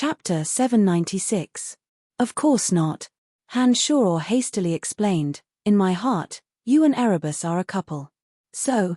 Chapter 796. Of course not. Han-Shuro hastily explained, in my heart, you and Erebus are a couple. So,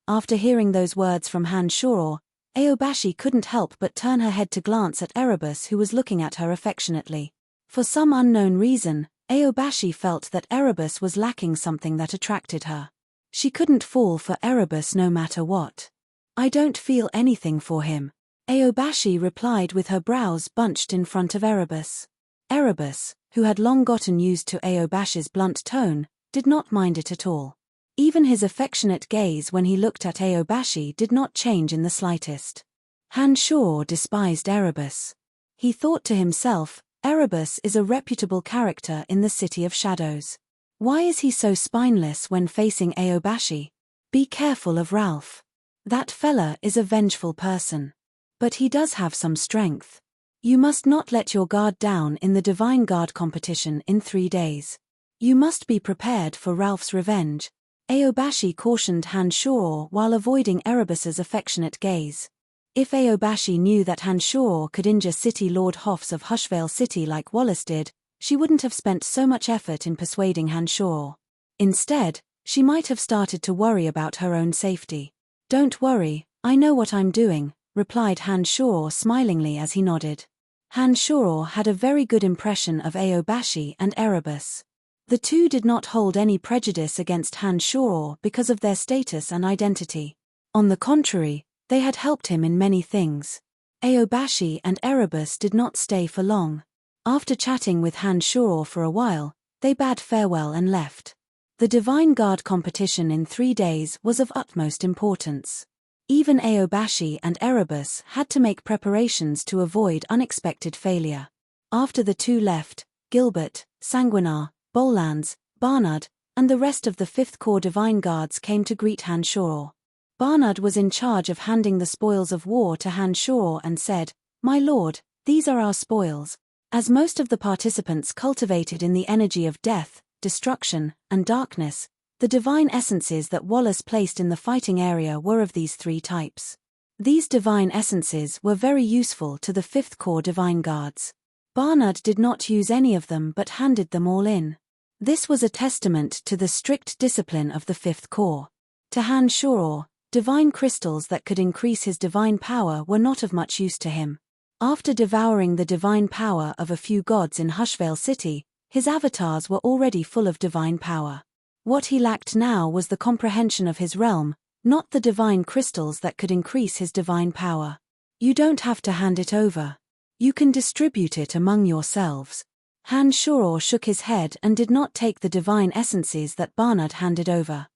after hearing those words from Han-Shuro, Aobashi couldn't help but turn her head to glance at Erebus, who was looking at her affectionately. For some unknown reason, Aobashi felt that Erebus was lacking something that attracted her. She couldn't fall for Erebus no matter what. I don't feel anything for him, Aobashi replied with her brows bunched in front of Erebus. Erebus, who had long gotten used to Aobashi's blunt tone, did not mind it at all. Even his affectionate gaze when he looked at Aobashi did not change in the slightest. Han-Shuro despised Erebus. He thought to himself, Erebus is a reputable character in the City of Shadows. Why is he so spineless when facing Aobashi? Be careful of Ralph. That fella is a vengeful person. But he does have some strength. You must not let your guard down in the Divine Guard competition in 3 days. You must be prepared for Ralph's revenge, Aobashi cautioned Han-Shuro while avoiding Erebus's affectionate gaze. If Aobashi knew that Han-Shuro could injure City Lord Hoffs of Hushvale City like Wallace did, she wouldn't have spent so much effort in persuading Han-Shuro. Instead, she might have started to worry about her own safety. Don't worry, I know what I'm doing, replied Han-Shuro smilingly as he nodded. Han-Shuro had a very good impression of Aobashi and Erebus. The two did not hold any prejudice against Han-Shuro because of their status and identity. On the contrary, they had helped him in many things. Aobashi and Erebus did not stay for long. After chatting with Han-Shuro for a while, they bade farewell and left. The Divine Guard competition in 3 days was of utmost importance. Even Aobashi and Erebus had to make preparations to avoid unexpected failure. After the two left, Gilbert, Sanguinar, Bollands, Barnard, and the rest of the 5th Corps Divine Guards came to greet Han-Shuro. Barnard was in charge of handing the spoils of war to Han-Shuro and said, "My lord, these are our spoils." As most of the participants cultivated in the energy of death, destruction, and darkness, the divine essences that Wallace placed in the fighting area were of these 3 types. These divine essences were very useful to the 5th Corps Divine Guards. Barnard did not use any of them but handed them all in. This was a testament to the strict discipline of the 5th Corps. To Han-Shuro, divine crystals that could increase his divine power were not of much use to him. After devouring the divine power of a few gods in Hushvale City, his avatars were already full of divine power. What he lacked now was the comprehension of his realm, not the divine crystals that could increase his divine power. You don't have to hand it over. You can distribute it among yourselves. Han-Shuro shook his head and did not take the divine essences that Barnard handed over.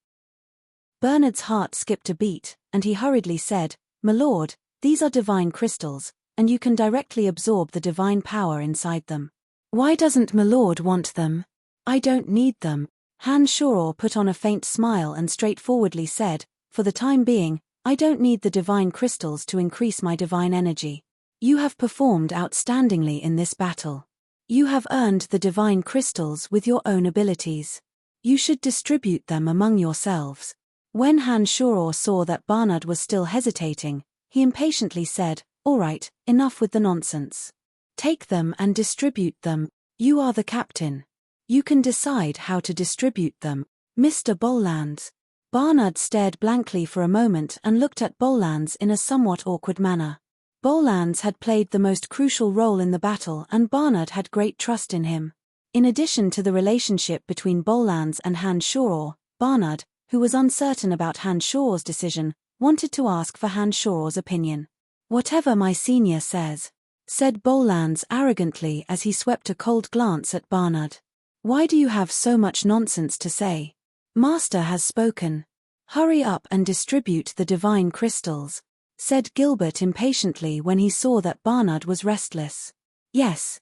Bernard's heart skipped a beat, and he hurriedly said, "My lord, these are divine crystals, and you can directly absorb the divine power inside them." "Why doesn't my lord want them?" "I don't need them." Han-Shuro put on a faint smile and straightforwardly said, "For the time being, I don't need the divine crystals to increase my divine energy. You have performed outstandingly in this battle. You have earned the divine crystals with your own abilities. You should distribute them among yourselves." When Han-Shuro saw that Barnard was still hesitating, he impatiently said, "All right, enough with the nonsense. Take them and distribute them. You are the captain. You can decide how to distribute them, Mr. Bollands." Barnard stared blankly for a moment and looked at Bollands in a somewhat awkward manner. Bollands had played the most crucial role in the battle and Barnard had great trust in him. In addition to the relationship between Bollands and Han-Shuro, Barnard, who was uncertain about Han-Shuro's decision, wanted to ask for Han-Shuro's opinion. "Whatever my senior says," said Bollands arrogantly as he swept a cold glance at Barnard. "Why do you have so much nonsense to say? Master has spoken. Hurry up and distribute the divine crystals," said Gilbert impatiently when he saw that Barnard was restless. Yes.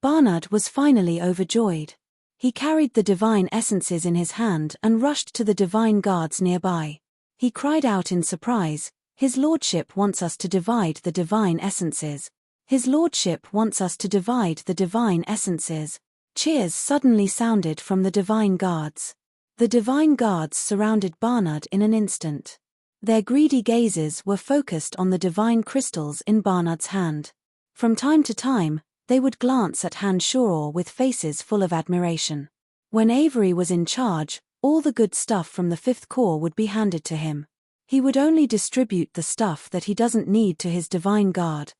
Barnard was finally overjoyed. He carried the divine essences in his hand and rushed to the divine guards nearby. He cried out in surprise, "His lordship wants us to divide the divine essences. His lordship wants us to divide the divine essences." Cheers suddenly sounded from the divine guards. The divine guards surrounded Barnard in an instant. Their greedy gazes were focused on the divine crystals in Barnard's hand. From time to time, they would glance at Han Shoror with faces full of admiration. When Avery was in charge, all the good stuff from the Fifth Corps would be handed to him. He would only distribute the stuff that he doesn't need to his Divine Guard.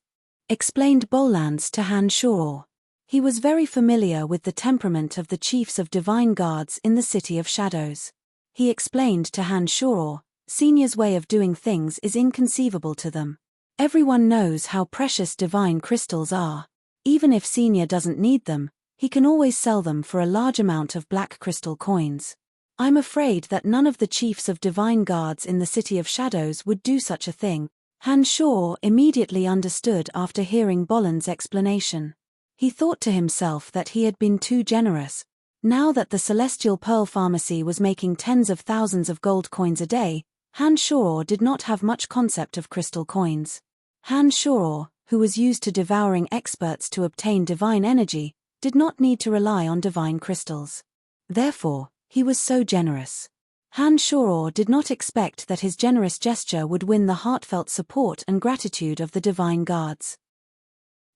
Explained Bolans to Han Shoror. He was very familiar with the temperament of the chiefs of Divine Guards in the City of Shadows. He explained to Han Shoror, Senior's way of doing things is inconceivable to them. Everyone knows how precious divine crystals are. Even if Senior doesn't need them, he can always sell them for a large amount of black crystal coins. I'm afraid that none of the chiefs of Divine Guards in the City of Shadows would do such a thing. Han Shoror immediately understood after hearing Bolan's explanation. He thought to himself that he had been too generous. Now that the Celestial Pearl Pharmacy was making tens of thousands of gold coins a day, Han Shoror did not have much concept of crystal coins. Han Shoror, who was used to devouring experts to obtain divine energy, did not need to rely on divine crystals. Therefore, he was so generous. Han Shoror did not expect that his generous gesture would win the heartfelt support and gratitude of the Divine Guards.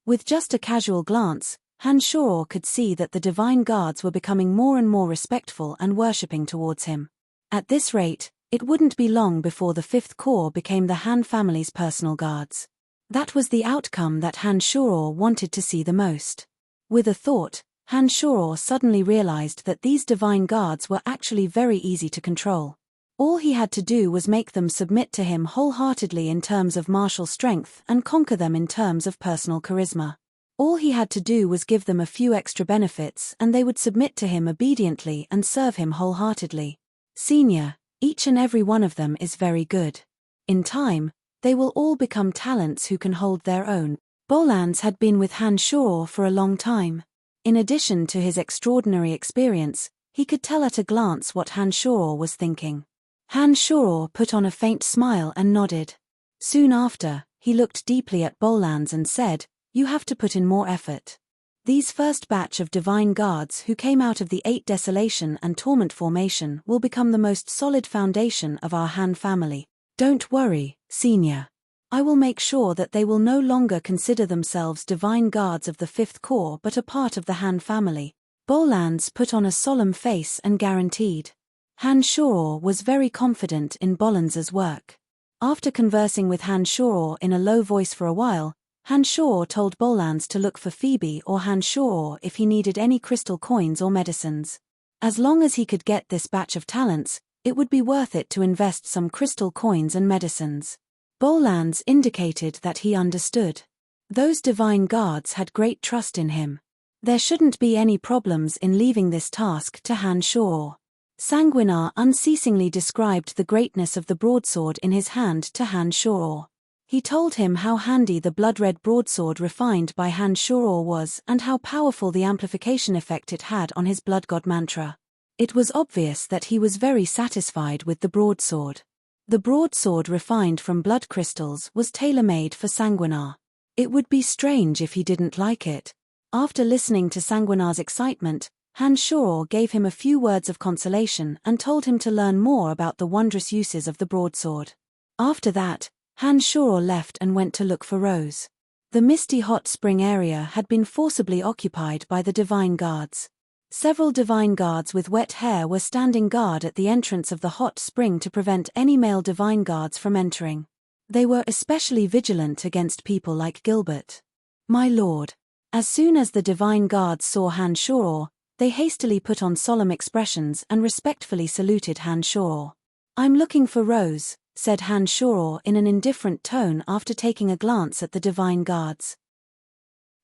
With just a casual glance, Han Shoror could see that the Divine Guards were becoming more and more respectful and worshipping towards him. At this rate, it wouldn't be long before the Fifth Corps became the Han family's personal guards. That was the outcome that Han Shoror wanted to see the most. With a thought, Han Shoror suddenly realized that these Divine Guards were actually very easy to control. All he had to do was make them submit to him wholeheartedly in terms of martial strength and conquer them in terms of personal charisma. All he had to do was give them a few extra benefits and they would submit to him obediently and serve him wholeheartedly. Senior, each and every one of them is very good. In time, they will all become talents who can hold their own. Bolans had been with Han Shoror for a long time. In addition to his extraordinary experience, he could tell at a glance what Han Shoror was thinking. Han Shoror put on a faint smile and nodded. Soon after, he looked deeply at Bolans and said, "You have to put in more effort. These first batch of Divine Guards who came out of the 8 Desolation and Torment formation will become the most solid foundation of our Han family. Don't worry, Senior. I will make sure that they will no longer consider themselves Divine Guards of the Fifth Corps but a part of the Han family." Bolans put on a solemn face and guaranteed. Han Shoror was very confident in Bolans's work. After conversing with Han Shoror in a low voice for a while, Han Shoror told Bolans to look for Phoebe or Han Shoror if he needed any crystal coins or medicines. As long as he could get this batch of talents, it would be worth it to invest some crystal coins and medicines. Bolans indicated that he understood. Those Divine Guards had great trust in him. There shouldn't be any problems in leaving this task to Han Shoror. Sanguinar unceasingly described the greatness of the broadsword in his hand to Han Shoror. He told him how handy the blood-red broadsword refined by Han Shoror was and how powerful the amplification effect it had on his blood god mantra. It was obvious that he was very satisfied with the broadsword. The broadsword refined from blood crystals was tailor-made for Sanguinar. It would be strange if he didn't like it. After listening to Sanguinar's excitement, Han Shoror gave him a few words of consolation and told him to learn more about the wondrous uses of the broadsword. After that, Han Shoror left and went to look for Rose. The misty hot spring area had been forcibly occupied by the Divine Guards. Several Divine Guards with wet hair were standing guard at the entrance of the hot spring to prevent any male Divine Guards from entering. They were especially vigilant against people like Gilbert. "My lord." As soon as the Divine Guards saw Han Shoror, they hastily put on solemn expressions and respectfully saluted Han Shoror. "I'm looking for Rose," said Han Shoror in an indifferent tone after taking a glance at the Divine Guards.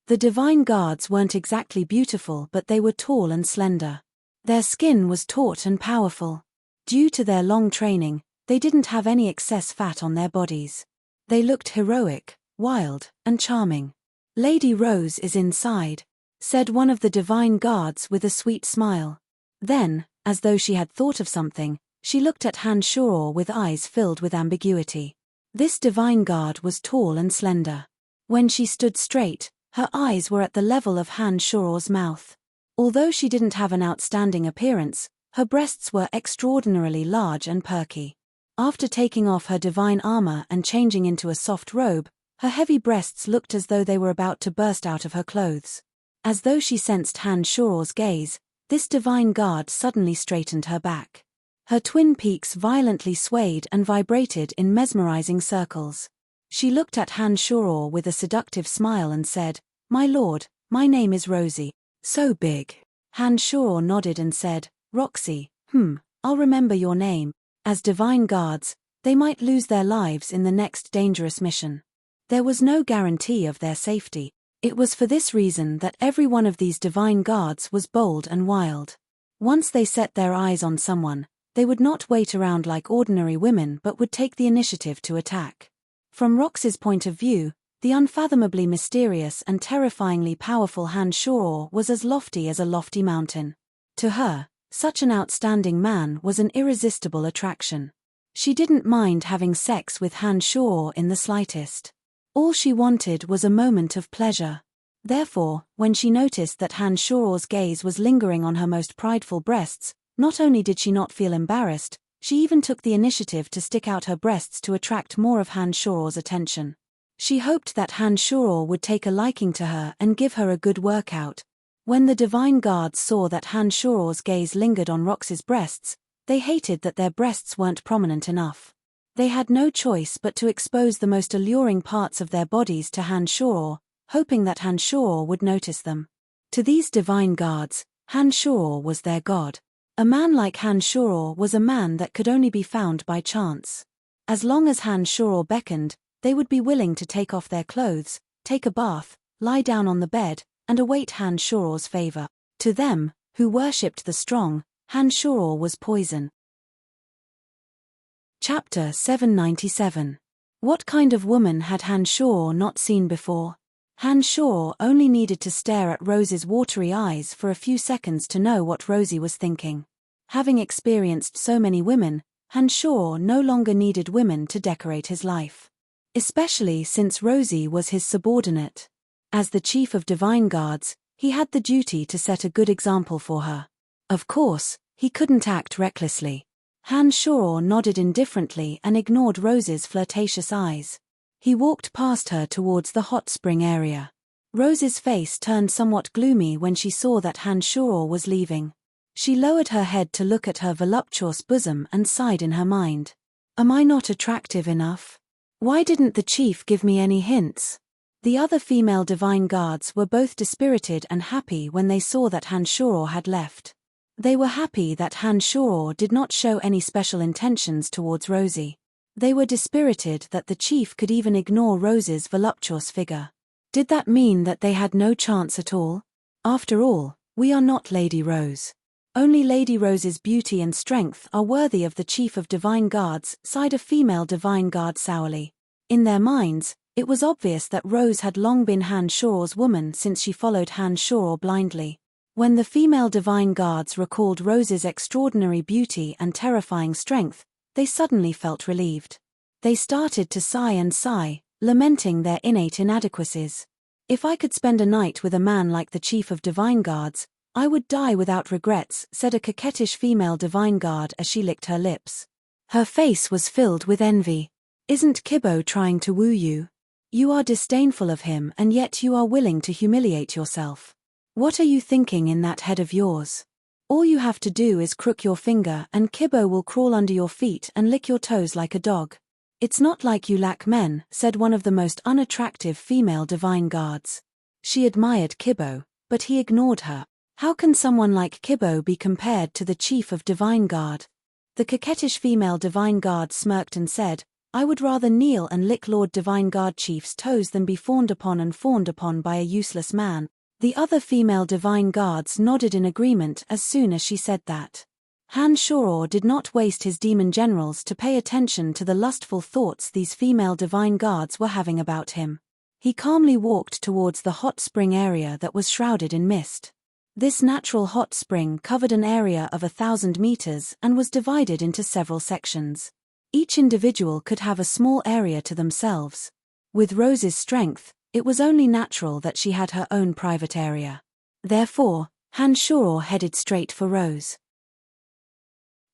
The Divine Guards weren't exactly beautiful but they were tall and slender. Their skin was taut and powerful. Due to their long training, they didn't have any excess fat on their bodies. They looked heroic, wild, and charming. "Lady Rose is inside," said one of the Divine Guards with a sweet smile. Then, as though she had thought of something, she looked at Han Shoror with eyes filled with ambiguity. This Divine Guard was tall and slender. When she stood straight, her eyes were at the level of Han Shoror's mouth. Although she didn't have an outstanding appearance, her breasts were extraordinarily large and perky. After taking off her divine armor and changing into a soft robe, Her heavy breasts looked as though they were about to burst out of her clothes. As though she sensed Han Shuor's gaze, this divine guard suddenly straightened her back. Her twin peaks violently swayed and vibrated in mesmerizing circles. She looked at Han Shuor with a seductive smile and said, "My lord, my name is Rosie." "So big." Han Shuor nodded and said, "Roxy, I'll remember your name." As divine guards, they might lose their lives in the next dangerous mission. There was no guarantee of their safety. It was for this reason that every one of these divine guards was bold and wild. Once they set their eyes on someone, they would not wait around like ordinary women but would take the initiative to attack. From Rox's point of view, the unfathomably mysterious and terrifyingly powerful Han Shuor was as lofty as a lofty mountain. To her, such an outstanding man was an irresistible attraction. She didn't mind having sex with Han Shuor in the slightest. All she wanted was a moment of pleasure. Therefore, when she noticed that Han Shuor's gaze was lingering on her most prideful breasts, not only did she not feel embarrassed, she even took the initiative to stick out her breasts to attract more of Han Shuor's attention. She hoped that Han Shuor would take a liking to her and give her a good workout. When the divine guards saw that Han Shuor's gaze lingered on Rox's breasts, they hated that their breasts weren't prominent enough. They had no choice but to expose the most alluring parts of their bodies to Han Shuor, hoping that Han Shuor would notice them. To these divine guards, Han Shuor was their god. A man like Han Shuor was a man that could only be found by chance. As long as Han Shuor beckoned, they would be willing to take off their clothes, take a bath, lie down on the bed, and await Han Shuor's favor. To them, who worshipped the strong, Han Shuor was poison. Chapter 797. What kind of woman had Han Shuor not seen before? Han Shuor only needed to stare at Rose's watery eyes for a few seconds to know what Rosie was thinking. Having experienced so many women, Han Shuor no longer needed women to decorate his life. Especially since Rosie was his subordinate. As the chief of divine guards, he had the duty to set a good example for her. Of course, he couldn't act recklessly. Han Shuor nodded indifferently and ignored Rose's flirtatious eyes. He walked past her towards the hot spring area. Rose's face turned somewhat gloomy when she saw that Han Shuor was leaving. She lowered her head to look at her voluptuous bosom and sighed in her mind. Am I not attractive enough? Why didn't the chief give me any hints? The other female divine guards were both dispirited and happy when they saw that Han Shuor had left. They were happy that Han Shuor did not show any special intentions towards Rosie. They were dispirited that the chief could even ignore Rose's voluptuous figure. Did that mean that they had no chance at all? After all, we are not Lady Rose. Only Lady Rose's beauty and strength are worthy of the chief of divine guards, sighed a female divine guard sourly. In their minds, it was obvious that Rose had long been Han Shuor's woman since she followed Han Shuor blindly. When the female divine guards recalled Rose's extraordinary beauty and terrifying strength, they suddenly felt relieved. They started to sigh, lamenting their innate inadequacies. If I could spend a night with a man like the chief of divine guards, I would die without regrets, said a coquettish female divine guard as she licked her lips. Her face was filled with envy. Isn't Kibbo trying to woo you? You are disdainful of him and yet you are willing to humiliate yourself. What are you thinking in that head of yours? All you have to do is crook your finger and Kibbo will crawl under your feet and lick your toes like a dog. It's not like you lack men, said one of the most unattractive female divine guards. She admired Kibbo, but he ignored her. How can someone like Kibbo be compared to the chief of divine guard? The coquettish female divine guard smirked and said, I would rather kneel and lick Lord Divine Guard Chief's toes than be fawned upon by a useless man. The other female divine guards nodded in agreement as soon as she said that. Han Shuor did not waste his demon generals to pay attention to the lustful thoughts these female divine guards were having about him. He calmly walked towards the hot spring area that was shrouded in mist. This natural hot spring covered an area of 1,000 meters and was divided into several sections. Each individual could have a small area to themselves. With Rose's strength, it was only natural that she had her own private area. Therefore, Han Shuor headed straight for Rose.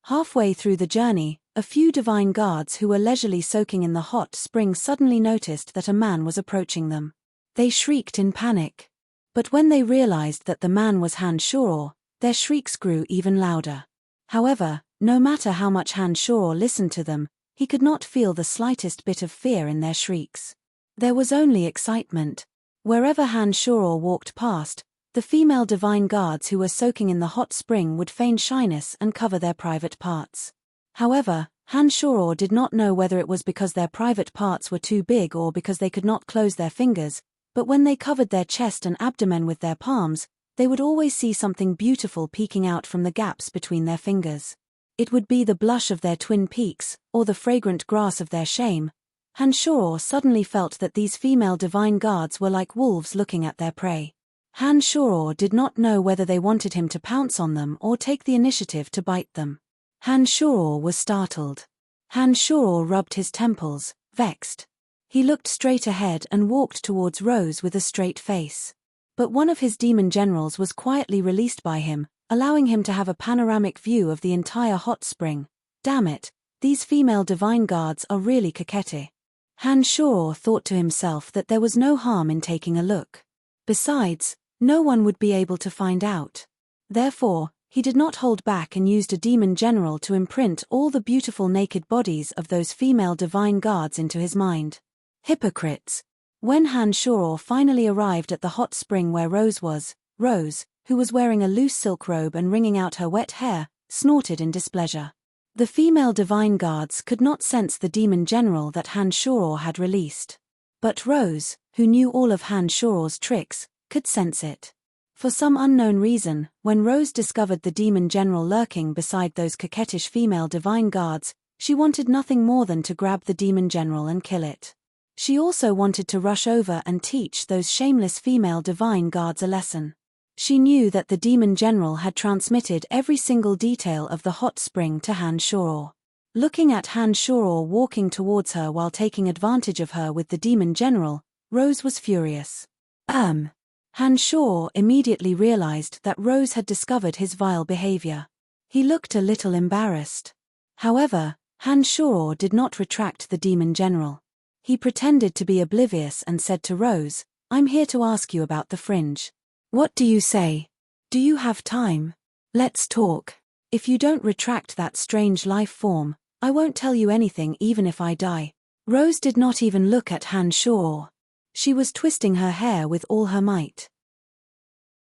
Halfway through the journey, a few divine guards who were leisurely soaking in the hot spring suddenly noticed that a man was approaching them. They shrieked in panic. But when they realized that the man was Han-Shoror, their shrieks grew even louder. However, no matter how much Han-Shoror listened to them, he could not feel the slightest bit of fear in their shrieks. There was only excitement. Wherever Han-Shoror walked past, the female divine guards who were soaking in the hot spring would feign shyness and cover their private parts. However, Han-Shoror did not know whether it was because their private parts were too big or because they could not close their fingers, but when they covered their chest and abdomen with their palms, they would always see something beautiful peeking out from the gaps between their fingers. It would be the blush of their twin peaks, or the fragrant grass of their shame. Han-Shoror suddenly felt that these female divine guards were like wolves looking at their prey. Han-Shoror did not know whether they wanted him to pounce on them or take the initiative to bite them. Han-Shoror was startled. Han-Shoror rubbed his temples, vexed. He looked straight ahead and walked towards Rose with a straight face. But one of his demon generals was quietly released by him, allowing him to have a panoramic view of the entire hot spring. Damn it, these female divine guards are really coquette. Han-Shoror thought to himself that there was no harm in taking a look. Besides, no one would be able to find out. Therefore, he did not hold back and used a demon general to imprint all the beautiful naked bodies of those female divine guards into his mind. Hypocrites! When Han-Shoror finally arrived at the hot spring where Rose was, Rose, who was wearing a loose silk robe and wringing out her wet hair, snorted in displeasure. The female divine guards could not sense the demon general that Han-Shoror had released. But Rose, who knew all of Han-Shoror's tricks, could sense it. For some unknown reason, when Rose discovered the demon general lurking beside those coquettish female divine guards, she wanted nothing more than to grab the demon general and kill it. She also wanted to rush over and teach those shameless female divine guards a lesson. She knew that the demon general had transmitted every single detail of the hot spring to Han-Shoror. Looking at Han-Shoror walking towards her while taking advantage of her with the demon general, Rose was furious. Han-Shoror immediately realized that Rose had discovered his vile behavior. He looked a little embarrassed. However, Han-Shoror did not retract the demon general. He pretended to be oblivious and said to Rose, "I'm here to ask you about the fringe. What do you say? Do you have time? Let's talk. If you don't retract that strange life form, I won't tell you anything even if I die." Rose did not even look at Han-Shoror. She was twisting her hair with all her might.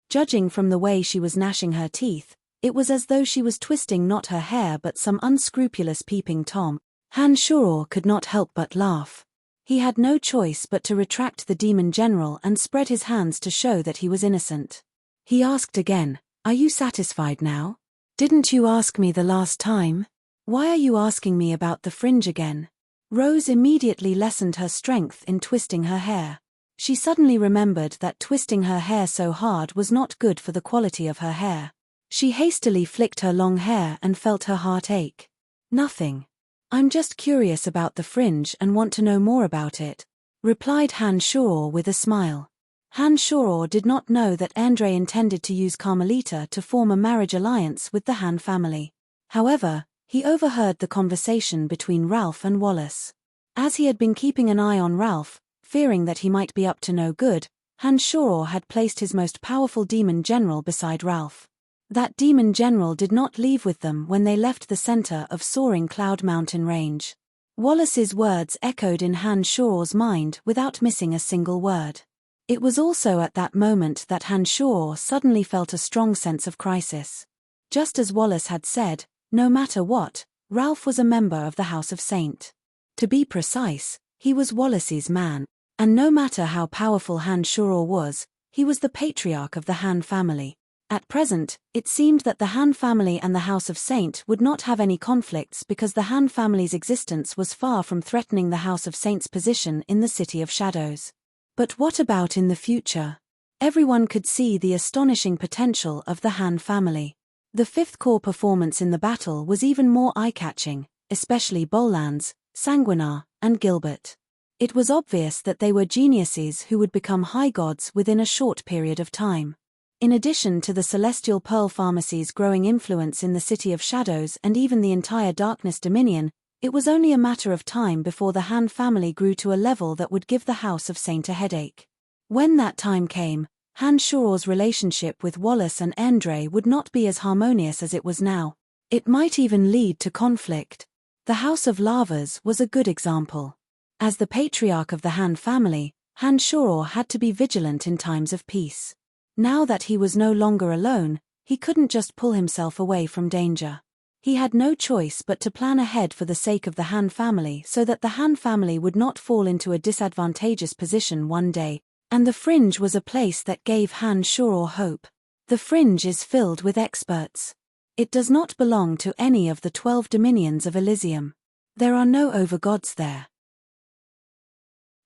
Judging from the way she was gnashing her teeth, it was as though she was twisting not her hair but some unscrupulous peeping Tom. Han-Shoror could not help but laugh. He had no choice but to retract the demon general and spread his hands to show that he was innocent. He asked again, "Are you satisfied now? Didn't you ask me the last time? Why are you asking me about the fringe again?" Rose immediately lessened her strength in twisting her hair. She suddenly remembered that twisting her hair so hard was not good for the quality of her hair. She hastily flicked her long hair and felt her heart ache. "Nothing. I'm just curious about the fringe and want to know more about it," replied Han-Shoror with a smile. Han-Shoror did not know that Andre intended to use Carmelita to form a marriage alliance with the Han family. However, he overheard the conversation between Ralph and Wallace. As he had been keeping an eye on Ralph, fearing that he might be up to no good, Han-Shoror had placed his most powerful demon general beside Ralph. That demon general did not leave with them when they left the center of soaring Cloud Mountain Range. Wallace's words echoed in Han-Shoror's mind without missing a single word. It was also at that moment that Han-Shoror suddenly felt a strong sense of crisis. Just as Wallace had said, no matter what, Ralph was a member of the House of Saint. To be precise, he was Wallace's man, and no matter how powerful Han-Shoror was, he was the patriarch of the Han family. At present, it seemed that the Han family and the House of Saint would not have any conflicts because the Han family's existence was far from threatening the House of Saint's position in the City of Shadows. But what about in the future? Everyone could see the astonishing potential of the Han family. The fifth core performance in the battle was even more eye-catching, especially Bolan's, Sanguinar, and Gilbert. It was obvious that they were geniuses who would become high gods within a short period of time. In addition to the Celestial Pearl Pharmacy's growing influence in the City of Shadows and even the entire Darkness Dominion, it was only a matter of time before the Han family grew to a level that would give the House of Saint a headache. When that time came, Han Shuor's relationship with Wallace and Endre would not be as harmonious as it was now. It might even lead to conflict. The House of Lavas was a good example. As the patriarch of the Han family, Han Shuor had to be vigilant in times of peace. Now that he was no longer alone, he couldn't just pull himself away from danger. He had no choice but to plan ahead for the sake of the Han family so that the Han family would not fall into a disadvantageous position one day, and the Fringe was a place that gave Han Shuor hope. The Fringe is filled with experts. It does not belong to any of the 12 dominions of Elysium. There are no overgods there.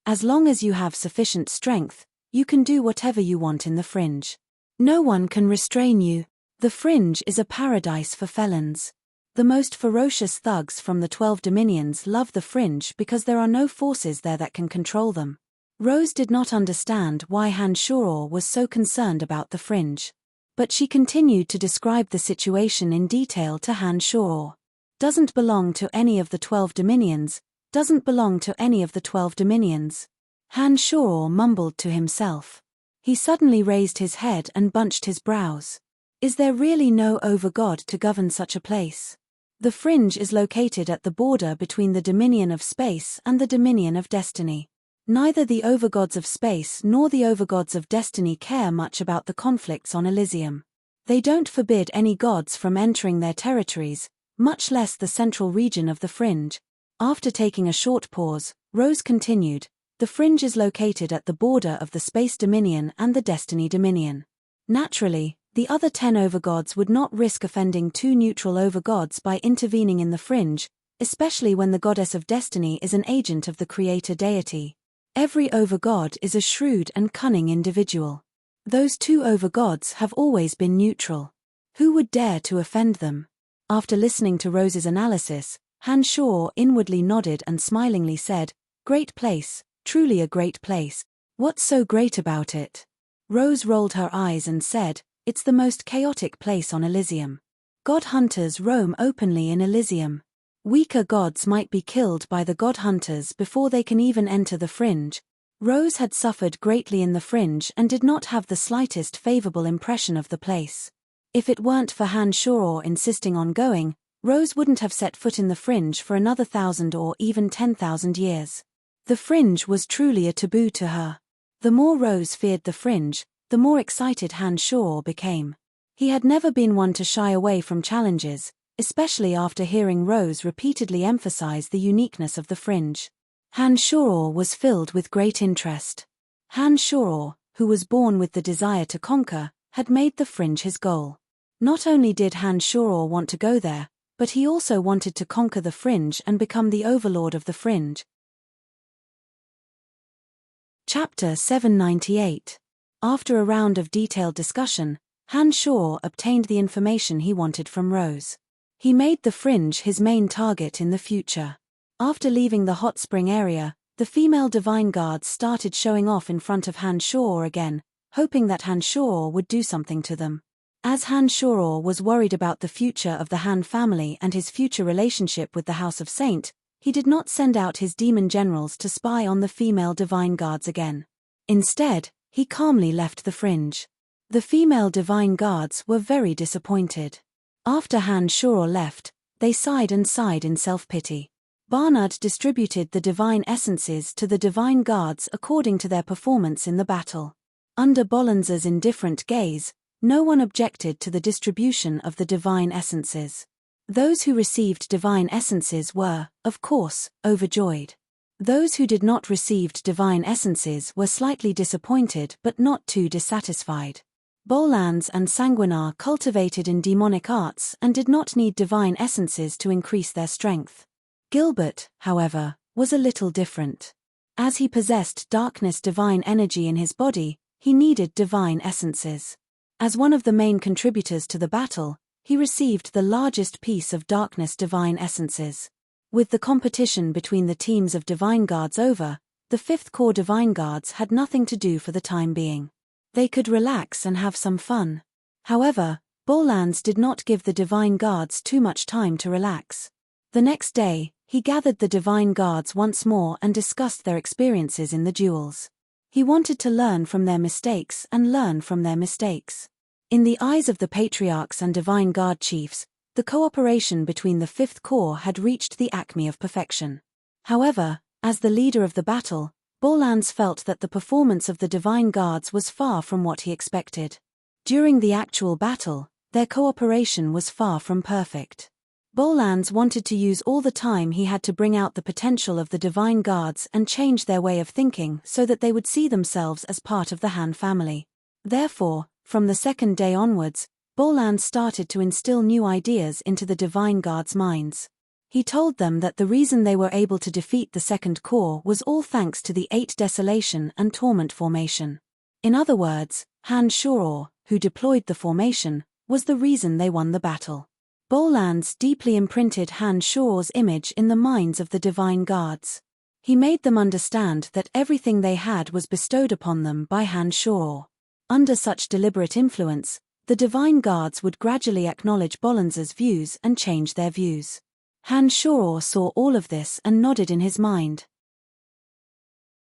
As long as you have sufficient strength, you can do whatever you want in the Fringe. No one can restrain you. The Fringe is a paradise for felons. The most ferocious thugs from the 12 dominions love the Fringe because there are no forces there that can control them. Rose did not understand why Han Shuor was so concerned about the Fringe. But she continued to describe the situation in detail to Han Shuor. Doesn't belong to any of the 12 dominions, doesn't belong to any of the 12 dominions. Han Shuor mumbled to himself. He suddenly raised his head and bunched his brows. Is there really no overgod to govern such a place? The Fringe is located at the border between the Dominion of Space and the Dominion of Destiny. Neither the overgods of space nor the overgods of destiny care much about the conflicts on Elysium. They don't forbid any gods from entering their territories, much less the central region of the Fringe. After taking a short pause, Rose continued, the Fringe is located at the border of the Space Dominion and the Destiny Dominion. Naturally, the other 10 overgods would not risk offending 2 neutral overgods by intervening in the Fringe, especially when the Goddess of Destiny is an agent of the Creator deity. Every overgod is a shrewd and cunning individual. Those 2 overgods have always been neutral. Who would dare to offend them? After listening to Rose's analysis, Han Shuor inwardly nodded and smilingly said, "Great place, truly a great place. What's so great about it?" Rose rolled her eyes and said, "It's the most chaotic place on Elysium. God hunters roam openly in Elysium. Weaker gods might be killed by the god hunters before they can even enter the Fringe." Rose had suffered greatly in the Fringe and did not have the slightest favorable impression of the place. If it weren't for Han Shuor insisting on going, Rose wouldn't have set foot in the Fringe for another 1,000 or even 10,000 years. The Fringe was truly a taboo to her. The more Rose feared the Fringe, the more excited Han Shuor became. He had never been one to shy away from challenges, especially after hearing Rose repeatedly emphasize the uniqueness of the Fringe. Han Shuor was filled with great interest. Han Shuor, who was born with the desire to conquer, had made the Fringe his goal. Not only did Han Shuor want to go there, but he also wanted to conquer the Fringe and become the overlord of the Fringe. Chapter 798. After a round of detailed discussion, Han Shuor obtained the information he wanted from Rose. He made the Fringe his main target in the future. After leaving the hot spring area, the female divine guards started showing off in front of Han Shuor again, hoping that Han Shuor would do something to them. As Han Shuor was worried about the future of the Han family and his future relationship with the House of Saint, he did not send out his demon generals to spy on the female divine guards again. Instead, he calmly left the Fringe. The female divine guards were very disappointed. After Han Shuor left, they sighed and sighed in self-pity. Barnard distributed the divine essences to the divine guards according to their performance in the battle. Under Bollins's indifferent gaze, no one objected to the distribution of the divine essences. Those who received divine essences were, of course, overjoyed. Those who did not receive divine essences were slightly disappointed but not too dissatisfied. Bolans and Sanguinar cultivated in demonic arts and did not need divine essences to increase their strength. Gilbert, however, was a little different. As he possessed darkness divine energy in his body, he needed divine essences. As one of the main contributors to the battle, he received the largest piece of darkness divine essences. With the competition between the teams of divine guards over, the 5th Corps divine guards had nothing to do for the time being. They could relax and have some fun. However, Bolans did not give the divine guards too much time to relax. The next day, he gathered the divine guards once more and discussed their experiences in the duels. He wanted to learn from their mistakes and learn from their mistakes. In the eyes of the patriarchs and divine guard chiefs, the cooperation between the Fifth Corps had reached the acme of perfection. However, as the leader of the battle, Bolans felt that the performance of the divine guards was far from what he expected. During the actual battle, their cooperation was far from perfect. Bolans wanted to use all the time he had to bring out the potential of the divine guards and change their way of thinking so that they would see themselves as part of the Han family. Therefore, from the second day onwards, Bolans started to instill new ideas into the divine guards' minds. He told them that the reason they were able to defeat the Second Corps was all thanks to the 8 Desolation and Torment formation. In other words, Han Shoror, who deployed the formation, was the reason they won the battle. Bolans deeply imprinted Han Shoror's image in the minds of the divine guards. He made them understand that everything they had was bestowed upon them by Han Shoror. Under such deliberate influence, the divine guards would gradually acknowledge Bolans's views and change their views. Han Shoror saw all of this and nodded in his mind.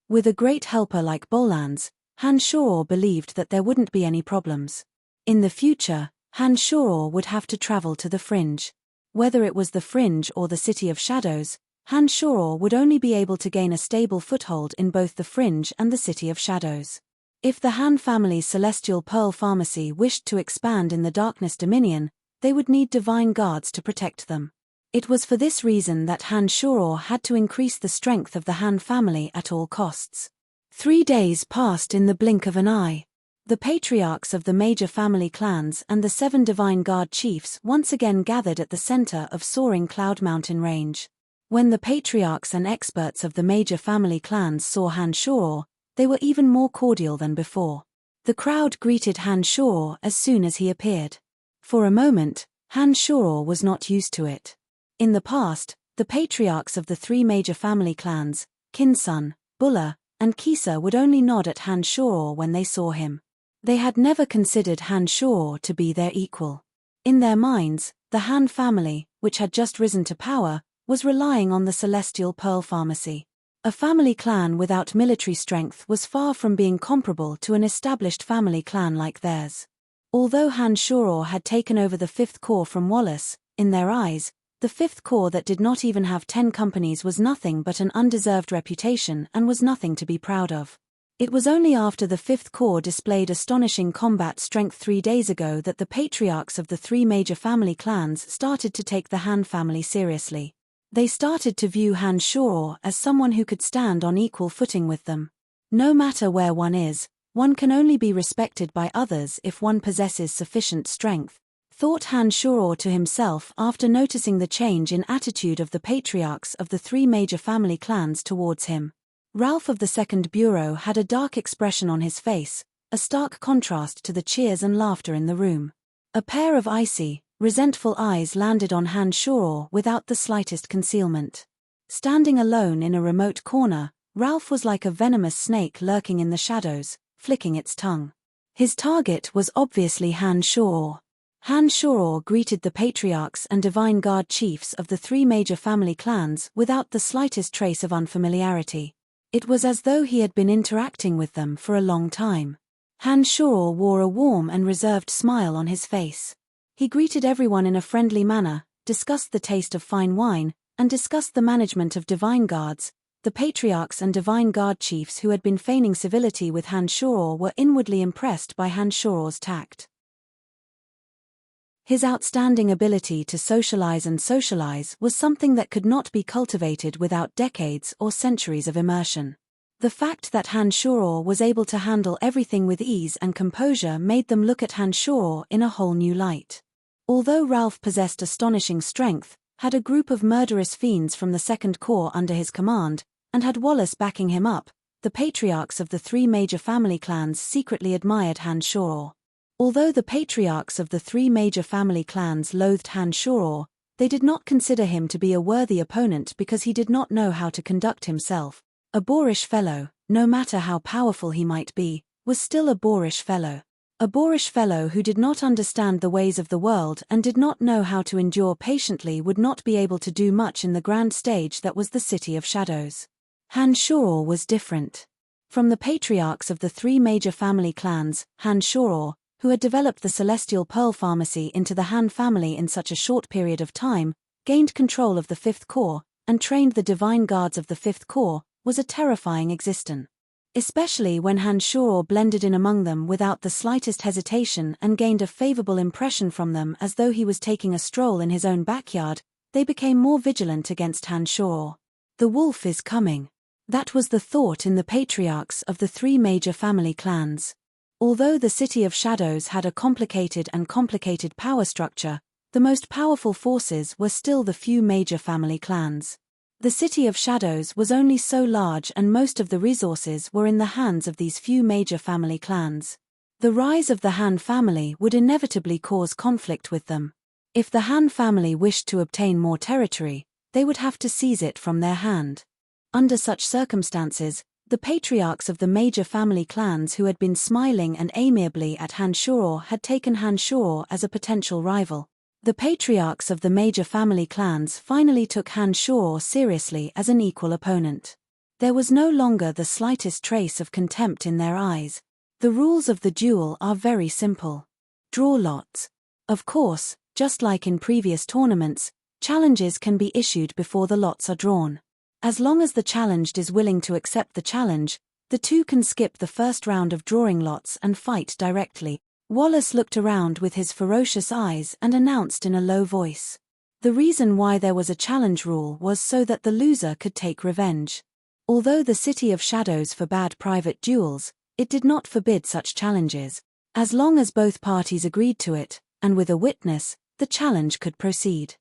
With a great helper like Bolans, Han Shoror believed that there wouldn't be any problems. In the future, Han Shoror would have to travel to the Fringe. Whether it was the Fringe or the City of Shadows, Han Shoror would only be able to gain a stable foothold in both the Fringe and the City of Shadows. If the Han family's Celestial Pearl Pharmacy wished to expand in the Darkness Dominion, they would need divine guards to protect them. It was for this reason that Han Shoror had to increase the strength of the Han family at all costs. 3 days passed in the blink of an eye. The patriarchs of the major family clans and the 7 divine guard chiefs once again gathered at the center of soaring Cloud Mountain Range. When the patriarchs and experts of the major family clans saw Han Shoror, they were even more cordial than before. The crowd greeted Han Shoror as soon as he appeared. For a moment, Han Shoror was not used to it. In the past, the patriarchs of the 3 major family clans, Kinsun, Bulla, and Kisa would only nod at Han Shoror when they saw him. They had never considered Han Shoror to be their equal. In their minds, the Han family, which had just risen to power, was relying on the Celestial Pearl Pharmacy. A family clan without military strength was far from being comparable to an established family clan like theirs. Although Han Shoror had taken over the Fifth Corps from Wallace, in their eyes, the Fifth Corps that did not even have 10 companies was nothing but an undeserved reputation and was nothing to be proud of. It was only after the Fifth Corps displayed astonishing combat strength 3 days ago that the patriarchs of the 3 major family clans started to take the Han family seriously. They started to view Han Shoror as someone who could stand on equal footing with them. No matter where one is, one can only be respected by others if one possesses sufficient strength, thought Han Shoror to himself after noticing the change in attitude of the patriarchs of the 3 major family clans towards him. Ralph of the Second Bureau had a dark expression on his face, a stark contrast to the cheers and laughter in the room. A pair of icy, resentful eyes landed on Han Shoror without the slightest concealment. Standing alone in a remote corner, Ralph was like a venomous snake lurking in the shadows, flicking its tongue. His target was obviously Han Shoror. Han Shoror greeted the patriarchs and divine guard chiefs of the 3 major family clans without the slightest trace of unfamiliarity. It was as though he had been interacting with them for a long time. Han Shoror wore a warm and reserved smile on his face. He greeted everyone in a friendly manner, discussed the taste of fine wine, and discussed the management of divine guards. The patriarchs and divine guard chiefs who had been feigning civility with Han Shoror were inwardly impressed by Han Shoror's tact. His outstanding ability to socialize was something that could not be cultivated without decades or centuries of immersion. The fact that Han Shoror was able to handle everything with ease and composure made them look at Han Shoror in a whole new light. Although Ralph possessed astonishing strength, had a group of murderous fiends from the Second Corps under his command, and had Wallace backing him up, the patriarchs of the 3 major family clans secretly admired Han Shoror. Although the patriarchs of the 3 major family clans loathed Han Shoror, they did not consider him to be a worthy opponent because he did not know how to conduct himself. A boorish fellow, no matter how powerful he might be, was still a boorish fellow. A boorish fellow who did not understand the ways of the world and did not know how to endure patiently would not be able to do much in the grand stage that was the City of Shadows. Han Shoror was different. From the patriarchs of the three major family clans, Han Shoror, who had developed the Celestial Pearl Pharmacy into the Han family in such a short period of time, gained control of the Fifth Corps, and trained the divine guards of the Fifth Corps, was a terrifying existence. Especially when Han Shoror blended in among them without the slightest hesitation and gained a favorable impression from them as though he was taking a stroll in his own backyard, they became more vigilant against Han Shoror. The wolf is coming. That was the thought in the patriarchs of the three major family clans. Although the City of Shadows had a complicated power structure, the most powerful forces were still the few major family clans. The City of Shadows was only so large and most of the resources were in the hands of these few major family clans. The rise of the Han family would inevitably cause conflict with them. If the Han family wished to obtain more territory, they would have to seize it from their hand. Under such circumstances, the patriarchs of the major family clans who had been smiling and amiably at Han Shoror had taken Han Shoror as a potential rival. The patriarchs of the major family clans finally took Han Shoror seriously as an equal opponent. There was no longer the slightest trace of contempt in their eyes. The rules of the duel are very simple. Draw lots. Of course, just like in previous tournaments, challenges can be issued before the lots are drawn. As long as the challenged is willing to accept the challenge, the two can skip the first round of drawing lots and fight directly. Wallace looked around with his ferocious eyes and announced in a low voice. The reason why there was a challenge rule was so that the loser could take revenge. Although the City of Shadows forbade private duels, it did not forbid such challenges. As long as both parties agreed to it, and with a witness, the challenge could proceed.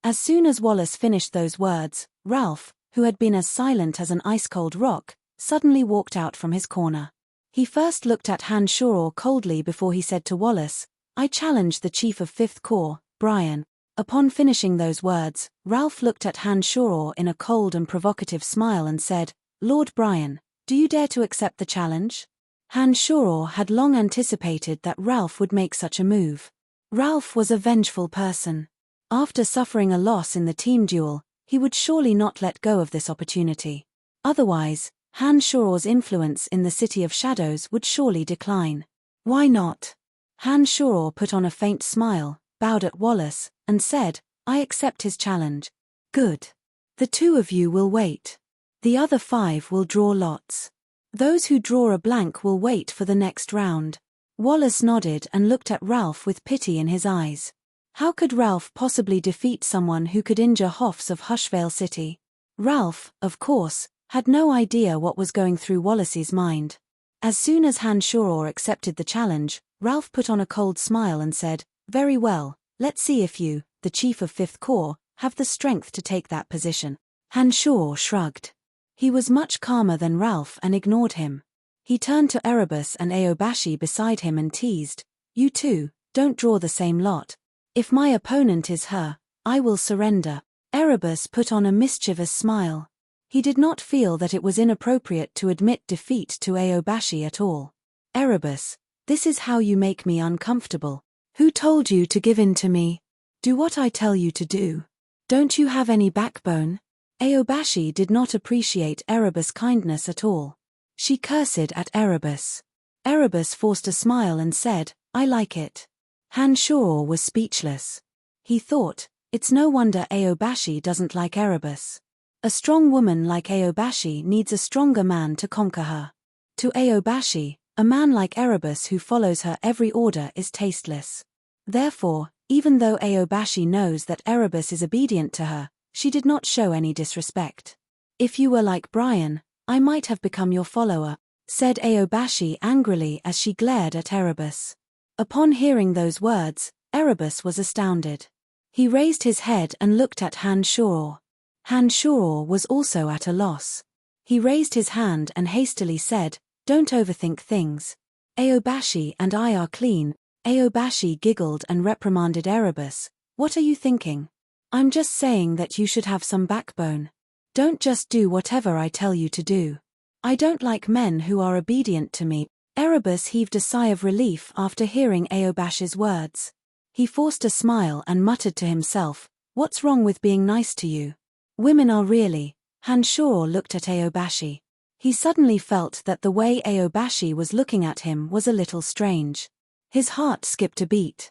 As soon as Wallace finished those words, Ralph, who had been as silent as an ice-cold rock, suddenly walked out from his corner. He first looked at Han Shoror coldly before he said to Wallace, "I challenge the Chief of Fifth Corps, Brian." Upon finishing those words, Ralph looked at Han Shoror in a cold and provocative smile and said, "Lord Brian, do you dare to accept the challenge?" Han Shoror had long anticipated that Ralph would make such a move. Ralph was a vengeful person. After suffering a loss in the team duel, he would surely not let go of this opportunity. Otherwise, Han Shoror's influence in the City of Shadows would surely decline. Why not? Han Shoror put on a faint smile, bowed at Wallace, and said, "I accept his challenge." "Good. The two of you will wait. The other 5 will draw lots. Those who draw a blank will wait for the next round." Wallace nodded and looked at Ralph with pity in his eyes. How could Ralph possibly defeat someone who could injure Hoffs of Hushvale City? Ralph, of course, had no idea what was going through Wallace's mind. As soon as Han Shoror accepted the challenge, Ralph put on a cold smile and said, "Very well, let's see if you, the Chief of Fifth Corps, have the strength to take that position." Han Shoror shrugged. He was much calmer than Ralph and ignored him. He turned to Erebus and Aobashi beside him and teased, "You two, don't draw the same lot. If my opponent is her, I will surrender." Erebus put on a mischievous smile. He did not feel that it was inappropriate to admit defeat to Aobashi at all. "Erebus, this is how you make me uncomfortable. Who told you to give in to me? Do what I tell you to do. Don't you have any backbone?" Aobashi did not appreciate Erebus' kindness at all. She cursed at Erebus. Erebus forced a smile and said, "I like it." Han Shoror was speechless. He thought, it's no wonder Aobashi doesn't like Erebus. A strong woman like Aobashi needs a stronger man to conquer her. To Aobashi, a man like Erebus who follows her every order is tasteless. Therefore, even though Aobashi knows that Erebus is obedient to her, she did not show any disrespect. "If you were like Brian, I might have become your follower," said Aobashi angrily as she glared at Erebus. Upon hearing those words, Erebus was astounded. He raised his head and looked at Han Shoror. Han Shoror was also at a loss. He raised his hand and hastily said, "Don't overthink things. Aobashi and I are clean." Aobashi giggled and reprimanded Erebus, "What are you thinking? I'm just saying that you should have some backbone. Don't just do whatever I tell you to do." I don't like men who are obedient to me. Erebus heaved a sigh of relief after hearing Aobash's words. He forced a smile and muttered to himself, "What's wrong with being nice to you? Women are really." Hanshoro looked at Aobashi. He suddenly felt that the way Aobashi was looking at him was a little strange. His heart skipped a beat.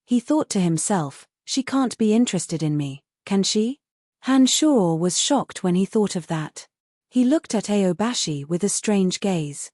He thought to himself, she can't be interested in me, can she? Hanshoro was shocked when he thought of that. He looked at Aobashi with a strange gaze.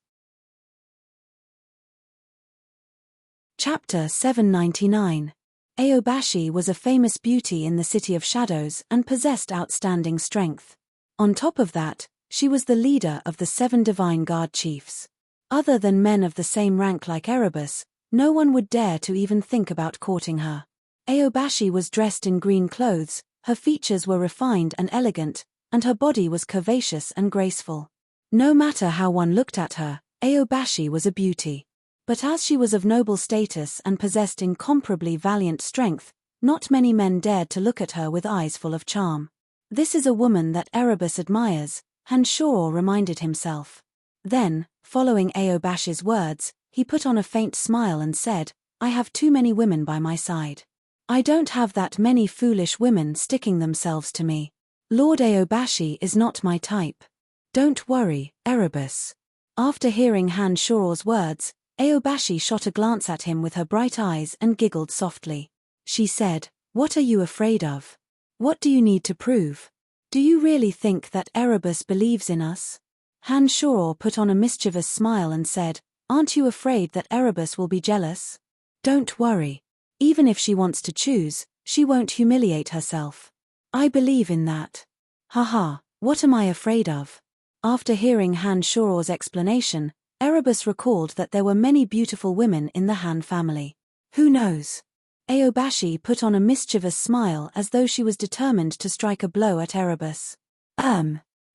Chapter 799. Aobashi was a famous beauty in the City of Shadows and possessed outstanding strength. On top of that, she was the leader of the 7 Divine Guard Chiefs. Other than men of the same rank like Erebus, no one would dare to even think about courting her. Aobashi was dressed in green clothes, her features were refined and elegant, and her body was curvaceous and graceful. No matter how one looked at her, Aobashi was a beauty. But as she was of noble status and possessed incomparably valiant strength, not many men dared to look at her with eyes full of charm. This is a woman that Erebus admires, Hanshoro reminded himself. Then, following Aobashi's words, he put on a faint smile and said, I have too many women by my side. I don't have that many foolish women sticking themselves to me. Lord Aobashi is not my type. Don't worry, Erebus. After hearing Hanshoro's words, Aobashi shot a glance at him with her bright eyes and giggled softly. She said, What are you afraid of? What do you need to prove? Do you really think that Erebus believes in us? Hanshoro put on a mischievous smile and said, Aren't you afraid that Erebus will be jealous? Don't worry. Even if she wants to choose, she won't humiliate herself. I believe in that. Haha, what am I afraid of? After hearing Hanshoro's explanation, Erebus recalled that there were many beautiful women in the Han family. Who knows? Aobashi put on a mischievous smile as though she was determined to strike a blow at Erebus.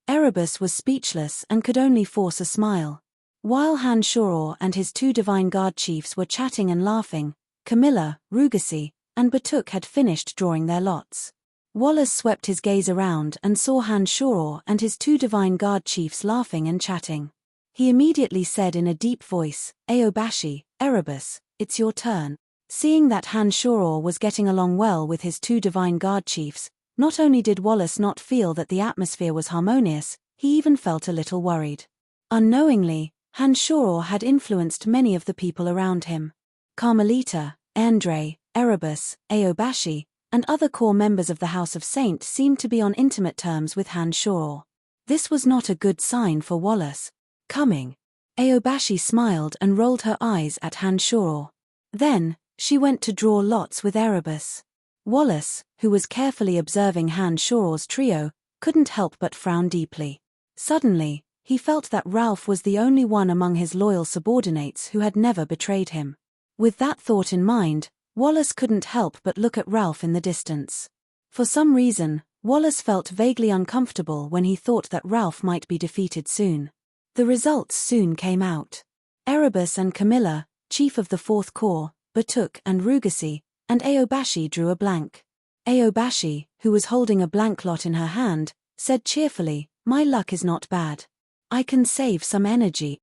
Erebus was speechless and could only force a smile. While Hanshoro and his 2 Divine Guard chiefs were chatting and laughing, Camilla, Rugasi, and Batuk had finished drawing their lots. Wallace swept his gaze around and saw Hanshoro and his 2 Divine Guard chiefs laughing and chatting. He immediately said in a deep voice, Aobashi, Erebus, it's your turn. Seeing that Hanshoro was getting along well with his 2 Divine Guard chiefs, not only did Wallace not feel that the atmosphere was harmonious, he even felt a little worried. Unknowingly, Hanshoro had influenced many of the people around him. Carmelita, Andre, Erebus, Aobashi, and other core members of the House of Saint seemed to be on intimate terms with Hanshoro. This was not a good sign for Wallace. Coming. Aobashi smiled and rolled her eyes at Hanshoro. Then, she went to draw lots with Erebus. Wallace, who was carefully observing Hanshoro's trio, couldn't help but frown deeply. Suddenly, he felt that Ralph was the only one among his loyal subordinates who had never betrayed him. With that thought in mind, Wallace couldn't help but look at Ralph in the distance. For some reason, Wallace felt vaguely uncomfortable when he thought that Ralph might be defeated soon. The results soon came out. Erebus and Camilla, chief of the 4th Corps, Batuk and Rugasi, and Aobashi drew a blank. Aobashi, who was holding a blank lot in her hand, said cheerfully, My luck is not bad. I can save some energy.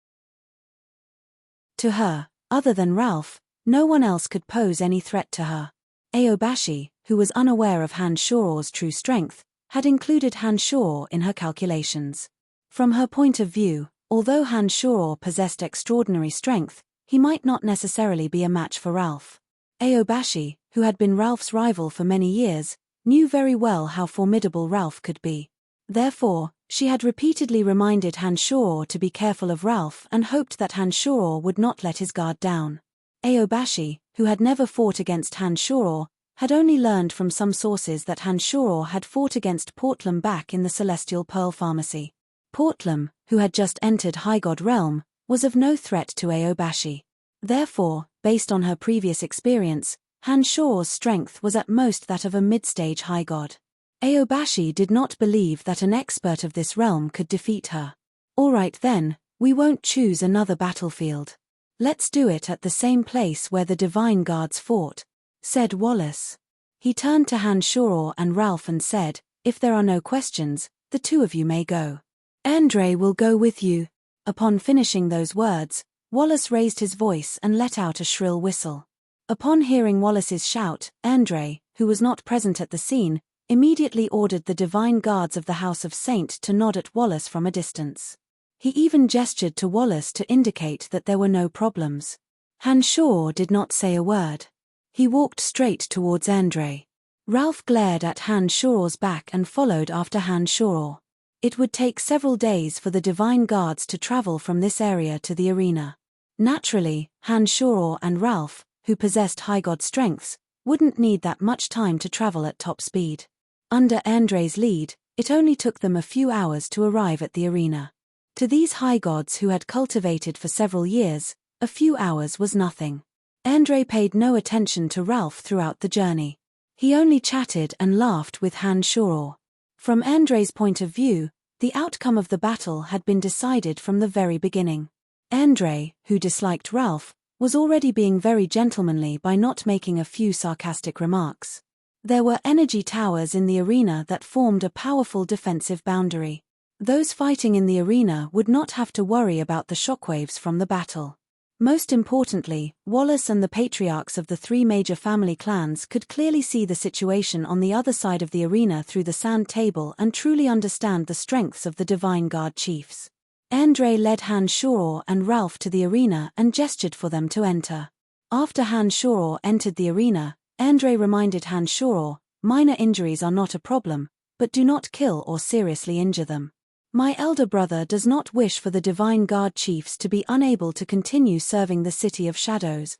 To her, other than Ralph, no one else could pose any threat to her. Aobashi, who was unaware of Hanshoro's true strength, had included Hanshoro in her calculations. From her point of view, although Hanshoro possessed extraordinary strength, he might not necessarily be a match for Ralph. Aobashi, who had been Ralph's rival for many years, knew very well how formidable Ralph could be. Therefore, she had repeatedly reminded Hanshoro to be careful of Ralph and hoped that Hanshoro would not let his guard down. Aobashi, who had never fought against Hanshoro, had only learned from some sources that Hanshoro had fought against Portlam back in the Celestial Pearl Pharmacy. Portlam, who had just entered High God Realm, was of no threat to Aobashi. Therefore, based on her previous experience, Hanshoro's strength was at most that of a mid-stage High God. Aobashi did not believe that an expert of this realm could defeat her. All right then, we won't choose another battlefield. Let's do it at the same place where the Divine Guards fought, said Wallace. He turned to Hanshoro and Ralph and said, If there are no questions, the 2 of you may go. Andre will go with you. Upon finishing those words, Wallace raised his voice and let out a shrill whistle. Upon hearing Wallace's shout, Andre, who was not present at the scene, immediately ordered the divine guards of the House of Saint to nod at Wallace from a distance. He even gestured to Wallace to indicate that there were no problems. Hanshaw did not say a word. He walked straight towards Andre. Ralph glared at Hanshaw's back and followed after Hanshaw. It would take several days for the divine guards to travel from this area to the arena. Naturally, Hanshaw and Ralph, who possessed high god strengths, wouldn't need that much time to travel at top speed. Under Andre's lead, it only took them a few hours to arrive at the arena. To these high gods who had cultivated for several years, a few hours was nothing. Andre paid no attention to Ralph throughout the journey. He only chatted and laughed with Hanshaw. From Andre's point of view, the outcome of the battle had been decided from the very beginning. Andre, who disliked Ralph, was already being very gentlemanly by not making a few sarcastic remarks. There were energy towers in the arena that formed a powerful defensive boundary. Those fighting in the arena would not have to worry about the shockwaves from the battle. Most importantly, Wallace and the patriarchs of the three major family clans could clearly see the situation on the other side of the arena through the sand table and truly understand the strengths of the Divine Guard chiefs. Andre led Hanshaw and Ralph to the arena and gestured for them to enter. After Hanshaw entered the arena, Andre reminded Hanshaw, "Minor injuries are not a problem, but do not kill or seriously injure them. My elder brother does not wish for the Divine Guard chiefs to be unable to continue serving the City of Shadows."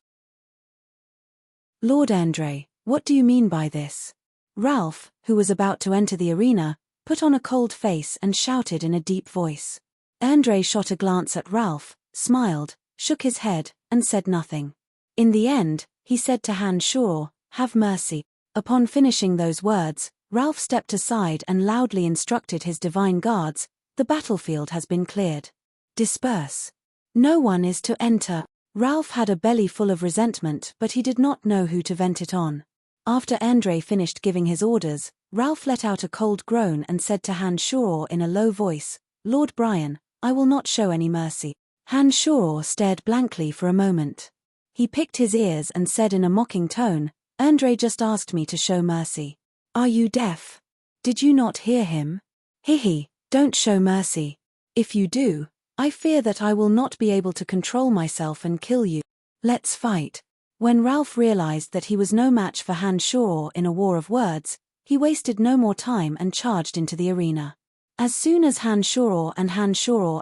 "Lord Andre, what do you mean by this?" Ralph, who was about to enter the arena, put on a cold face and shouted in a deep voice. Andre shot a glance at Ralph, smiled, shook his head, and said nothing. In the end, he said to Hanshaw, "Have mercy." Upon finishing those words, Ralph stepped aside and loudly instructed his divine guards, "The battlefield has been cleared. Disperse. No one is to enter." Ralph had a belly full of resentment, but he did not know who to vent it on. After Andre finished giving his orders, Ralph let out a cold groan and said to Hanshaw in a low voice, "Lord Brian, I will not show any mercy." Hanshaw stared blankly for a moment. He picked his ears and said in a mocking tone, "Andre just asked me to show mercy. Are you deaf? Did you not hear him? Hihi, don't show mercy. If you do, I fear that I will not be able to control myself and kill you. Let's fight." When Ralph realized that he was no match for Hanshaw in a war of words, he wasted no more time and charged into the arena. As soon as Hanshaw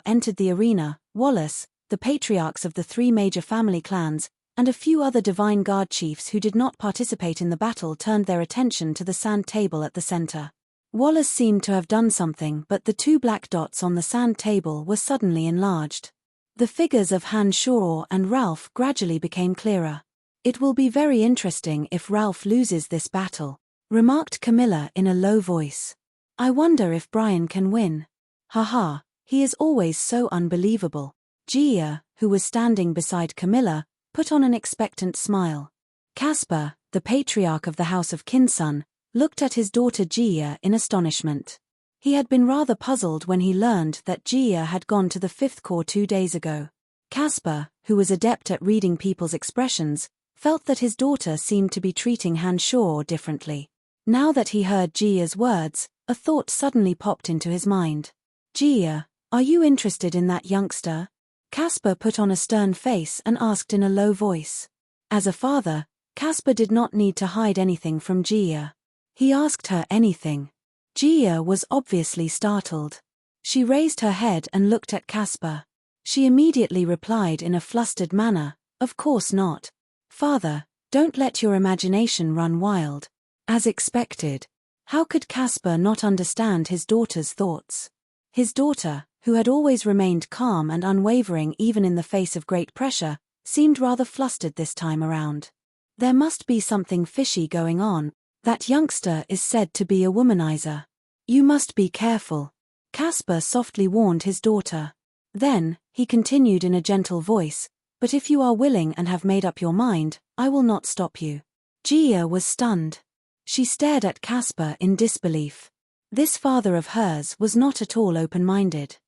entered the arena, Wallace, the patriarchs of the three major family clans, and a few other Divine Guard chiefs who did not participate in the battle turned their attention to the sand table at the center. Wallace seemed to have done something, but the two black dots on the sand table were suddenly enlarged. The figures of Hanshaw and Ralph gradually became clearer. "It will be very interesting if Ralph loses this battle," remarked Camilla in a low voice. "I wonder if Brian can win. Haha, he is always so unbelievable." Gia, who was standing beside Camilla, put on an expectant smile. Caspar, the patriarch of the House of Kinsun, looked at his daughter Gia in astonishment. He had been rather puzzled when he learned that Gia had gone to the Fifth Corps 2 days ago. Caspar, who was adept at reading people's expressions, felt that his daughter seemed to be treating Hanshaw differently. Now that he heard Gia's words, a thought suddenly popped into his mind. "Gia, are you interested in that youngster?" Caspar put on a stern face and asked in a low voice. As a father, Caspar did not need to hide anything from Gia. He asked her anything. Gia was obviously startled. She raised her head and looked at Caspar. She immediately replied in a flustered manner, "Of course not. Father, don't let your imagination run wild." As expected. How could Caspar not understand his daughter's thoughts? His daughter, who had always remained calm and unwavering even in the face of great pressure, seemed rather flustered this time around. There must be something fishy going on. That youngster is said to be a womanizer. You must be careful. Caspar softly warned his daughter. Then, he continued in a gentle voice, "But if you are willing and have made up your mind, I will not stop you." Gia was stunned. She stared at Caspar in disbelief. This father of hers was not at all open-minded.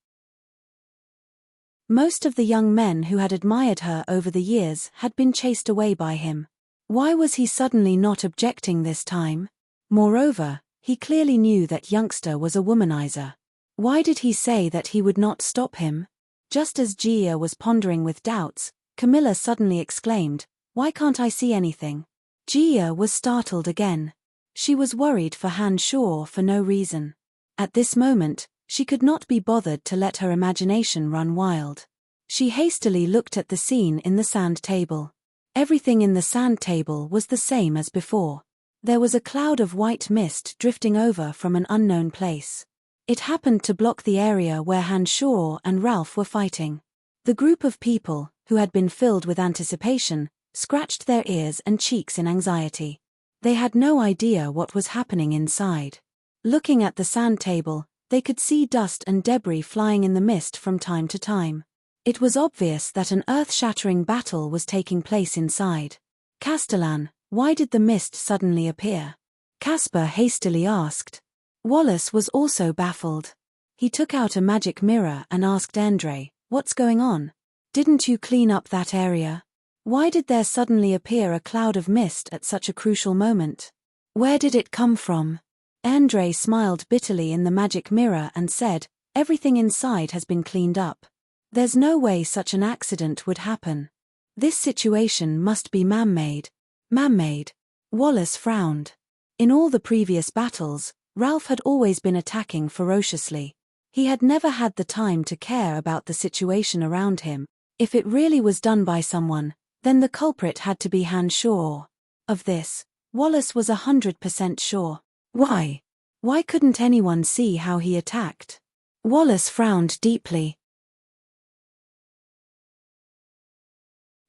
Most of the young men who had admired her over the years had been chased away by him. Why was he suddenly not objecting this time? Moreover, he clearly knew that youngster was a womanizer. Why did he say that he would not stop him? Just as Gia was pondering with doubts, Camilla suddenly exclaimed, "Why can't I see anything?" Gia was startled again. She was worried for Han Shaw for no reason. At this moment, she could not be bothered to let her imagination run wild. She hastily looked at the scene in the sand table. Everything in the sand table was the same as before. There was a cloud of white mist drifting over from an unknown place. It happened to block the area where Han Shaw and Ralph were fighting. The group of people, who had been filled with anticipation, scratched their ears and cheeks in anxiety. They had no idea what was happening inside. Looking at the sand table, they could see dust and debris flying in the mist from time to time. It was obvious that an earth-shattering battle was taking place inside. "Castellan, why did the mist suddenly appear?" Caspar hastily asked. Wallace was also baffled. He took out a magic mirror and asked Andre, "What's going on? Didn't you clean up that area? Why did there suddenly appear a cloud of mist at such a crucial moment? Where did it come from?" Andre smiled bitterly in the magic mirror and said, "Everything inside has been cleaned up. There's no way such an accident would happen. This situation must be man-made." Man-made? Wallace frowned. In all the previous battles, Ralph had always been attacking ferociously. He had never had the time to care about the situation around him. If it really was done by someone, then the culprit had to be Han Shaw. Of this, Wallace was 100% sure. Why? Why couldn't anyone see how he attacked? Wallace frowned deeply.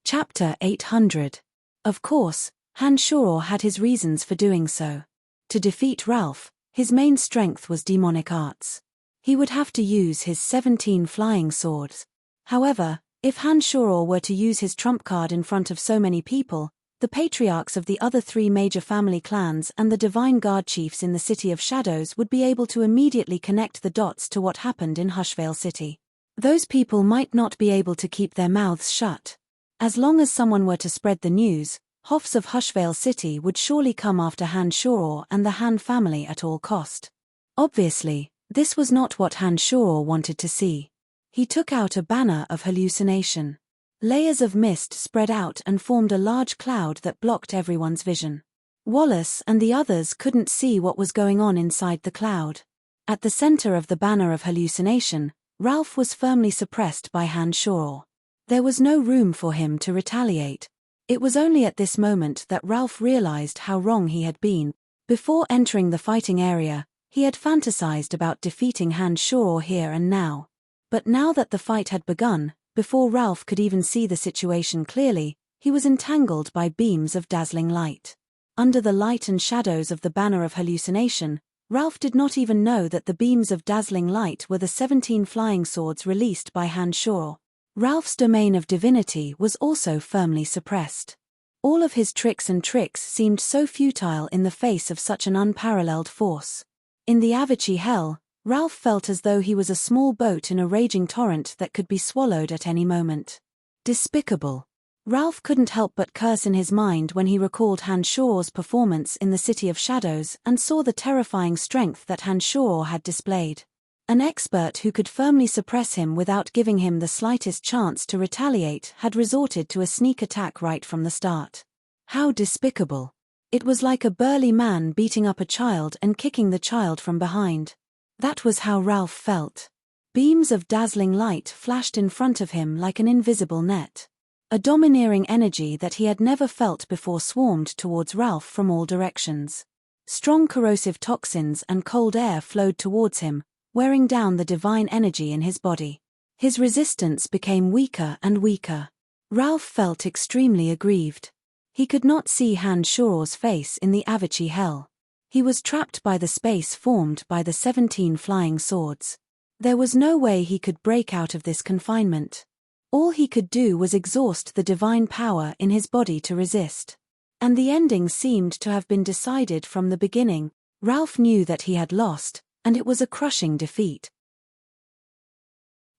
Chapter 800. Of course, Han Shaw had his reasons for doing so. To defeat Ralph, his main strength was demonic arts. He would have to use his 17 flying swords. However, if Han Shaw were to use his trump card in front of so many people, the patriarchs of the other 3 major family clans and the Divine Guard chiefs in the City of Shadows would be able to immediately connect the dots to what happened in Hushvale City. Those people might not be able to keep their mouths shut. As long as someone were to spread the news, Hoffs of Hushvale City would surely come after Han Shaw and the Han family at all cost. Obviously, this was not what Han Shaw wanted to see. He took out a banner of hallucination. Layers of mist spread out and formed a large cloud that blocked everyone's vision. Wallace and the others couldn't see what was going on inside the cloud. At the center of the banner of hallucination, Ralph was firmly suppressed by Han Shaw. There was no room for him to retaliate. It was only at this moment that Ralph realized how wrong he had been. Before entering the fighting area, he had fantasized about defeating Han Shaw here and now. But now that the fight had begun, before Ralph could even see the situation clearly, he was entangled by beams of dazzling light. Under the light and shadows of the banner of hallucination, Ralph did not even know that the beams of dazzling light were the 17 flying swords released by Han Shaw. Ralph's domain of divinity was also firmly suppressed. All of his tricks seemed so futile in the face of such an unparalleled force. In the Avicii hell, Ralph felt as though he was a small boat in a raging torrent that could be swallowed at any moment. Despicable. Ralph couldn't help but curse in his mind when he recalled Han Shaw's performance in the City of Shadows and saw the terrifying strength that Han Shaw had displayed. An expert who could firmly suppress him without giving him the slightest chance to retaliate had resorted to a sneak attack right from the start. How despicable. It was like a burly man beating up a child and kicking the child from behind. That was how Ralph felt. Beams of dazzling light flashed in front of him like an invisible net. A domineering energy that he had never felt before swarmed towards Ralph from all directions. Strong corrosive toxins and cold air flowed towards him, wearing down the divine energy in his body. His resistance became weaker and weaker. Ralph felt extremely aggrieved. He could not see Han Shaw's face in the Avicii hell. He was trapped by the space formed by the 17 flying swords. There was no way he could break out of this confinement. All he could do was exhaust the divine power in his body to resist. And the ending seemed to have been decided from the beginning. Ralph knew that he had lost, and it was a crushing defeat.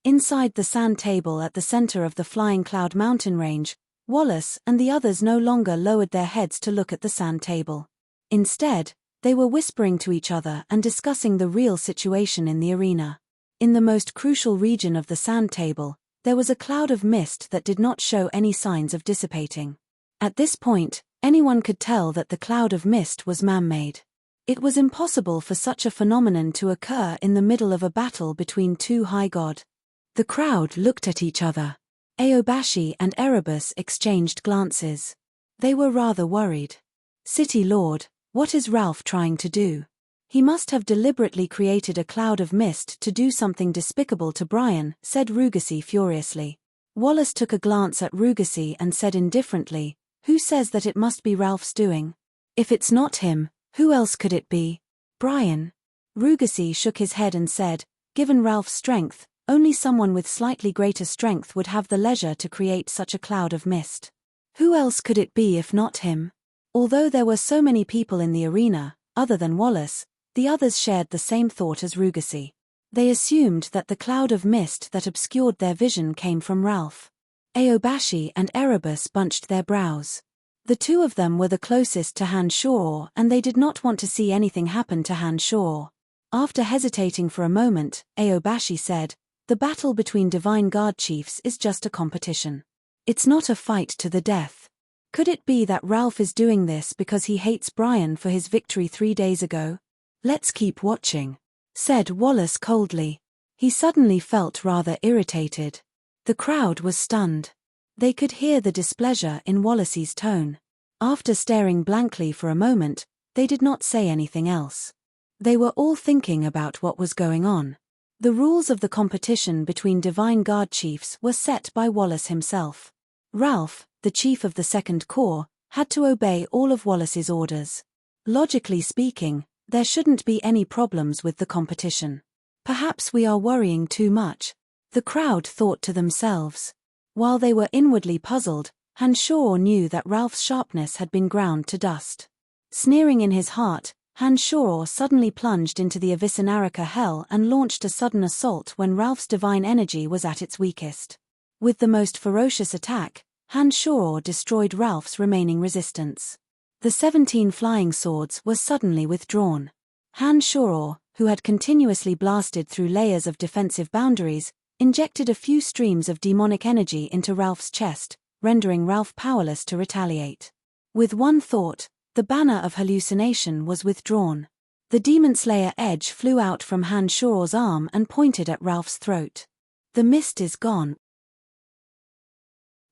Inside the sand table at the center of the Flying Cloud mountain range, Wallace and the others no longer lowered their heads to look at the sand table. Instead, they were whispering to each other and discussing the real situation in the arena. In the most crucial region of the sand table, there was a cloud of mist that did not show any signs of dissipating. At this point, anyone could tell that the cloud of mist was man-made. It was impossible for such a phenomenon to occur in the middle of a battle between two high gods. The crowd looked at each other. Aobashi and Erebus exchanged glances. They were rather worried. City Lord, what is Ralph trying to do? He must have deliberately created a cloud of mist to do something despicable to Brian, said Rugasi furiously. Wallace took a glance at Rugasi and said indifferently, who says that it must be Ralph's doing? If it's not him, who else could it be? Brian. Rugasi shook his head and said, given Ralph's strength, only someone with slightly greater strength would have the leisure to create such a cloud of mist. Who else could it be if not him? Although there were so many people in the arena, other than Wallace, the others shared the same thought as Rugasi. They assumed that the cloud of mist that obscured their vision came from Ralph. Aobashi and Erebus bunched their brows. The two of them were the closest to Han Shor, and they did not want to see anything happen to Han Shor. After hesitating for a moment, Aobashi said, the battle between Divine Guard chiefs is just a competition. It's not a fight to the death. Could it be that Ralph is doing this because he hates Brian for his victory 3 days ago? Let's keep watching, said Wallace coldly. He suddenly felt rather irritated. The crowd was stunned. They could hear the displeasure in Wallace's tone. After staring blankly for a moment, they did not say anything else. They were all thinking about what was going on. The rules of the competition between Divine Guard chiefs were set by Wallace himself. Ralph, the chief of the Second Corps, had to obey all of Wallace's orders. Logically speaking, there shouldn't be any problems with the competition. Perhaps we are worrying too much, the crowd thought to themselves. While they were inwardly puzzled, Han Shor knew that Ralph's sharpness had been ground to dust. Sneering in his heart, Han Shor suddenly plunged into the Avicenarica hell and launched a sudden assault when Ralph's divine energy was at its weakest. With the most ferocious attack, Han Shor destroyed Ralph's remaining resistance. The 17 flying swords were suddenly withdrawn. Han Shor, who had continuously blasted through layers of defensive boundaries, injected a few streams of demonic energy into Ralph's chest, rendering Ralph powerless to retaliate. With one thought, the banner of hallucination was withdrawn. The Demon Slayer edge flew out from Han Shor's arm and pointed at Ralph's throat. The mist is gone,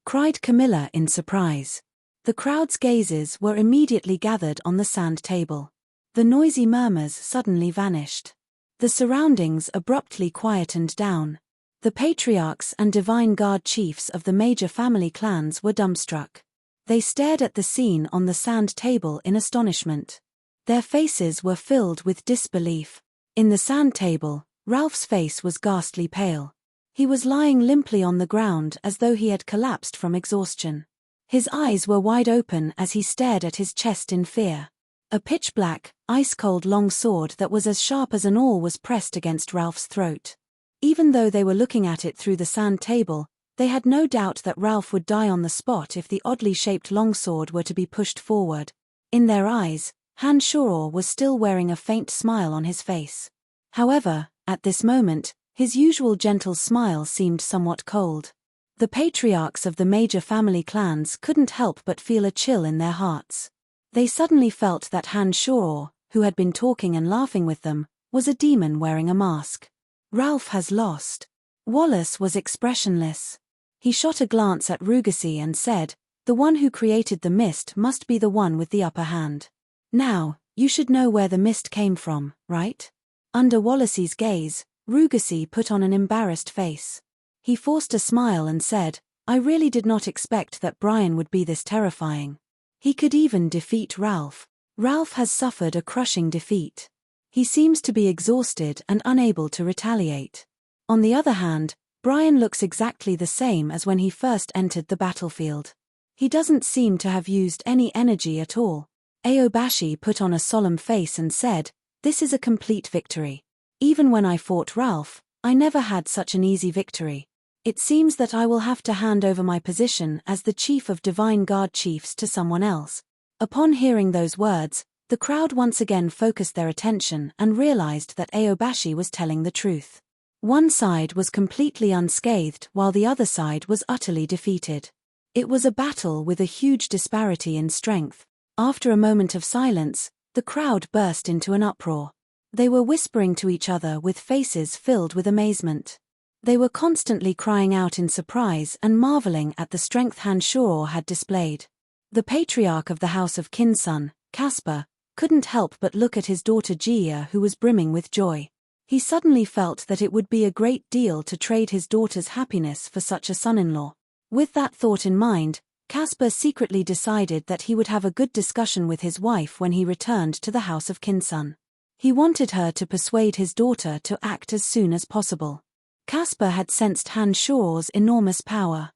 cried Camilla in surprise. The crowd's gazes were immediately gathered on the sand table. The noisy murmurs suddenly vanished. The surroundings abruptly quietened down. The patriarchs and Divine Guard chiefs of the major family clans were dumbstruck. They stared at the scene on the sand table in astonishment. Their faces were filled with disbelief. In the sand table, Ralph's face was ghastly pale. He was lying limply on the ground as though he had collapsed from exhaustion. His eyes were wide open as he stared at his chest in fear. A pitch-black, ice-cold long sword that was as sharp as an awl was pressed against Ralph's throat. Even though they were looking at it through the sand table, they had no doubt that Ralph would die on the spot if the oddly shaped longsword were to be pushed forward. In their eyes, Han Shor was still wearing a faint smile on his face. However, at this moment, his usual gentle smile seemed somewhat cold. The patriarchs of the major family clans couldn't help but feel a chill in their hearts. They suddenly felt that Han Shor, who had been talking and laughing with them, was a demon wearing a mask. Ralph has lost. Wallace was expressionless. He shot a glance at Rugasi and said, the one who created the mist must be the one with the upper hand. Now, you should know where the mist came from, right? Under Wallace's gaze, Rugasi put on an embarrassed face. He forced a smile and said, I really did not expect that Brian would be this terrifying. He could even defeat Ralph. Ralph has suffered a crushing defeat. He seems to be exhausted and unable to retaliate. On the other hand, Brian looks exactly the same as when he first entered the battlefield. He doesn't seem to have used any energy at all. Aobashi put on a solemn face and said, this is a complete victory. Even when I fought Ralph, I never had such an easy victory. It seems that I will have to hand over my position as the chief of Divine Guard chiefs to someone else." Upon hearing those words, the crowd once again focused their attention and realized that Aobashi was telling the truth. One side was completely unscathed while the other side was utterly defeated. It was a battle with a huge disparity in strength. After a moment of silence, the crowd burst into an uproar. They were whispering to each other with faces filled with amazement. They were constantly crying out in surprise and marveling at the strength Hanshuro had displayed. The patriarch of the house of Kinsun, Caspar, couldn't help but look at his daughter Gia, who was brimming with joy. He suddenly felt that it would be a great deal to trade his daughter's happiness for such a son-in-law. With that thought in mind, Caspar secretly decided that he would have a good discussion with his wife when he returned to the house of Kinsun. He wanted her to persuade his daughter to act as soon as possible. Caspar had sensed Hanshuro's enormous power.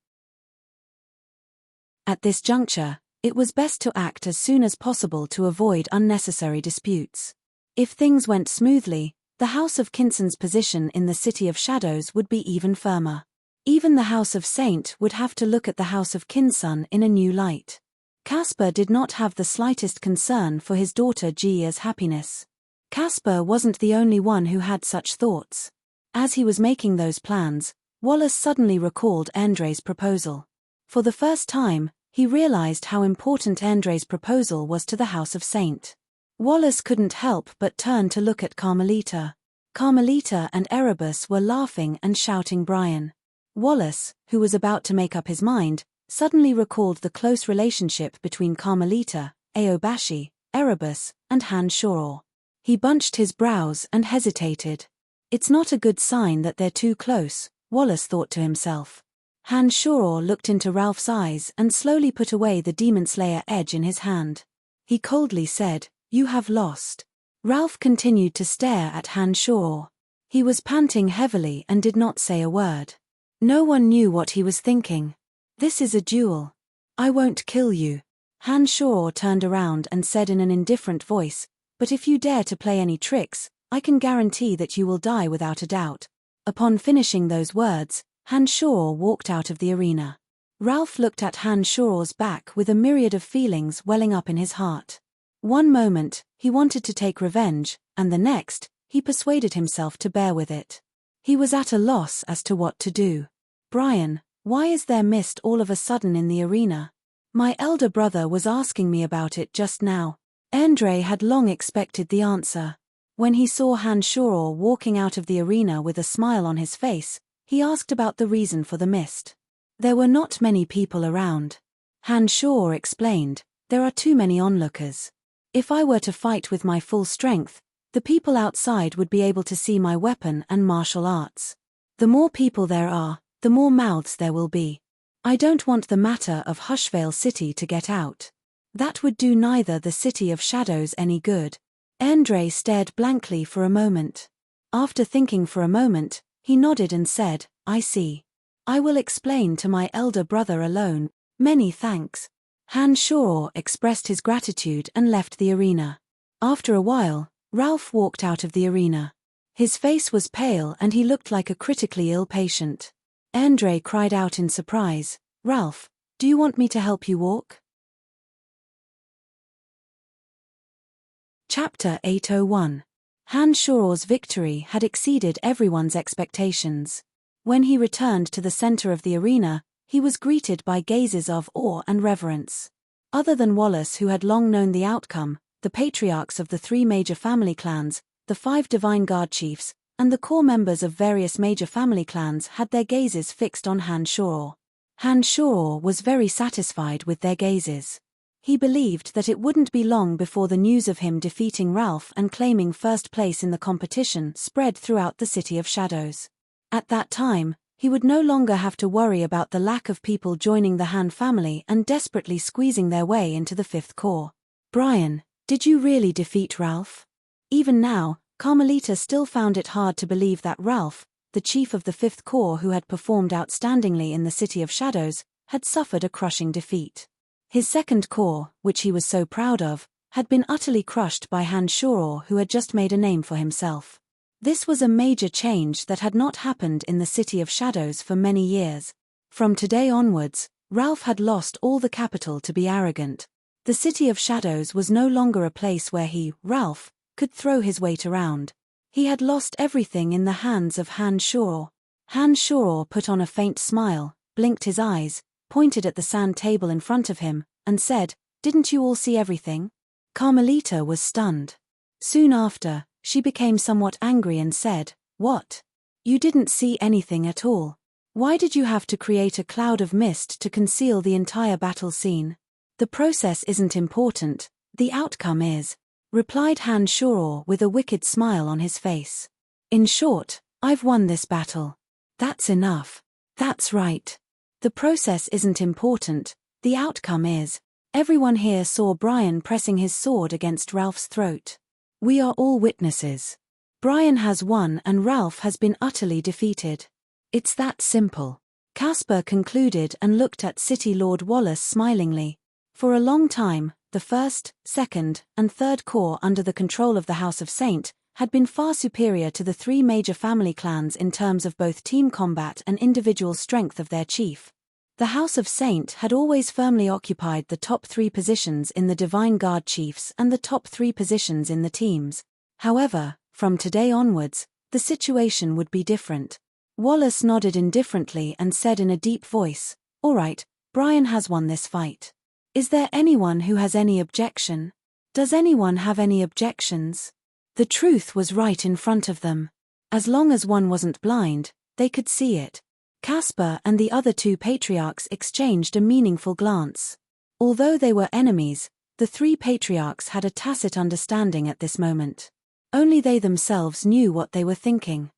At this juncture, it was best to act as soon as possible to avoid unnecessary disputes. If things went smoothly, the House of Kinsun's position in the City of Shadows would be even firmer. Even the House of Saint would have to look at the House of Kinsun in a new light. Caspar did not have the slightest concern for his daughter Gia's happiness. Caspar wasn't the only one who had such thoughts. As he was making those plans, Wallace suddenly recalled Andre's proposal. For the first time, he realized how important Andre's proposal was to the House of Saint. Wallace couldn't help but turn to look at Carmelita. Carmelita and Erebus were laughing and shouting Brian. Wallace, who was about to make up his mind, suddenly recalled the close relationship between Carmelita, Aobashi, Erebus, and Hanshuro. He bunched his brows and hesitated. It's not a good sign that they're too close, Wallace thought to himself. Hanshuro looked into Ralph's eyes and slowly put away the Demon Slayer edge in his hand. He coldly said, "You have lost." Ralph continued to stare at Hanshuro. He was panting heavily and did not say a word. No one knew what he was thinking. "This is a duel. I won't kill you." Hanshuro turned around and said in an indifferent voice, "But if you dare to play any tricks, I can guarantee that you will die without a doubt." Upon finishing those words, Hanshuro walked out of the arena. Ralph looked at Hanshuro's back with a myriad of feelings welling up in his heart. One moment, he wanted to take revenge, and the next, he persuaded himself to bear with it. He was at a loss as to what to do. "Brian, why is there mist all of a sudden in the arena? My elder brother was asking me about it just now." Andre had long expected the answer. When he saw Hanshuro walking out of the arena with a smile on his face, he asked about the reason for the mist. There were not many people around. Hanshuro explained, "There are too many onlookers. If I were to fight with my full strength, the people outside would be able to see my weapon and martial arts. The more people there are, the more mouths there will be. I don't want the matter of Hushvale City to get out. That would do neither the City of Shadows any good." Andre stared blankly for a moment. After thinking for a moment, he nodded and said, "I see. I will explain to my elder brother alone. Many thanks." Hanshuro expressed his gratitude and left the arena. After a while, Ralph walked out of the arena. His face was pale and he looked like a critically ill patient. Andre cried out in surprise, "Ralph, do you want me to help you walk?" Chapter 801. Hanshuro's victory had exceeded everyone's expectations. When he returned to the center of the arena, he was greeted by gazes of awe and reverence. Other than Wallace, who had long known the outcome, the patriarchs of the 3 major family clans, the 5 Divine Guard chiefs, and the core members of various major family clans had their gazes fixed on Hanshuro. Hanshuro was very satisfied with their gazes. He believed that it wouldn't be long before the news of him defeating Ralph and claiming first place in the competition spread throughout the City of Shadows. At that time, he would no longer have to worry about the lack of people joining the Han family and desperately squeezing their way into the 5th Corps. "Brian, did you really defeat Ralph?" Even now, Carmelita still found it hard to believe that Ralph, the chief of the 5th Corps who had performed outstandingly in the City of Shadows, had suffered a crushing defeat. His 2nd Corps, which he was so proud of, had been utterly crushed by Hanshuro, who had just made a name for himself. This was a major change that had not happened in the City of Shadows for many years. From today onwards, Ralph had lost all the capital to be arrogant. The City of Shadows was no longer a place where he, Ralph, could throw his weight around. He had lost everything in the hands of Han Shoror. Han Shoror put on a faint smile, blinked his eyes, pointed at the sand table in front of him, and said, "Didn't you all see everything?" Carmelita was stunned. Soon after, she became somewhat angry and said, "What? You didn't see anything at all? Why did you have to create a cloud of mist to conceal the entire battle scene?" "The process isn't important, the outcome is," replied Han Shoror with a wicked smile on his face. "In short, I've won this battle. That's enough." "That's right. The process isn't important, the outcome is." Everyone here saw Brian pressing his sword against Ralph's throat. "We are all witnesses. Brian has won and Ralph has been utterly defeated. It's that simple." Caspar concluded and looked at City Lord Wallace smilingly. For a long time, the First, Second, and Third Corps under the control of the House of Saint had been far superior to the three major family clans in terms of both team combat and individual strength of their chief. The House of Saint had always firmly occupied the top 3 positions in the Divine Guard chiefs and the top 3 positions in the teams. However, from today onwards, the situation would be different. Wallace nodded indifferently and said in a deep voice, "All right, Brian has won this fight. Is there anyone who has any objection? Does anyone have any objections?" The truth was right in front of them. As long as one wasn't blind, they could see it. Caspar and the other 2 patriarchs exchanged a meaningful glance. Although they were enemies, the 3 patriarchs had a tacit understanding at this moment. Only they themselves knew what they were thinking.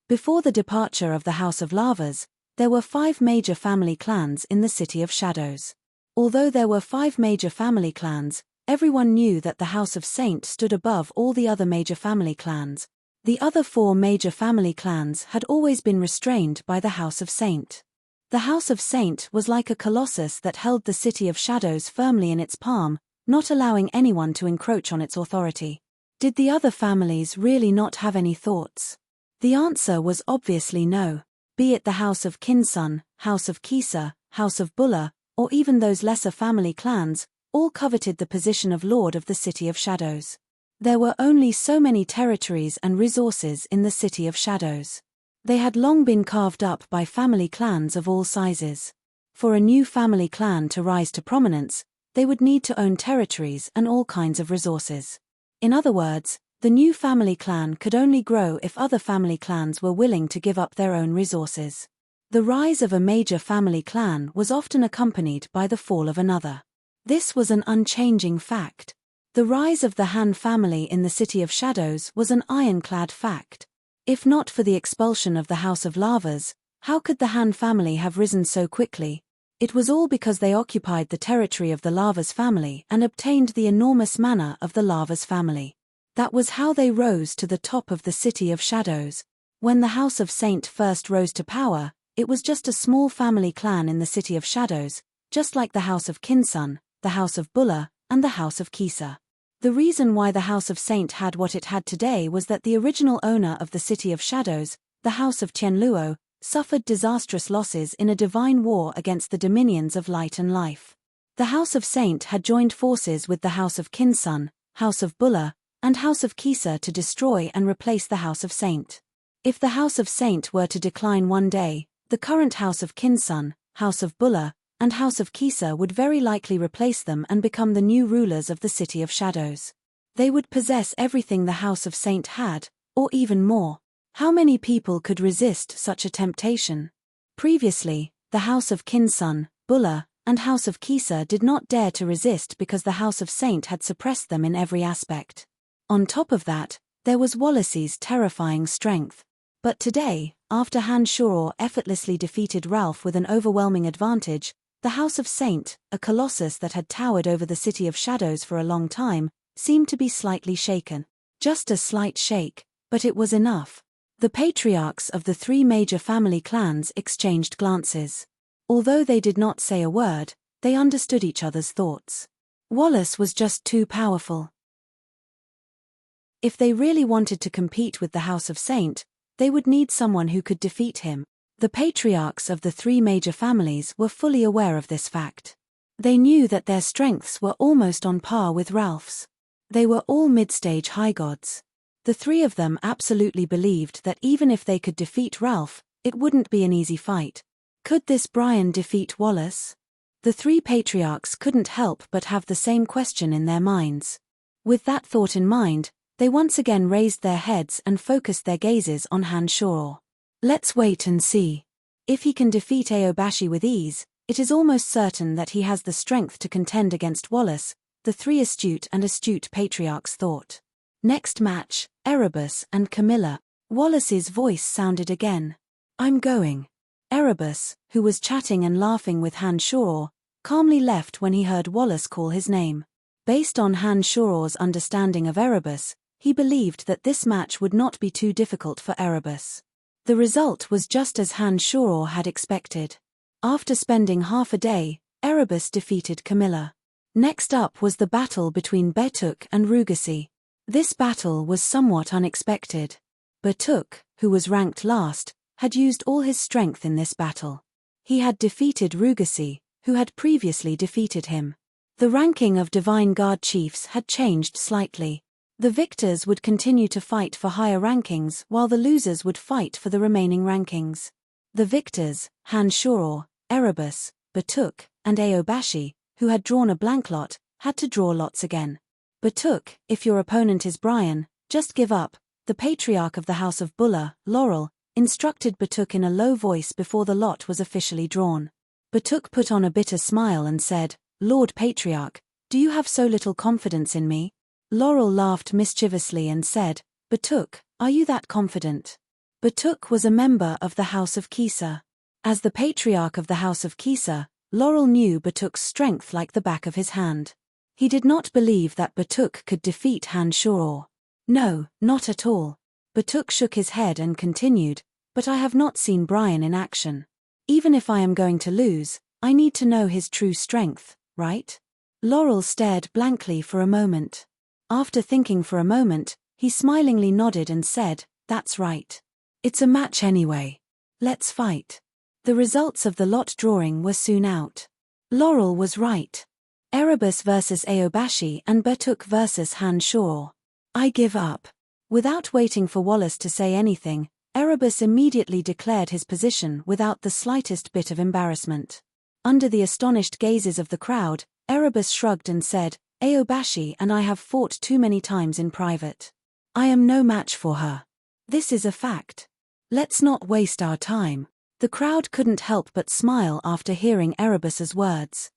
Before the departure of the House of Lavas, there were 5 major family clans in the City of Shadows. Although there were 5 major family clans, everyone knew that the House of Saint stood above all the other major family clans. The other 4 major family clans had always been restrained by the House of Saint. The House of Saint was like a colossus that held the City of Shadows firmly in its palm, not allowing anyone to encroach on its authority. Did the other families really not have any thoughts? The answer was obviously no. Be it the House of Kinsun, House of Kisa, House of Bulla, or even those lesser family clans, all coveted the position of Lord of the City of Shadows. There were only so many territories and resources in the City of Shadows. They had long been carved up by family clans of all sizes. For a new family clan to rise to prominence, they would need to own territories and all kinds of resources. In other words, the new family clan could only grow if other family clans were willing to give up their own resources. The rise of a major family clan was often accompanied by the fall of another. This was an unchanging fact. The rise of the Han family in the City of Shadows was an ironclad fact. If not for the expulsion of the House of Lavas, how could the Han family have risen so quickly? It was all because they occupied the territory of the Lavas family and obtained the enormous manor of the Lavas family. That was how they rose to the top of the City of Shadows. When the House of Saint first rose to power, it was just a small family clan in the City of Shadows, just like the House of Kinsun, the House of Bulla, and the House of Kisa. The reason why the House of Saint had what it had today was that the original owner of the City of Shadows, the House of Tianluo, suffered disastrous losses in a divine war against the dominions of light and life. The House of Saint had joined forces with the House of Kinsun, House of Bulla, and House of Kisa to destroy and replace the House of Saint. If the House of Saint were to decline one day, the current House of Kinsun, House of Bulla, and House of Kisa would very likely replace them and become the new rulers of the City of Shadows. They would possess everything the House of Saint had, or even more. How many people could resist such a temptation? Previously, the House of Kinsun, Bulla, and House of Kisa did not dare to resist because the House of Saint had suppressed them in every aspect. On top of that, there was Wallace's terrifying strength. But today, after Han Shoror effortlessly defeated Ralph with an overwhelming advantage, the House of Saint, a colossus that had towered over the City of Shadows for a long time, seemed to be slightly shaken. Just a slight shake, but it was enough. The patriarchs of the 3 major family clans exchanged glances. Although they did not say a word, they understood each other's thoughts. Wallace was just too powerful. If they really wanted to compete with the House of Saint, they would need someone who could defeat him. The patriarchs of the three major families were fully aware of this fact. They knew that their strengths were almost on par with Ralph's. They were all mid-stage high gods. The three of them absolutely believed that even if they could defeat Ralph, it wouldn't be an easy fight. Could this Brian defeat Wallace? The three patriarchs couldn't help but have the same question in their minds. With that thought in mind, they once again raised their heads and focused their gazes on Han Shoror. Let's wait and see. If he can defeat Aobashi with ease, it is almost certain that he has the strength to contend against Wallace, the three astute patriarchs thought. Next match, Erebus and Camilla. Wallace's voice sounded again. I'm going. Erebus, who was chatting and laughing with Han Shoror, calmly left when he heard Wallace call his name. Based on Han Shoror's understanding of Erebus, he believed that this match would not be too difficult for Erebus. The result was just as Han Shoror had expected. After spending half a day, Erebus defeated Camilla. Next up was the battle between Batuk and Rugasi. This battle was somewhat unexpected. Batuk, who was ranked last, had used all his strength in this battle. He had defeated Rugasi, who had previously defeated him. The ranking of Divine Guard chiefs had changed slightly. The victors would continue to fight for higher rankings while the losers would fight for the remaining rankings. The victors, Han Shoror, Erebus, Batuk, and Aobashi, who had drawn a blank lot, had to draw lots again. Batuk, if your opponent is Brian, just give up, the patriarch of the House of Bulla, Laurel, instructed Batuk in a low voice before the lot was officially drawn. Batuk put on a bitter smile and said, Lord Patriarch, do you have so little confidence in me? Laurel laughed mischievously and said, Batuk, are you that confident? Batuk was a member of the House of Kisa. As the patriarch of the House of Kisa, Laurel knew Batuk's strength like the back of his hand. He did not believe that Batuk could defeat Han Shoror. No, not at all. Batuk shook his head and continued, but I have not seen Brian in action. Even if I am going to lose, I need to know his true strength, right? Laurel stared blankly for a moment. After thinking for a moment, he smilingly nodded and said, That's right. It's a match anyway. Let's fight. The results of the lot drawing were soon out. Laurel was right. Erebus versus Aobashi and Batuk versus Han Shoror. I give up. Without waiting for Wallace to say anything, Erebus immediately declared his position without the slightest bit of embarrassment. Under the astonished gazes of the crowd, Erebus shrugged and said, Aobashi and I have fought too many times in private. I am no match for her. This is a fact. Let's not waste our time. The crowd couldn't help but smile after hearing Erebus's words.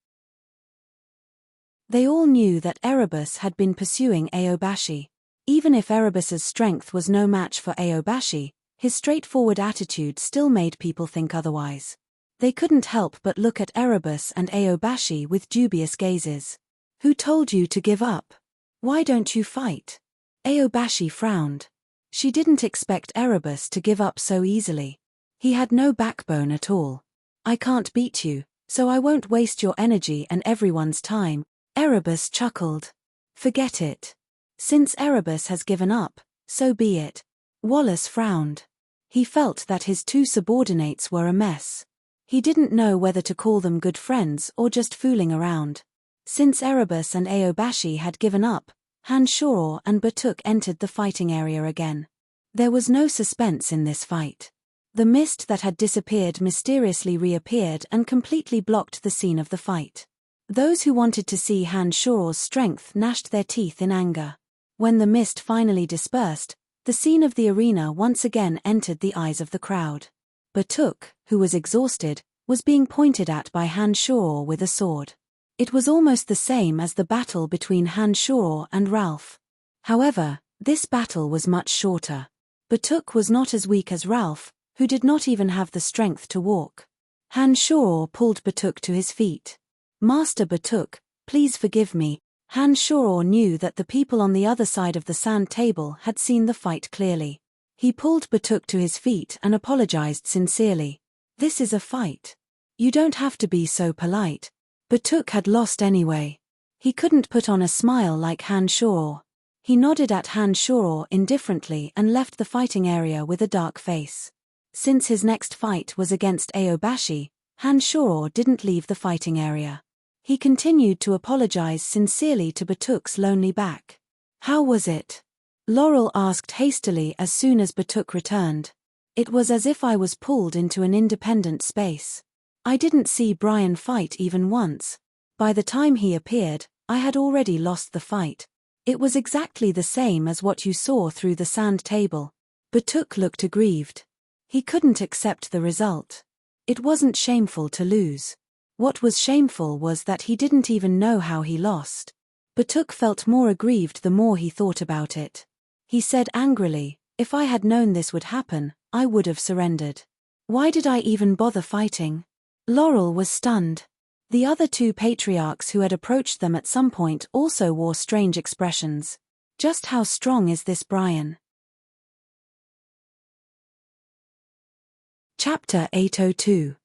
They all knew that Erebus had been pursuing Aobashi. Even if Erebus's strength was no match for Aobashi, his straightforward attitude still made people think otherwise. They couldn't help but look at Erebus and Aobashi with dubious gazes. Who told you to give up? Why don't you fight? Aobashi frowned. She didn't expect Erebus to give up so easily. He had no backbone at all. I can't beat you, so I won't waste your energy and everyone's time. Erebus chuckled. Forget it. Since Erebus has given up, so be it. Wallace frowned. He felt that his two subordinates were a mess. He didn't know whether to call them good friends or just fooling around. Since Erebus and Aobashi had given up, Han Shoror and Batuk entered the fighting area again. There was no suspense in this fight. The mist that had disappeared mysteriously reappeared and completely blocked the scene of the fight. Those who wanted to see Han Shoror's strength gnashed their teeth in anger. When the mist finally dispersed, the scene of the arena once again entered the eyes of the crowd. Batuk, who was exhausted, was being pointed at by Han Shoror with a sword. It was almost the same as the battle between Han Shoror and Ralph. However, this battle was much shorter. Batuk was not as weak as Ralph, who did not even have the strength to walk. Han Shoror pulled Batuk to his feet. Master Batuk, please forgive me. Han Shoror knew that the people on the other side of the sand table had seen the fight clearly. He pulled Batuk to his feet and apologized sincerely. This is a fight. You don't have to be so polite. Batuk had lost anyway. He couldn't put on a smile like Han Shoror. He nodded at Han Shuro indifferently and left the fighting area with a dark face. Since his next fight was against Aobashi, Han Shuro didn't leave the fighting area. He continued to apologize sincerely to Batuk's lonely back. "How was it?" Laurel asked hastily as soon as Batuk returned. "It was as if I was pulled into an independent space. I didn't see Brian fight even once. By the time he appeared, I had already lost the fight. It was exactly the same as what you saw through the sand table." Batuk looked aggrieved. He couldn't accept the result. It wasn't shameful to lose. What was shameful was that he didn't even know how he lost. Batuk felt more aggrieved the more he thought about it. He said angrily, "If I had known this would happen, I would have surrendered. Why did I even bother fighting?" Laurel was stunned. The other two patriarchs who had approached them at some point also wore strange expressions. Just how strong is this Brian? Chapter 802.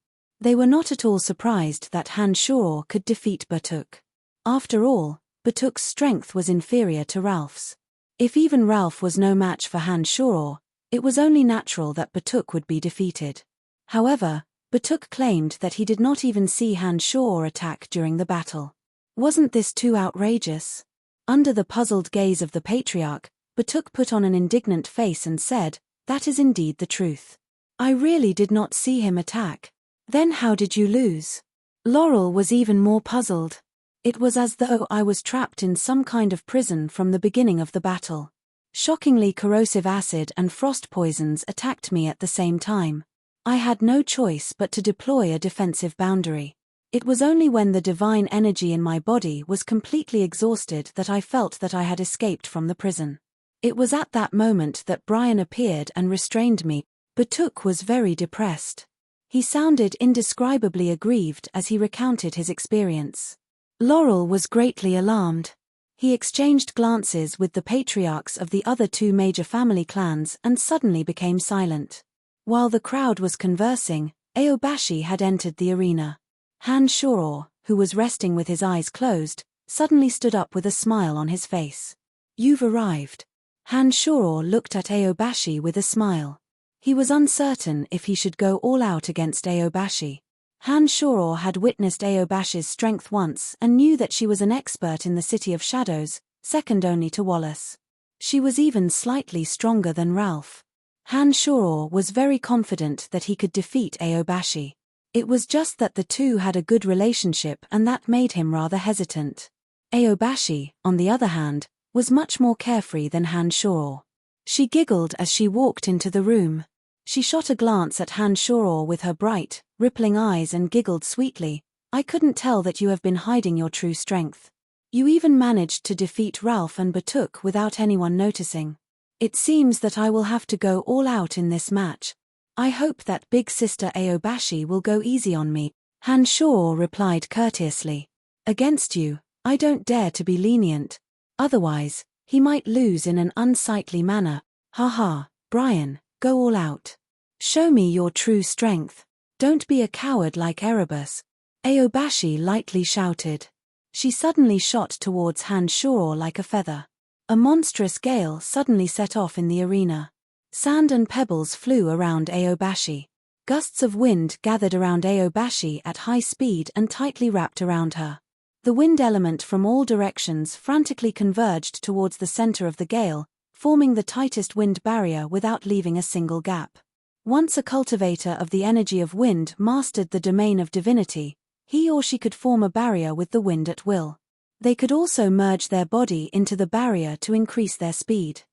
They were not at all surprised that Han Shuro could defeat Batuk. After all, Batuk's strength was inferior to Ralph's. If even Ralph was no match for Han Shuro, it was only natural that Batuk would be defeated. However, Batuk claimed that he did not even see Han Shuro attack during the battle. Wasn't this too outrageous? Under the puzzled gaze of the patriarch, Batuk put on an indignant face and said, "That is indeed the truth. I really did not see him attack." "Then how did you lose?" Laurel was even more puzzled. "It was as though I was trapped in some kind of prison from the beginning of the battle. Shockingly corrosive acid and frost poisons attacked me at the same time. I had no choice but to deploy a defensive boundary. It was only when the divine energy in my body was completely exhausted that I felt that I had escaped from the prison. It was at that moment that Brian appeared and restrained me." Batuk was very depressed. He sounded indescribably aggrieved as he recounted his experience. Laurel was greatly alarmed. He exchanged glances with the patriarchs of the other two major family clans and suddenly became silent. While the crowd was conversing, Aobashi had entered the arena. Han Shuro, who was resting with his eyes closed, suddenly stood up with a smile on his face. "You've arrived." Han Shuro looked at Aobashi with a smile. He was uncertain if he should go all out against Aobashi. Han Shuro had witnessed Aobashi's strength once and knew that she was an expert in the City of Shadows, second only to Wallace. She was even slightly stronger than Ralph. Han Shuro was very confident that he could defeat Aobashi. It was just that the two had a good relationship and that made him rather hesitant. Aobashi, on the other hand, was much more carefree than Han Shuro. She giggled as she walked into the room. She shot a glance at Han Shuro with her bright, rippling eyes and giggled sweetly. "I couldn't tell that you have been hiding your true strength. You even managed to defeat Ralph and Batuk without anyone noticing. It seems that I will have to go all out in this match. I hope that big sister Aobashi will go easy on me." Han Shuro replied courteously. "Against you, I don't dare to be lenient. Otherwise, he might lose in an unsightly manner. Haha, Brian, go all out. Show me your true strength. Don't be a coward like Erebus." Aobashi lightly shouted. She suddenly shot towards Han Shuro like a feather. A monstrous gale suddenly set off in the arena. Sand and pebbles flew around Aobashi. Gusts of wind gathered around Aobashi at high speed and tightly wrapped around her. The wind element from all directions frantically converged towards the center of the gale, forming the tightest wind barrier without leaving a single gap. Once a cultivator of the energy of wind mastered the domain of divinity, he or she could form a barrier with the wind at will. They could also merge their body into the barrier to increase their speed.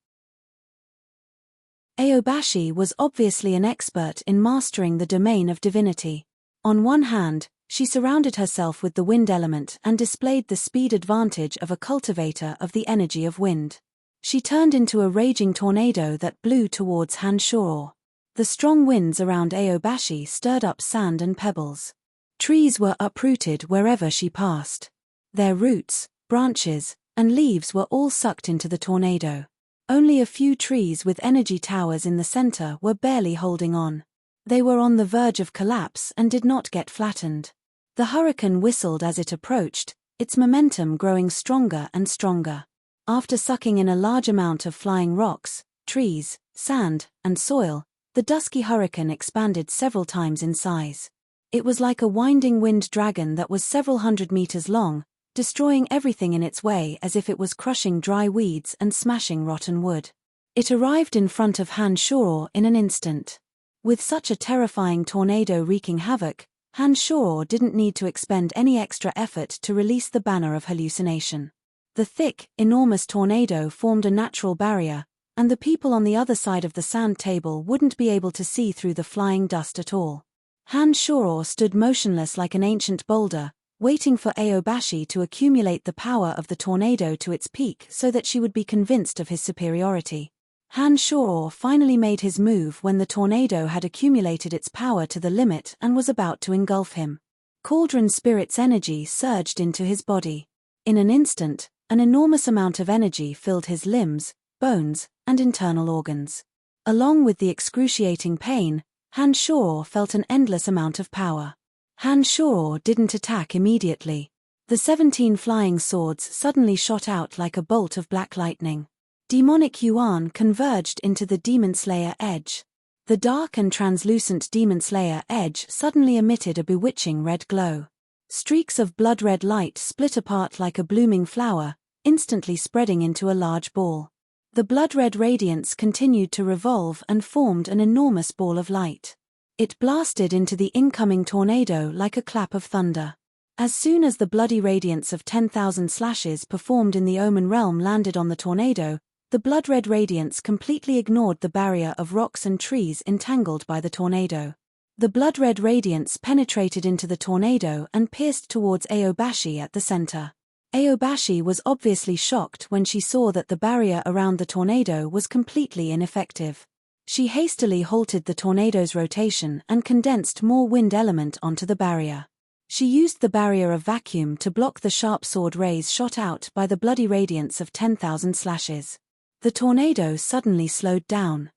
Aobashi was obviously an expert in mastering the domain of divinity. On one hand, she surrounded herself with the wind element and displayed the speed advantage of a cultivator of the energy of wind. She turned into a raging tornado that blew towards Han Shuro. The strong winds around Aobashi stirred up sand and pebbles. Trees were uprooted wherever she passed. Their roots, branches, and leaves were all sucked into the tornado. Only a few trees with energy towers in the center were barely holding on. They were on the verge of collapse and did not get flattened. The hurricane whistled as it approached, its momentum growing stronger and stronger. After sucking in a large amount of flying rocks, trees, sand, and soil, the dusky hurricane expanded several times in size. It was like a winding wind dragon that was several hundred meters long, destroying everything in its way as if it was crushing dry weeds and smashing rotten wood. It arrived in front of Han Shoror in an instant. With such a terrifying tornado wreaking havoc, Han Shoror didn't need to expend any extra effort to release the banner of hallucination. The thick, enormous tornado formed a natural barrier, and the people on the other side of the sand table wouldn't be able to see through the flying dust at all. Han Shoror stood motionless like an ancient boulder, waiting for Aobashi to accumulate the power of the tornado to its peak so that she would be convinced of his superiority. Han Shoror finally made his move when the tornado had accumulated its power to the limit and was about to engulf him. Cauldron Spirit's energy surged into his body. In an instant, an enormous amount of energy filled his limbs, bones, and internal organs. Along with the excruciating pain, Han Shoror felt an endless amount of power. Han Shoror didn't attack immediately. The 17 flying swords suddenly shot out like a bolt of black lightning. Demonic Yuan converged into the Demon Slayer edge. The dark and translucent Demon Slayer edge suddenly emitted a bewitching red glow. Streaks of blood-red light split apart like a blooming flower, instantly spreading into a large ball. The blood-red radiance continued to revolve and formed an enormous ball of light. It blasted into the incoming tornado like a clap of thunder. As soon as the bloody radiance of 10,000 slashes performed in the Omen realm landed on the tornado, the blood-red radiance completely ignored the barrier of rocks and trees entangled by the tornado. The blood-red radiance penetrated into the tornado and pierced towards Aobashi at the center. Aobashi was obviously shocked when she saw that the barrier around the tornado was completely ineffective. She hastily halted the tornado's rotation and condensed more wind element onto the barrier. She used the barrier of vacuum to block the sharp sword rays shot out by the bloody radiance of 10,000 slashes. The tornado suddenly slowed down.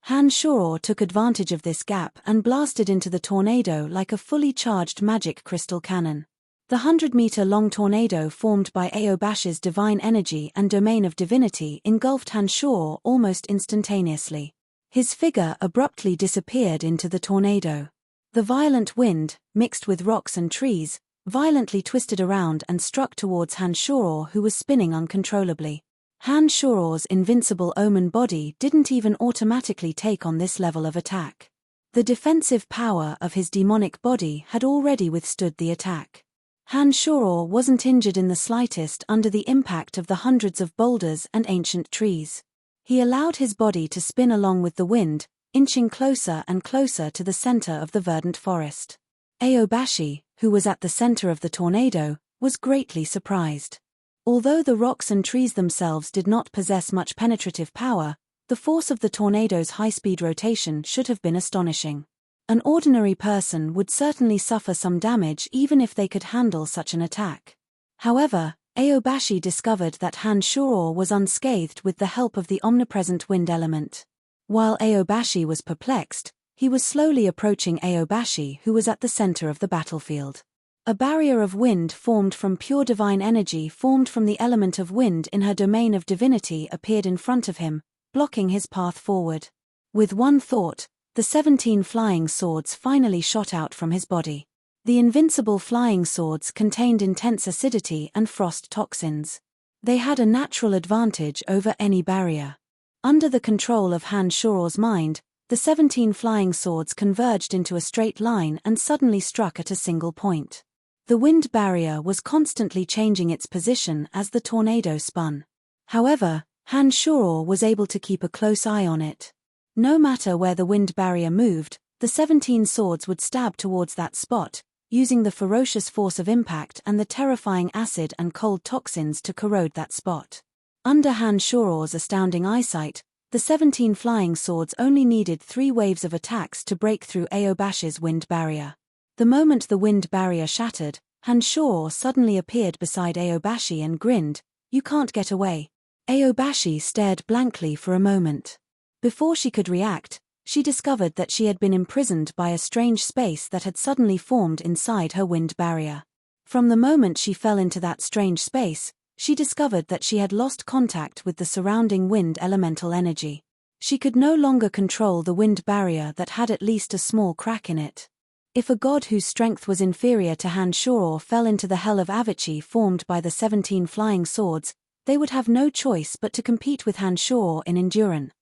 Han Shoror took advantage of this gap and blasted into the tornado like a fully charged magic crystal cannon. The 100-meter-long tornado formed by Aobashi's divine energy and domain of divinity engulfed Han Shoror almost instantaneously. His figure abruptly disappeared into the tornado. The violent wind, mixed with rocks and trees, violently twisted around and struck towards Han Shoror, who was spinning uncontrollably. Han Shoror's invincible Omen body didn't even automatically take on this level of attack. The defensive power of his demonic body had already withstood the attack. Han Shoror wasn't injured in the slightest under the impact of the hundreds of boulders and ancient trees. He allowed his body to spin along with the wind, inching closer and closer to the center of the verdant forest. Aobashi, who was at the center of the tornado, was greatly surprised. Although the rocks and trees themselves did not possess much penetrative power, the force of the tornado's high-speed rotation should have been astonishing. An ordinary person would certainly suffer some damage even if they could handle such an attack. However, Aobashi discovered that Han Shoror was unscathed with the help of the omnipresent wind element. While Aobashi was perplexed, he was slowly approaching Aobashi, who was at the center of the battlefield. A barrier of wind formed from pure divine energy formed from the element of wind in her domain of divinity appeared in front of him, blocking his path forward. With one thought, the 17 flying swords finally shot out from his body. The invincible flying swords contained intense acidity and frost toxins. They had a natural advantage over any barrier. Under the control of Han Shoror's mind, the 17 flying swords converged into a straight line and suddenly struck at a single point. The wind barrier was constantly changing its position as the tornado spun. However, Han Shoror was able to keep a close eye on it. No matter where the wind barrier moved, the 17 swords would stab towards that spot, using the ferocious force of impact and the terrifying acid and cold toxins to corrode that spot. Under Han Shoror's astounding eyesight, the 17 flying swords only needed 3 waves of attacks to break through Aobashi's wind barrier. The moment the wind barrier shattered, Han Shoror suddenly appeared beside Aobashi and grinned, "You can't get away." Aobashi stared blankly for a moment. Before she could react, she discovered that she had been imprisoned by a strange space that had suddenly formed inside her wind barrier. From the moment she fell into that strange space, she discovered that she had lost contact with the surrounding wind elemental energy. She could no longer control the wind barrier that had at least a small crack in it. If a god whose strength was inferior to Han Shoror fell into the hell of Avachi formed by the 17 flying swords, they would have no choice but to compete with Han Shoror in endurance.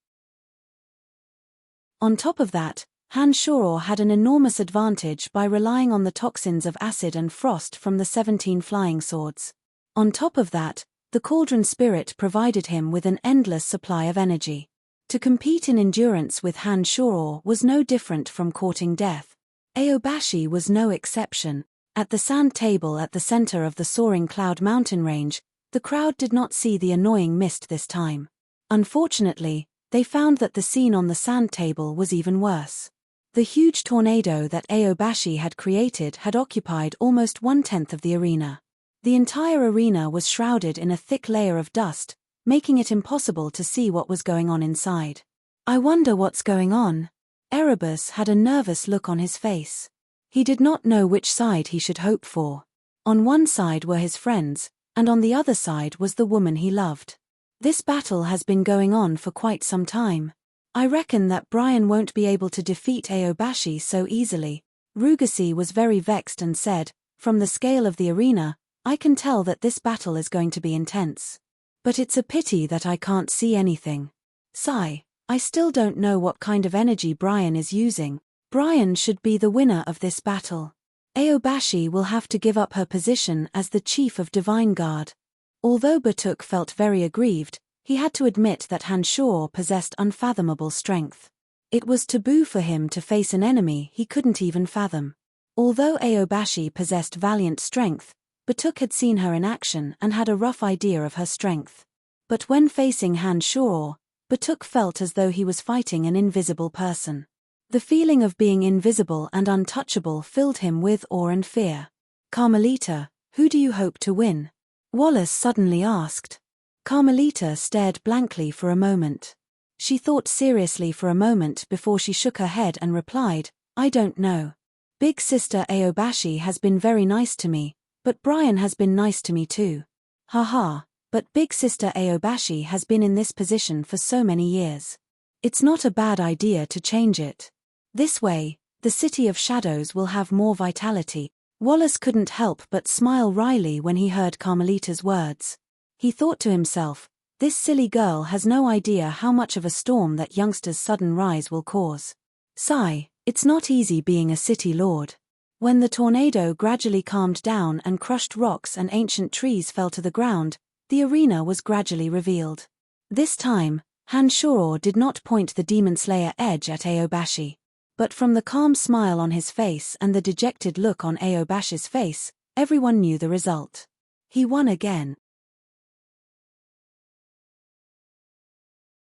On top of that, Han Shoror had an enormous advantage by relying on the toxins of acid and frost from the 17 flying swords. On top of that, the cauldron spirit provided him with an endless supply of energy. To compete in endurance with Han Shoror was no different from courting death. Aobashi was no exception. At the sand table at the center of the soaring cloud mountain range, the crowd did not see the annoying mist this time. Unfortunately, they found that the scene on the sand table was even worse. The huge tornado that Aobashi had created had occupied almost 1/10 of the arena. The entire arena was shrouded in a thick layer of dust, making it impossible to see what was going on inside. "I wonder what's going on." Erebus had a nervous look on his face. He did not know which side he should hope for. On one side were his friends, and on the other side was the woman he loved. "This battle has been going on for quite some time. I reckon that Brian won't be able to defeat Aobashi so easily." Rugasi was very vexed and said, "From the scale of the arena, I can tell that this battle is going to be intense. But it's a pity that I can't see anything. Sigh, I still don't know what kind of energy Brian is using. Brian should be the winner of this battle. Aobashi will have to give up her position as the chief of Divine Guard." Although Batuk felt very aggrieved, he had to admit that Han Shoror possessed unfathomable strength. It was taboo for him to face an enemy he couldn't even fathom. Although Aobashi possessed valiant strength, Batuk had seen her in action and had a rough idea of her strength. But when facing Han Shoror, Batuk felt as though he was fighting an invisible person. The feeling of being invisible and untouchable filled him with awe and fear. "Carmelita, who do you hope to win?" Wallace suddenly asked. Carmelita stared blankly for a moment. She thought seriously for a moment before she shook her head and replied, "I don't know. Big sister Aobashi has been very nice to me, but Brian has been nice to me too. Haha, but big sister Aobashi has been in this position for so many years. It's not a bad idea to change it. This way, the City of Shadows will have more vitality." Wallace couldn't help but smile wryly when he heard Carmelita's words. He thought to himself, this silly girl has no idea how much of a storm that youngster's sudden rise will cause. Sigh, it's not easy being a city lord. When the tornado gradually calmed down and crushed rocks and ancient trees fell to the ground, the arena was gradually revealed. This time, Han Shoror did not point the Demon Slayer edge at Aobashi. But from the calm smile on his face and the dejected look on Aobashi's face, everyone knew the result. He won again.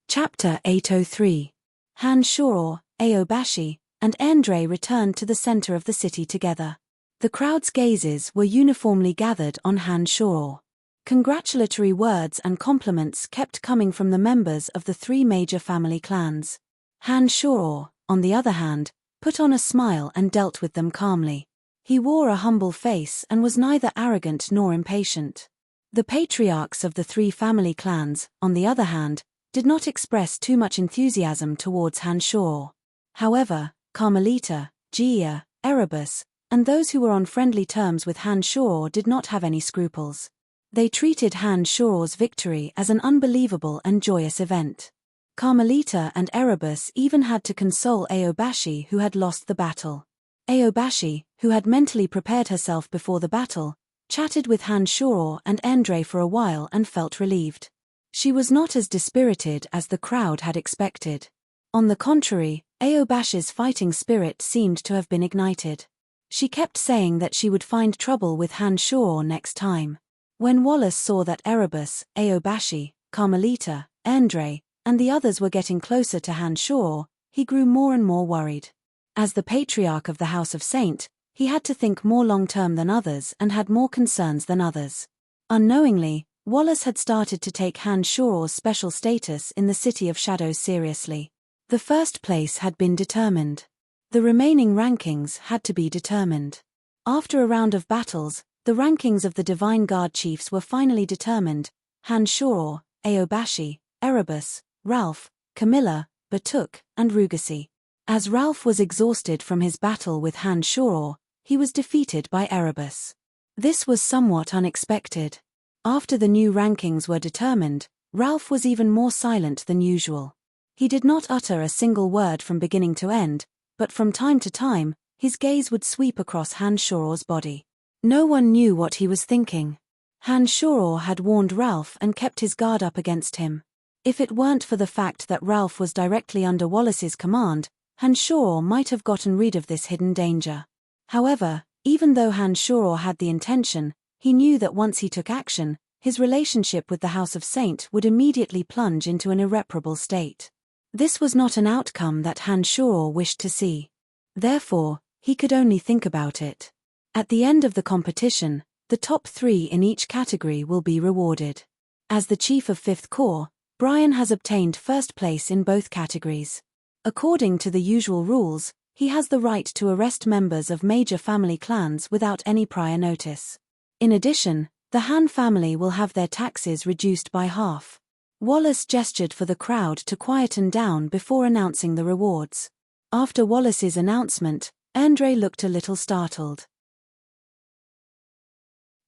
Chapter 803. Han Shoror, Aobashi, and Endre returned to the center of the city together. The crowd's gazes were uniformly gathered on Han Shoror. Congratulatory words and compliments kept coming from the members of the 3 major family clans. Han Shoror, on the other hand, put on a smile and dealt with them calmly. He wore a humble face and was neither arrogant nor impatient. The patriarchs of the 3 family clans, on the other hand, did not express too much enthusiasm towards Han Shoror. However, Carmelita, Gia, Erebus, and those who were on friendly terms with Han Shoror did not have any scruples. They treated Han Shoror's victory as an unbelievable and joyous event. Carmelita and Erebus even had to console Aobashi, who had lost the battle. Aobashi, who had mentally prepared herself before the battle, chatted with Han Shoror and Endre for a while and felt relieved. She was not as dispirited as the crowd had expected. On the contrary, Aobashi's fighting spirit seemed to have been ignited. She kept saying that she would find trouble with Han Shoror next time. When Wallace saw that Erebus, Aobashi, Carmelita, Endre, and the others were getting closer to Han Shoror, he grew more and more worried. As the patriarch of the House of Saint, he had to think more long-term than others and had more concerns than others. Unknowingly, Wallace had started to take Han Shoror's special status in the City of Shadows seriously. The first place had been determined. The remaining rankings had to be determined. After a round of battles, The rankings of the Divine Guard chiefs were finally determined: Han Shoror, Aobashi, Erebus, Ralph, Camilla, Batuk, and Rugasi. As Ralph was exhausted from his battle with Han Shoror, he was defeated by Erebus. This was somewhat unexpected. After the new rankings were determined, Ralph was even more silent than usual. He did not utter a single word from beginning to end, but from time to time, his gaze would sweep across Han Shoror's body. No one knew what he was thinking. Han Shoror had warned Ralph and kept his guard up against him. If it weren't for the fact that Ralph was directly under Wallace's command, Han Shoror might have gotten rid of this hidden danger. However, even though Han Shoror had the intention, he knew that once he took action, his relationship with the House of Saint would immediately plunge into an irreparable state. This was not an outcome that Han Shoror wished to see. Therefore, he could only think about it. At the end of the competition, the top 3 in each category will be rewarded. As the Chief of 5th Corps, Brian has obtained first place in both categories. According to the usual rules, he has the right to arrest members of major family clans without any prior notice. In addition, the Han family will have their taxes reduced by half. Wallace gestured for the crowd to quieten down before announcing the rewards. After Wallace's announcement, Andre looked a little startled.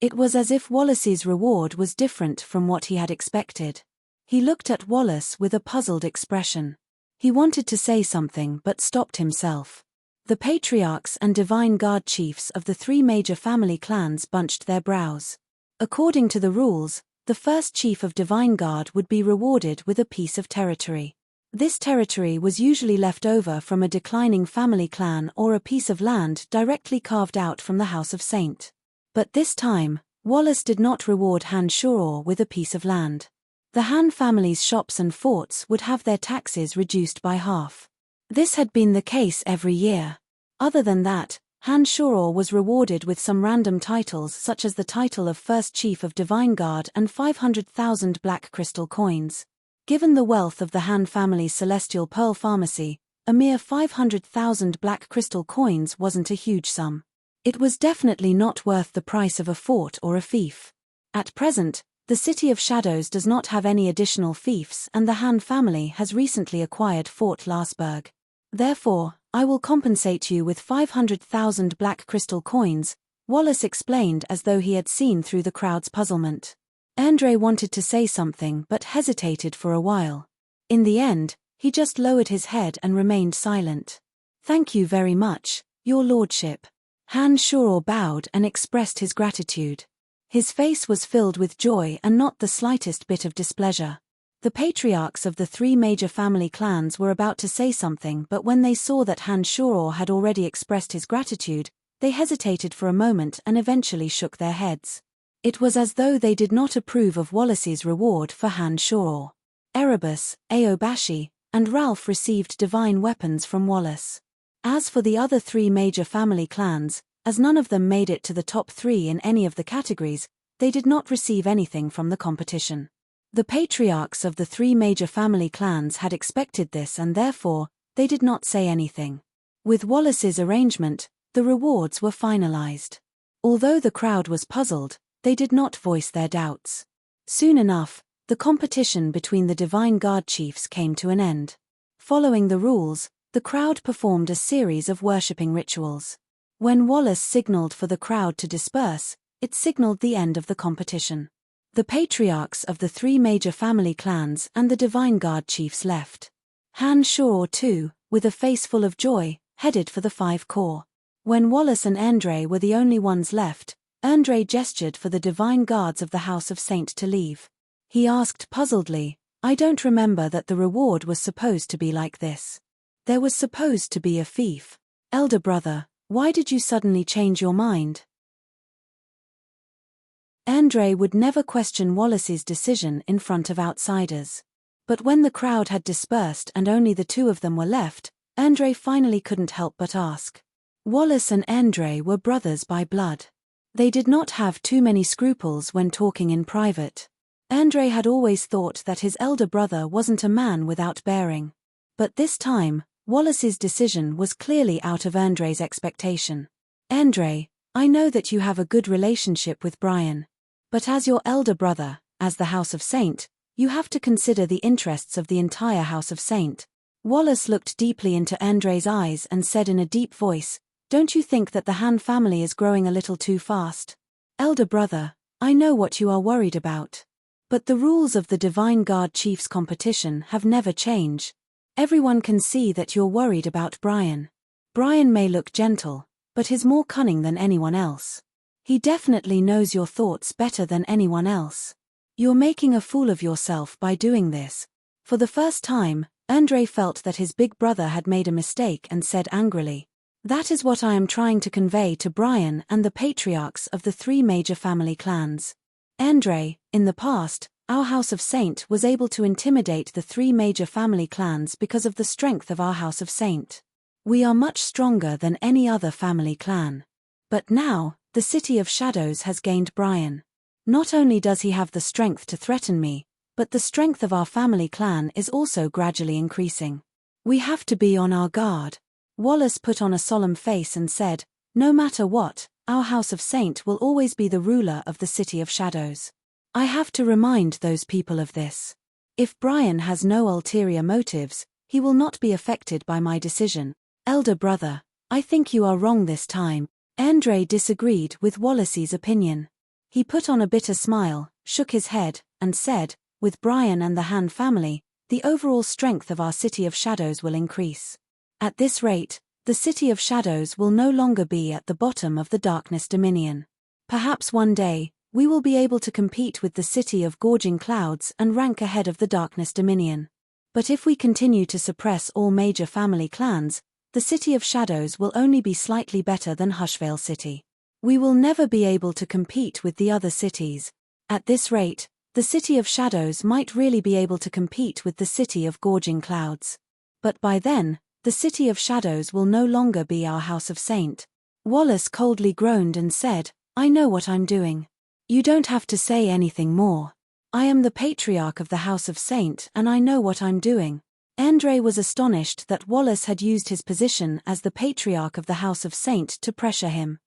It was as if Wallace's reward was different from what he had expected. He looked at Wallace with a puzzled expression. He wanted to say something but stopped himself. The patriarchs and Divine Guard chiefs of the 3 major family clans bunched their brows. According to the rules, the first chief of Divine Guard would be rewarded with a piece of territory. This territory was usually left over from a declining family clan or a piece of land directly carved out from the House of Saint. But this time, Wallace did not reward Han Shoror with a piece of land. The Han family's shops and forts would have their taxes reduced by half. This had been the case every year. Other than that, Han Shoror was rewarded with some random titles such as the title of First Chief of Divine Guard and 500,000 black crystal coins. Given the wealth of the Han family's Celestial Pearl Pharmacy, a mere 500,000 black crystal coins wasn't a huge sum. It was definitely not worth the price of a fort or a fief. At present, the City of Shadows does not have any additional fiefs and the Han family has recently acquired Fort Larsberg. Therefore, I will compensate you with 500,000 black crystal coins, Wallace explained as though he had seen through the crowd's puzzlement. Andre wanted to say something but hesitated for a while. In the end, he just lowered his head and remained silent. Thank you very much, Your Lordship. Han Shoror bowed and expressed his gratitude. His face was filled with joy and not the slightest bit of displeasure. The patriarchs of the 3 major family clans were about to say something, but when they saw that Han Shoror had already expressed his gratitude, they hesitated for a moment and eventually shook their heads. It was as though they did not approve of Wallace's reward for Han Shoror. Erebus, Aobashi, and Ralph received divine weapons from Wallace. As for the other 3 major family clans, as none of them made it to the top 3 in any of the categories, they did not receive anything from the competition. The patriarchs of the 3 major family clans had expected this and therefore, they did not say anything. With Wallace's arrangement, the rewards were finalized. Although the crowd was puzzled, they did not voice their doubts. Soon enough, the competition between the Divine Guard chiefs came to an end. Following the rules, the crowd performed a series of worshipping rituals. When Wallace signaled for the crowd to disperse, it signaled the end of the competition. The patriarchs of the 3 major family clans and the Divine Guard chiefs left. Han Shoror too, with a face full of joy, headed for the 5 Corps. When Wallace and Andre were the only ones left, Andre gestured for the Divine Guards of the House of Saint to leave. He asked puzzledly, I don't remember that the reward was supposed to be like this. There was supposed to be a fief. Elder brother, why did you suddenly change your mind? Andre would never question Wallace's decision in front of outsiders. But when the crowd had dispersed and only the 2 of them were left, Andre finally couldn't help but ask. Wallace and Andre were brothers by blood. They did not have too many scruples when talking in private. Andre had always thought that his elder brother wasn't a man without bearing. But this time, Wallace's decision was clearly out of Andre's expectation. Andre, I know that you have a good relationship with Brian. But as your elder brother, as the House of Saint, you have to consider the interests of the entire House of Saint. Wallace looked deeply into Andre's eyes and said in a deep voice, "Don't you think that the Han family is growing a little too fast? Elder brother, I know what you are worried about. But the rules of the Divine Guard Chiefs competition have never changed. Everyone can see that you're worried about Brian. Brian may look gentle, but he's more cunning than anyone else. He definitely knows your thoughts better than anyone else. You're making a fool of yourself by doing this." For the first time, Andre felt that his big brother had made a mistake and said angrily, "That is what I am trying to convey to Brian and the patriarchs of the 3 major family clans. Andre, in the past, our House of Saint was able to intimidate the 3 major family clans because of the strength of our House of Saint. We are much stronger than any other family clan. But now, the City of Shadows has gained Brian. Not only does he have the strength to threaten me, but the strength of our family clan is also gradually increasing. We have to be on our guard." Wallace put on a solemn face and said, "No matter what, our House of Saint will always be the ruler of the City of Shadows. I have to remind those people of this. If Brian has no ulterior motives, he will not be affected by my decision." "Elder brother, I think you are wrong this time." Andre disagreed with Wallace's opinion. He put on a bitter smile, shook his head, and said, "With Brian and the Han family, the overall strength of our City of Shadows will increase. At this rate, the City of Shadows will no longer be at the bottom of the Darkness Dominion. Perhaps one day, we will be able to compete with the City of Gorging Clouds and rank ahead of the Darkness Dominion. But if we continue to suppress all major family clans, the City of Shadows will only be slightly better than Hushvale City. We will never be able to compete with the other cities. At this rate, the City of Shadows might really be able to compete with the City of Gorging Clouds. But by then, the City of Shadows will no longer be our House of Saint." Wallace coldly groaned and said, "I know what I'm doing. You don't have to say anything more. I am the patriarch of the House of Saint and I know what I'm doing." Andre was astonished that Wallace had used his position as the patriarch of the House of Saint to pressure him.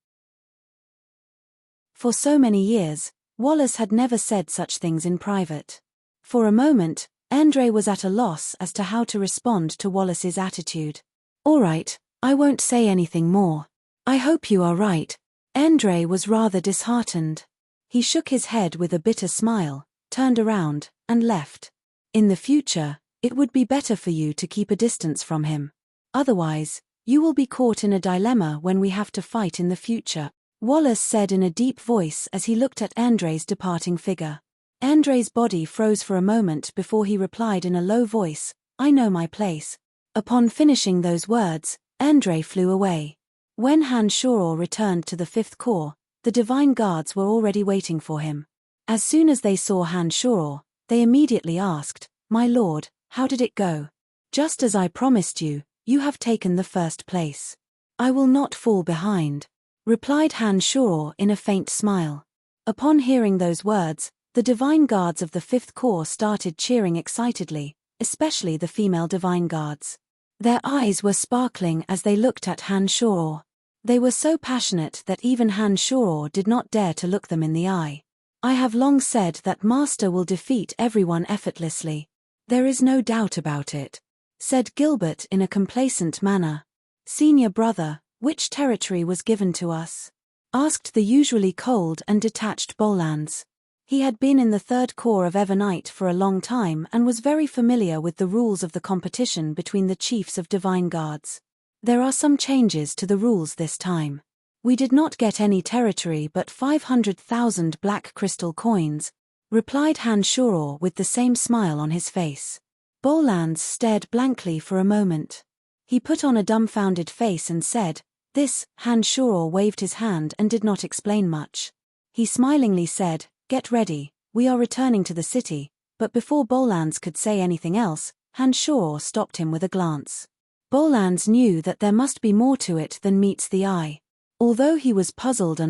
For so many years, Wallace had never said such things in private. For a moment, Andre was at a loss as to how to respond to Wallace's attitude. "All right, I won't say anything more. I hope you are right." Andre was rather disheartened. He shook his head with a bitter smile, turned around, and left. "In the future, it would be better for you to keep a distance from him. Otherwise, you will be caught in a dilemma when we have to fight in the future," Wallace said in a deep voice as he looked at Andre's departing figure. Andre's body froze for a moment before he replied in a low voice, "I know my place." Upon finishing those words, Andre flew away. When Han Shoror returned to the 5th Corps, the Divine Guards were already waiting for him. As soon as they saw Han Shoror, they immediately asked, "My lord, how did it go?" "Just as I promised you, you have taken the 1st place. I will not fall behind," replied Han Shoror in a faint smile. Upon hearing those words, the Divine Guards of the 5th Corps started cheering excitedly, especially the female Divine Guards. Their eyes were sparkling as they looked at Han Shoror. They were so passionate that even Han Shoror did not dare to look them in the eye. "I have long said that Master will defeat everyone effortlessly. There is no doubt about it," said Gilbert in a complacent manner. "Senior brother, which territory was given to us?" asked the usually cold and detached Bolans. He had been in the 3rd Corps of Evernight for a long time and was very familiar with the rules of the competition between the chiefs of Divine Guards. "There are some changes to the rules this time. We did not get any territory but 500,000 black crystal coins," replied Han Shoror with the same smile on his face. Bolans stared blankly for a moment. He put on a dumbfounded face and said, "This." Han Shoror waved his hand and did not explain much. He smilingly said, "Get ready, we are returning to the city," but before Bolans could say anything else, Han Shoror stopped him with a glance. Bolans knew that there must be more to it than meets the eye. Although he was puzzled,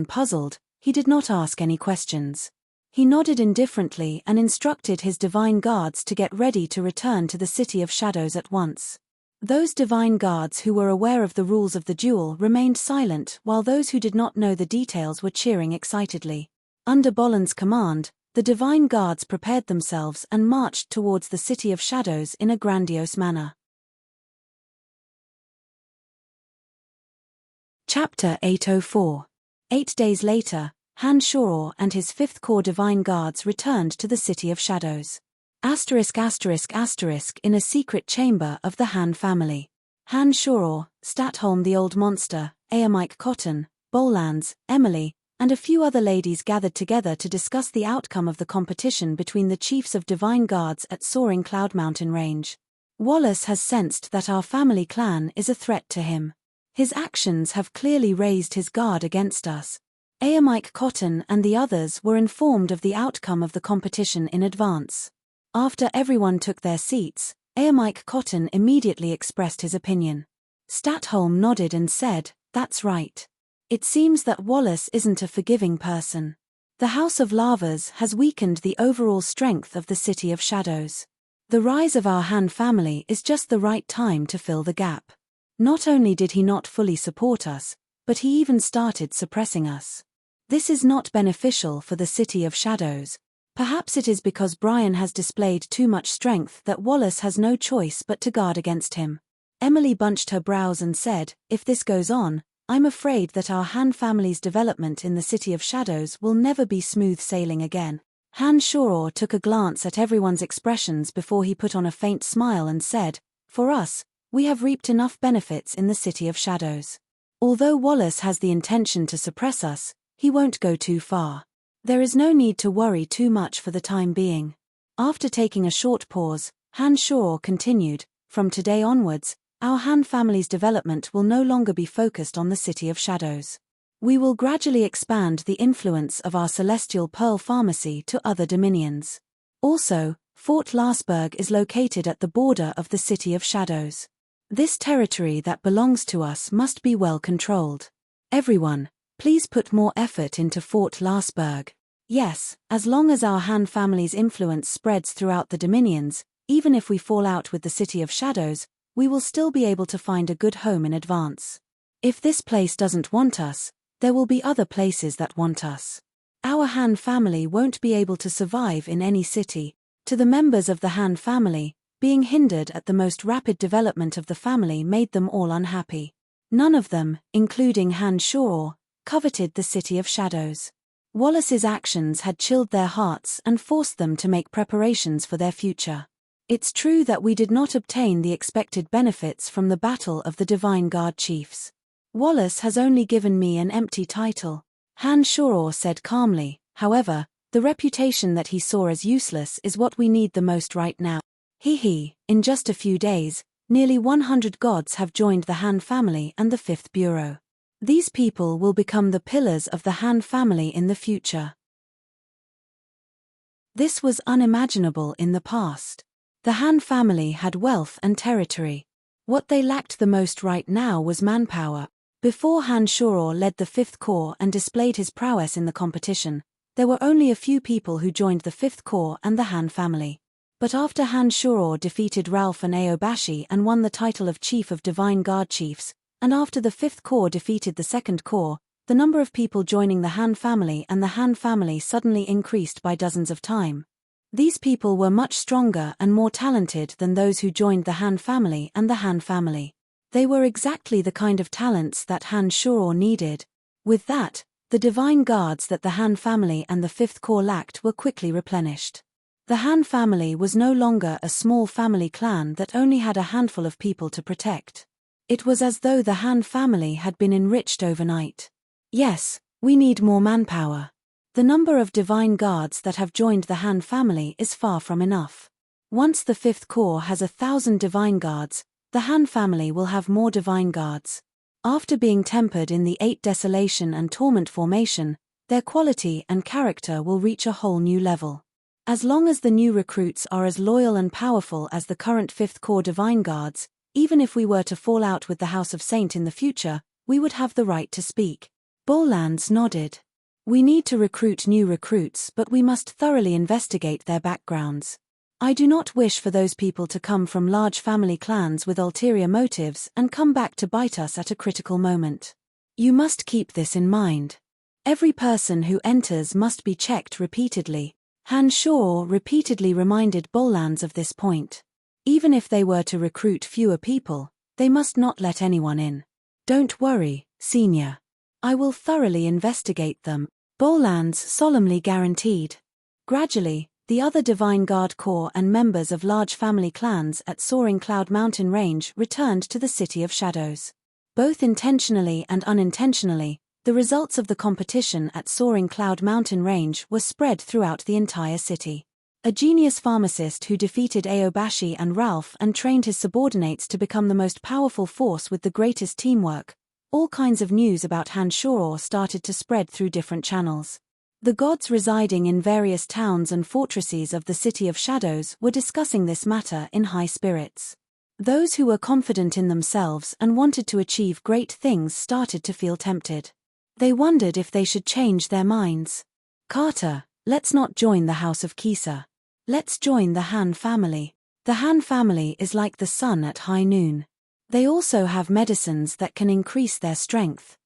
he did not ask any questions. He nodded indifferently and instructed his Divine Guards to get ready to return to the City of Shadows at once. Those divine guards who were aware of the rules of the duel remained silent, while those who did not know the details were cheering excitedly. Under Bolan's command, the divine guards prepared themselves and marched towards the City of Shadows in a grandiose manner. Chapter 804. 8 days later, Han Shoror and his 5th Corps divine guards returned to the City of Shadows. In a secret chamber of the Han family. Han Shoror, Statholm the Old Monster, Aemike Cotton, Bolans, Emily, and a few other ladies gathered together to discuss the outcome of the competition between the chiefs of divine guards at Soaring Cloud Mountain Range. Wallace has sensed that our family clan is a threat to him. His actions have clearly raised his guard against us. Aemike Cotton and the others were informed of the outcome of the competition in advance. After everyone took their seats, Aemike Cotton immediately expressed his opinion. Statholm nodded and said, "That's right. It seems that Wallace isn't a forgiving person. The House of Lavas has weakened the overall strength of the City of Shadows. The rise of our Han family is just the right time to fill the gap. Not only did he not fully support us, but he even started suppressing us. This is not beneficial for the City of Shadows. Perhaps it is because Brian has displayed too much strength that Wallace has no choice but to guard against him." Emily bunched her brows and said, "If this goes on, I'm afraid that our Han family's development in the City of Shadows will never be smooth sailing again." Han Shoror took a glance at everyone's expressions before he put on a faint smile and said, "For us, we have reaped enough benefits in the City of Shadows. Although Wallace has the intention to suppress us, he won't go too far. There is no need to worry too much for the time being." After taking a short pause, Han Shoror continued, "From today onwards, our Han family's development will no longer be focused on the City of Shadows. We will gradually expand the influence of our Celestial Pearl Pharmacy to other dominions. Also, Fort Lasberg is located at the border of the City of Shadows. This territory that belongs to us must be well controlled. Everyone, please put more effort into Fort Lasberg. Yes, as long as our Han family's influence spreads throughout the dominions, even if we fall out with the City of Shadows, we will still be able to find a good home in advance. If this place doesn't want us, there will be other places that want us. Our Han family won't be able to survive in any city." To the members of the Han family, being hindered at the most rapid development of the family made them all unhappy. None of them, including Han Shoror, coveted the City of Shadows. Wallace's actions had chilled their hearts and forced them to make preparations for their future. It's true that we did not obtain the expected benefits from the Battle of the Divine Guard Chiefs. Wallace has only given me an empty title, Han Shoror said calmly. However, the reputation that he saw as useless is what we need the most right now. In just a few days, nearly 100 gods have joined the Han family and the 5th Bureau. These people will become the pillars of the Han family in the future. This was unimaginable in the past. The Han family had wealth and territory. What they lacked the most right now was manpower. Before Han Shoror led the 5th Corps and displayed his prowess in the competition, there were only a few people who joined the 5th Corps and the Han family. But after Han Shoror defeated Ralph and Aobashi and won the title of Chief of Divine Guard Chiefs, and after the 5th Corps defeated the 2nd Corps, the number of people joining the Han family and the Han family suddenly increased by dozens of times. These people were much stronger and more talented than those who joined the Han family and the Han family. They were exactly the kind of talents that Han Shoror needed. With that, the divine guards that the Han family and the 5th Corps lacked were quickly replenished. The Han family was no longer a small family clan that only had a handful of people to protect. It was as though the Han family had been enriched overnight. Yes, we need more manpower. The number of divine guards that have joined the Han family is far from enough. Once the 5th Corps has 1,000 divine guards, the Han family will have more divine guards. After being tempered in the 8 Desolation and Torment formation, their quality and character will reach a whole new level. As long as the new recruits are as loyal and powerful as the current 5th Corps Divine Guards, even if we were to fall out with the House of Saint in the future, we would have the right to speak. Bolans nodded. We need to recruit new recruits, but we must thoroughly investigate their backgrounds. I do not wish for those people to come from large family clans with ulterior motives and come back to bite us at a critical moment. You must keep this in mind. Every person who enters must be checked repeatedly. Han Shor repeatedly reminded Bolans of this point. Even if they were to recruit fewer people, they must not let anyone in. Don't worry, Senior. I will thoroughly investigate them, Bolans solemnly guaranteed. Gradually, the other Divine Guard Corps and members of large family clans at Soaring Cloud Mountain Range returned to the City of Shadows. Both intentionally and unintentionally, the results of the competition at Soaring Cloud Mountain Range were spread throughout the entire city. A genius pharmacist who defeated Aobashi and Ralph and trained his subordinates to become the most powerful force with the greatest teamwork. All kinds of news about Han Shor started to spread through different channels. The gods residing in various towns and fortresses of the City of Shadows were discussing this matter in high spirits. Those who were confident in themselves and wanted to achieve great things started to feel tempted. They wondered if they should change their minds. Carter, let's not join the House of Kisa. Let's join the Han family. The Han family is like the sun at high noon. They also have medicines that can increase their strength.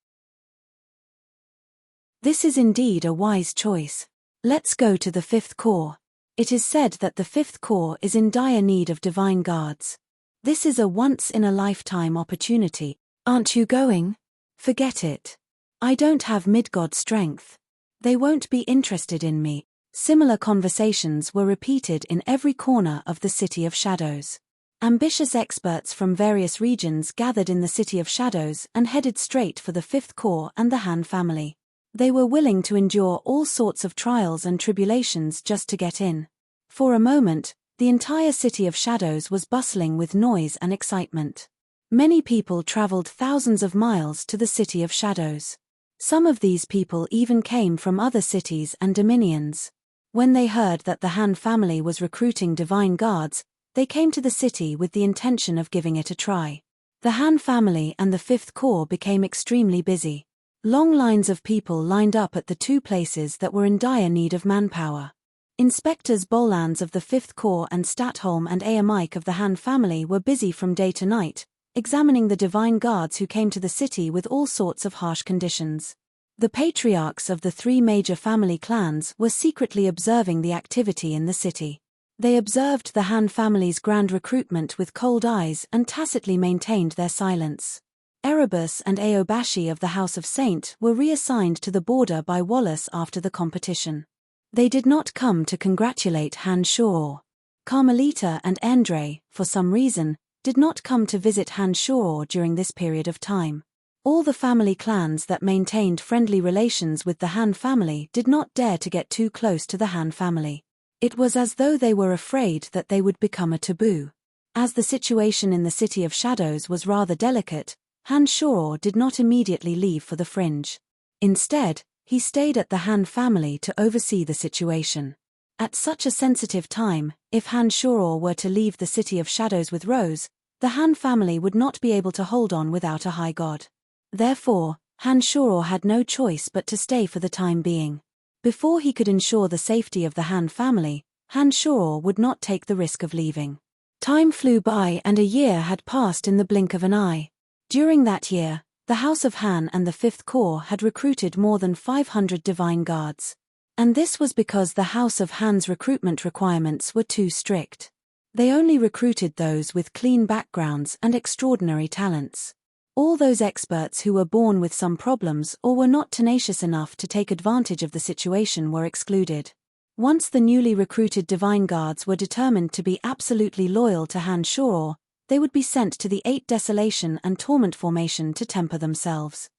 This is indeed a wise choice. Let's go to the Fifth Corps. It is said that the Fifth Corps is in dire need of divine guards. This is a once-in-a-lifetime opportunity. Aren't you going? Forget it. I don't have mid-god strength. They won't be interested in me. Similar conversations were repeated in every corner of the City of Shadows. Ambitious experts from various regions gathered in the City of Shadows and headed straight for the Fifth Corps and the Han family. They were willing to endure all sorts of trials and tribulations just to get in. For a moment, the entire City of Shadows was bustling with noise and excitement. Many people traveled thousands of miles to the City of Shadows. Some of these people even came from other cities and dominions. When they heard that the Han family was recruiting divine guards, they came to the city with the intention of giving it a try. The Han family and the Fifth Corps became extremely busy. Long lines of people lined up at the two places that were in dire need of manpower. Inspectors Bolans of the Fifth Corps and Statholm and Aamike of the Han family were busy from day to night, examining the divine guards who came to the city with all sorts of harsh conditions. The patriarchs of the three major family clans were secretly observing the activity in the city. They observed the Han family's grand recruitment with cold eyes and tacitly maintained their silence. Erebus and Aobashi of the House of Saint were reassigned to the border by Wallace after the competition. They did not come to congratulate Han Shor. Carmelita and Endre, for some reason, did not come to visit Han Shor during this period of time. All the family clans that maintained friendly relations with the Han family did not dare to get too close to the Han family. It was as though they were afraid that they would become a taboo. As the situation in the City of Shadows was rather delicate, Han Shor did not immediately leave for the fringe. Instead, he stayed at the Han family to oversee the situation. At such a sensitive time, if Han Shor were to leave the City of Shadows with Rose, the Han family would not be able to hold on without a high god. Therefore, Han Shor had no choice but to stay for the time being. Before he could ensure the safety of the Han family, Han Shor would not take the risk of leaving. Time flew by and a year had passed in the blink of an eye. During that year, the House of Han and the Fifth Corps had recruited more than 500 divine guards. And this was because the House of Han's recruitment requirements were too strict. They only recruited those with clean backgrounds and extraordinary talents. All those experts who were born with some problems or were not tenacious enough to take advantage of the situation were excluded. Once the newly recruited divine guards were determined to be absolutely loyal to Han Shor, they would be sent to the 8 Desolation and Torment formation to temper themselves.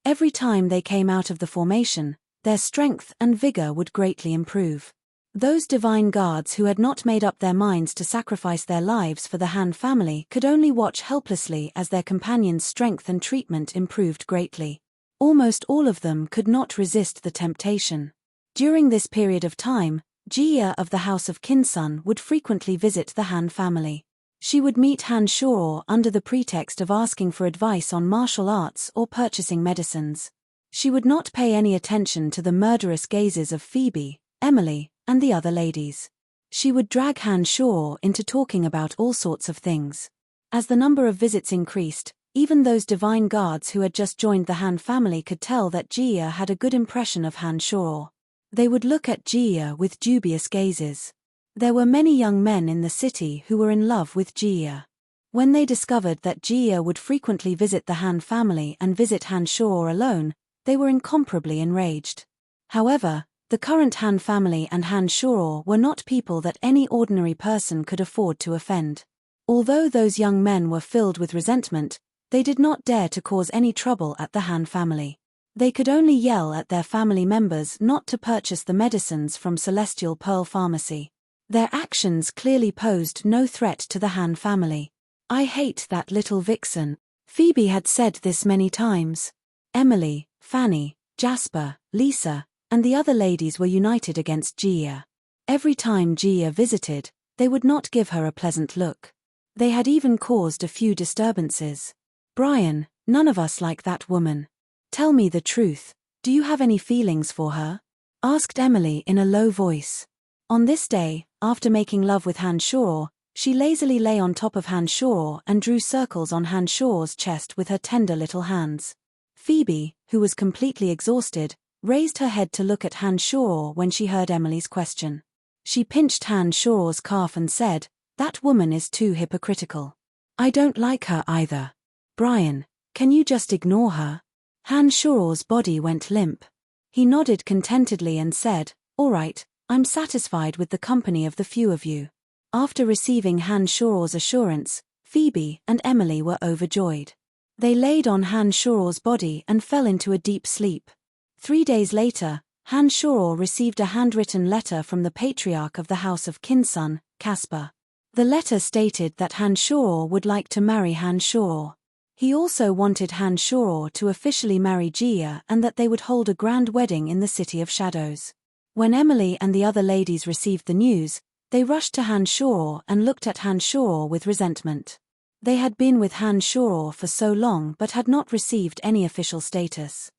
Every time they came out of the formation, their strength and vigor would greatly improve. Those divine guards who had not made up their minds to sacrifice their lives for the Han family could only watch helplessly as their companions' strength and treatment improved greatly. Almost all of them could not resist the temptation. During this period of time, Jia of the House of Kinsun would frequently visit the Han family. She would meet Han Shor under the pretext of asking for advice on martial arts or purchasing medicines. She would not pay any attention to the murderous gazes of Phoebe, Emily, and the other ladies. She would drag Han Shaw into talking about all sorts of things. As the number of visits increased, even those divine guards who had just joined the Han family could tell that Jia had a good impression of Han Shaw. They would look at Jia with dubious gazes. There were many young men in the city who were in love with Jia. When they discovered that Jia would frequently visit the Han family and visit Han Shaw alone, they were incomparably enraged. However, the current Han family and Han Shaw were not people that any ordinary person could afford to offend. Although those young men were filled with resentment, they did not dare to cause any trouble at the Han family. They could only yell at their family members not to purchase the medicines from Celestial Pearl Pharmacy. Their actions clearly posed no threat to the Han family. "I hate that little vixen." Phoebe had said this many times. Emily, Fanny, Jasper, Lisa, and the other ladies were united against Jia. Every time Jia visited, they would not give her a pleasant look. They had even caused a few disturbances. "Brian, none of us like that woman. Tell me the truth, do you have any feelings for her?" asked Emily in a low voice. On this day, after making love with Han Shaw, she lazily lay on top of Han Shaw and drew circles on Han Shaw's chest with her tender little hands. Phoebe, who was completely exhausted, raised her head to look at Han Shaw when she heard Emily's question. She pinched Han Shaw's calf and said, "That woman is too hypocritical. I don't like her either. Brian, can you just ignore her?" Han Shaw's body went limp. He nodded contentedly and said, "All right, I'm satisfied with the company of the few of you." After receiving Han Shaw's assurance, Phoebe and Emily were overjoyed. They laid on Han Shaw's body and fell into a deep sleep. 3 days later, Han Shaw received a handwritten letter from the patriarch of the House of Kinsun, Caspar. The letter stated that Han Shaw would like to marry Han Shaw. He also wanted Han Shaw to officially marry Jia and that they would hold a grand wedding in the City of Shadows. When Emily and the other ladies received the news, they rushed to Han Shaw and looked at Han Shaw with resentment. They had been with Han Shaw for so long but had not received any official status.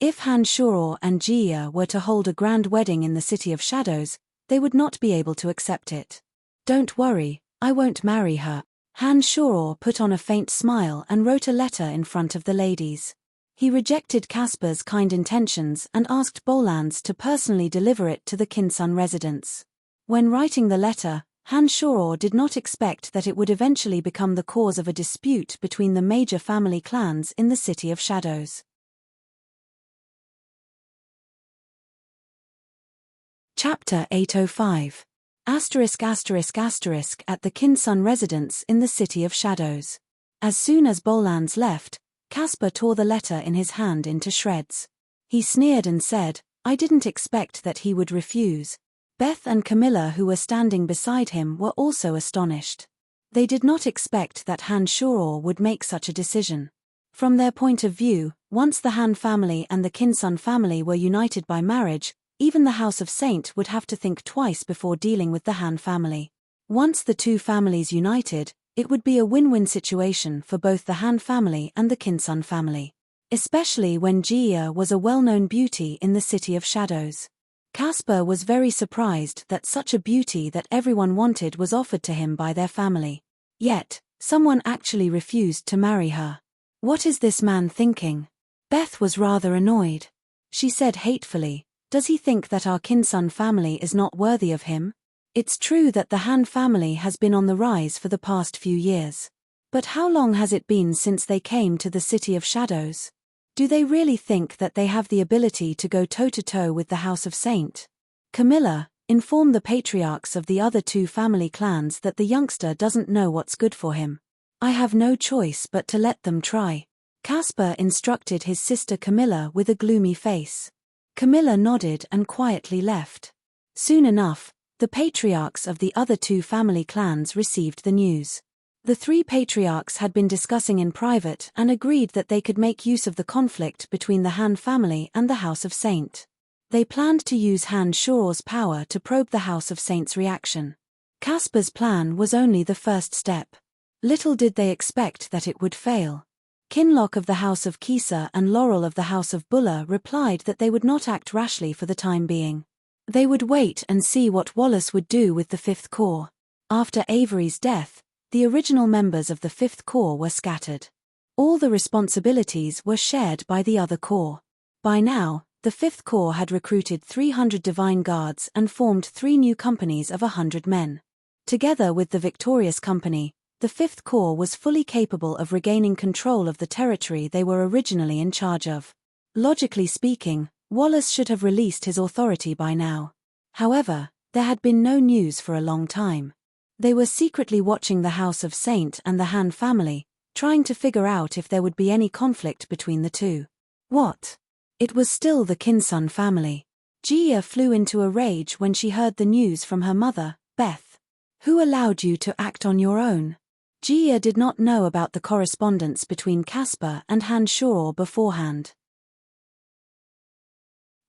If Han Shaw and Jia were to hold a grand wedding in the City of Shadows, they would not be able to accept it. "Don't worry, I won't marry her." Han Shaw put on a faint smile and wrote a letter in front of the ladies. He rejected Caspar's kind intentions and asked Bolans to personally deliver it to the Kinsun residents. When writing the letter, Han Shaw did not expect that it would eventually become the cause of a dispute between the major family clans in the City of Shadows. Chapter 805. ****** at the Kinsun residence in the City of Shadows. As soon as Bolans left, Caspar tore the letter in his hand into shreds. He sneered and said, "I didn't expect that he would refuse." Beth and Camilla, who were standing beside him, were also astonished. They did not expect that Han Shaw would make such a decision. From their point of view, once the Han family and the Kinsun family were united by marriage, even the House of Saint would have to think twice before dealing with the Han family. Once the two families united, it would be a win-win situation for both the Han family and the Kinsun family. Especially when Jia was a well-known beauty in the City of Shadows. Caspar was very surprised that such a beauty that everyone wanted was offered to him by their family. Yet, someone actually refused to marry her. What is this man thinking? Beth was rather annoyed. She said hatefully, "Does he think that our Kinsun family is not worthy of him? It's true that the Han family has been on the rise for the past few years. But how long has it been since they came to the City of Shadows? Do they really think that they have the ability to go toe-to-toe with the House of Saint?" Camilla, inform the patriarchs of the other two family clans that the youngster doesn't know what's good for him. "I have no choice but to let them try." Caspar instructed his sister Camilla with a gloomy face. Camilla nodded and quietly left. Soon enough, the patriarchs of the other two family clans received the news. The three patriarchs had been discussing in private and agreed that they could make use of the conflict between the Han family and the House of Saint. They planned to use Han Shaw's power to probe the House of Saint's reaction. Caspar's plan was only the first step. Little did they expect that it would fail. Kinloch of the House of Kisa and Laurel of the House of Bulla replied that they would not act rashly for the time being. They would wait and see what Wallace would do with the Fifth Corps. After Avery's death, the original members of the Fifth Corps were scattered. All the responsibilities were shared by the other corps. By now, the Fifth Corps had recruited 300 Divine Guards and formed 3 new companies of 100 men. Together with the victorious company, the Fifth Corps was fully capable of regaining control of the territory they were originally in charge of. Logically speaking, Wallace should have released his authority by now. However, there had been no news for a long time. They were secretly watching the House of Saint and the Han family, trying to figure out if there would be any conflict between the two. What? It was still the Kinsun family. Gia flew into a rage when she heard the news from her mother, Beth. Who allowed you to act on your own? Gia did not know about the correspondence between Caspar and Han Shore beforehand.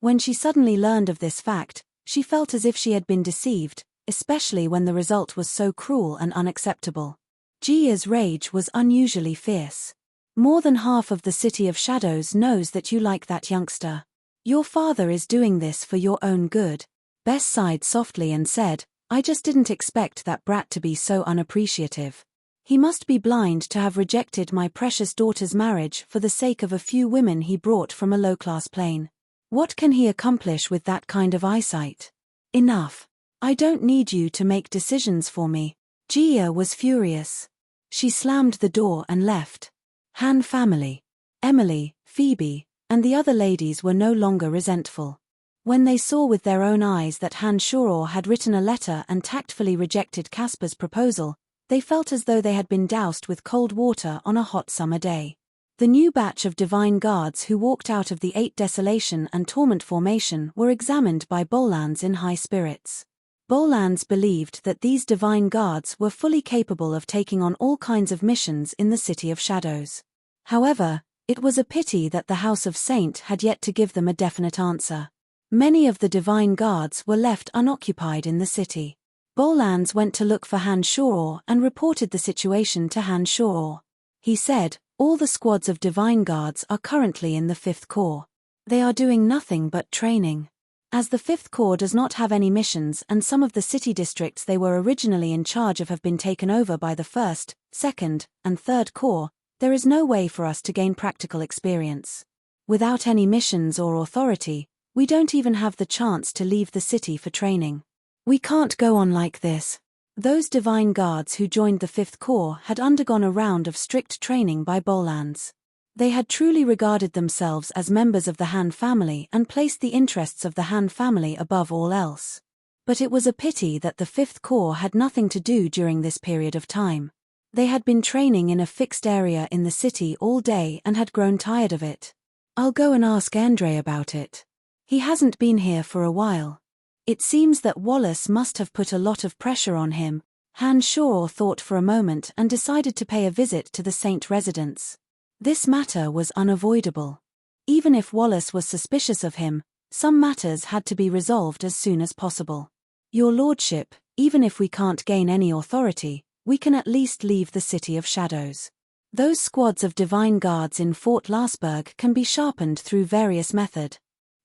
When she suddenly learned of this fact, she felt as if she had been deceived, especially when the result was so cruel and unacceptable. Gia's rage was unusually fierce. More than half of the City of Shadows knows that you like that youngster. Your father is doing this for your own good. Bess sighed softly and said, I just didn't expect that brat to be so unappreciative. He must be blind to have rejected my precious daughter's marriage for the sake of a few women he brought from a low-class plane. What can he accomplish with that kind of eyesight? Enough. I don't need you to make decisions for me. Gia was furious. She slammed the door and left. Han family, Emily, Phoebe, and the other ladies were no longer resentful. When they saw with their own eyes that Han Shore had written a letter and tactfully rejected Caspar's proposal, they felt as though they had been doused with cold water on a hot summer day. The new batch of Divine Guards who walked out of the 8 Desolation and Torment formation were examined by Bolans in high spirits. Bolans believed that these Divine Guards were fully capable of taking on all kinds of missions in the City of Shadows. However, it was a pity that the House of Saint had yet to give them a definite answer. Many of the Divine Guards were left unoccupied in the city. Bolans went to look for Han Shore and reported the situation to Han Shore. He said, all the squads of Divine Guards are currently in the Fifth Corps. They are doing nothing but training. As the Fifth Corps does not have any missions and some of the city districts they were originally in charge of have been taken over by the 1st, 2nd, and 3rd Corps, there is no way for us to gain practical experience. Without any missions or authority, we don't even have the chance to leave the city for training. We can't go on like this. Those Divine Guards who joined the Fifth Corps had undergone a round of strict training by Bolans. They had truly regarded themselves as members of the Han family and placed the interests of the Han family above all else. But it was a pity that the Fifth Corps had nothing to do during this period of time. They had been training in a fixed area in the city all day and had grown tired of it. I'll go and ask Andre about it. He hasn't been here for a while. It seems that Wallace must have put a lot of pressure on him. Han Shore thought for a moment and decided to pay a visit to the Saint residence. This matter was unavoidable. Even if Wallace was suspicious of him, some matters had to be resolved as soon as possible. Your lordship, even if we can't gain any authority, we can at least leave the City of Shadows. Those squads of Divine Guards in Fort Lasberg can be sharpened through various methods.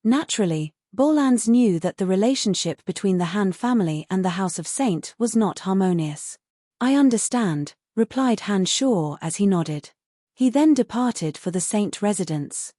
Naturally, Bolans knew that the relationship between the Han family and the House of Saint was not harmonious. I understand, replied Han Shore as he nodded. He then departed for the Saint residence.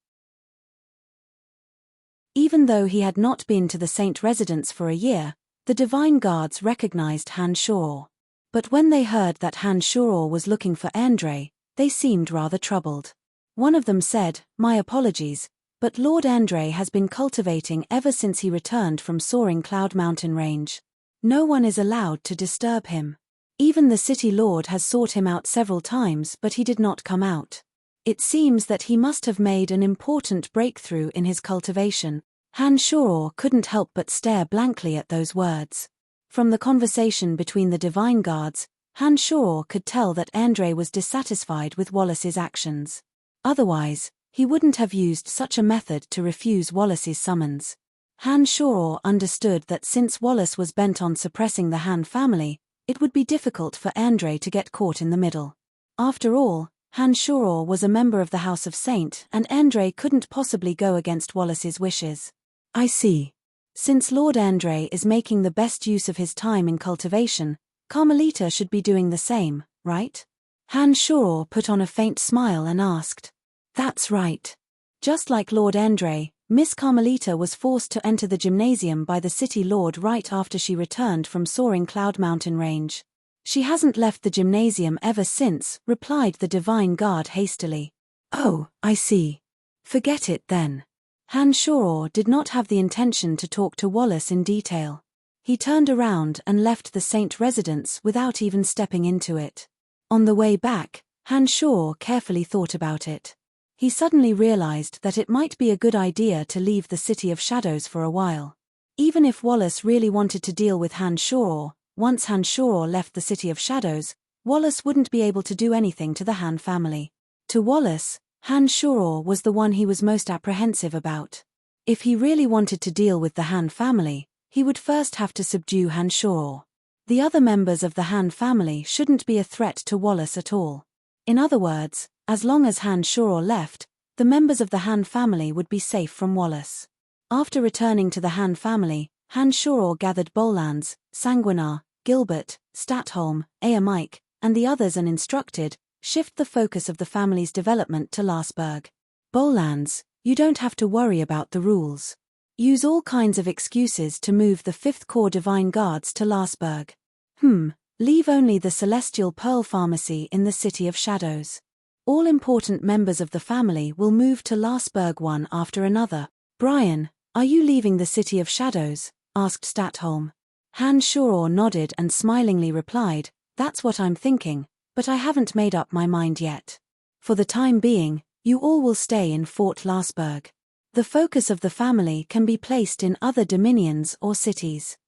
Even though he had not been to the Saint residence for a year, the Divine Guards recognized Han Shore. But when they heard that Han Shore was looking for Andre, they seemed rather troubled. One of them said, my apologies, but Lord Andre has been cultivating ever since he returned from Soaring Cloud Mountain Range. No one is allowed to disturb him. Even the city lord has sought him out several times but he did not come out. It seems that he must have made an important breakthrough in his cultivation. Han Shore couldn't help but stare blankly at those words. From the conversation between the Divine Guards, Han Shore could tell that Andre was dissatisfied with Wallace's actions. Otherwise, he wouldn't have used such a method to refuse Wallace's summons. Han Shore understood that since Wallace was bent on suppressing the Han family, it would be difficult for Andre to get caught in the middle. After all, Han Shoror was a member of the House of Saint and Endre couldn't possibly go against Wallace's wishes. I see. Since Lord Endre is making the best use of his time in cultivation, Carmelita should be doing the same, right? Han Shoror put on a faint smile and asked. That's right. Just like Lord Endre, Miss Carmelita was forced to enter the gymnasium by the city lord right after she returned from soaring Cloud Mountain Range. She hasn't left the gymnasium ever since, replied the divine guard hastily. Oh, I see. Forget it then. Han Shoror did not have the intention to talk to Wallace in detail. He turned around and left the Saint residence without even stepping into it. On the way back, Han Shoror carefully thought about it. He suddenly realized that it might be a good idea to leave the City of Shadows for a while. Even if Wallace really wanted to deal with Han Shoror, once Han Shoror left the City of Shadows, Wallace wouldn't be able to do anything to the Han family. To Wallace, Han Shoror was the one he was most apprehensive about. If he really wanted to deal with the Han family, he would first have to subdue Han Shoror. The other members of the Han family shouldn't be a threat to Wallace at all. In other words, as long as Han Shoror left, the members of the Han family would be safe from Wallace. After returning to the Han family, Han Shoror gathered Bolans, Sanguinar, Gilbert, Statholm, Mike, and the others and instructed, shift the focus of the family's development to Lasberg. Bolans, you don't have to worry about the rules. Use all kinds of excuses to move the 5th Corps Divine Guards to Lasberg. Leave only the Celestial Pearl Pharmacy in the City of Shadows. All important members of the family will move to Lasberg one after another. Brian, are you leaving the City of Shadows? Asked Statholm. Han Shoror nodded and smilingly replied, that's what I'm thinking, but I haven't made up my mind yet. For the time being, you all will stay in Fort Lasberg. The focus of the family can be placed in other dominions or cities.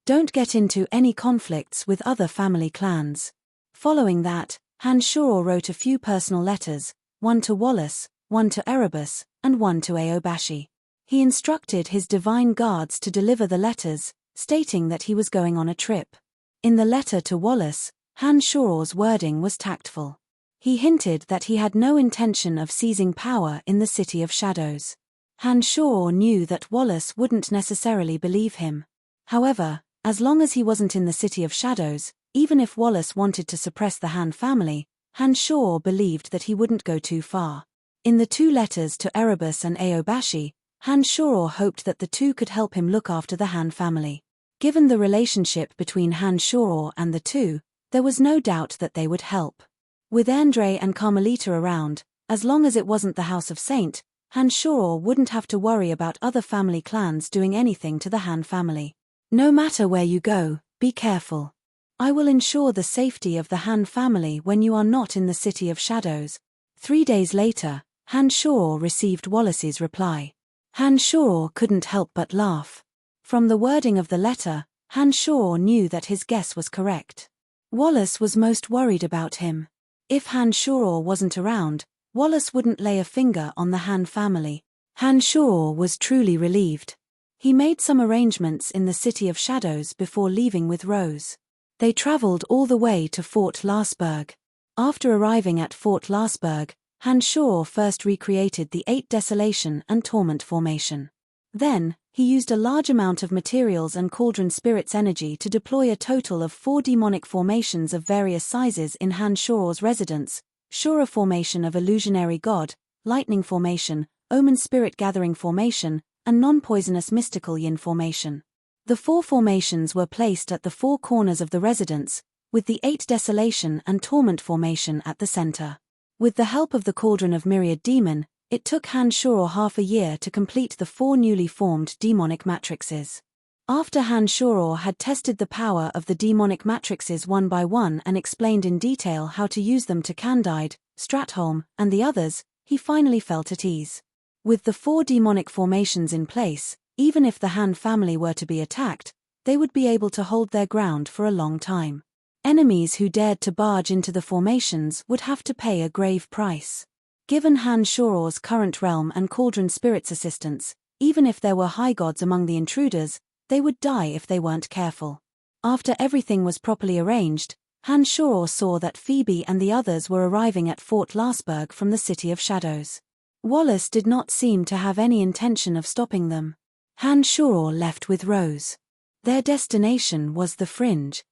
Don't get into any conflicts with other family clans. Following that, Han Shoror wrote a few personal letters, one to Wallace, one to Erebus, and one to Aobashi. He instructed his divine guards to deliver the letters, stating that he was going on a trip. In the letter to Wallace, Han Shoror's wording was tactful. He hinted that he had no intention of seizing power in the City of Shadows. Han Shoror knew that Wallace wouldn't necessarily believe him. However, as long as he wasn't in the City of Shadows, even if Wallace wanted to suppress the Han family, Han Shoror believed that he wouldn't go too far. In the 2 letters to Erebus and Aobashi, Han Shoror hoped that the 2 could help him look after the Han family. Given the relationship between Han Shoror and the 2, there was no doubt that they would help. With Endre and Carmelita around, as long as it wasn't the House of Saint, Han Shoror wouldn't have to worry about other family clans doing anything to the Han family. No matter where you go, be careful. I will ensure the safety of the Han family when you are not in the City of Shadows. 3 days later, Han Shoror received Wallace's reply. Han Shoror couldn't help but laugh. From the wording of the letter, Han Shoror knew that his guess was correct. Wallace was most worried about him. If Han Shoror wasn't around, Wallace wouldn't lay a finger on the Han family. Han Shoror was truly relieved. He made some arrangements in the City of Shadows before leaving with Rose. They traveled all the way to Fort Lasberg. After arriving at Fort Lasberg, Han Shoror first recreated the 8 Desolation and Torment formation. Then, he used a large amount of materials and Cauldron Spirit's energy to deploy a total of 4 demonic formations of various sizes in Han Shoror's residence: Shura Formation of Illusionary God, Lightning Formation, Omen Spirit Gathering Formation, and Non-Poisonous Mystical Yin Formation. The 4 formations were placed at the 4 corners of the residence, with the 8 Desolation and Torment formation at the center. With the help of the Cauldron of Myriad Demon, it took Han Shoror half a year to complete the 4 newly formed demonic matrices. After Han Shoror had tested the power of the demonic matrices one by one and explained in detail how to use them to Candide, Stratholm, and the others, he finally felt at ease. With the 4 demonic formations in place, even if the Han family were to be attacked, they would be able to hold their ground for a long time. Enemies who dared to barge into the formations would have to pay a grave price. Given Han Shoror's current realm and Cauldron Spirit's assistance, even if there were high gods among the intruders, they would die if they weren't careful. After everything was properly arranged, Han-Shoror saw that Phoebe and the others were arriving at Fort Lasberg from the City of Shadows. Wallace did not seem to have any intention of stopping them. Han-Shoror left with Rose. Their destination was the Fringe.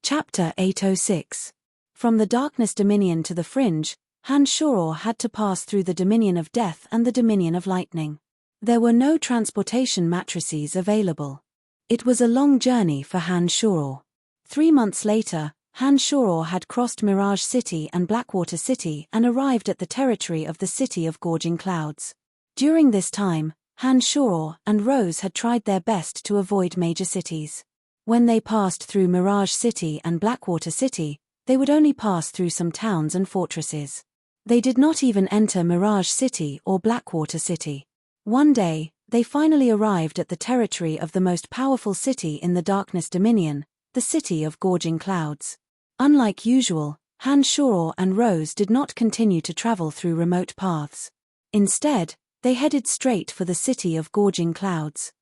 Chapter 806. From the Darkness Dominion to the Fringe, Han-Shoror had to pass through the Dominion of Death and the Dominion of Lightning. There were no transportation matrices available. It was a long journey for Han-Shoror. 3 months later, Han-Shoror had crossed Mirage City and Blackwater City and arrived at the territory of the City of Gorging Clouds. During this time, Han-Shoror and Rose had tried their best to avoid major cities. When they passed through Mirage City and Blackwater City, they would only pass through some towns and fortresses. They did not even enter Mirage City or Blackwater City. One day, they finally arrived at the territory of the most powerful city in the Darkness Dominion, the City of Gorging Clouds. Unlike usual, Han-Shoror and Rose did not continue to travel through remote paths. Instead, they headed straight for the City of Gorging Clouds.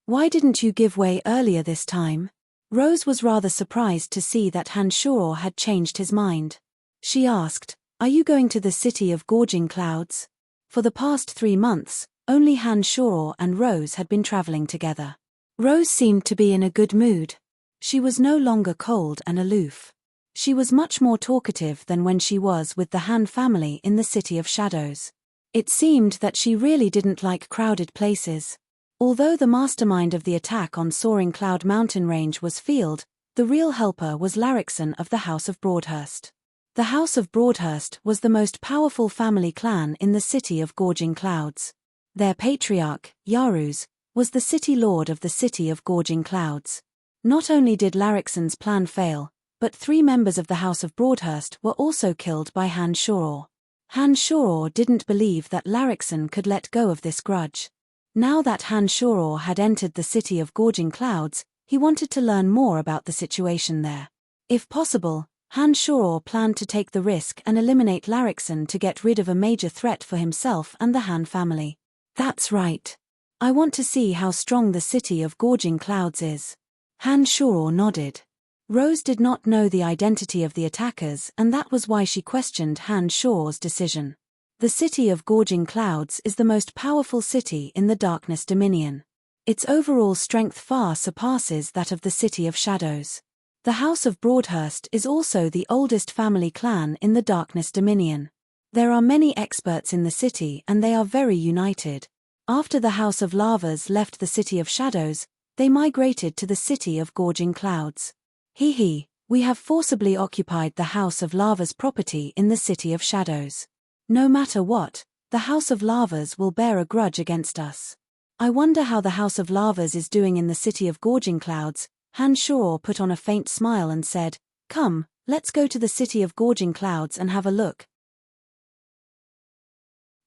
Why didn't you give way earlier this time? Rose was rather surprised to see that Han-Shoror had changed his mind. She asked, "Are you going to the City of Gorging Clouds?" For the past 3 months, only Han-Shoror and Rose had been traveling together. Rose seemed to be in a good mood. She was no longer cold and aloof. She was much more talkative than when she was with the Han family in the City of Shadows. It seemed that she really didn't like crowded places. Although the mastermind of the attack on Soaring Cloud Mountain Range was Field, the real helper was Larrickson of the House of Broadhurst. The House of Broadhurst was the most powerful family clan in the City of Gorging Clouds. Their patriarch, Yaruz, was the city lord of the City of Gorging Clouds. Not only did Larrickson's plan fail, but 3 members of the House of Broadhurst were also killed by Han-Shoror. Han-Shoror didn't believe that Larrickson could let go of this grudge. Now that Han-Shoror had entered the City of Gorging Clouds, he wanted to learn more about the situation there. If possible, Han-Shoror planned to take the risk and eliminate Larrickson to get rid of a major threat for himself and the Han family. That's right. I want to see how strong the City of Gorging Clouds is. Han-Shoror nodded. Rose did not know the identity of the attackers, and that was why she questioned Han-Shoror's decision. The City of Gorging Clouds is the most powerful city in the Darkness Dominion. Its overall strength far surpasses that of the City of Shadows. The House of Broadhurst is also the oldest family clan in the Darkness Dominion. There are many experts in the city and they are very united. After the House of Lavas left the City of Shadows, they migrated to the City of Gorging Clouds. We have forcibly occupied the House of Lavas property in the City of Shadows. No matter what, the House of Lavas will bear a grudge against us. I wonder how the House of Lavas is doing in the City of Gorging Clouds. Han-Shoror put on a faint smile and said, "Come, let's go to the City of Gorging Clouds and have a look."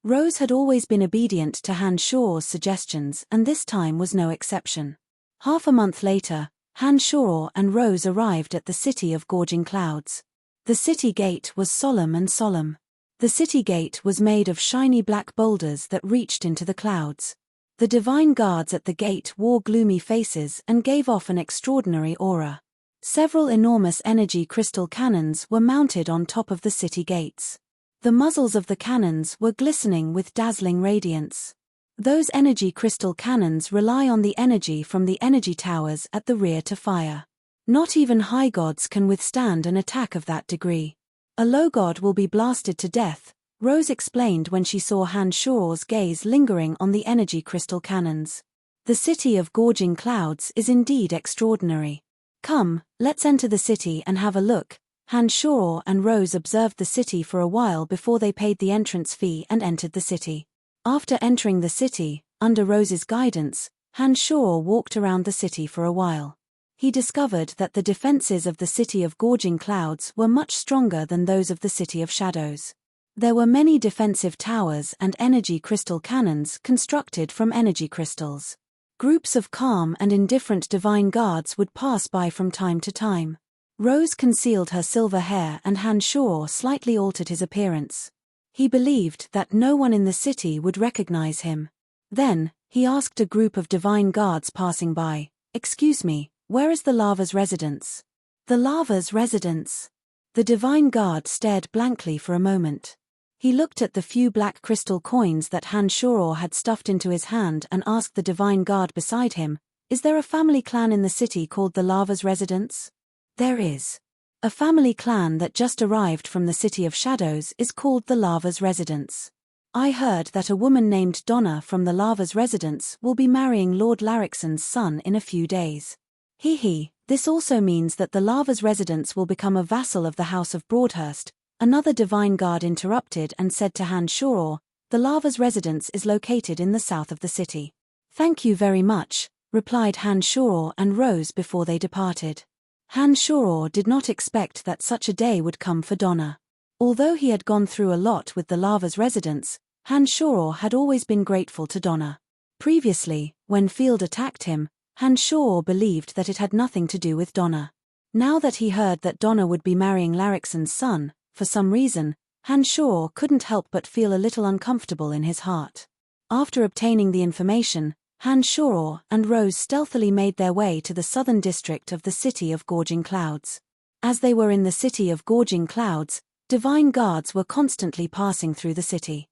Rose had always been obedient to Han-Shoror's suggestions, and this time was no exception. Half a month later, Han-Shoror and Rose arrived at the City of Gorging Clouds. The city gate was solemn and solemn. The city gate was made of shiny black boulders that reached into the clouds. The divine guards at the gate wore gloomy faces and gave off an extraordinary aura. Several enormous energy crystal cannons were mounted on top of the city gates. The muzzles of the cannons were glistening with dazzling radiance. Those energy crystal cannons rely on the energy from the energy towers at the rear to fire. Not even high gods can withstand an attack of that degree. A low god will be blasted to death, Rose explained when she saw Han-Shoror's gaze lingering on the energy crystal cannons. The City of Gorging Clouds is indeed extraordinary. Come, let's enter the city and have a look. Han-Shoror and Rose observed the city for a while before they paid the entrance fee and entered the city. After entering the city, under Rose's guidance, Han-Shoror walked around the city for a while. He discovered that the defenses of the City of Gorging Clouds were much stronger than those of the City of Shadows. There were many defensive towers and energy crystal cannons constructed from energy crystals. Groups of calm and indifferent divine guards would pass by from time to time. Rose concealed her silver hair and Han-Shoror slightly altered his appearance. He believed that no one in the city would recognize him. Then, He asked a group of divine guards passing by, "Excuse me, where is the lava's residence?" The lava's residence? The divine guard stared blankly for a moment. He looked at the few black crystal coins that Han Shoror had stuffed into his hand and asked the divine guard beside him, "Is there a family clan in the city called the lava's residence?" "There is. A family clan that just arrived from the City of Shadows is called the lava's residence. I heard that a woman named Donna from the lava's residence will be marrying Lord Larrickson's son in a few days." This also means that the lava's residence will become a vassal of the House of Broadhurst. Another divine guard interrupted and said to Han Shoror, "The lava's residence is located in the south of the city." "Thank you very much," replied Han Shoror and rose before they departed. Han Shoror did not expect that such a day would come for Donna. Although he had gone through a lot with the lava's residence, Han Shoror had always been grateful to Donna. Previously, when Field attacked him, Han Shoror believed that it had nothing to do with Donna. Now that he heard that Donna would be marrying Larrickson's son, for some reason, Han Shoror couldn't help but feel a little uncomfortable in his heart. After obtaining the information, Han Shoror and Rose stealthily made their way to the southern district of the City of Gorging Clouds. As they were in the City of Gorging Clouds, divine guards were constantly passing through the city.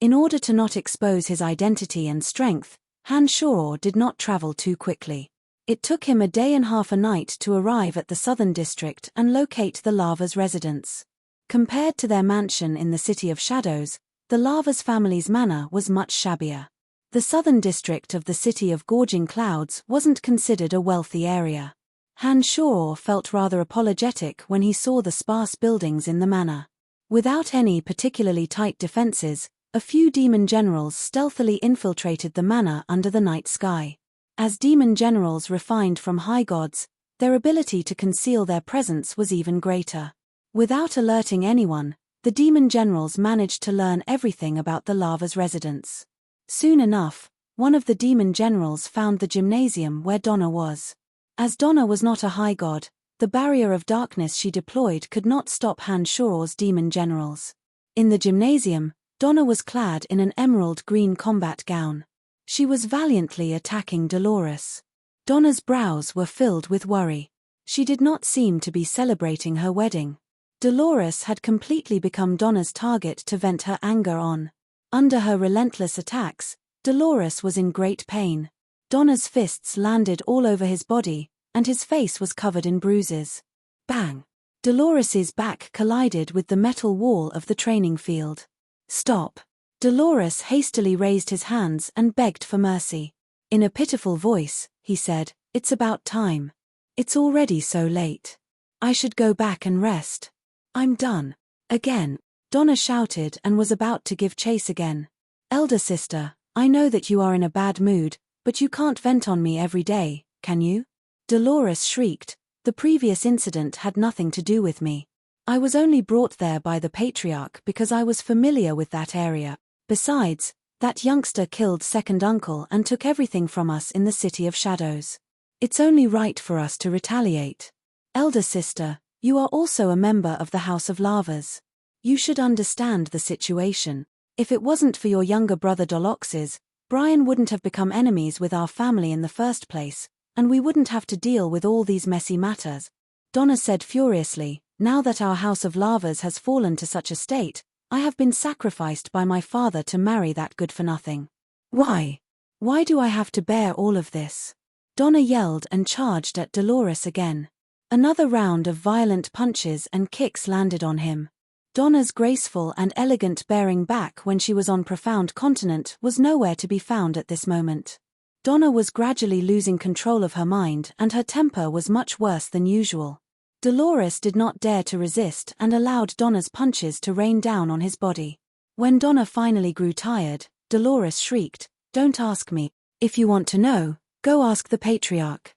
In order to not expose his identity and strength, Han Shoror did not travel too quickly. It took him a day and half a night to arrive at the southern district and locate the lava's residence. Compared to their mansion in the City of Shadows, the lava's family's manor was much shabbier. The southern district of the City of Gorging Clouds wasn't considered a wealthy area. Han Shoror felt rather apologetic when he saw the sparse buildings in the manor. Without any particularly tight defenses, a few demon generals stealthily infiltrated the manor under the night sky. As demon generals refined from high gods, their ability to conceal their presence was even greater. Without alerting anyone, the demon generals managed to learn everything about the lava's residence. Soon enough, one of the demon generals found the gymnasium where Donna was. As Donna was not a high god, the barrier of darkness she deployed could not stop Han Shoror's demon generals. In the gymnasium, Donna was clad in an emerald green combat gown. She was valiantly attacking Dolores. Donna's brows were filled with worry. She did not seem to be celebrating her wedding. Dolores had completely become Donna's target to vent her anger on. Under her relentless attacks, Dolores was in great pain. Donna's fists landed all over his body, and his face was covered in bruises. Bang! Dolores's back collided with the metal wall of the training field. "Stop!" Dolores hastily raised his hands and begged for mercy. In a pitiful voice, he said, "It's about time. It's already so late. I should go back and rest. I'm done." Again, Donna shouted and was about to give chase again. "Elder sister, I know that you are in a bad mood, but you can't vent on me every day, can you?" Dolores shrieked, "The previous incident had nothing to do with me. I was only brought there by the Patriarch because I was familiar with that area. Besides, that youngster killed second uncle and took everything from us in the City of Shadows. It's only right for us to retaliate. Elder sister, you are also a member of the House of Lavas. You should understand the situation. If it wasn't for your younger brother Doloxes, Brian wouldn't have become enemies with our family in the first place, and we wouldn't have to deal with all these messy matters," Donna said furiously. "Now that our House of Lavas has fallen to such a state, I have been sacrificed by my father to marry that good-for-nothing. Why? Why do I have to bear all of this?" Donna yelled and charged at Dolores again. Another round of violent punches and kicks landed on him. Donna's graceful and elegant bearing back when she was on Profound Continent was nowhere to be found at this moment. Donna was gradually losing control of her mind and her temper was much worse than usual. Dolores did not dare to resist and allowed Donna's punches to rain down on his body. When Donna finally grew tired, Dolores shrieked, "Don't ask me. If you want to know, go ask the Patriarch.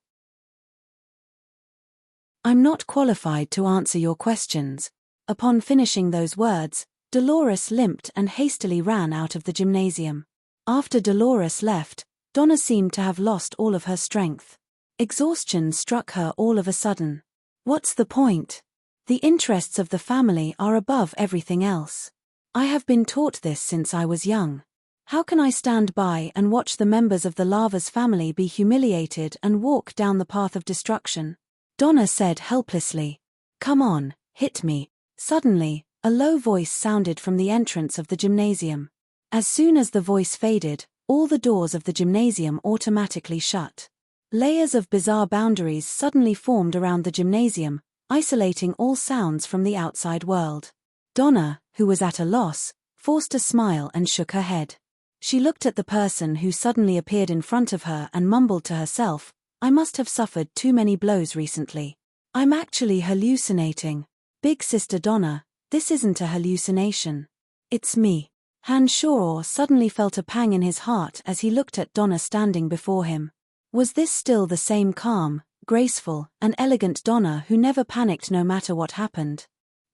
I'm not qualified to answer your questions." Upon finishing those words, Dolores limped and hastily ran out of the gymnasium. After Dolores left, Donna seemed to have lost all of her strength. Exhaustion struck her all of a sudden. What's the point? The interests of the family are above everything else. I have been taught this since I was young. How can I stand by and watch the members of the lava's family be humiliated and walk down the path of destruction? Donna said helplessly. Come on, hit me. Suddenly, a low voice sounded from the entrance of the gymnasium. As soon as the voice faded, all the doors of the gymnasium automatically shut. Layers of bizarre boundaries suddenly formed around the gymnasium, isolating all sounds from the outside world. Donna, who was at a loss, forced a smile and shook her head. She looked at the person who suddenly appeared in front of her and mumbled to herself, I must have suffered too many blows recently. I'm actually hallucinating. Big Sister Donna, this isn't a hallucination. It's me. Hanshaw suddenly felt a pang in his heart as he looked at Donna standing before him. Was this still the same calm, graceful, and elegant Donna who never panicked no matter what happened?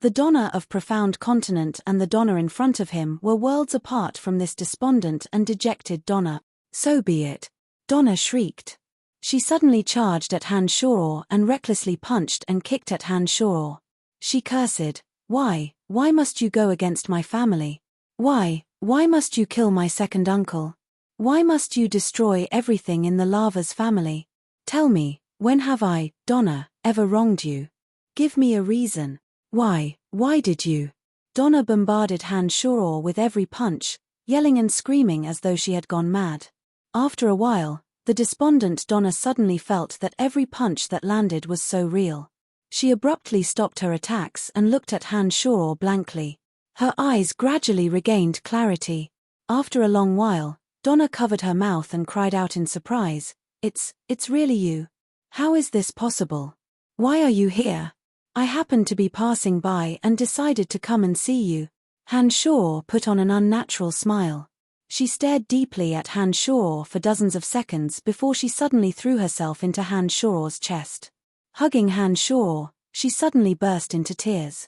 The Donna of Profound Continent and the Donna in front of him were worlds apart from this despondent and dejected Donna. So be it. Donna shrieked. She suddenly charged at Hanshaw and recklessly punched and kicked at Hanshaw. She cursed, Why must you go against my family? Why must you kill my second uncle? Why must you destroy everything in the lava's family? Tell me, when have I, Donna, ever wronged you? Give me a reason. Why did you? Donna bombarded Hanshaw with every punch, yelling and screaming as though she had gone mad. After a while, the despondent Donna suddenly felt that every punch that landed was so real. She abruptly stopped her attacks and looked at Hanshaw blankly. Her eyes gradually regained clarity. After a long while, Donna covered her mouth and cried out in surprise, It's really you. How is this possible? Why are you here? I happened to be passing by and decided to come and see you. Hanshaw put on an unnatural smile. She stared deeply at Hanshaw for dozens of seconds before she suddenly threw herself into Hanshaw's chest. Hugging Hanshaw, she suddenly burst into tears.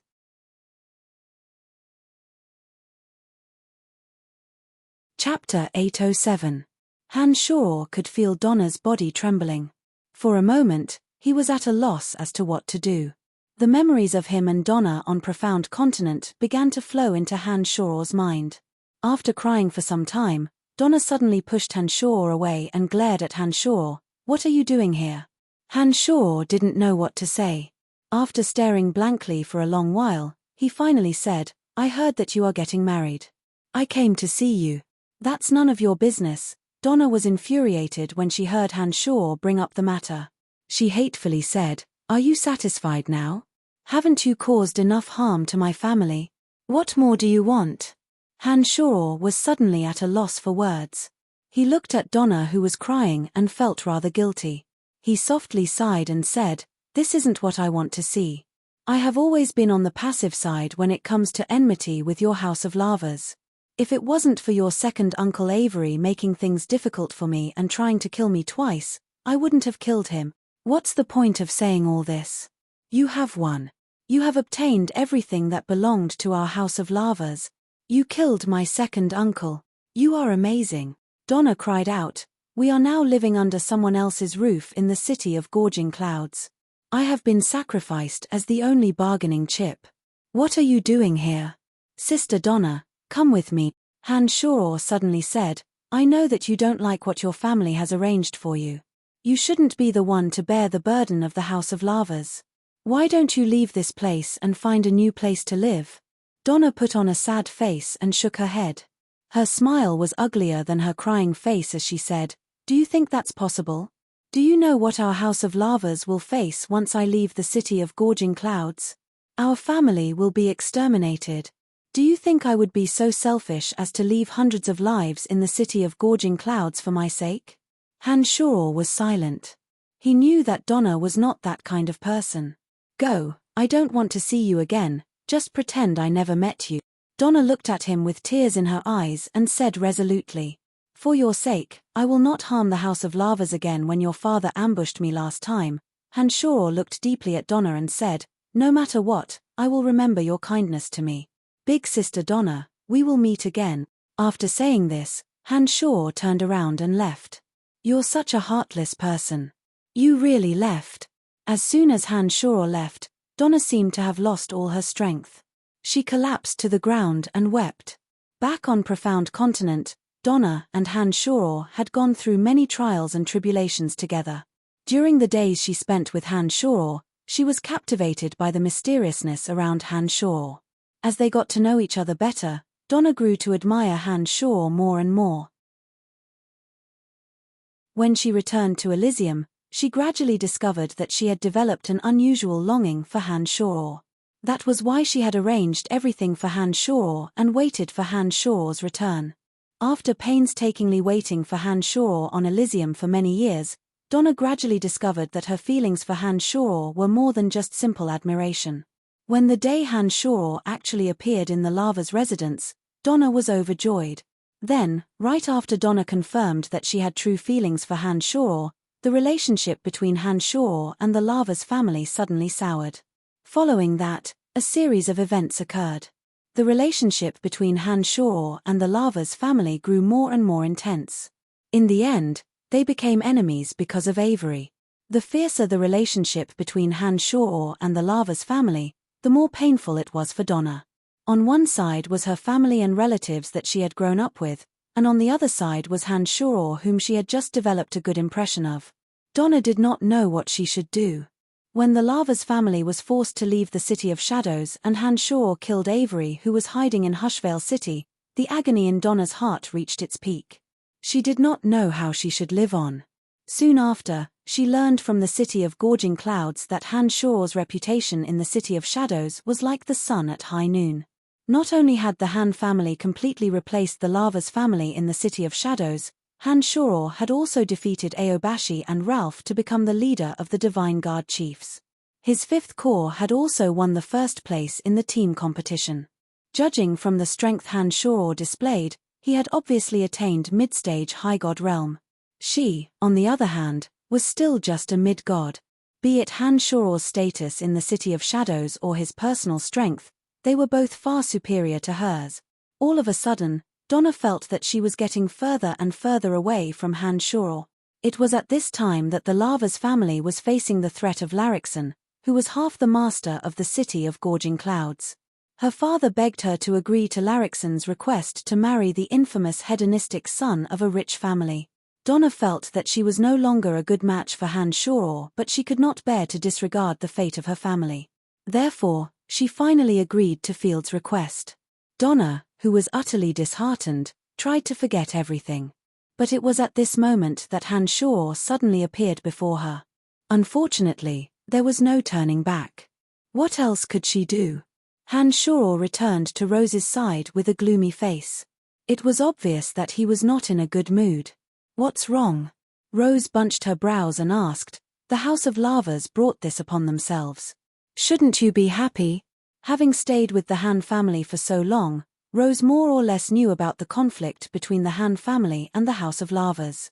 Chapter 807. Hanshaw could feel Donna's body trembling. For a moment, he was at a loss as to what to do. The memories of him and Donna on Profound Continent began to flow into Hanshaw's mind. After crying for some time, Donna suddenly pushed Hanshaw away and glared at Hanshaw. What are you doing here? Hanshaw didn't know what to say. After staring blankly for a long while, he finally said, I heard that you are getting married. I came to see you. That's none of your business. Donna was infuriated when she heard Hanshaw bring up the matter. She hatefully said, Are you satisfied now? Haven't you caused enough harm to my family? What more do you want? Hanshaw was suddenly at a loss for words. He looked at Donna who was crying and felt rather guilty. He softly sighed and said, This isn't what I want to see. I have always been on the passive side when it comes to enmity with your House of Lavas. If it wasn't for your second Uncle Avery making things difficult for me and trying to kill me twice, I wouldn't have killed him. What's the point of saying all this? You have won. You have obtained everything that belonged to our House of Lavas. You killed my second uncle. You are amazing. Donna cried out, We are now living under someone else's roof in the city of gorging clouds. I have been sacrificed as the only bargaining chip. What are you doing here? Sister Donna, come with me. Hanshaw suddenly said, I know that you don't like what your family has arranged for you. You shouldn't be the one to bear the burden of the House of Lavas. Why don't you leave this place and find a new place to live? Donna put on a sad face and shook her head. Her smile was uglier than her crying face as she said, Do you think that's possible? Do you know what our House of Lavas will face once I leave the city of gorging clouds? Our family will be exterminated. Do you think I would be so selfish as to leave hundreds of lives in the city of gorging clouds for my sake? Hanshaw was silent. He knew that Donna was not that kind of person. Go, I don't want to see you again, just pretend I never met you. Donna looked at him with tears in her eyes and said resolutely, For your sake, I will not harm the House of Lavas again when your father ambushed me last time. Hanshaw looked deeply at Donna and said, No matter what, I will remember your kindness to me. Big Sister Donna, we will meet again. After saying this, Hanshaw turned around and left. You're such a heartless person. You really left. As soon as Hanshaw left, Donna seemed to have lost all her strength. She collapsed to the ground and wept. Back on Profound Continent, Donna and Han Shoror had gone through many trials and tribulations together. During the days she spent with Han Shoror, she was captivated by the mysteriousness around Han Shoror. As they got to know each other better, Donna grew to admire Han Shoror more and more. When she returned to Elysium, she gradually discovered that she had developed an unusual longing for Han Shoror. That was why she had arranged everything for Han Shoror and waited for Han Shoror's return. After painstakingly waiting for Han Shoror on Elysium for many years, Donna gradually discovered that her feelings for Han Shoror were more than just simple admiration. When the day Han Shoror actually appeared in the lava's residence, Donna was overjoyed. Then, right after Donna confirmed that she had true feelings for Han Shoror, the relationship between Han Shoror and the lava's family suddenly soured. Following that, a series of events occurred. The relationship between Han Shoror and the lava's family grew more and more intense. In the end, they became enemies because of Avery. The fiercer the relationship between Han Shoror and the lava's family, the more painful it was for Donna. On one side was her family and relatives that she had grown up with, and on the other side was Han Shoror, whom she had just developed a good impression of. Donna did not know what she should do. When the lava's family was forced to leave the City of Shadows and Han Shoror killed Avery, who was hiding in Hushvale City, the agony in Donna's heart reached its peak. She did not know how she should live on. Soon after, she learned from the City of Gorging Clouds that Han Shoror's reputation in the City of Shadows was like the sun at high noon. Not only had the Han family completely replaced the lava's family in the City of Shadows, Han Shoror had also defeated Aobashi and Ralph to become the leader of the Divine Guard Chiefs. His fifth corps had also won the first place in the team competition. Judging from the strength Han Shoror displayed, he had obviously attained mid-stage high god realm. She, on the other hand, was still just a mid-god. Be it Han Shoror's status in the City of Shadows or his personal strength, they were both far superior to hers. All of a sudden, Donna felt that she was getting further and further away from Han Shoror. It was at this time that the lava's family was facing the threat of Larrickson, who was half the master of the City of Gorging Clouds. Her father begged her to agree to Larrickson's request to marry the infamous hedonistic son of a rich family. Donna felt that she was no longer a good match for Han Shoror, but she could not bear to disregard the fate of her family. Therefore, she finally agreed to Field's request. Donna, who was utterly disheartened, tried to forget everything. But it was at this moment that Han Shoror suddenly appeared before her. Unfortunately, there was no turning back. What else could she do? Han Shoror returned to Rose's side with a gloomy face. It was obvious that he was not in a good mood. "What's wrong?" Rose bunched her brows and asked. "The House of Lavas brought this upon themselves. Shouldn't you be happy?" Having stayed with the Han family for so long, Rose more or less knew about the conflict between the Han family and the House of Lavas.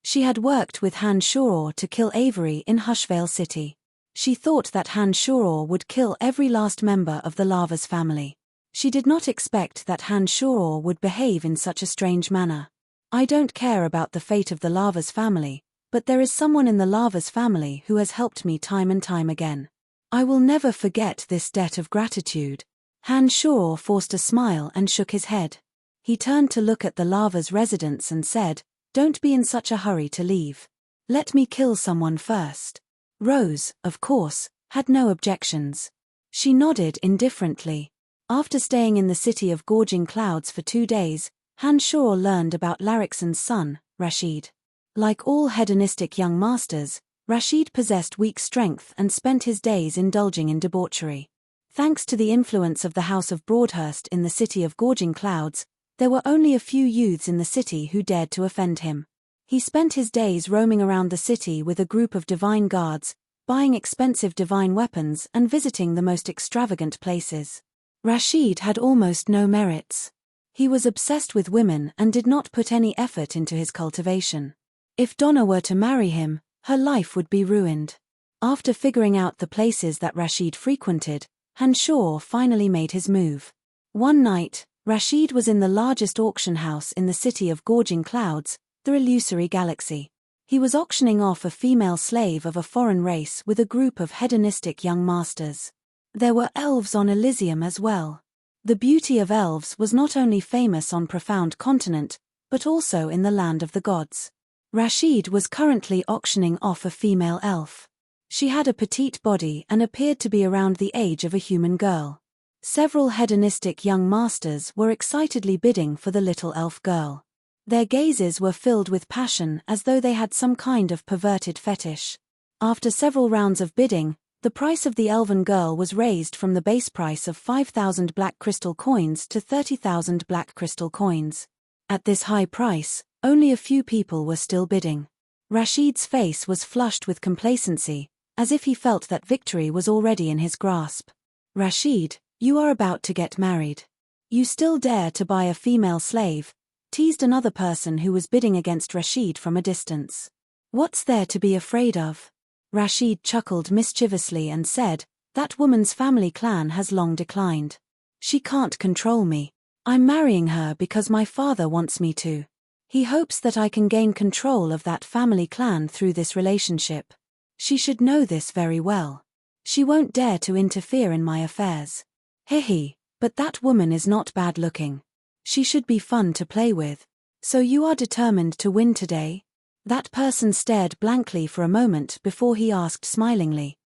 She had worked with Han Shoror to kill Avery in Hushvale City. She thought that Han Shoror would kill every last member of the Lava's family. She did not expect that Han Shoror would behave in such a strange manner. "I don't care about the fate of the Lava's family, but there is someone in the Lava's family who has helped me time and time again. I will never forget this debt of gratitude." Han Shoror forced a smile and shook his head. He turned to look at the Lava's residence and said, "Don't be in such a hurry to leave. Let me kill someone first." Rose, of course, had no objections. She nodded indifferently. After staying in the City of Gorging Clouds for 2 days, Han Shoror learned about Larrickson's son, Rashid. Like all hedonistic young masters, Rashid possessed weak strength and spent his days indulging in debauchery. Thanks to the influence of the House of Broadhurst in the City of Gorging Clouds, there were only a few youths in the city who dared to offend him. He spent his days roaming around the city with a group of divine guards, buying expensive divine weapons and visiting the most extravagant places. Rashid had almost no merits. He was obsessed with women and did not put any effort into his cultivation. If Donna were to marry him, her life would be ruined. After figuring out the places that Rashid frequented, Han Shoror finally made his move. One night, Rashid was in the largest auction house in the City of Gorging Clouds, the Illusory Galaxy. He was auctioning off a female slave of a foreign race with a group of hedonistic young masters. There were elves on Elysium as well. The beauty of elves was not only famous on profound continent, but also in the land of the gods. Rashid was currently auctioning off a female elf. She had a petite body and appeared to be around the age of a human girl. Several hedonistic young masters were excitedly bidding for the little elf girl. Their gazes were filled with passion as though they had some kind of perverted fetish. After several rounds of bidding, the price of the elven girl was raised from the base price of 5,000 black crystal coins to 30,000 black crystal coins. At this high price, only a few people were still bidding. Rashid's face was flushed with complacency, as if he felt that victory was already in his grasp. "Rashid, you are about to get married. You still dare to buy a female slave?" teased another person who was bidding against Rashid from a distance. "What's there to be afraid of?" Rashid chuckled mischievously and said, "That woman's family clan has long declined. She can't control me. I'm marrying her because my father wants me to. He hopes that I can gain control of that family clan through this relationship. She should know this very well. She won't dare to interfere in my affairs. Hehe, but that woman is not bad looking. She should be fun to play with. So you are determined to win today?" That person stared blankly for a moment before he asked smilingly.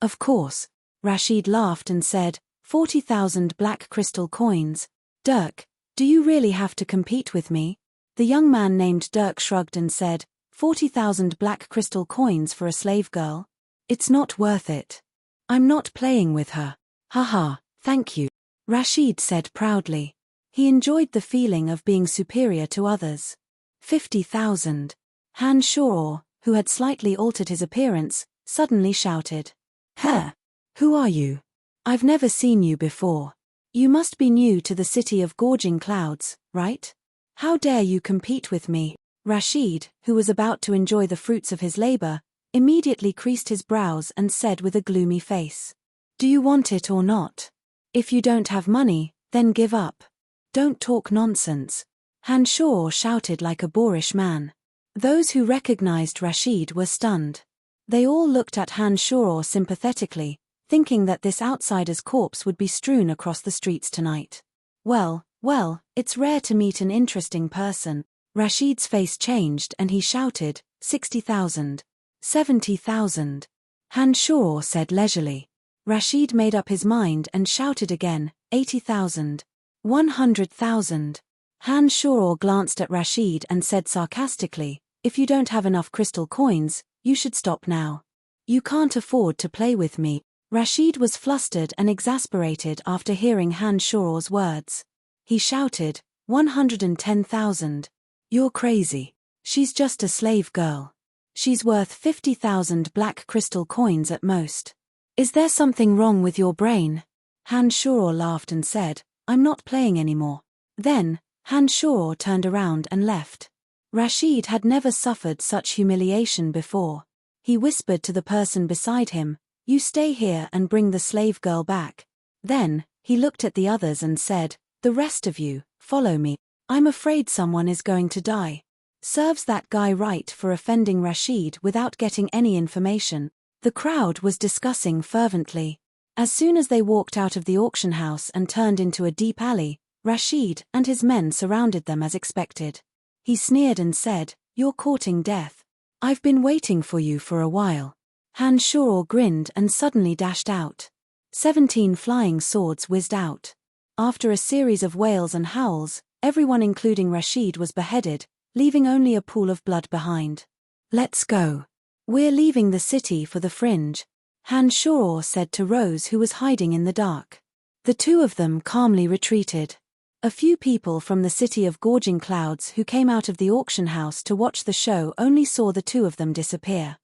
"Of course." Rashid laughed and said, 40,000 black crystal coins. "Dirk, do you really have to compete with me?" The young man named Dirk shrugged and said, 40,000 black crystal coins for a slave girl? It's not worth it. I'm not playing with her. Haha, thank you," Rashid said proudly. He enjoyed the feeling of being superior to others. 50,000. Han Shor, who had slightly altered his appearance, suddenly shouted. "Huh? Who are you? I've never seen you before. You must be new to the city of gorging clouds, right? How dare you compete with me?" Rashid, who was about to enjoy the fruits of his labor, immediately creased his brows and said with a gloomy face, "Do you want it or not? If you don't have money, then give up. Don't talk nonsense." Han Shor shouted like a boorish man. Those who recognized Rashid were stunned. They all looked at Han Shor sympathetically, thinking that this outsider's corpse would be strewn across the streets tonight. Well, it's rare to meet an interesting person." Rashid's face changed and he shouted, 60,000. 70,000. Han Shor said leisurely. Rashid made up his mind and shouted again, 80,000. 100,000. Han Shor glanced at Rashid and said sarcastically, "If you don't have enough crystal coins, you should stop now. You can't afford to play with me." Rashid was flustered and exasperated after hearing Han Shor's words. He shouted, 110,000. "You're crazy. She's just a slave girl. She's worth 50,000 black crystal coins at most. Is there something wrong with your brain?" Han Shor laughed and said, "I'm not playing anymore." Then, Han Shor turned around and left. Rashid had never suffered such humiliation before. He whispered to the person beside him, "You stay here and bring the slave girl back." Then, he looked at the others and said, "The rest of you, follow me. I'm afraid someone is going to die." Serves that guy right for offending Rashid without getting any information. The crowd was discussing fervently. As soon as they walked out of the auction house and turned into a deep alley, Rashid and his men surrounded them as expected. He sneered and said, "You're courting death. I've been waiting for you for a while." Han Shor grinned and suddenly dashed out. 17 flying swords whizzed out. After a series of wails and howls, everyone including Rashid was beheaded, leaving only a pool of blood behind. "Let's go. We're leaving the city for the fringe," Han Shor said to Rose, who was hiding in the dark. The two of them calmly retreated. A few people from the city of gorging clouds who came out of the auction house to watch the show only saw the two of them disappear.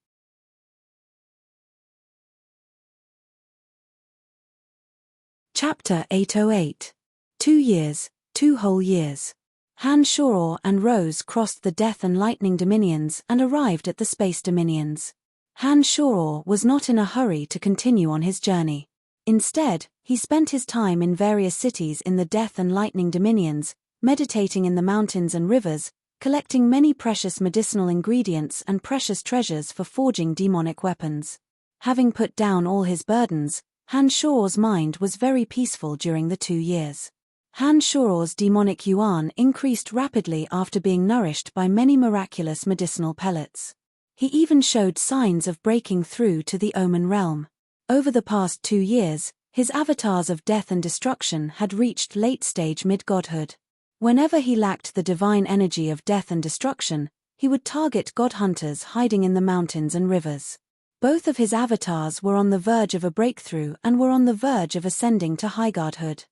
Chapter 808. 2 years, 2 whole years. Han Shor and Rose crossed the Death and Lightning Dominions and arrived at the Space Dominions. Han Shor was not in a hurry to continue on his journey. Instead, he spent his time in various cities in the Death and Lightning Dominions, meditating in the mountains and rivers, collecting many precious medicinal ingredients and precious treasures for forging demonic weapons. Having put down all his burdens, Han Shuo's mind was very peaceful during the 2 years. Han Shuo's demonic yuan increased rapidly after being nourished by many miraculous medicinal pellets. He even showed signs of breaking through to the Omen realm. Over the past 2 years, his avatars of death and destruction had reached late-stage mid-godhood. Whenever he lacked the divine energy of death and destruction, he would target god hunters hiding in the mountains and rivers. Both of his avatars were on the verge of a breakthrough and were on the verge of ascending to high godhood.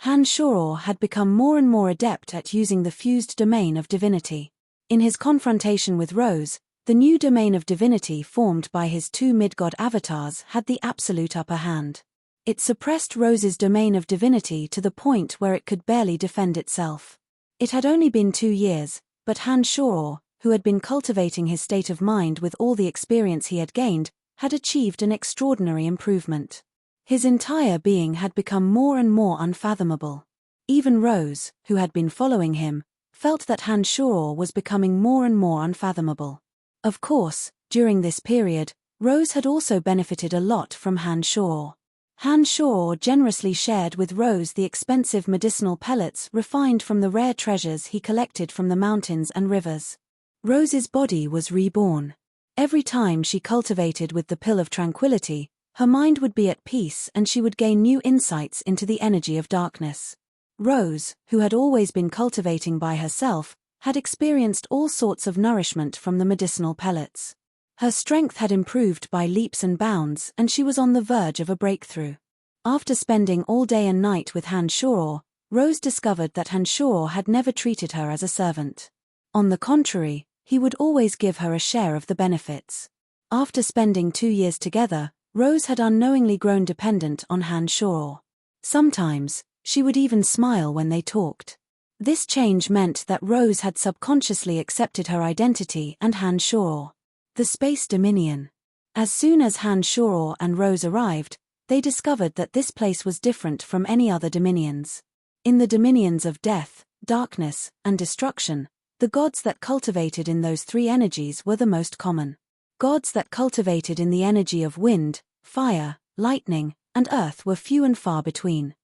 Han Shuo had become more and more adept at using the fused domain of divinity. In his confrontation with Rose, the new domain of divinity formed by his 2 mid-god avatars had the absolute upper hand. It suppressed Rose's domain of divinity to the point where it could barely defend itself. It had only been 2 years, but Han Shuo, who had been cultivating his state of mind with all the experience he had gained, had achieved an extraordinary improvement. His entire being had become more and more unfathomable. Even Rose, who had been following him, felt that Han Shuo was becoming more and more unfathomable. Of course, during this period, Rose had also benefited a lot from Han Shuo. Han Shuo generously shared with Rose the expensive medicinal pellets refined from the rare treasures he collected from the mountains and rivers. Rose's body was reborn. Every time she cultivated with the pill of tranquility, her mind would be at peace and she would gain new insights into the energy of darkness. Rose, who had always been cultivating by herself, had experienced all sorts of nourishment from the medicinal pellets. Her strength had improved by leaps and bounds and she was on the verge of a breakthrough. After spending all day and night with Han Shuo, Rose discovered that Han Shuo had never treated her as a servant. On the contrary, he would always give her a share of the benefits. After spending 2 years together, Rose had unknowingly grown dependent on Han Shuo. Sometimes, she would even smile when they talked. This change meant that Rose had subconsciously accepted her identity and Han Shuo. The Space Dominion. As soon as Han Shuo and Rose arrived, they discovered that this place was different from any other dominions. In the dominions of death, darkness, and destruction, the gods that cultivated in those 3 energies were the most common. Gods that cultivated in the energy of wind, fire, lightning, and earth were few and far between.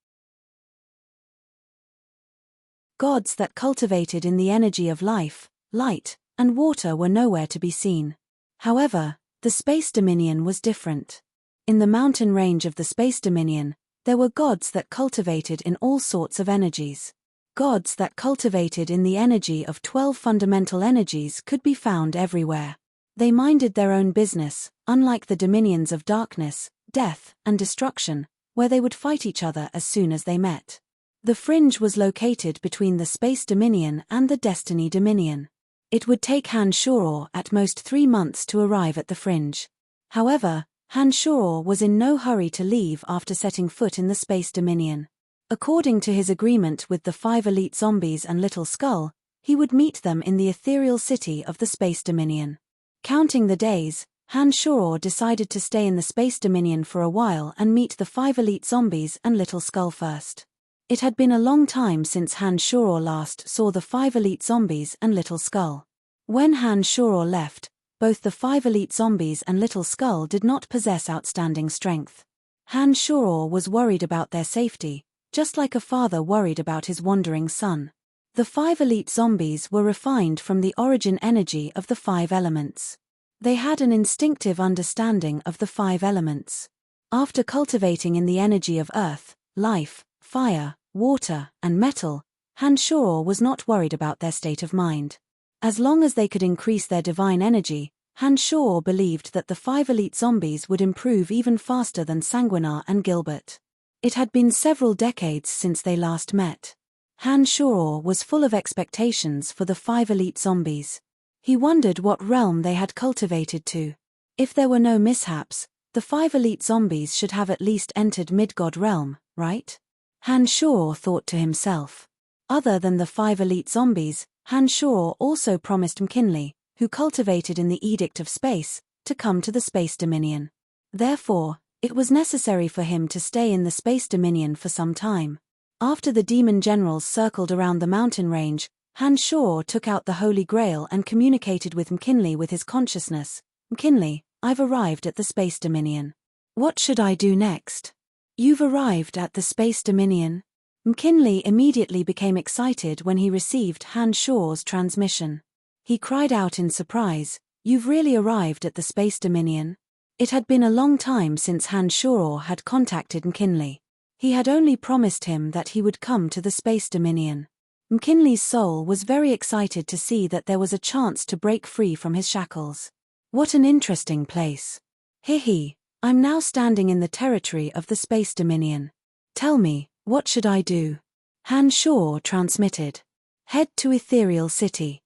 Gods that cultivated in the energy of life, light, and water were nowhere to be seen. However, the Space Dominion was different. In the mountain range of the Space Dominion, there were gods that cultivated in all sorts of energies. Gods that cultivated in the energy of 12 fundamental energies could be found everywhere. They minded their own business, unlike the dominions of darkness, death, and destruction, where they would fight each other as soon as they met. The fringe was located between the Space Dominion and the Destiny Dominion. It would take Han Shuo at most 3 months to arrive at the fringe. However, Han Shuo was in no hurry to leave after setting foot in the Space Dominion. According to his agreement with the 5 elite zombies and Little Skull, he would meet them in the ethereal city of the Space Dominion. Counting the days, Han Shuo decided to stay in the Space Dominion for a while and meet the 5 elite zombies and Little Skull first. It had been a long time since Han Shuo last saw the 5 elite zombies and Little Skull. When Han Shuo left, both the 5 elite zombies and Little Skull did not possess outstanding strength. Han Shuo was worried about their safety, just like a father worried about his wandering son. The 5 elite zombies were refined from the origin energy of the 5 elements. They had an instinctive understanding of the 5 elements. After cultivating in the energy of earth, life, fire, water, and metal, Han Shuo was not worried about their state of mind. As long as they could increase their divine energy, Han Shuo believed that the 5 elite zombies would improve even faster than Sanguinar and Gilbert. It had been several decades since they last met. Han Shuo was full of expectations for the 5 elite zombies. He wondered what realm they had cultivated to. If there were no mishaps, the 5 elite zombies should have at least entered Midgod realm, right? Han Shuo thought to himself. Other than the 5 elite zombies, Han Shuo also promised McKinley, who cultivated in the Edict of Space, to come to the Space Dominion. Therefore, it was necessary for him to stay in the Space Dominion for some time. After the demon generals circled around the mountain range, Han Shuo took out the Holy Grail and communicated with McKinley with his consciousness. "McKinley, I've arrived at the Space Dominion. What should I do next?" You've arrived at the Space Dominion. McKinley immediately became excited when he received Han Shaw's transmission. He cried out in surprise, "You've really arrived at the Space Dominion?" It had been a long time since Han Shaw had contacted McKinley. He had only promised him that he would come to the Space Dominion. McKinley's soul was very excited to see that there was a chance to break free from his shackles. What an interesting place. He, I'm now standing in the territory of the Space Dominion. Tell me, what should I do? Han Shaw transmitted. Head to Ethereal City.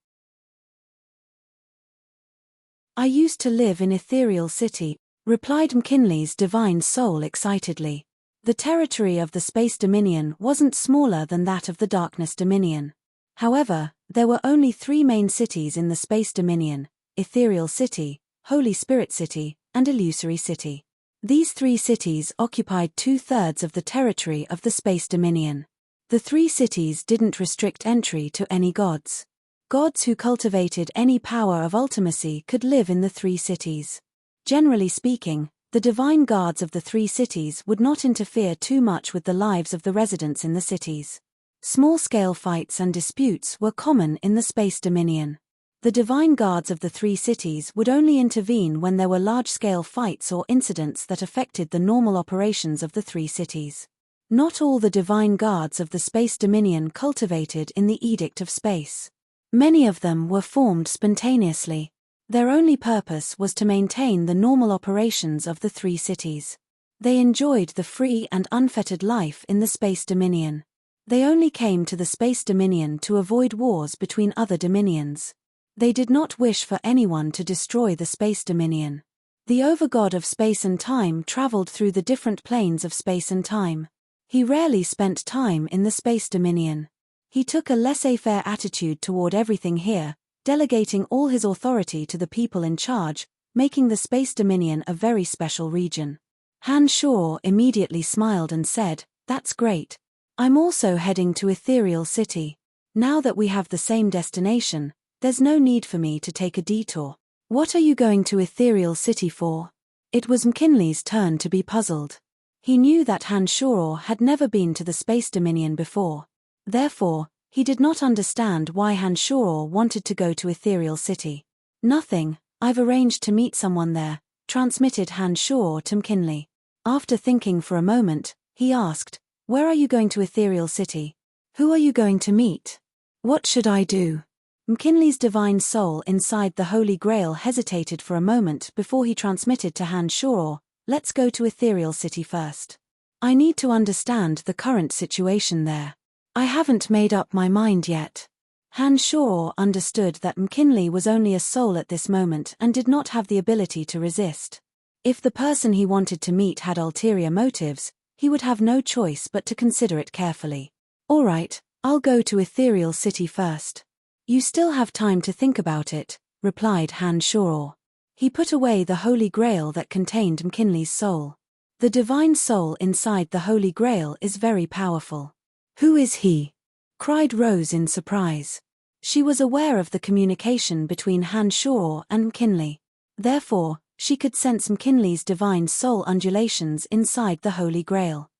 I used to live in Ethereal City, replied McKinley's divine soul excitedly. The territory of the Space Dominion wasn't smaller than that of the Darkness Dominion. However, there were only 3 main cities in the Space Dominion: Ethereal City, Holy Spirit City, and Illusory City. These 3 cities occupied 2/3 of the territory of the Space Dominion. The 3 cities didn't restrict entry to any gods. Gods who cultivated any power of ultimacy could live in the 3 cities. Generally speaking, the divine guards of the 3 cities would not interfere too much with the lives of the residents in the cities. Small-scale fights and disputes were common in the Space Dominion. The divine guards of the 3 cities would only intervene when there were large-scale fights or incidents that affected the normal operations of the 3 cities. Not all the divine guards of the Space Dominion cultivated in the Edict of Space. Many of them were formed spontaneously. Their only purpose was to maintain the normal operations of the 3 cities. They enjoyed the free and unfettered life in the Space Dominion. They only came to the Space Dominion to avoid wars between other dominions. They did not wish for anyone to destroy the Space Dominion. The overgod of space and time traveled through the different planes of space and time. He rarely spent time in the Space Dominion. He took a laissez-faire attitude toward everything here, delegating all his authority to the people in charge, making the Space Dominion a very special region. Han Shaw immediately smiled and said, "That's great. I'm also heading to Ethereal City. Now that we have the same destination, there's no need for me to take a detour." "What are you going to Ethereal City for?" It was McKinley's turn to be puzzled. He knew that Han Shaw had never been to the Space Dominion before. Therefore, he did not understand why Han Shaw wanted to go to Ethereal City. "Nothing, I've arranged to meet someone there," transmitted Han Shaw to McKinley. After thinking for a moment, he asked, "Where are you going to Ethereal City? Who are you going to meet? What should I do?" McKinley's divine soul inside the Holy Grail hesitated for a moment before he transmitted to Han Shaw, "Let's go to Ethereal City first. I need to understand the current situation there. I haven't made up my mind yet." Han Shaw understood that McKinley was only a soul at this moment and did not have the ability to resist. If the person he wanted to meet had ulterior motives, he would have no choice but to consider it carefully. "All right, I'll go to Ethereal City first." "You still have time to think about it," replied Han Shaw. He put away the Holy Grail that contained McKinley's soul. The divine soul inside the Holy Grail is very powerful. "Who is he?" cried Rose in surprise. She was aware of the communication between Han Shaw and McKinley. Therefore, she could sense McKinley's divine soul undulations inside the Holy Grail.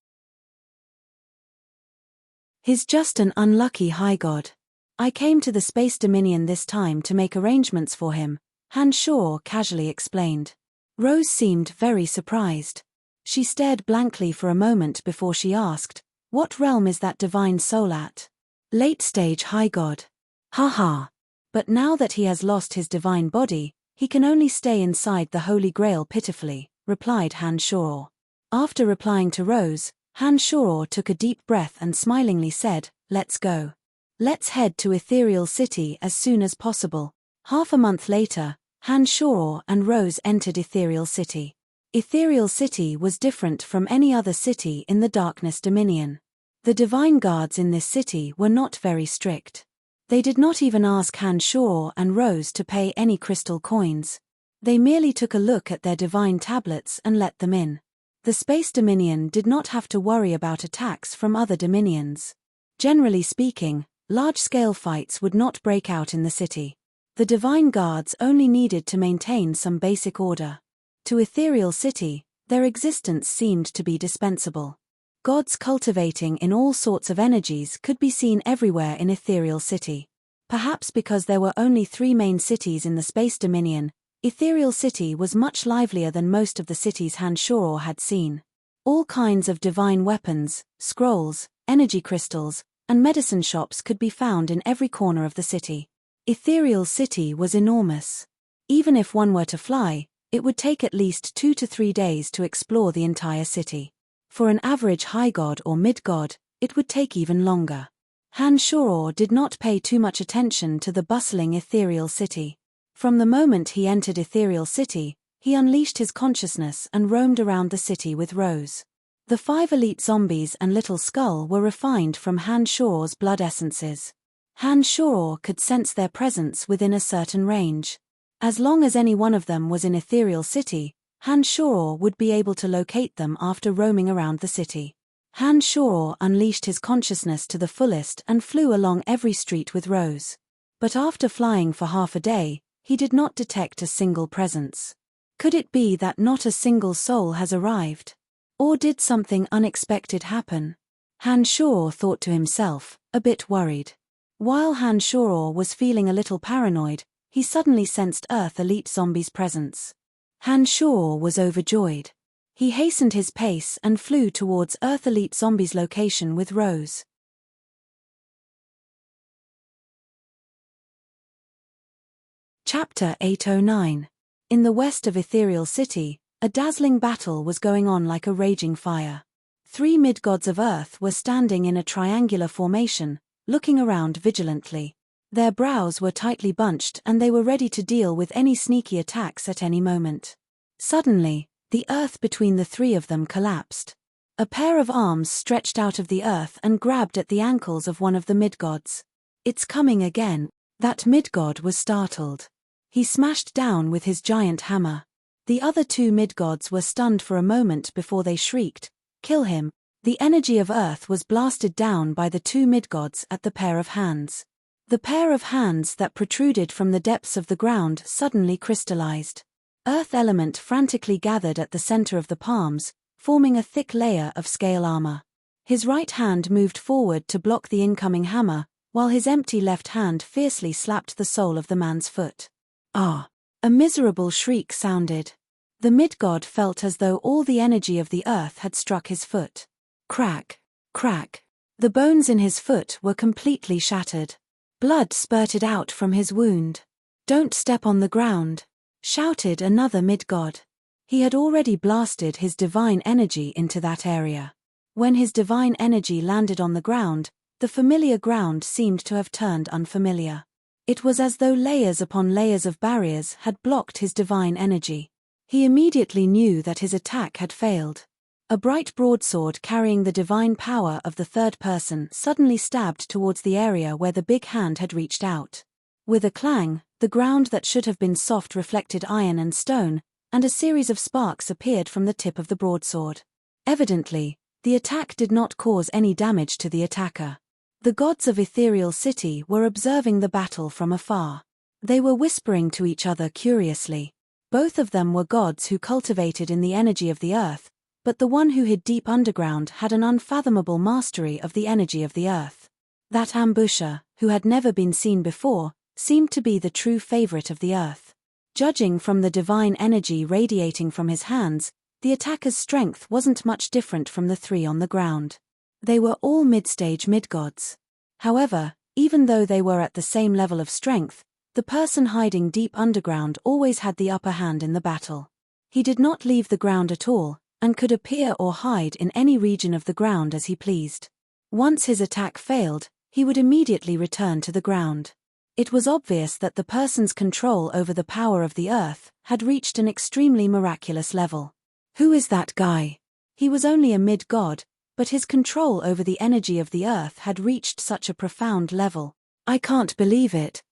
"He's just an unlucky high god. I came to the Space Dominion this time to make arrangements for him," Han Shaw casually explained. Rose seemed very surprised. She stared blankly for a moment before she asked, "What realm is that divine soul at?" "Late stage high god." "Ha. But now that he has lost his divine body, he can only stay inside the Holy Grail pitifully," replied Han Shaw. After replying to Rose, Han Shaw took a deep breath and smilingly said, "Let's go. Let's head to Ethereal City as soon as possible." Half a month later, Han Shaw and Rose entered Ethereal City. Ethereal City was different from any other city in the Darkness Dominion. The divine guards in this city were not very strict. They did not even ask Han Shaw and Rose to pay any crystal coins. They merely took a look at their divine tablets and let them in. The Space Dominion did not have to worry about attacks from other dominions. Generally speaking, large-scale fights would not break out in the city. The divine guards only needed to maintain some basic order. To Ethereal City, their existence seemed to be dispensable. Gods cultivating in all sorts of energies could be seen everywhere in Ethereal City. Perhaps because there were only 3 main cities in the Space Dominion, Ethereal City was much livelier than most of the cities Han Shoror had seen. All kinds of divine weapons, scrolls, energy crystals, and medicine shops could be found in every corner of the city. Ethereal City was enormous. Even if one were to fly, it would take at least 2 to 3 days to explore the entire city. For an average high god or mid-god, it would take even longer. Han Shoror did not pay too much attention to the bustling Ethereal City. From the moment he entered Ethereal City, he unleashed his consciousness and roamed around the city with Rose. The 5 elite zombies and Little Skull were refined from Han Shoror's blood essences. Han Shoror could sense their presence within a certain range. As long as any one of them was in Ethereal City, Han Shoror would be able to locate them after roaming around the city. Han Shoror unleashed his consciousness to the fullest and flew along every street with Rose. But after flying for half a day, he did not detect a single presence. Could it be that not a single soul has arrived? Or did something unexpected happen? Han Shoror thought to himself, a bit worried. While Han Shoror was feeling a little paranoid, he suddenly sensed Earth Elite Zombies' presence. Han Shoror was overjoyed. He hastened his pace and flew towards Earth Elite Zombies' location with Rose. Chapter 809. In the west of Ethereal City, a dazzling battle was going on like a raging fire. 3 mid-gods of Earth were standing in a triangular formation, looking around vigilantly. Their brows were tightly bunched and they were ready to deal with any sneaky attacks at any moment. Suddenly, the earth between the 3 of them collapsed. A pair of arms stretched out of the earth and grabbed at the ankles of one of the mid-gods. "It's coming again." That mid-god was startled. He smashed down with his giant hammer. The other 2 mid-gods were stunned for a moment before they shrieked, "Kill him!" The energy of Earth was blasted down by the 2 mid-gods at the pair of hands. The pair of hands that protruded from the depths of the ground suddenly crystallized. Earth element frantically gathered at the center of the palms, forming a thick layer of scale armor. His right hand moved forward to block the incoming hammer, while his empty left hand fiercely slapped the sole of the man's foot. "Ah!" A miserable shriek sounded. The mid-god felt as though all the energy of the earth had struck his foot. Crack, crack. The bones in his foot were completely shattered. Blood spurted out from his wound. "Don't step on the ground," shouted another mid-god. He had already blasted his divine energy into that area. When his divine energy landed on the ground, the familiar ground seemed to have turned unfamiliar. It was as though layers upon layers of barriers had blocked his divine energy. He immediately knew that his attack had failed. A bright broadsword carrying the divine power of the third person suddenly stabbed towards the area where the big hand had reached out. With a clang, the ground that should have been soft reflected iron and stone, and a series of sparks appeared from the tip of the broadsword. Evidently, the attack did not cause any damage to the attacker. The gods of Ethereal City were observing the battle from afar. They were whispering to each other curiously. Both of them were gods who cultivated in the energy of the earth, but the one who hid deep underground had an unfathomable mastery of the energy of the earth. That ambusher, who had never been seen before, seemed to be the true favorite of the earth. Judging from the divine energy radiating from his hands, the attacker's strength wasn't much different from the 3 on the ground. They were all mid-stage mid-gods. However, even though they were at the same level of strength, the person hiding deep underground always had the upper hand in the battle. He did not leave the ground at all, and could appear or hide in any region of the ground as he pleased. Once his attack failed, he would immediately return to the ground. It was obvious that the person's control over the power of the earth had reached an extremely miraculous level. Who is that guy? He was only a mid-god, but his control over the energy of the earth had reached such a profound level. "I can't believe it,"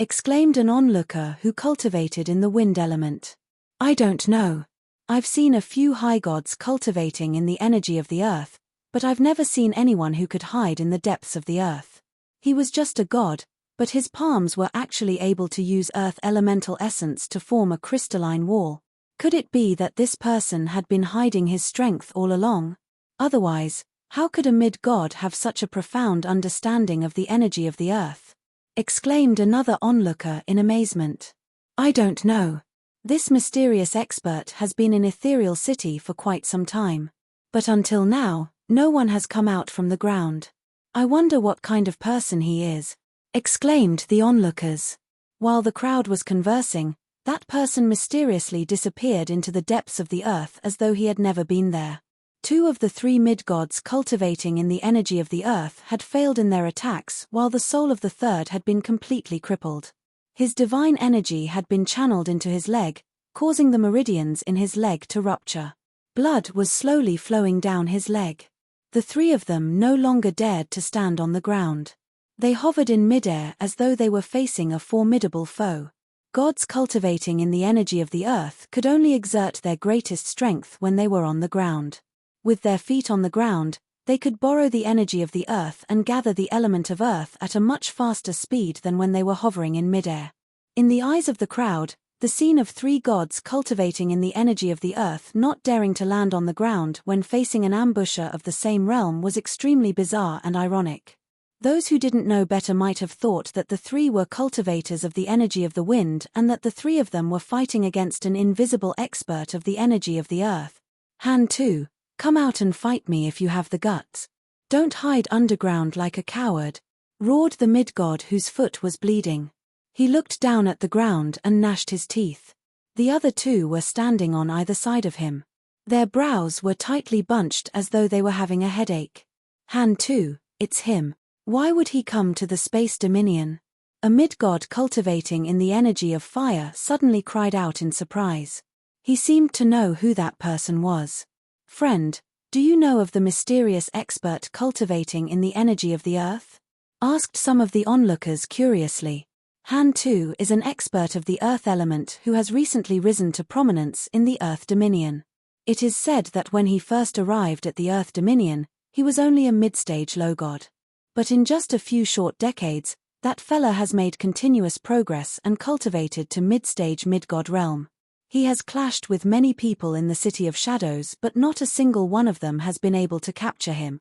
exclaimed an onlooker who cultivated in the wind element. "I don't know. I've seen a few high gods cultivating in the energy of the earth, but I've never seen anyone who could hide in the depths of the earth. He was just a god, but his palms were actually able to use earth elemental essence to form a crystalline wall. Could it be that this person had been hiding his strength all along? Otherwise, how could a mid-god have such a profound understanding of the energy of the earth? Exclaimed another onlooker in amazement. I don't know. This mysterious expert has been in Ethereal City for quite some time. But until now, no one has come out from the ground. I wonder what kind of person he is, exclaimed the onlookers. While the crowd was conversing, that person mysteriously disappeared into the depths of the earth as though he had never been there. 2 of the 3 mid-gods cultivating in the energy of the earth had failed in their attacks, while the soul of the 3rd had been completely crippled. His divine energy had been channeled into his leg, causing the meridians in his leg to rupture. Blood was slowly flowing down his leg. The 3 of them no longer dared to stand on the ground. They hovered in midair as though they were facing a formidable foe. Gods cultivating in the energy of the earth could only exert their greatest strength when they were on the ground. With their feet on the ground, they could borrow the energy of the earth and gather the element of earth at a much faster speed than when they were hovering in midair. In the eyes of the crowd, the scene of 3 gods cultivating in the energy of the earth not daring to land on the ground when facing an ambusher of the same realm was extremely bizarre and ironic. Those who didn't know better might have thought that the 3 were cultivators of the energy of the wind and that the 3 of them were fighting against an invisible expert of the energy of the earth. Han 2. Come out and fight me if you have the guts. Don't hide underground like a coward, roared the mid-god whose foot was bleeding. He looked down at the ground and gnashed his teeth. The other 2 were standing on either side of him. Their brows were tightly bunched as though they were having a headache. Han 2, it's him. Why would he come to the space dominion? A mid-god cultivating in the energy of fire suddenly cried out in surprise. He seemed to know who that person was. Friend, do you know of the mysterious expert cultivating in the energy of the earth? Asked some of the onlookers curiously. Han 2 is an expert of the earth element who has recently risen to prominence in the Earth Dominion. It is said that when he first arrived at the Earth Dominion, he was only a mid-stage low god. But in just a few short decades, that fella has made continuous progress and cultivated to mid-stage mid-god realm. He has clashed with many people in the City of Shadows, but not a single one of them has been able to capture him.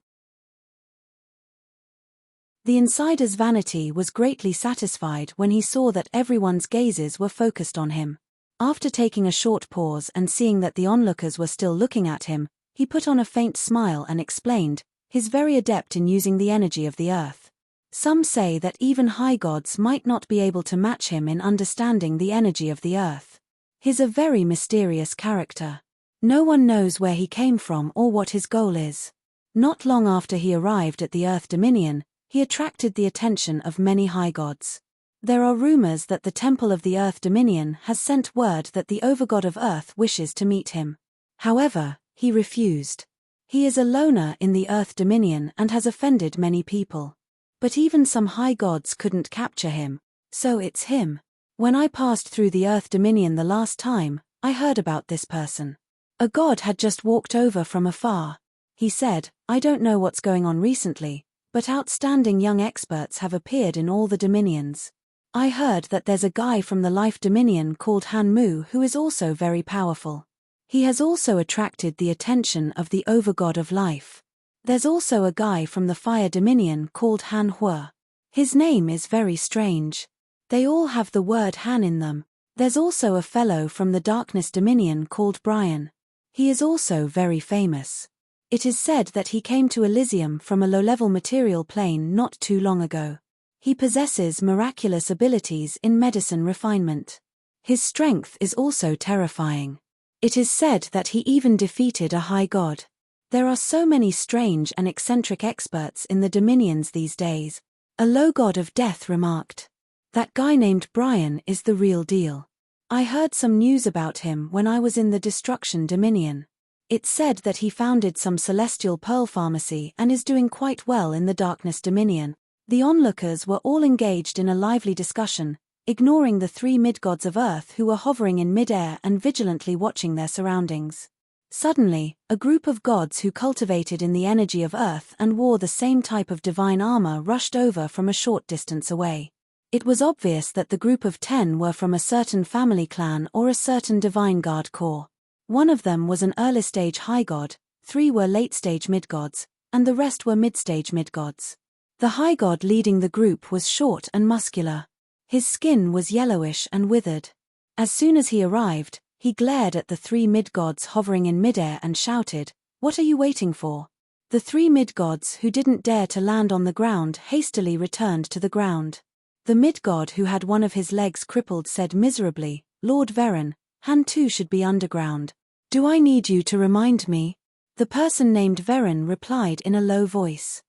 The insider's vanity was greatly satisfied when he saw that everyone's gazes were focused on him. After taking a short pause and seeing that the onlookers were still looking at him, he put on a faint smile and explained, he's very adept in using the energy of the earth. Some say that even high gods might not be able to match him in understanding the energy of the earth. He's a very mysterious character. No one knows where he came from or what his goal is. Not long after he arrived at the Earth Dominion, he attracted the attention of many high gods. There are rumors that the Temple of the Earth Dominion has sent word that the overgod of Earth wishes to meet him. However, he refused. He is a loner in the Earth Dominion and has offended many people. But even some high gods couldn't capture him, so it's him. When I passed through the Earth Dominion the last time, I heard about this person. A god had just walked over from afar. He said, I don't know what's going on recently, but outstanding young experts have appeared in all the dominions. I heard that there's a guy from the Life Dominion called Han Mu who is also very powerful. He has also attracted the attention of the overgod of life. There's also a guy from the Fire Dominion called Han Hua. His name is very strange. They all have the word Han in them. There's also a fellow from the Darkness Dominion called Brian. He is also very famous. It is said that he came to Elysium from a low-level material plane not too long ago. He possesses miraculous abilities in medicine refinement. His strength is also terrifying. It is said that he even defeated a high god. There are so many strange and eccentric experts in the dominions these days. A low god of death remarked. That guy named Brian is the real deal. I heard some news about him when I was in the Destruction Dominion. It said that he founded some celestial pearl pharmacy and is doing quite well in the Darkness Dominion. The onlookers were all engaged in a lively discussion, ignoring the 3 mid-gods of Earth who were hovering in mid-air and vigilantly watching their surroundings. Suddenly, a group of gods who cultivated in the energy of Earth and wore the same type of divine armor rushed over from a short distance away. It was obvious that the group of 10 were from a certain family clan or a certain divine guard corps. One of them was an early-stage high god, 3 were late-stage mid-gods, and the rest were mid-stage mid-gods. The high god leading the group was short and muscular. His skin was yellowish and withered. As soon as he arrived, he glared at the 3 mid-gods hovering in midair and shouted, "What are you waiting for?" The 3 mid-gods who didn't dare to land on the ground hastily returned to the ground. The mid-god who had one of his legs crippled said miserably, "Lord Veren, Han too should be underground. Do I need you to remind me?" The person named Veren replied in a low voice.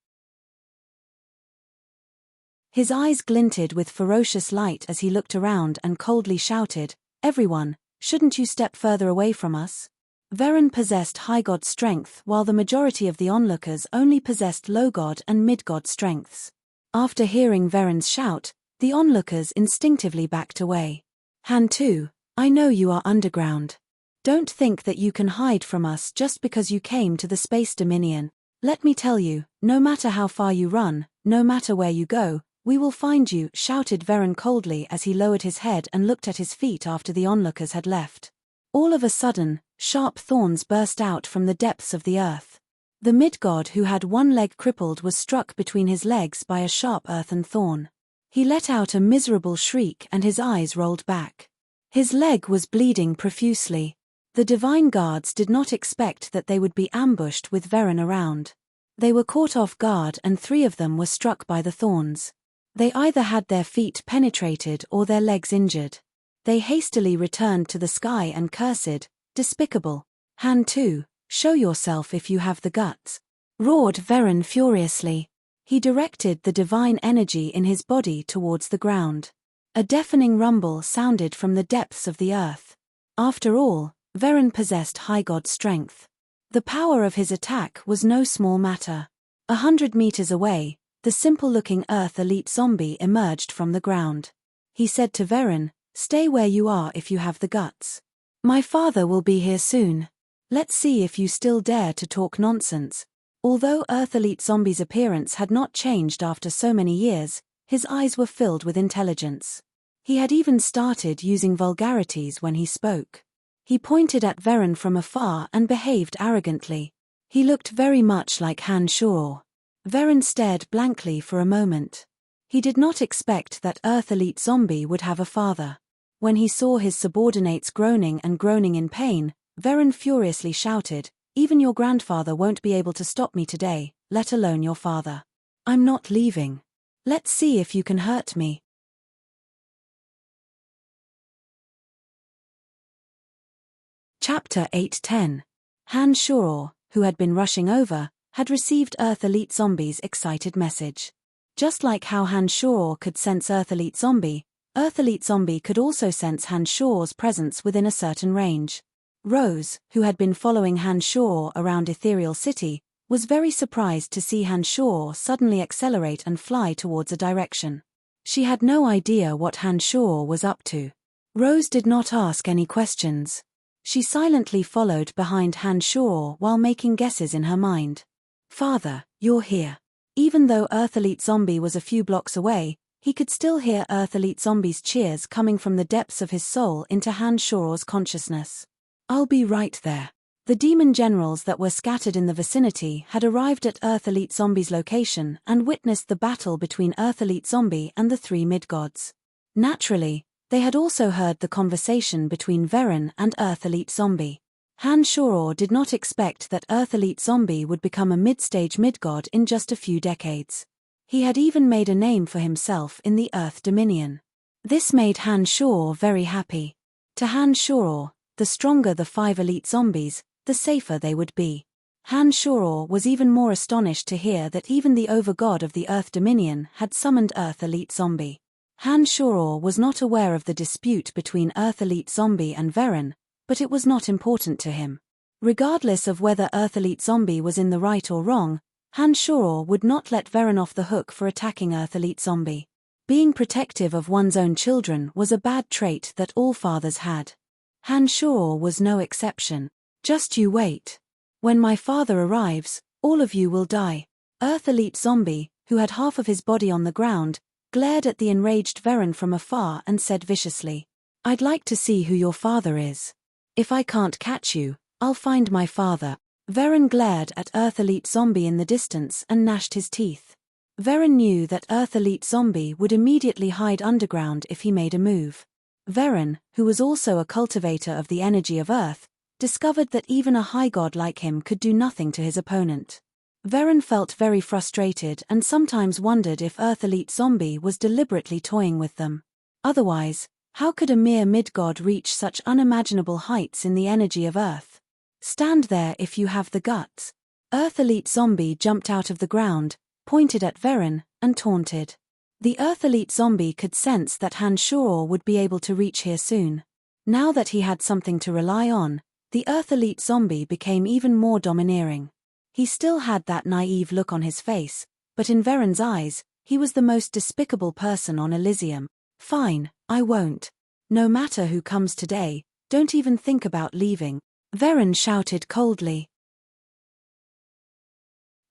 His eyes glinted with ferocious light as he looked around and coldly shouted, "Everyone, shouldn't you step further away from us?" Veren possessed high god strength while the majority of the onlookers only possessed low god and mid god strengths. After hearing Veren's shout, the onlookers instinctively backed away. "Han too, I know you are underground. Don't think that you can hide from us just because you came to the Space Dominion. Let me tell you, no matter how far you run, no matter where you go, we will find you," shouted Veren coldly as he lowered his head and looked at his feet after the onlookers had left. All of a sudden, sharp thorns burst out from the depths of the earth. The mid-god who had one leg crippled was struck between his legs by a sharp earthen thorn. He let out a miserable shriek and his eyes rolled back. His leg was bleeding profusely. The divine guards did not expect that they would be ambushed with Veren around. They were caught off guard and 3 of them were struck by the thorns. They either had their feet penetrated or their legs injured. They hastily returned to the sky and cursed, "Despicable. Han too, show yourself if you have the guts," roared Veren furiously. He directed the divine energy in his body towards the ground. A deafening rumble sounded from the depths of the earth. After all, Veren possessed high god strength. The power of his attack was no small matter. 100 meters away, the simple-looking Earth elite zombie emerged from the ground. He said to Veren, "Stay where you are if you have the guts. My father will be here soon. Let's see if you still dare to talk nonsense." Although Earth elite zombie's appearance had not changed after so many years, his eyes were filled with intelligence. He had even started using vulgarities when he spoke. He pointed at Veren from afar and behaved arrogantly. He looked very much like Han Shor. Veren stared blankly for a moment. He did not expect that Earth elite zombie would have a father. When he saw his subordinates groaning in pain, Veren furiously shouted, "Even your grandfather won't be able to stop me today, let alone your father. I'm not leaving. Let's see if you can hurt me." Chapter 8:10. Han Shor, who had been rushing over, had received Earth elite zombie's excited message. Just like how Han Shor could sense Earth elite zombie could also sense Han Shor's presence within a certain range. Rose, who had been following Han Shor around Ethereal City, was very surprised to see Han Shor suddenly accelerate and fly towards a direction. She had no idea what Han Shor was up to. Rose did not ask any questions. She silently followed behind Han Shor while making guesses in her mind. "Father, you're here." Even though Earth elite zombie was a few blocks away, he could still hear Earth elite zombie's cheers coming from the depths of his soul into Han Shor's consciousness. "I'll be right there." The demon generals that were scattered in the vicinity had arrived at Earth elite zombie's location and witnessed the battle between Earth elite zombie and the 3 mid-gods. Naturally, they had also heard the conversation between Veren and Earth elite zombie. Han Shor did not expect that Earth elite zombie would become a mid-stage mid-god in just a few decades. He had even made a name for himself in the Earth Dominion. This made Han Shor very happy. To Han Shor, the stronger the 5 elite zombies, the safer they would be. Han Shor was even more astonished to hear that even the overgod of the Earth Dominion had summoned Earth elite zombie. Han Shor was not aware of the dispute between Earth elite zombie and Veren, but it was not important to him. Regardless of whether Earth elite zombie was in the right or wrong, Han Shor would not let Veren off the hook for attacking Earth elite zombie. Being protective of one's own children was a bad trait that all fathers had. Han Shor was no exception. "Just you wait. When my father arrives, all of you will die." Earth elite zombie, who had half of his body on the ground, glared at the enraged Veren from afar and said viciously, "I'd like to see who your father is. If I can't catch you, I'll find my father." Veren glared at Earth Elite Zombie in the distance and gnashed his teeth. Veren knew that Earth Elite Zombie would immediately hide underground if he made a move. Veren, who was also a cultivator of the energy of Earth, discovered that even a high god like him could do nothing to his opponent. Veren felt very frustrated and sometimes wondered if Earth Elite Zombie was deliberately toying with them. Otherwise, how could a mere mid-god reach such unimaginable heights in the energy of Earth? "Stand there if you have the guts." Earth Elite Zombie jumped out of the ground, pointed at Veren, and taunted. The Earth Elite Zombie could sense that Han Shoror would be able to reach here soon. Now that he had something to rely on, the Earth Elite Zombie became even more domineering. He still had that naive look on his face, but in Veren's eyes, he was the most despicable person on Elysium. "Fine, I won't. No matter who comes today, don't even think about leaving," Veren shouted coldly.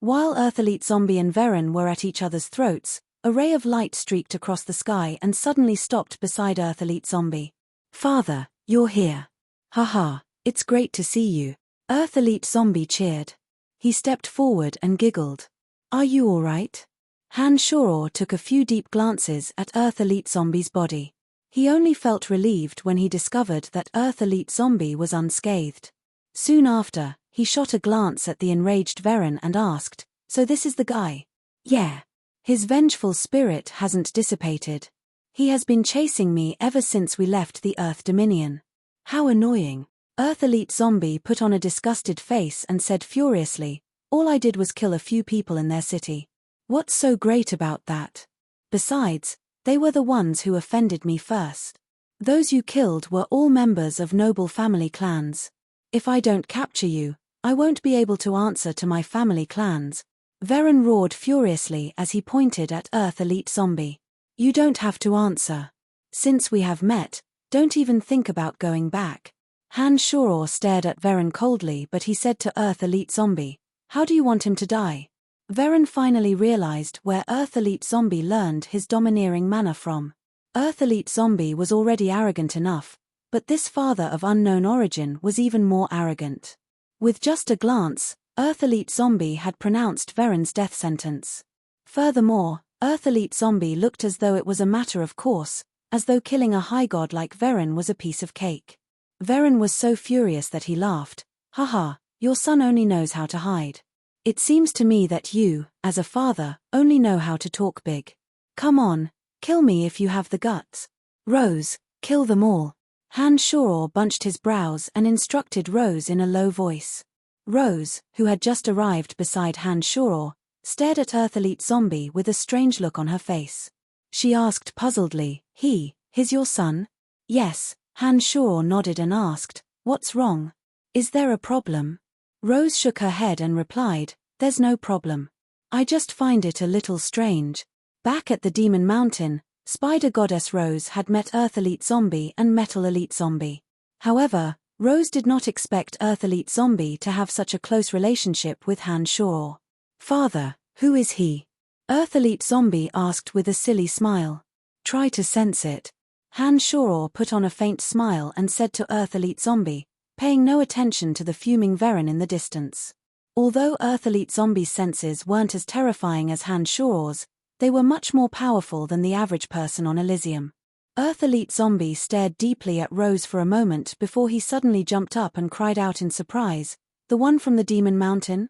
While Earth Elite Zombie and Veren were at each other's throats, a ray of light streaked across the sky and suddenly stopped beside Earth Elite Zombie. "Father, you're here. Haha, it's great to see you." Earth Elite Zombie cheered. He stepped forward and giggled. "Are you all right?" Han Shoror took a few deep glances at Earth Elite Zombie's body. He only felt relieved when he discovered that Earth Elite Zombie was unscathed. Soon after, he shot a glance at the enraged Veren and asked, "So this is the guy?" "Yeah. His vengeful spirit hasn't dissipated. He has been chasing me ever since we left the Earth Dominion." "How annoying." Earth Elite Zombie put on a disgusted face and said furiously, "All I did was kill a few people in their city. What's so great about that? Besides, they were the ones who offended me first. Those you killed were all members of noble family clans. If I don't capture you, I won't be able to answer to my family clans." Veren roared furiously as he pointed at Earth Elite Zombie. "You don't have to answer. Since we have met, don't even think about going back." Han Shoror stared at Veren coldly, but he said to Earth Elite Zombie, "How do you want him to die?" Veren finally realized where Earth Elite Zombie learned his domineering manner from. Earth Elite Zombie was already arrogant enough, but this father of unknown origin was even more arrogant. With just a glance, Earth Elite Zombie had pronounced Veren's death sentence. Furthermore, Earth Elite Zombie looked as though it was a matter of course, as though killing a high god like Veren was a piece of cake. Veren was so furious that he laughed. "Haha, your son only knows how to hide. It seems to me that you, as a father, only know how to talk big. Come on, kill me if you have the guts. Rose, kill them all." Han Shoror bunched his brows and instructed Rose in a low voice. Rose, who had just arrived beside Han Shoror, stared at Earth Elite Zombie with a strange look on her face. She asked puzzledly, "He's your son?" "Yes." Han Shoror nodded and asked, "What's wrong? Is there a problem?" Rose shook her head and replied, "There's no problem. I just find it a little strange." Back at the Demon Mountain, Spider Goddess Rose had met Earth Elite Zombie and Metal Elite Zombie. However, Rose did not expect Earth Elite Zombie to have such a close relationship with Han Shoror. "Father, who is he?" Earth Elite Zombie asked with a silly smile. "Try to sense it." Han Shoror put on a faint smile and said to Earth Elite Zombie, paying no attention to the fuming Veren in the distance. Although Earth Elite Zombie's senses weren't as terrifying as Han Shoror's, they were much more powerful than the average person on Elysium. Earth Elite Zombie stared deeply at Rose for a moment before he suddenly jumped up and cried out in surprise, "The one from the Demon Mountain?"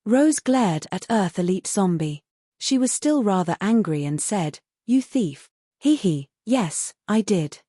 Rose glared at Earth Elite Zombie. She was still rather angry and said, "You thief." "Yes, I did."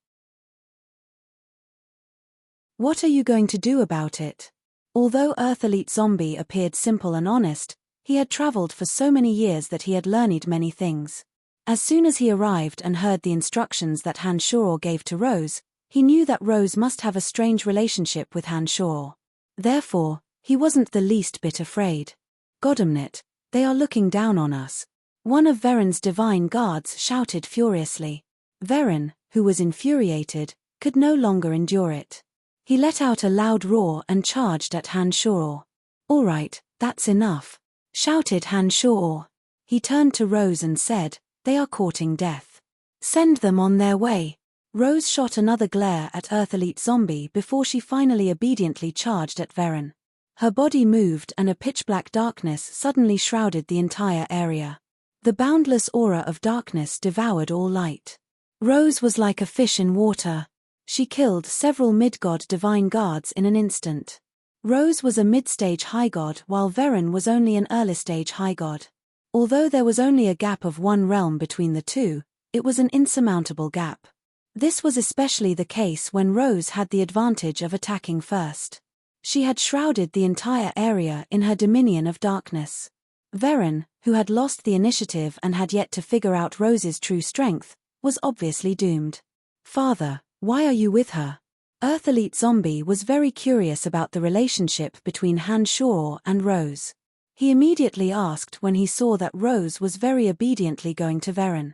"What are you going to do about it?" Although Earth Elite Zombie appeared simple and honest, he had traveled for so many years that he had learned many things. As soon as he arrived and heard the instructions that Han Shoror gave to Rose, he knew that Rose must have a strange relationship with Han Shoror. Therefore, he wasn't the least bit afraid. "Goddamnit, they are looking down on us." One of Veren's divine guards shouted furiously. Veren, who was infuriated, could no longer endure it. He let out a loud roar and charged at Han Shoror. "All right, that's enough," shouted Han Shoror. He turned to Rose and said, They are courting death. Send them on their way. Rose shot another glare at Earth Elite Zombie before she finally obediently charged at Varen. Her body moved and a pitch-black darkness suddenly shrouded the entire area. The boundless aura of darkness devoured all light. Rose was like a fish in water. She killed several mid-god divine guards in an instant. Rose was a mid-stage high god while Varen was only an early-stage high god. Although there was only a gap of one realm between the two, it was an insurmountable gap. This was especially the case when Rose had the advantage of attacking first. She had shrouded the entire area in her dominion of darkness. Varen, who had lost the initiative and had yet to figure out Rose's true strength, was obviously doomed. Father, why are you with her? Earth Elite Zombie was very curious about the relationship between Han Shor and Rose. He immediately asked when he saw that Rose was very obediently going to Varen.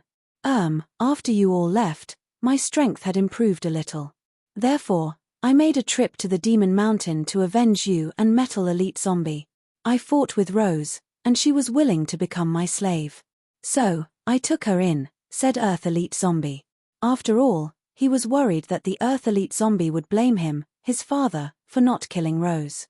After you all left, my strength had improved a little. Therefore, I made a trip to the Demon Mountain to avenge you and Metal Elite Zombie. I fought with Rose, and she was willing to become my slave. So, I took her in, said Earth Elite Zombie. After all, he was worried that the Earth Elite Zombie would blame him, his father, for not killing Rose.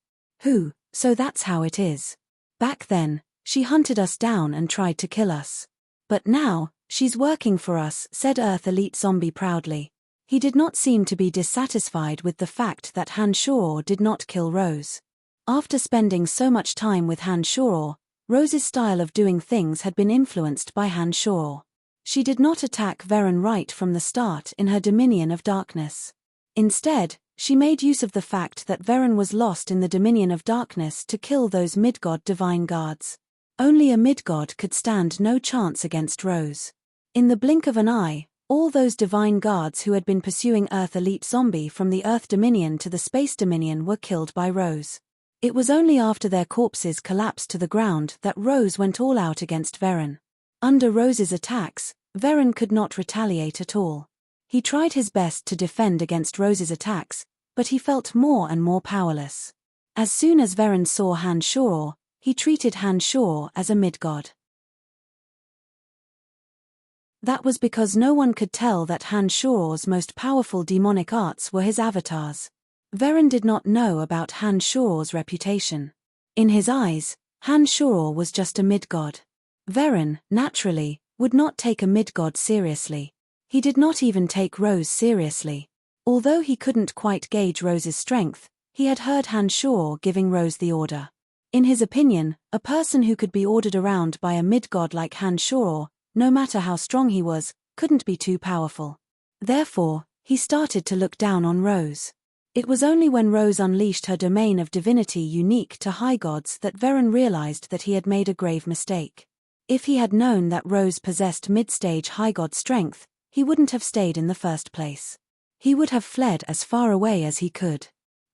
So that's how it is. Back then, she hunted us down and tried to kill us. But now, she's working for us, said Earth Elite Zombie proudly. He did not seem to be dissatisfied with the fact that Han Shor did not kill Rose. After spending so much time with Han Shor, Rose's style of doing things had been influenced by Han Shor. She did not attack Varen right from the start in her dominion of darkness. Instead, she made use of the fact that Varen was lost in the dominion of darkness to kill those mid-god divine guards. Only a mid-god could stand no chance against Rose. In the blink of an eye, all those divine guards who had been pursuing Earth Elite Zombie from the Earth Dominion to the Space Dominion were killed by Rose. It was only after their corpses collapsed to the ground that Rose went all out against Varen. Under Rose's attacks, Varen could not retaliate at all. He tried his best to defend against Rose's attacks, but he felt more and more powerless. As soon as Varen saw Han Shor, he treated Han Shor as a mid-god. That was because no one could tell that Han Shor's most powerful demonic arts were his avatars. Varen did not know about Han Shor's reputation. In his eyes, Han Shor was just a mid-god. Varen, naturally, would not take a mid-god seriously. He did not even take Rose seriously. Although he couldn't quite gauge Rose's strength, he had heard Han Shor giving Rose the order. In his opinion, a person who could be ordered around by a mid-god like Han Shor, no matter how strong he was, couldn't be too powerful. Therefore, he started to look down on Rose. It was only when Rose unleashed her domain of divinity unique to high gods that Varen realized that he had made a grave mistake. If he had known that Rose possessed mid-stage high god strength, he wouldn't have stayed in the first place. He would have fled as far away as he could.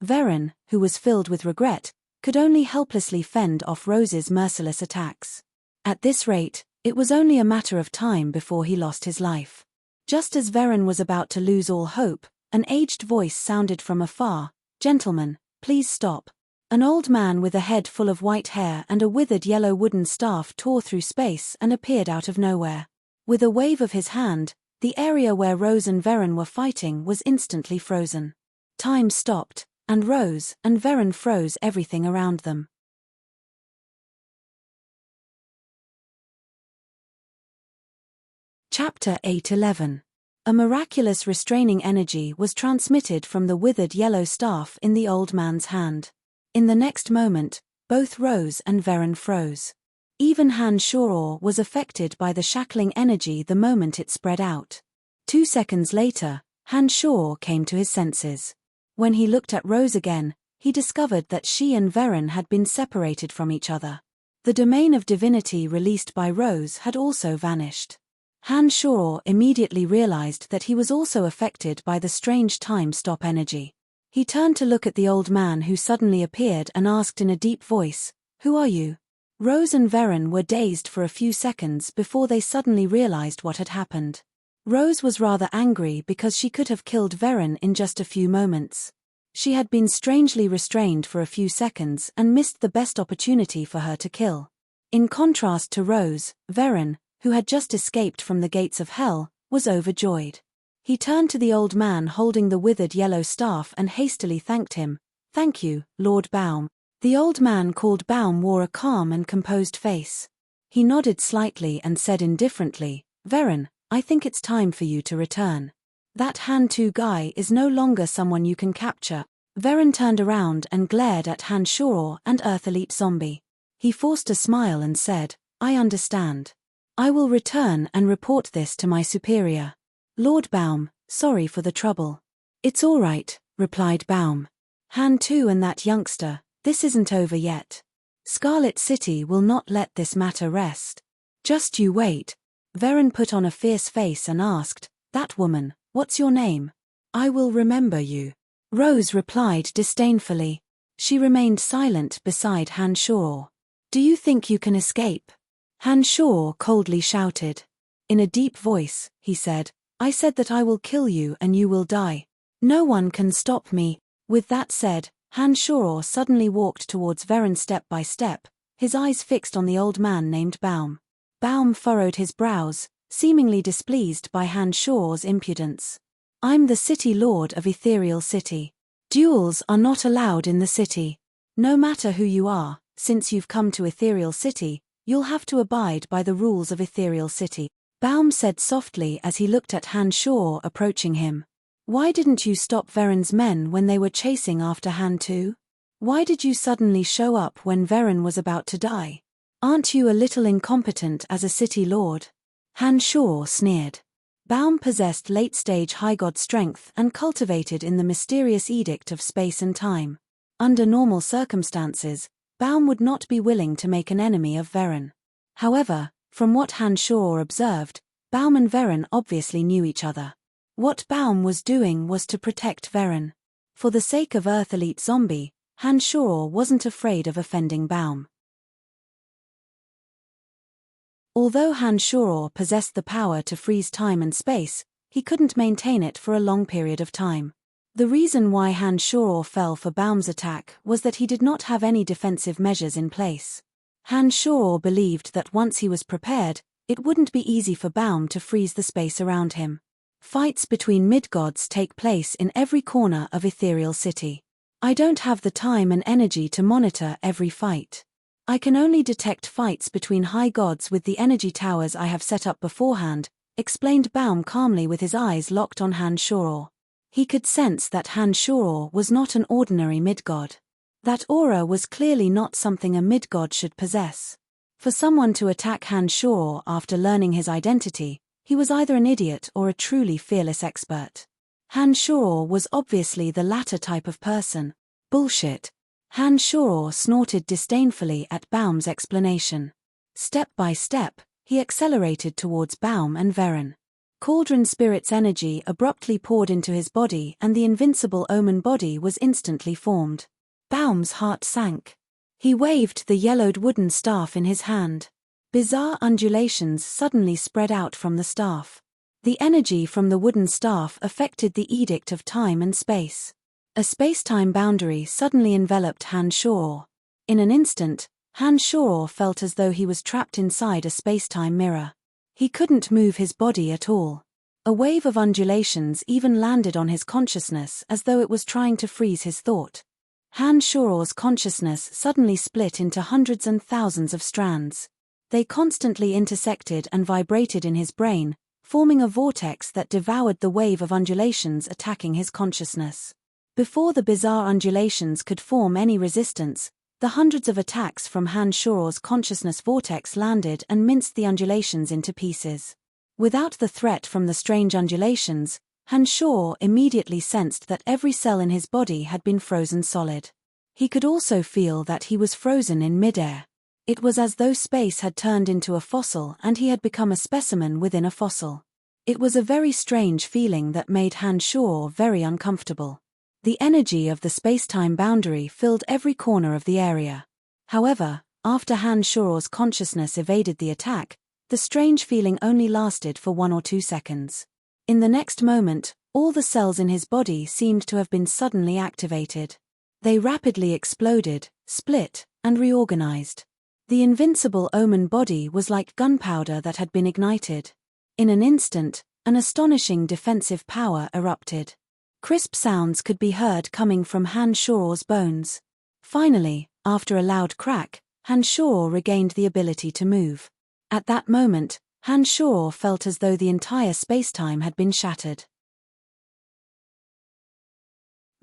Varen, who was filled with regret, could only helplessly fend off Rose's merciless attacks. At this rate, it was only a matter of time before he lost his life. Just as Varen was about to lose all hope, an aged voice sounded from afar, "Gentlemen, please stop." An old man with a head full of white hair and a withered yellow wooden staff tore through space and appeared out of nowhere. With a wave of his hand, the area where Rose and Varen were fighting was instantly frozen. Time stopped, and Rose and Varen froze everything around them. Chapter 8:11. A miraculous restraining energy was transmitted from the withered yellow staff in the old man's hand. In the next moment, both Rose and Varen froze. Even Han Shor was affected by the shackling energy the moment it spread out. 2 seconds later, Han Shor came to his senses. When he looked at Rose again, he discovered that she and Varen had been separated from each other. The domain of divinity released by Rose had also vanished. Han Shor immediately realized that he was also affected by the strange time-stop energy. He turned to look at the old man who suddenly appeared and asked in a deep voice, "Who are you?" Rose and Varen were dazed for a few seconds before they suddenly realized what had happened. Rose was rather angry because she could have killed Varen in just a few moments. She had been strangely restrained for a few seconds and missed the best opportunity for her to kill. In contrast to Rose, Varen, who had just escaped from the gates of hell, was overjoyed. He turned to the old man holding the withered yellow staff and hastily thanked him. "Thank you, Lord Baum." The old man called Baum wore a calm and composed face. He nodded slightly and said indifferently, "Veren, I think it's time for you to return. That Han-Tu guy is no longer someone you can capture." Veren turned around and glared at Han Shoror and Earth Elite Zombie. He forced a smile and said, "I understand. I will return and report this to my superior. Lord Baum, sorry for the trouble." "It's all right," replied Baum. "Han-Tu and that youngster, this isn't over yet. Scarlet City will not let this matter rest. Just you wait." Veren put on a fierce face and asked, "That woman, what's your name?" "I will remember you," Rose replied disdainfully. She remained silent beside Han Shoror. "Do you think you can escape?" Han Shoror coldly shouted. In a deep voice, he said, "I said that I will kill you and you will die. No one can stop me." With that said, Han Shoror suddenly walked towards Veren step by step, his eyes fixed on the old man named Baum. Baum furrowed his brows, seemingly displeased by Han Shoror's impudence. "I'm the city lord of Ethereal City. Duels are not allowed in the city. No matter who you are, since you've come to Ethereal City, you'll have to abide by the rules of Ethereal City," Baum said softly as he looked at Han Shoror approaching him. "Why didn't you stop Veren's men when they were chasing after Han-Tu? Why did you suddenly show up when Veren was about to die? Aren't you a little incompetent as a city lord?" Han Shoror sneered. Baum possessed late-stage high god strength and cultivated in the mysterious edict of space and time. Under normal circumstances, Baum would not be willing to make an enemy of Veren. However, from what Han Shoror observed, Baum and Veren obviously knew each other. What Baum was doing was to protect Veren. For the sake of Earth Elite Zombie, Han Shoror wasn't afraid of offending Baum. Although Han Shoror possessed the power to freeze time and space, he couldn't maintain it for a long period of time. The reason why Han Shoror fell for Baum's attack was that he did not have any defensive measures in place. Han Shoror believed that once he was prepared, it wouldn't be easy for Baum to freeze the space around him. Fights between mid-gods take place in every corner of Ethereal City. I don't have the time and energy to monitor every fight. I can only detect fights between high gods with the energy towers I have set up beforehand, explained Baum calmly with his eyes locked on Han Shoror. He could sense that Han Shoror was not an ordinary mid-god. That aura was clearly not something a mid-god should possess. For someone to attack Han Shoror after learning his identity, he was either an idiot or a truly fearless expert. Han Shoror was obviously the latter type of person. Bullshit. Han Shoror snorted disdainfully at Baum's explanation. Step by step, he accelerated towards Baum and Veren. Cauldron Spirit's energy abruptly poured into his body and the invincible Omen body was instantly formed. Baum's heart sank. He waved the yellowed wooden staff in his hand. Bizarre undulations suddenly spread out from the staff. The energy from the wooden staff affected the edict of time and space. A space-time boundary suddenly enveloped Han Shoror. In an instant, Han Shoror felt as though he was trapped inside a space-time mirror. He couldn't move his body at all. A wave of undulations even landed on his consciousness as though it was trying to freeze his thought. Han Shoror's consciousness suddenly split into hundreds and thousands of strands. They constantly intersected and vibrated in his brain, forming a vortex that devoured the wave of undulations attacking his consciousness. Before the bizarre undulations could form any resistance, the hundreds of attacks from Han Shoror's consciousness vortex landed and minced the undulations into pieces. Without the threat from the strange undulations, Han Shoror immediately sensed that every cell in his body had been frozen solid. He could also feel that he was frozen in midair. It was as though space had turned into a fossil and he had become a specimen within a fossil. It was a very strange feeling that made Han Shoror very uncomfortable. The energy of the space-time boundary filled every corner of the area. However, after Han Shoror's consciousness evaded the attack, the strange feeling only lasted for 1 or 2 seconds. In the next moment, all the cells in his body seemed to have been suddenly activated. They rapidly exploded, split, and reorganized. The invincible omen body was like gunpowder that had been ignited. In an instant, an astonishing defensive power erupted. Crisp sounds could be heard coming from Han Shoror's bones. Finally, after a loud crack, Han Shoror regained the ability to move. At that moment, Han Shoror felt as though the entire spacetime had been shattered.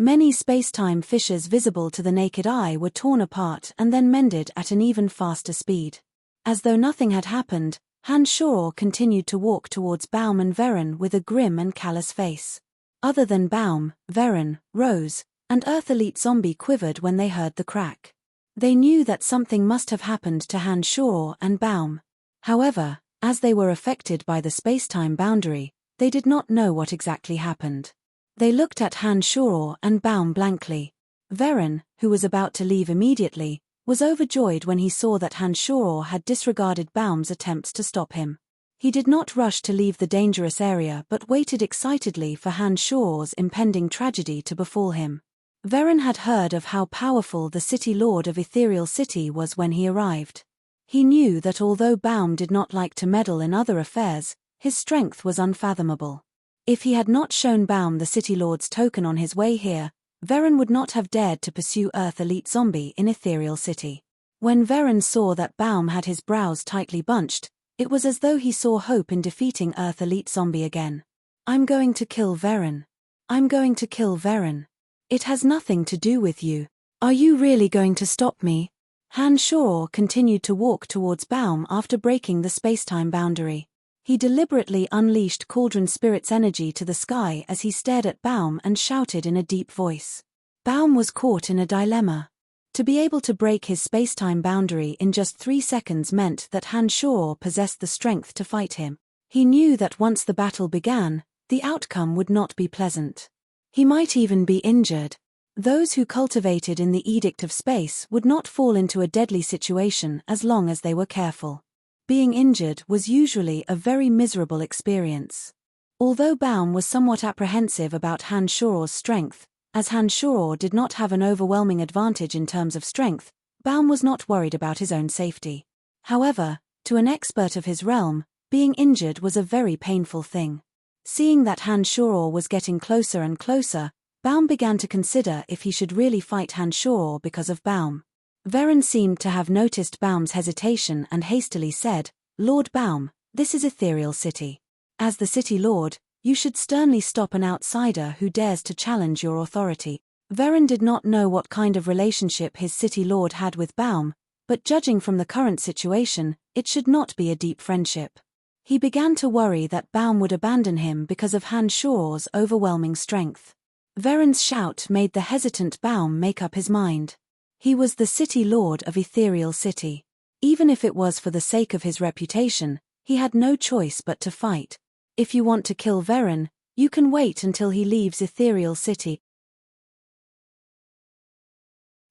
Many spacetime fissures visible to the naked eye were torn apart and then mended at an even faster speed. As though nothing had happened, Han Shoror continued to walk towards Baum and Veren with a grim and callous face. Other than Baum, Veren, Rose, and Earth Elite Zombie quivered when they heard the crack. They knew that something must have happened to Han Shoror and Baum. However, as they were affected by the spacetime boundary, they did not know what exactly happened. They looked at Han Shoror and Baum blankly. Veren, who was about to leave immediately, was overjoyed when he saw that Han Shoror had disregarded Baum's attempts to stop him. He did not rush to leave the dangerous area but waited excitedly for Han Shoror's impending tragedy to befall him. Veren had heard of how powerful the City Lord of Ethereal City was when he arrived. He knew that although Baum did not like to meddle in other affairs, his strength was unfathomable. If he had not shown Baum the City Lord's token on his way here, Veren would not have dared to pursue Earth Elite Zombie in Ethereal City. When Veren saw that Baum had his brows tightly bunched, it was as though he saw hope in defeating Earth Elite Zombie again. "I'm going to kill Veren. I'm going to kill Veren. It has nothing to do with you. Are you really going to stop me?" Han Shoror continued to walk towards Baum after breaking the spacetime boundary. He deliberately unleashed Cauldron Spirit's energy to the sky as he stared at Baum and shouted in a deep voice. Baum was caught in a dilemma. To be able to break his spacetime boundary in just 3 seconds meant that Han Shoror possessed the strength to fight him. He knew that once the battle began, the outcome would not be pleasant. He might even be injured. Those who cultivated in the Edict of Space would not fall into a deadly situation as long as they were careful. Being injured was usually a very miserable experience. Although Baum was somewhat apprehensive about Han Shoror's strength, as Han Shoror did not have an overwhelming advantage in terms of strength, Baum was not worried about his own safety. However, to an expert of his realm, being injured was a very painful thing. Seeing that Han Shoror was getting closer and closer, Baum began to consider if he should really fight Han Shoror because of Baum. Veren seemed to have noticed Baum's hesitation and hastily said, "Lord Baum, this is Ethereal City. As the City Lord, you should sternly stop an outsider who dares to challenge your authority." Veren did not know what kind of relationship his City Lord had with Baum, but judging from the current situation, it should not be a deep friendship. He began to worry that Baum would abandon him because of Han Shoror's overwhelming strength. Veren's shout made the hesitant Baum make up his mind. He was the City Lord of Ethereal City. Even if it was for the sake of his reputation, he had no choice but to fight. "If you want to kill Veren, you can wait until he leaves Ethereal City."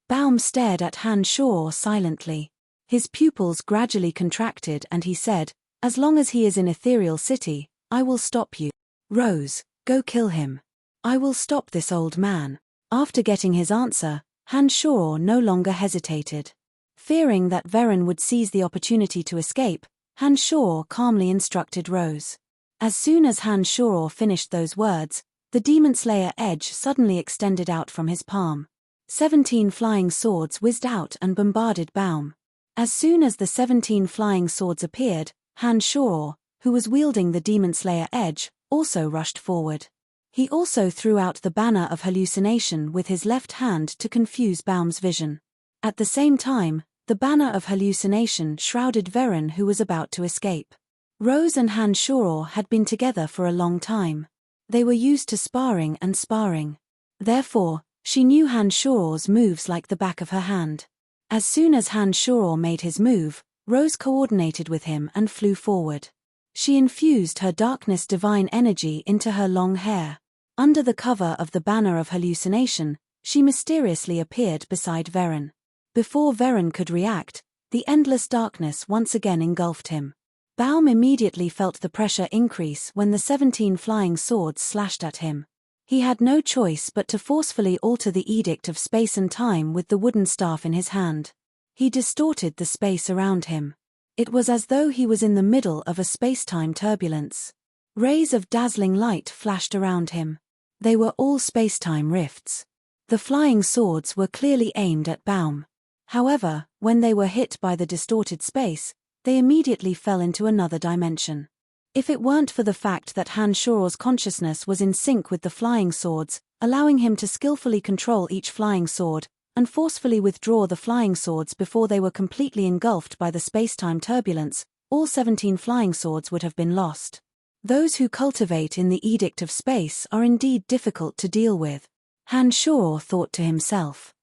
Baum stared at Han Shoror silently. His pupils gradually contracted and he said, "As long as he is in Ethereal City, I will stop you. Rose, go kill him. I will stop this old man." After getting his answer, Han Shoror no longer hesitated. Fearing that Veren would seize the opportunity to escape, Han Shoror calmly instructed Rose. As soon as Han Shoror finished those words, the Demon Slayer edge suddenly extended out from his palm. 17 flying swords whizzed out and bombarded Baum. As soon as the 17 flying swords appeared, Han Shoror, who was wielding the Demon Slayer edge, also rushed forward. He also threw out the banner of hallucination with his left hand to confuse Baum's vision. At the same time, the banner of hallucination shrouded Veren, who was about to escape. Rose and Han Shoror had been together for a long time. They were used to sparring and sparring. Therefore, she knew Han Shoror's moves like the back of her hand. As soon as Han Shoror made his move, Rose coordinated with him and flew forward. She infused her darkness divine energy into her long hair. Under the cover of the banner of hallucination, she mysteriously appeared beside Veren. Before Veren could react, the endless darkness once again engulfed him. Baum immediately felt the pressure increase when the 17 flying swords slashed at him. He had no choice but to forcefully alter the Edict of Space and Time with the wooden staff in his hand. He distorted the space around him. It was as though he was in the middle of a space-time turbulence. Rays of dazzling light flashed around him. They were all space-time rifts. The flying swords were clearly aimed at Baum. However, when they were hit by the distorted space, they immediately fell into another dimension. If it weren't for the fact that Han Shuo's consciousness was in sync with the flying swords, allowing him to skillfully control each flying sword, and forcefully withdraw the flying swords before they were completely engulfed by the space-time turbulence, all 17 flying swords would have been lost. Those who cultivate in the Edict of Space are indeed difficult to deal with, Han Shuo thought to himself.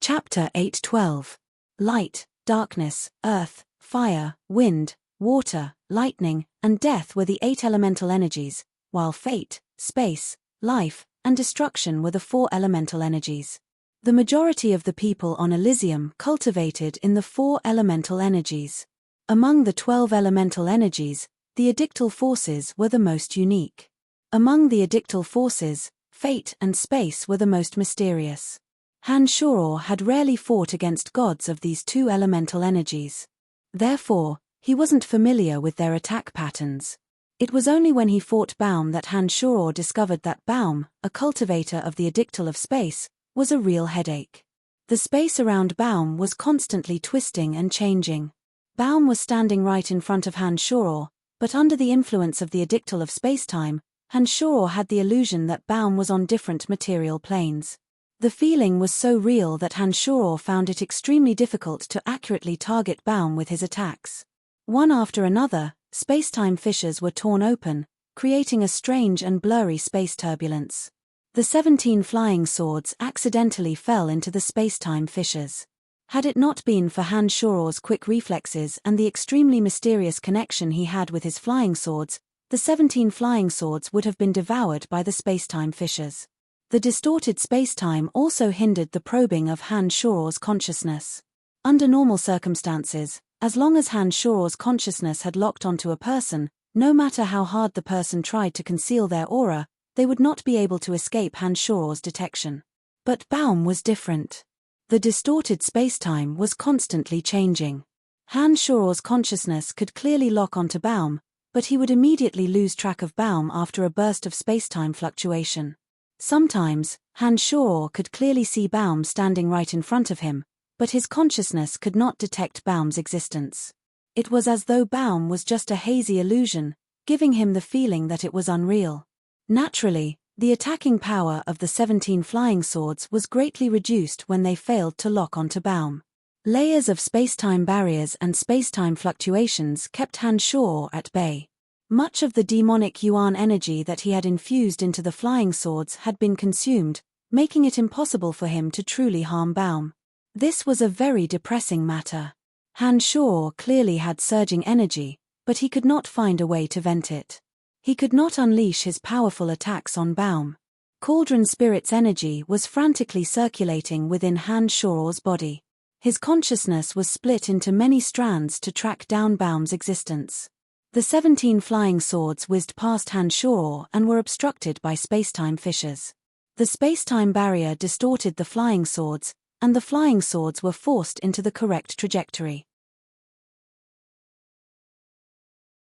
Chapter 8:12. Light, darkness, earth, fire, wind, water, lightning, and death were the 8 elemental energies, while fate, space, life, and destruction were the 4 elemental energies. The majority of the people on Elysium cultivated in the 4 elemental energies. Among the 12 elemental energies, the edictal forces were the most unique. Among the edictal forces, fate and space were the most mysterious. Han Shuo had rarely fought against gods of these 2 elemental energies. Therefore, he wasn't familiar with their attack patterns. It was only when he fought Baum that Han Shuo discovered that Baum, a cultivator of the edictal of space, was a real headache. The space around Baum was constantly twisting and changing. Baum was standing right in front of Han Shuo, but under the influence of the edictal of spacetime, Han Shuo had the illusion that Baum was on different material planes. The feeling was so real that Han Shuo found it extremely difficult to accurately target Baum with his attacks. One after another, spacetime fissures were torn open, creating a strange and blurry space turbulence. The 17 flying swords accidentally fell into the spacetime fissures. Had it not been for Han Shuo's quick reflexes and the extremely mysterious connection he had with his flying swords, the 17 flying swords would have been devoured by the spacetime fissures. The distorted spacetime also hindered the probing of Han Shuo's consciousness. Under normal circumstances, as long as Han Shuo's consciousness had locked onto a person, no matter how hard the person tried to conceal their aura, they would not be able to escape Han Shuo's detection. But Baum was different. The distorted spacetime was constantly changing. Han Shuo's consciousness could clearly lock onto Baum, but he would immediately lose track of Baum after a burst of spacetime fluctuation. Sometimes, Han Shuo could clearly see Baum standing right in front of him, but his consciousness could not detect Baum's existence. It was as though Baum was just a hazy illusion, giving him the feeling that it was unreal. Naturally, the attacking power of the 17 flying swords was greatly reduced when they failed to lock onto Baum. Layers of spacetime barriers and spacetime fluctuations kept Han Shuo at bay. Much of the demonic Yuan energy that he had infused into the flying swords had been consumed, making it impossible for him to truly harm Baum. This was a very depressing matter. Han Shuo clearly had surging energy, but he could not find a way to vent it. He could not unleash his powerful attacks on Baum. Cauldron Spirit's energy was frantically circulating within Han Shuo's body. His consciousness was split into many strands to track down Baum's existence. The 17 flying swords whizzed past Han Shuo and were obstructed by spacetime fissures. The spacetime barrier distorted the flying swords, and the flying swords were forced into the correct trajectory.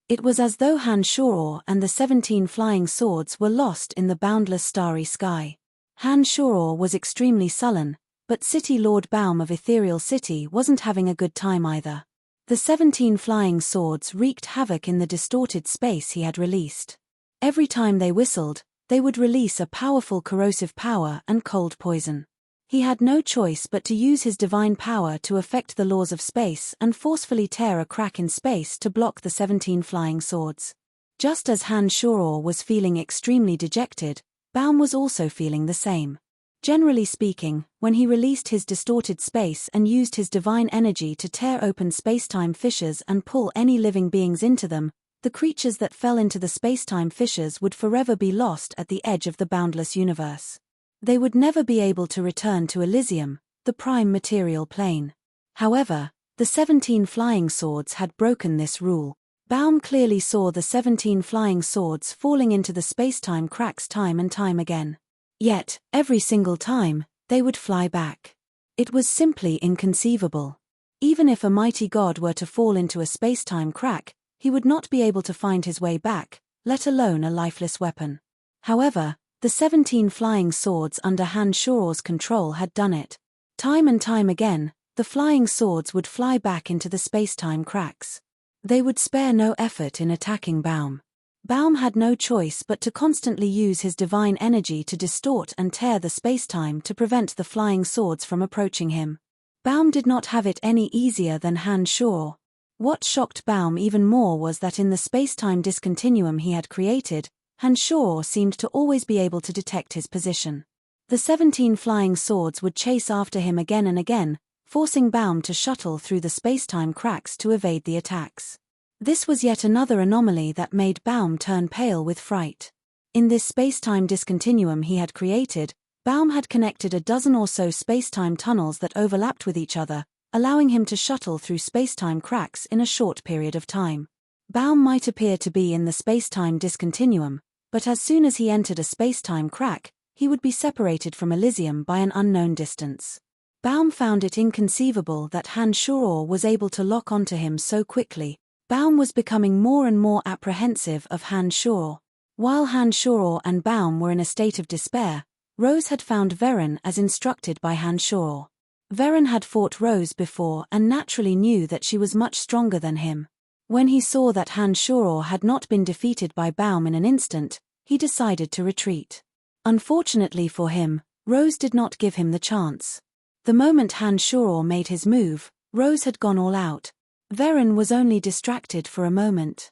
It was as though Han Shuo and the 17 flying swords were lost in the boundless starry sky. Han Shuo was extremely sullen, but City Lord Baum of Ethereal City wasn't having a good time either. The 17 flying swords wreaked havoc in the distorted space he had released. Every time they whistled, they would release a powerful corrosive power and cold poison. He had no choice but to use his divine power to affect the laws of space and forcefully tear a crack in space to block the 17 flying swords. Just as Han Shuo was feeling extremely dejected, Baum was also feeling the same. Generally speaking, when he released his distorted space and used his divine energy to tear open spacetime fissures and pull any living beings into them, the creatures that fell into the spacetime fissures would forever be lost at the edge of the boundless universe. They would never be able to return to Elysium, the prime material plane. However, the 17 flying swords had broken this rule. Baum clearly saw the 17 flying swords falling into the space-time cracks time and time again. Yet, every single time, they would fly back. It was simply inconceivable. Even if a mighty god were to fall into a space-time crack, he would not be able to find his way back, let alone a lifeless weapon. However, the 17 flying swords under Han Shuo's control had done it. Time and time again, the flying swords would fly back into the space-time cracks. They would spare no effort in attacking Baum. Baum had no choice but to constantly use his divine energy to distort and tear the space-time to prevent the flying swords from approaching him. Baum did not have it any easier than Han Shuo. What shocked Baum even more was that in the space-time discontinuum he had created, Han Shuo seemed to always be able to detect his position. The 17 flying swords would chase after him again and again, forcing Baum to shuttle through the space-time cracks to evade the attacks. This was yet another anomaly that made Baum turn pale with fright. In this space-time discontinuum he had created, Baum had connected a dozen or so space-time tunnels that overlapped with each other, allowing him to shuttle through space-time cracks in a short period of time. Baum might appear to be in the space-time discontinuum, but as soon as he entered a space-time crack, he would be separated from Elysium by an unknown distance. Baum found it inconceivable that Han Shuo was able to lock onto him so quickly. Baum was becoming more and more apprehensive of Han Shuo. While Han Shuo and Baum were in a state of despair, Rose had found Veren as instructed by Han Shuo. Veren had fought Rose before and naturally knew that she was much stronger than him. When he saw that Han Shuo had not been defeated by Baum in an instant, he decided to retreat. Unfortunately for him, Rose did not give him the chance. The moment Han Shuo made his move, Rose had gone all out. Veren was only distracted for a moment.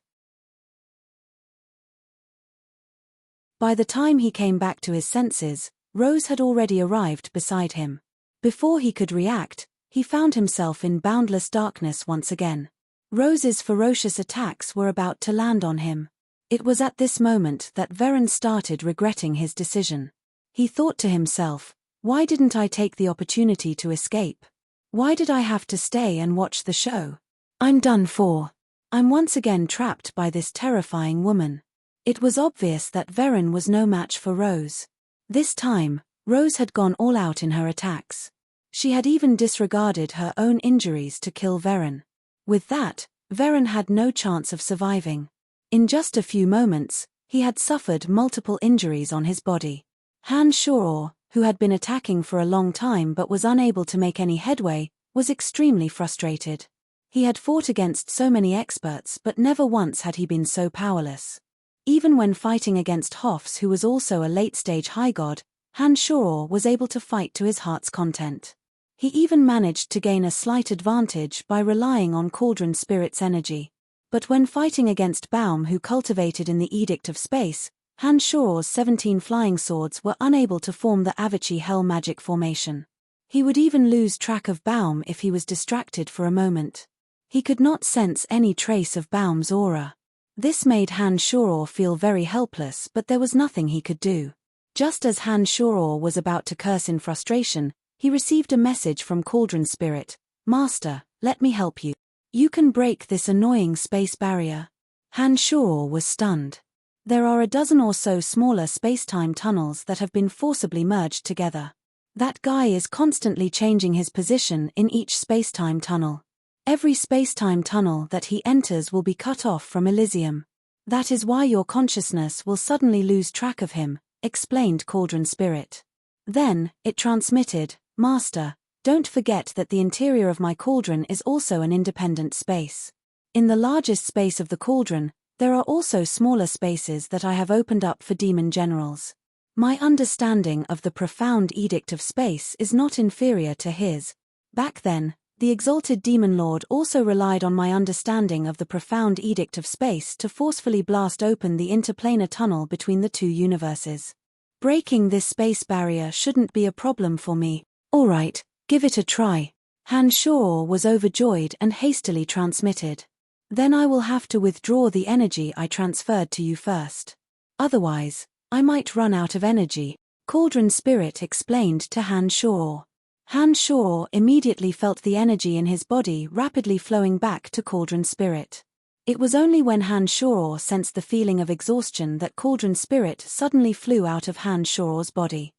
By the time he came back to his senses, Rose had already arrived beside him. Before he could react, he found himself in boundless darkness once again. Rose's ferocious attacks were about to land on him. It was at this moment that Veren started regretting his decision. He thought to himself, why didn't I take the opportunity to escape? Why did I have to stay and watch the show? I'm done for. I'm once again trapped by this terrifying woman. It was obvious that Veren was no match for Rose. This time, Rose had gone all out in her attacks. She had even disregarded her own injuries to kill Veren. With that, Veren had no chance of surviving. In just a few moments, he had suffered multiple injuries on his body. Han Shuo, who had been attacking for a long time but was unable to make any headway, was extremely frustrated. He had fought against so many experts but never once had he been so powerless. Even when fighting against Hofs, who was also a late-stage high god, Han Shuo was able to fight to his heart's content. He even managed to gain a slight advantage by relying on Cauldron Spirit's energy. But when fighting against Baum, who cultivated in the Edict of Space, Han Shuo's 17 flying swords were unable to form the Avici Hell magic formation. He would even lose track of Baum if he was distracted for a moment. He could not sense any trace of Baum's aura. This made Han Shuo feel very helpless, but there was nothing he could do. Just as Han Shuo was about to curse in frustration, he received a message from Cauldron Spirit. Master, let me help you. You can break this annoying space barrier. Han Shuo was stunned. There are a dozen or so smaller space-time tunnels that have been forcibly merged together. That guy is constantly changing his position in each space-time tunnel. Every space-time tunnel that he enters will be cut off from Elysium. That is why your consciousness will suddenly lose track of him, explained Cauldron Spirit. Then, it transmitted, Master, don't forget that the interior of my cauldron is also an independent space. In the largest space of the cauldron, there are also smaller spaces that I have opened up for demon generals. My understanding of the profound Edict of Space is not inferior to his. Back then, the exalted demon lord also relied on my understanding of the profound Edict of Space to forcefully blast open the interplanar tunnel between the two universes. Breaking this space barrier shouldn't be a problem for me. All right, give it a try. Han Shuo was overjoyed and hastily transmitted. Then I will have to withdraw the energy I transferred to you first. Otherwise, I might run out of energy, Cauldron Spirit explained to Han Shuo. Han Shuo immediately felt the energy in his body rapidly flowing back to Cauldron Spirit. It was only when Han Shoror sensed the feeling of exhaustion that Cauldron Spirit suddenly flew out of Han Shoror's body.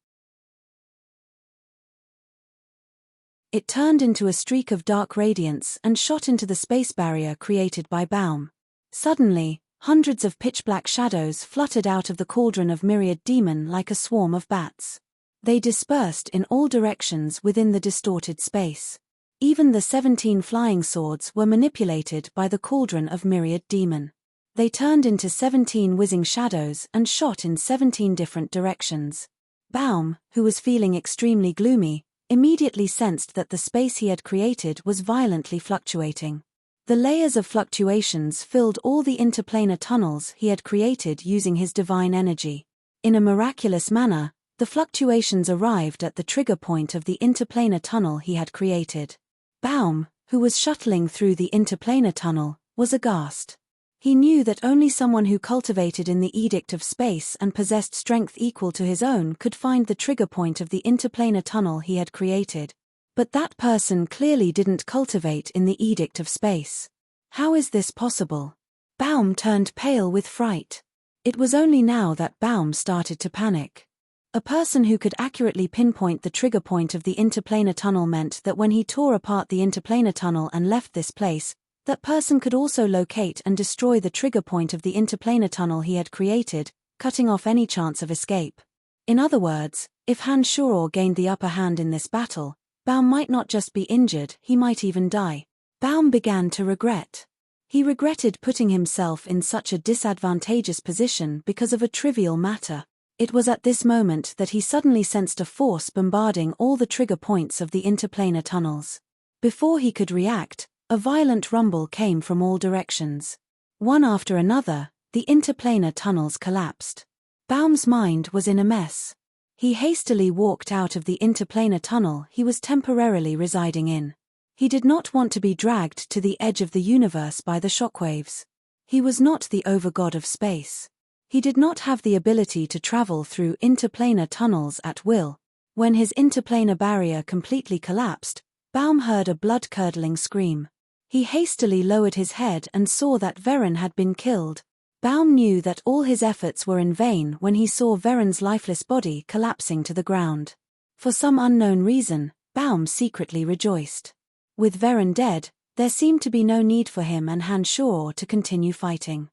It turned into a streak of dark radiance and shot into the space barrier created by Baum. Suddenly, hundreds of pitch-black shadows fluttered out of the cauldron of myriad demon like a swarm of bats. They dispersed in all directions within the distorted space. Even the 17 flying swords were manipulated by the cauldron of myriad demon. They turned into 17 whizzing shadows and shot in 17 different directions. Baum, who was feeling extremely gloomy, immediately sensed that the space he had created was violently fluctuating. The layers of fluctuations filled all the interplanar tunnels he had created using his divine energy. In a miraculous manner, the fluctuations arrived at the trigger point of the interplanar tunnel he had created. Baum, who was shuttling through the interplanar tunnel, was aghast. He knew that only someone who cultivated in the edict of space and possessed strength equal to his own could find the trigger point of the interplanar tunnel he had created. But that person clearly didn't cultivate in the edict of space. How is this possible? Baum turned pale with fright. It was only now that Baum started to panic. A person who could accurately pinpoint the trigger point of the interplanar tunnel meant that when he tore apart the interplanar tunnel and left this place, that person could also locate and destroy the trigger point of the interplanar tunnel he had created, cutting off any chance of escape. In other words, if Han Shoror gained the upper hand in this battle, Baum might not just be injured, he might even die. Baum began to regret. He regretted putting himself in such a disadvantageous position because of a trivial matter. It was at this moment that he suddenly sensed a force bombarding all the trigger points of the interplanar tunnels. Before he could react, a violent rumble came from all directions. One after another, the interplanar tunnels collapsed. Baum's mind was in a mess. He hastily walked out of the interplanar tunnel he was temporarily residing in. He did not want to be dragged to the edge of the universe by the shockwaves. He was not the overgod of space. He did not have the ability to travel through interplanar tunnels at will. When his interplanar barrier completely collapsed, Baum heard a blood-curdling scream. He hastily lowered his head and saw that Veren had been killed. Baum knew that all his efforts were in vain when he saw Veren's lifeless body collapsing to the ground. For some unknown reason, Baum secretly rejoiced. With Veren dead, there seemed to be no need for him and Han Shoror to continue fighting.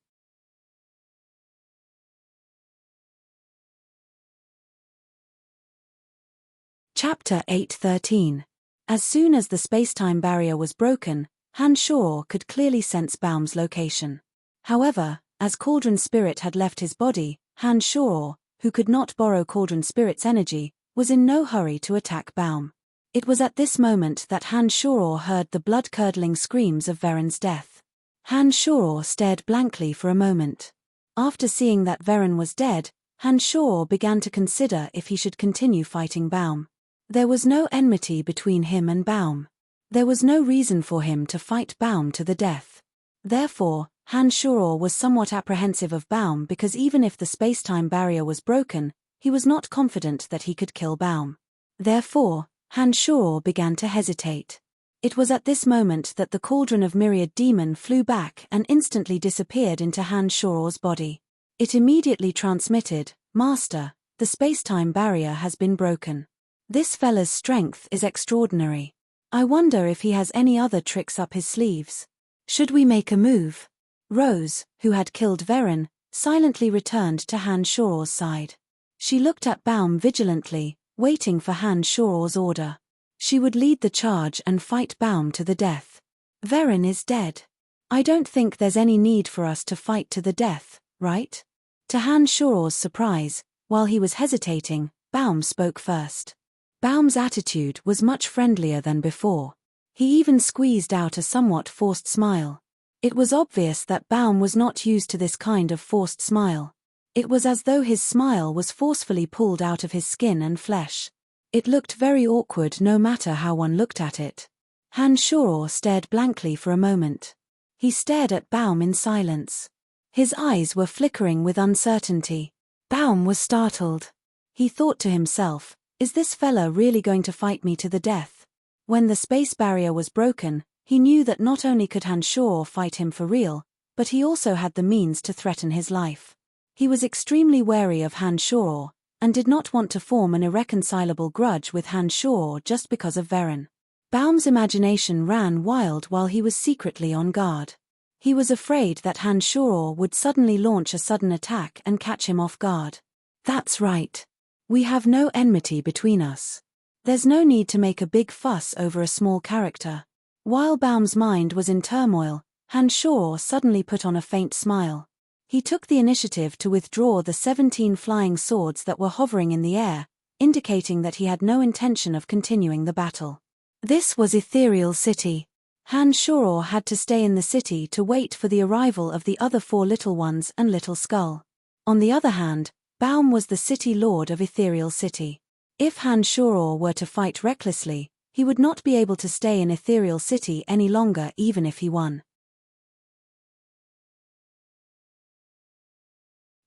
Chapter 8:13. As soon as the space-time barrier was broken, Han Shoror could clearly sense Baum's location. However, as Cauldron Spirit had left his body, Han Shoror, who could not borrow Cauldron Spirit's energy, was in no hurry to attack Baum. It was at this moment that Han Shoror heard the blood-curdling screams of Veren's death. Han Shoror stared blankly for a moment. After seeing that Veren was dead, Han Shoror began to consider if he should continue fighting Baum. There was no enmity between him and Baum. There was no reason for him to fight Baum to the death. Therefore, Han Shoror was somewhat apprehensive of Baum because even if the space-time barrier was broken, he was not confident that he could kill Baum. Therefore, Han Shoror began to hesitate. It was at this moment that the cauldron of myriad demon flew back and instantly disappeared into Han Shoror's body. It immediately transmitted, "Master, the space-time barrier has been broken. This fella's strength is extraordinary. I wonder if he has any other tricks up his sleeves. Should we make a move?" Rose, who had killed Veren, silently returned to Han Shoror's side. She looked at Baum vigilantly, waiting for Han Shoror's order. She would lead the charge and fight Baum to the death. Veren is dead. I don't think there's any need for us to fight to the death, right? To Han Shoror's surprise, while he was hesitating, Baum spoke first. Baum's attitude was much friendlier than before. He even squeezed out a somewhat forced smile. It was obvious that Baum was not used to this kind of forced smile. It was as though his smile was forcefully pulled out of his skin and flesh. It looked very awkward no matter how one looked at it. Han Shoror stared blankly for a moment. He stared at Baum in silence. His eyes were flickering with uncertainty. Baum was startled. He thought to himself, "Is this fella really going to fight me to the death?" When the space barrier was broken, he knew that not only could Han Shoror fight him for real, but he also had the means to threaten his life. He was extremely wary of Han Shoror, and did not want to form an irreconcilable grudge with Han Shoror just because of Veren. Baum's imagination ran wild while he was secretly on guard. He was afraid that Han Shoror would suddenly launch a sudden attack and catch him off guard. That's right. We have no enmity between us. There's no need to make a big fuss over a small character. While Baum's mind was in turmoil, Han Shoror suddenly put on a faint smile. He took the initiative to withdraw the 17 flying swords that were hovering in the air, indicating that he had no intention of continuing the battle. This was Ethereal City. Han Shoror had to stay in the city to wait for the arrival of the other 4 little ones and Little Skull. On the other hand, Baum was the city lord of Ethereal City. If Han Shoror were to fight recklessly, he would not be able to stay in Ethereal City any longer even if he won.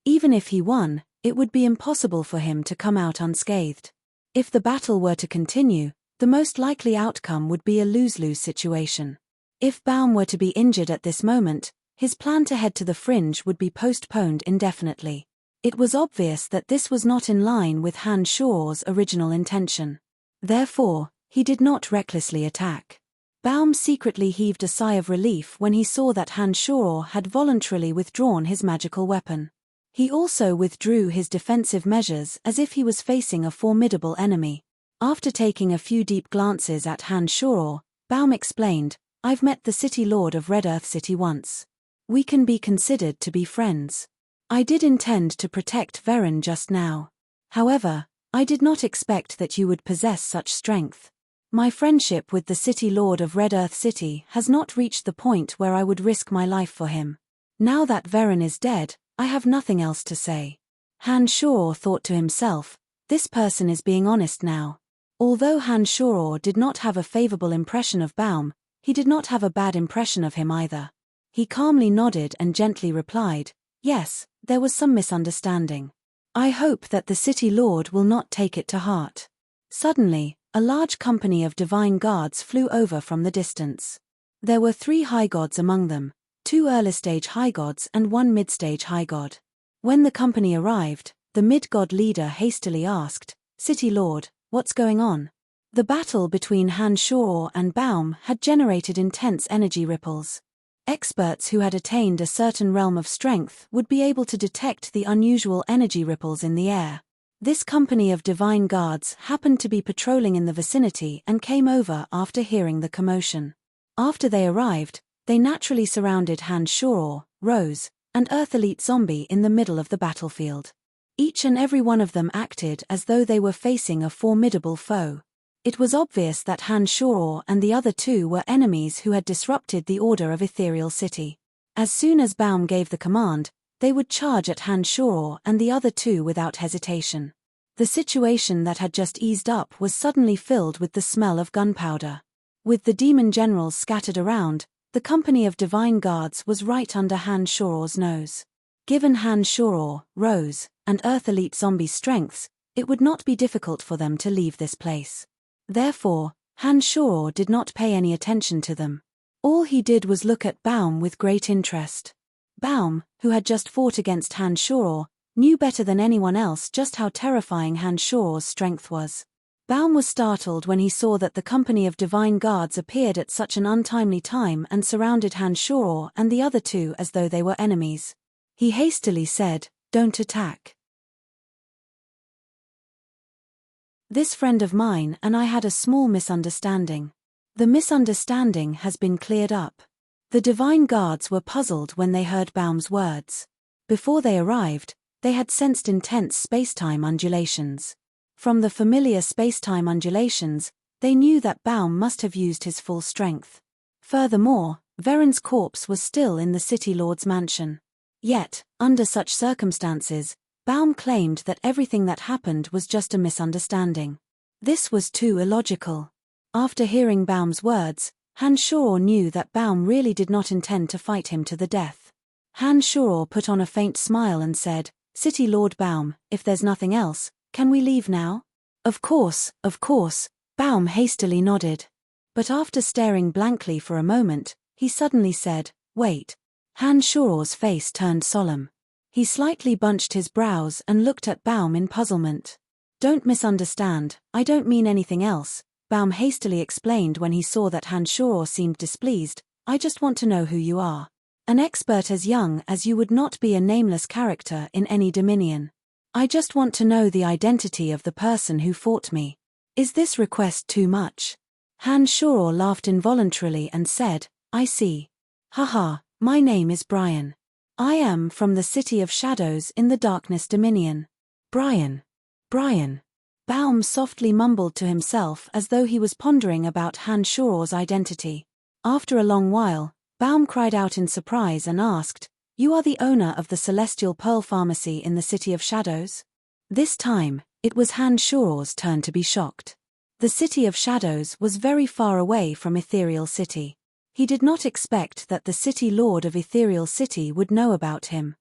Even if he won, it would be impossible for him to come out unscathed. If the battle were to continue, the most likely outcome would be a lose-lose situation. If Baum were to be injured at this moment, his plan to head to the Fringe would be postponed indefinitely. It was obvious that this was not in line with Han Shoror's original intention. Therefore, he did not recklessly attack. Baum secretly heaved a sigh of relief when he saw that Han Shoror had voluntarily withdrawn his magical weapon. He also withdrew his defensive measures as if he was facing a formidable enemy. After taking a few deep glances at Han Shoror, Baum explained, "I've met the City Lord of Red Earth City once. We can be considered to be friends. I did intend to protect Veren just now. However, I did not expect that you would possess such strength. My friendship with the City Lord of Red Earth City has not reached the point where I would risk my life for him. Now that Veren is dead, I have nothing else to say." Han Shoror thought to himself, "This person is being honest now." Although Han Shoror did not have a favorable impression of Baum, he did not have a bad impression of him either. He calmly nodded and gently replied, "Yes, there was some misunderstanding. I hope that the City Lord will not take it to heart." Suddenly, a large company of divine guards flew over from the distance. There were 3 high gods among them, 2 early-stage high gods and 1 mid-stage high god. When the company arrived, the mid-god leader hastily asked, "City Lord, what's going on?" The battle between Han Shoror and Baum had generated intense energy ripples. Experts who had attained a certain realm of strength would be able to detect the unusual energy ripples in the air. This company of divine guards happened to be patrolling in the vicinity and came over after hearing the commotion. After they arrived, they naturally surrounded Han Shoror, Rose, and Earth Elite Zombie in the middle of the battlefield. Each and every one of them acted as though they were facing a formidable foe. It was obvious that Han Shoror and the other 2 were enemies who had disrupted the order of Ethereal City. As soon as Baum gave the command, they would charge at Han Shoror and the other 2 without hesitation. The situation that had just eased up was suddenly filled with the smell of gunpowder. With the demon generals scattered around, the company of divine guards was right under Han Shoror's nose. Given Han Shoror, Rose, and Earth Elite Zombie strengths, it would not be difficult for them to leave this place. Therefore, Han Shoror did not pay any attention to them. All he did was look at Baum with great interest. Baum, who had just fought against Han Shoror, knew better than anyone else just how terrifying Han Shoror's strength was. Baum was startled when he saw that the company of divine guards appeared at such an untimely time and surrounded Han Shoror and the other 2 as though they were enemies. He hastily said, "Don't attack. This friend of mine and I had a small misunderstanding. The misunderstanding has been cleared up." The divine guards were puzzled when they heard Baum's words. Before they arrived, they had sensed intense spacetime undulations. From the familiar spacetime undulations, they knew that Baum must have used his full strength. Furthermore, Veren's corpse was still in the City Lord's mansion. Yet, under such circumstances, Baum claimed that everything that happened was just a misunderstanding. This was too illogical. After hearing Baum's words, Han Shoror knew that Baum really did not intend to fight him to the death. Han Shoror put on a faint smile and said, "City Lord Baum, if there's nothing else, can we leave now?" Of course," Baum hastily nodded. But after staring blankly for a moment, he suddenly said, "Wait. Han Shuor's face turned solemn. He slightly bunched his brows and looked at Baum in puzzlement. Don't misunderstand, I don't mean anything else, Baum hastily explained when he saw that Han Shuor seemed displeased. I just want to know who you are. An expert as young as you would not be a nameless character in any dominion. I just want to know the identity of the person who fought me. Is this request too much? Han Shuor laughed involuntarily and said, I see. Haha, my name is Brian. I am from the City of Shadows in the Darkness Dominion. Brian. Brian. Baum softly mumbled to himself as though he was pondering about Han Shuor's identity. After a long while, Baum cried out in surprise and asked, You are the owner of the Celestial Pearl Pharmacy in the City of Shadows? This time, it was Han Shuor's turn to be shocked. The City of Shadows was very far away from Ethereal City. He did not expect that the City Lord of Ethereal City would know about him.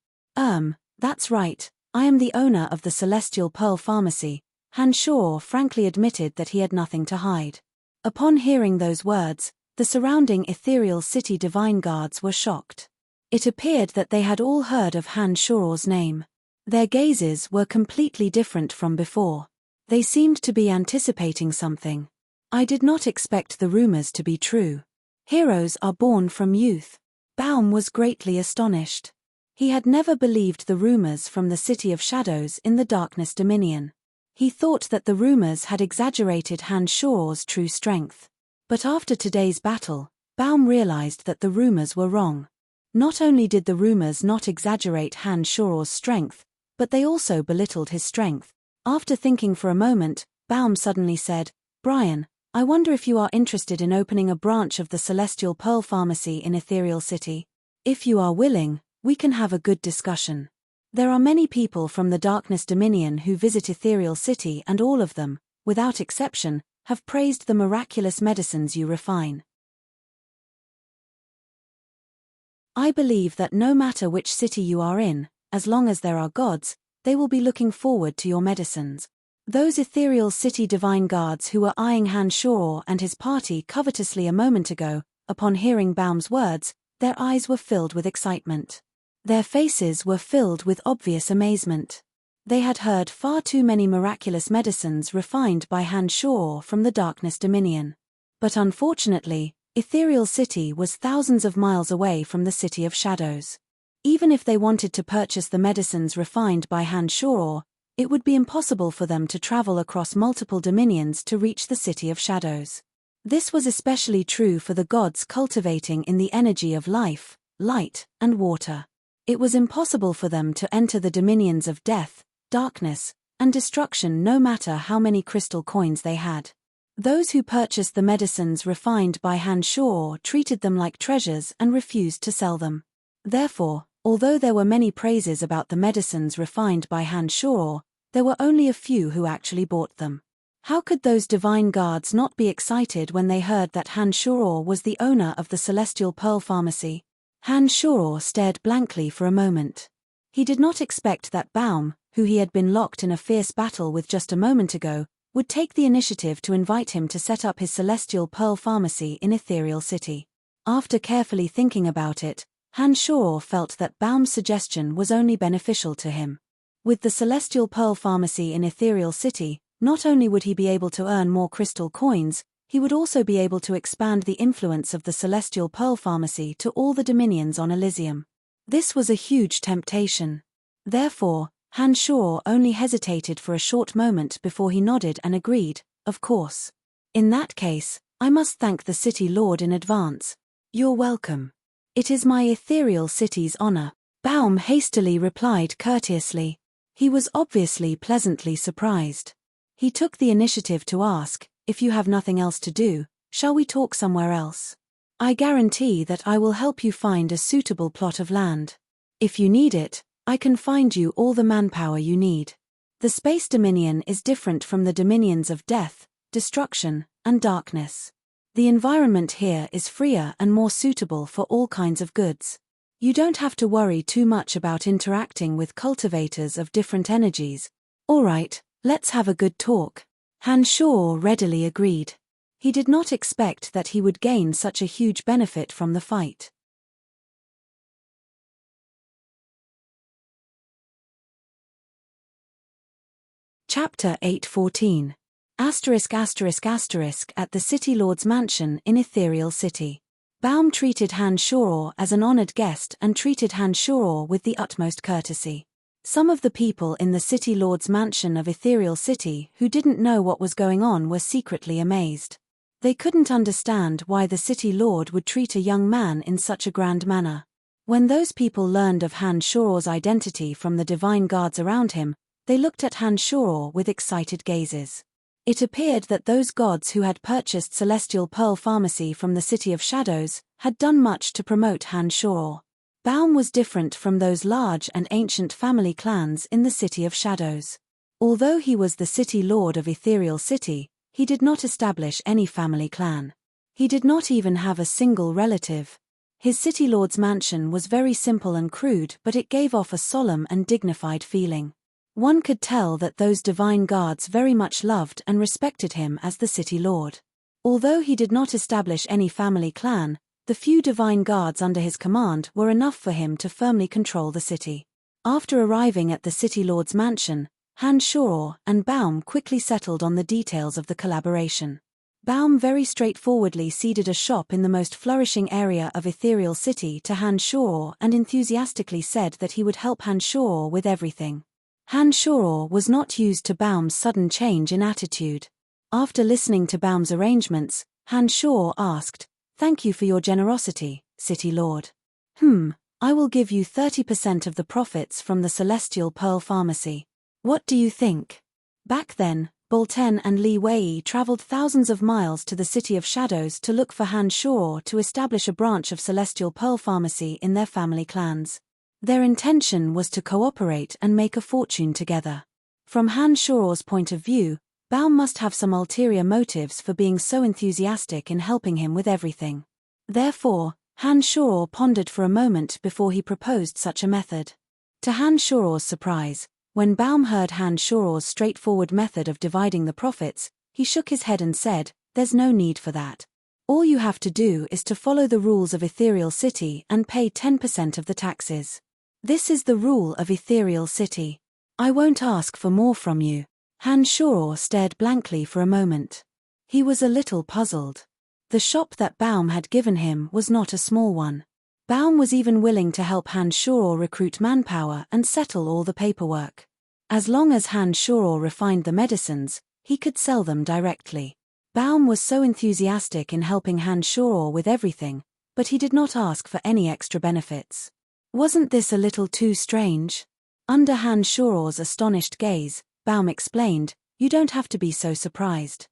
That's right, I am the owner of the Celestial Pearl Pharmacy. Han Shuor frankly admitted that he had nothing to hide. Upon hearing those words, the surrounding Ethereal City Divine Guards were shocked. It appeared that they had all heard of Han Shuor's name. Their gazes were completely different from before. They seemed to be anticipating something. I did not expect the rumors to be true. Heroes are born from youth. Baum was greatly astonished. He had never believed the rumors from the City of Shadows in the Darkness Dominion. He thought that the rumors had exaggerated Han Shuor's true strength. But after today's battle, Baum realized that the rumors were wrong. Not only did the rumors not exaggerate Han Shuor's strength, but they also belittled his strength. After thinking for a moment, Baum suddenly said, Brian, I wonder if you are interested in opening a branch of the Celestial Pearl Pharmacy in Ethereal City. If you are willing, we can have a good discussion. There are many people from the Darkness Dominion who visit Ethereal City and all of them, without exception, have praised the miraculous medicines you refine. I believe that no matter which city you are in, as long as there are gods, they will be looking forward to your medicines. Those Ethereal City Divine Guards who were eyeing Han Shuor and his party covetously a moment ago, upon hearing Baum's words, their eyes were filled with excitement. Their faces were filled with obvious amazement. They had heard far too many miraculous medicines refined by Han Shuor from the Darkness Dominion. But unfortunately, Ethereal City was thousands of miles away from the City of Shadows. Even if they wanted to purchase the medicines refined by Han Shuor, it would be impossible for them to travel across multiple dominions to reach the City of Shadows. This was especially true for the gods cultivating in the energy of life, light, and water. It was impossible for them to enter the dominions of death, darkness, and destruction no matter how many crystal coins they had. Those who purchased the medicines refined by Han Shuor treated them like treasures and refused to sell them. Therefore, although there were many praises about the medicines refined by Han Shuor, there were only a few who actually bought them. How could those divine guards not be excited when they heard that Han Shuor was the owner of the Celestial Pearl Pharmacy? Han Shuor stared blankly for a moment. He did not expect that Baum, who he had been locked in a fierce battle with just a moment ago, would take the initiative to invite him to set up his Celestial Pearl Pharmacy in Ethereal City. After carefully thinking about it, Han Shuor felt that Baum's suggestion was only beneficial to him. With the Celestial Pearl Pharmacy in Ethereal City, not only would he be able to earn more crystal coins, he would also be able to expand the influence of the Celestial Pearl Pharmacy to all the dominions on Elysium. This was a huge temptation. Therefore, Han Shuor only hesitated for a short moment before he nodded and agreed, of course. In that case, I must thank the City Lord in advance. You're welcome. It is my Ethereal City's honor. Baum hastily replied courteously. He was obviously pleasantly surprised. He took the initiative to ask, if you have nothing else to do, shall we talk somewhere else? I guarantee that I will help you find a suitable plot of land. If you need it, I can find you all the manpower you need. The Space Dominion is different from the dominions of death, destruction, and darkness. The environment here is freer and more suitable for all kinds of goods. You don't have to worry too much about interacting with cultivators of different energies. All right, let's have a good talk. Han Shuor readily agreed. He did not expect that he would gain such a huge benefit from the fight. Chapter 8:14. At the City Lord's mansion in Ethereal City. Baum treated Han Shoror as an honored guest and treated Han Shoror with the utmost courtesy. Some of the people in the City Lord's mansion of Ethereal City who didn't know what was going on were secretly amazed. They couldn't understand why the City Lord would treat a young man in such a grand manner. When those people learned of Han Shoror's identity from the divine guards around him, they looked at Han Shoror with excited gazes. It appeared that those gods who had purchased Celestial Pearl Pharmacy from the City of Shadows had done much to promote Han Shoror. Baum was different from those large and ancient family clans in the City of Shadows. Although he was the City Lord of Ethereal City, he did not establish any family clan. He did not even have a single relative. His City Lord's mansion was very simple and crude, but it gave off a solemn and dignified feeling. One could tell that those divine guards very much loved and respected him as the City Lord. Although he did not establish any family clan, the few divine guards under his command were enough for him to firmly control the city. After arriving at the City Lord's mansion, Han Shoror and Baum quickly settled on the details of the collaboration. Baum very straightforwardly ceded a shop in the most flourishing area of Ethereal City to Han Shoror and enthusiastically said that he would help Han Shoror with everything. Han Shoror was not used to Baum's sudden change in attitude. After listening to Baum's arrangements, Han Shoror asked, "Thank you for your generosity, City Lord. I will give you 30% of the profits from the Celestial Pearl Pharmacy. What do you think?" Back then, Bolten and Li Wei traveled thousands of miles to the City of Shadows to look for Han Shoror to establish a branch of Celestial Pearl Pharmacy in their family clans. Their intention was to cooperate and make a fortune together. From Han Shoror's point of view, Baum must have some ulterior motives for being so enthusiastic in helping him with everything. Therefore, Han Shoror pondered for a moment before he proposed such a method. To Han Shoror's surprise, when Baum heard Han Shoror's straightforward method of dividing the profits, he shook his head and said, "There's no need for that. All you have to do is to follow the rules of Ethereal City and pay 10% of the taxes. This is the rule of Ethereal City. I won't ask for more from you." Han Shoror stared blankly for a moment. He was a little puzzled. The shop that Baum had given him was not a small one. Baum was even willing to help Han Shoror recruit manpower and settle all the paperwork. As long as Han Shoror refined the medicines, he could sell them directly. Baum was so enthusiastic in helping Han Shoror with everything, but he did not ask for any extra benefits. Wasn't this a little too strange? Under Han Shoror's astonished gaze, Baum explained, "You don't have to be so surprised.